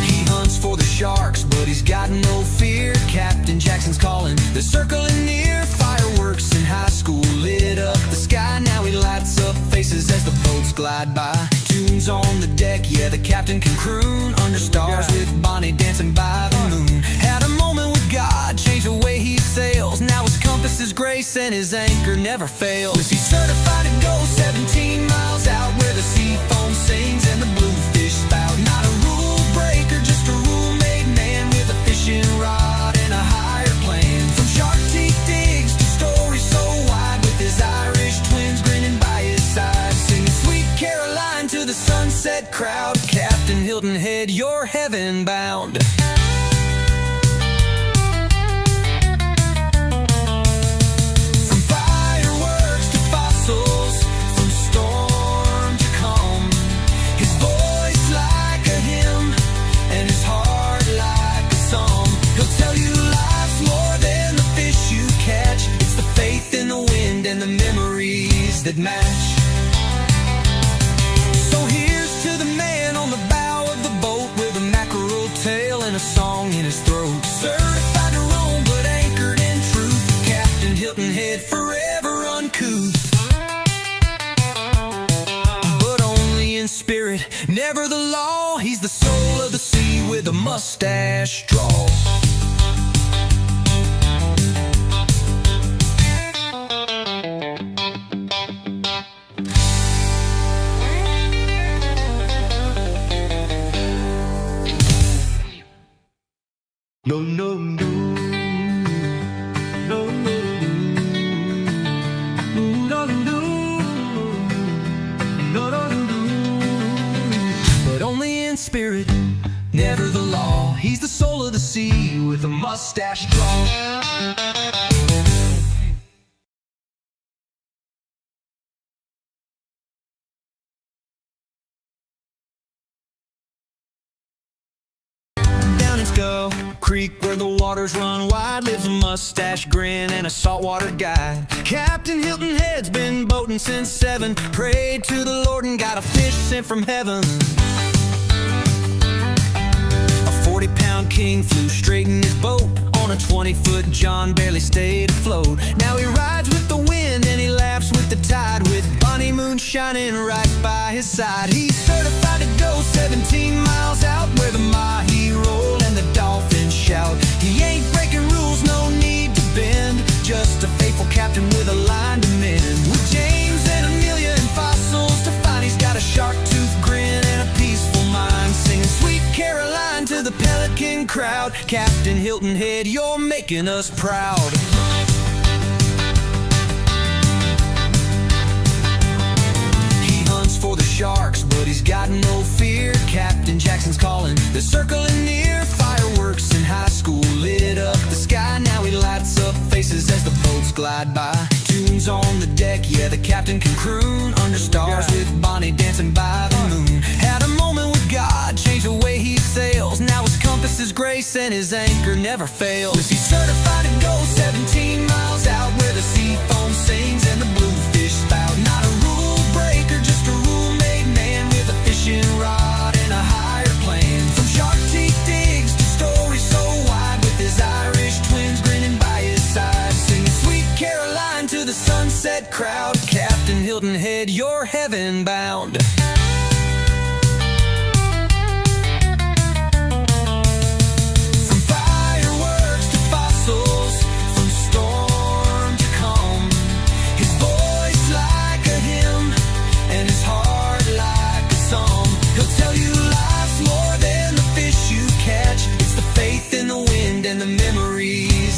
He hunts for the sharks, but he's got no fear. Captain Jackson's calling, they're circling near. Fireworks in high school lit up the sky. Now he lights up faces as the boats glide by. Tunes on the deck, yeah, the captain can croon under stars with Bonnie dancing by the moon. Had a moment with God, changed the way he sails. Now his compass is grace and his anchor never fails. He's certified to go 17 miles out where the sea foam sings and the bluefish spout. Not a rule breaker, just a rule-made man with a fishing rod and a higher plan. From shark teeth digs to stories so wide, with his Irish twins grinning by his side, singing Sweet Caroline to the sunset crowd. Captain Hilton Head, you're heaven bound. That match. So here's to the man on the bow of the boat with a mackerel tail and a song in his throat. Certified to roam but anchored in truth. Captain Hilton Head, forever uncouth, but only in spirit, never the law. He's the soul of the sea with a mustache draw. No, no, no, no, no, no, no, no, no, but only in spirit, never the law. He's the soul of the sea with a mustache draw. Skull Creek where the waters run wide lives a mustache grin and a saltwater guide. Captain Hilton Head's been boating since 7. Prayed to the Lord and got a fish sent from heaven. A 40-pound king flew straight in his boat. On a 20-foot John barely stayed afloat. Now he rides with the wind and he laughs with the tide, with Bonnie Moon shining right by his side. He's certified to go 17 miles out where the mahi roll and the dolphins shout. He ain't breaking rules, no need to bend, just a faithful captain with a line to mend. With James and Amelia and fossils to find, he's got a shark tooth grin and a peaceful mind, singing Sweet Caroline to the Pelican crowd. Captain Hilton Head, you're making us proud. He hunts for the sharks, but he's got no fear. Captain Jackson's calling, they're circling near. Fireworks in high school lit up the sky. Now he lights up faces as the boats glide by. Tunes on the deck, yeah, the captain can croon under stars with Bonnie dancing by the moon. Had a moment with God, changed the way he sails. Now his compass is grace and his anchor never fails. He's certified to go 17 miles out where the sea foam sings and the bluefish spout. Not a rule breaker, just a rule-made man with a fishing rod and a higher plan. From shark teeth digs to stories so wide, with his Irish twins grinning by his side, singing Sweet Caroline to the sunset crowd. Captain Hilton Head, you're heaven bound. From fireworks to fossils, from storm to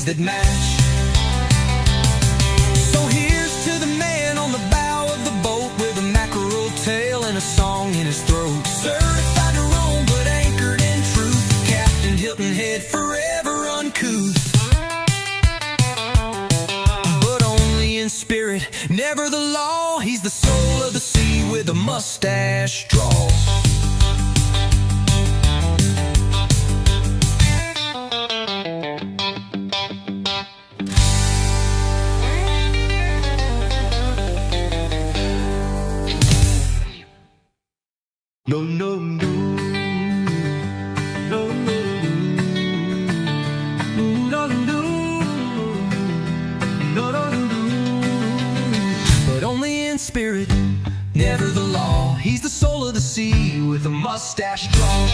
bodies that match. So here's to the man on the bow of the boat with a mackerel tail and a song in his throat. Certified to roam but anchored in truth, Captain Hilton head forever uncouth. But only in spirit, never the law. He's the soul of the sea with a mustache draw. No, no, no, no, no, no, no, no, no. But only in spirit, never the law. He's the soul of the sea with a mustache draw.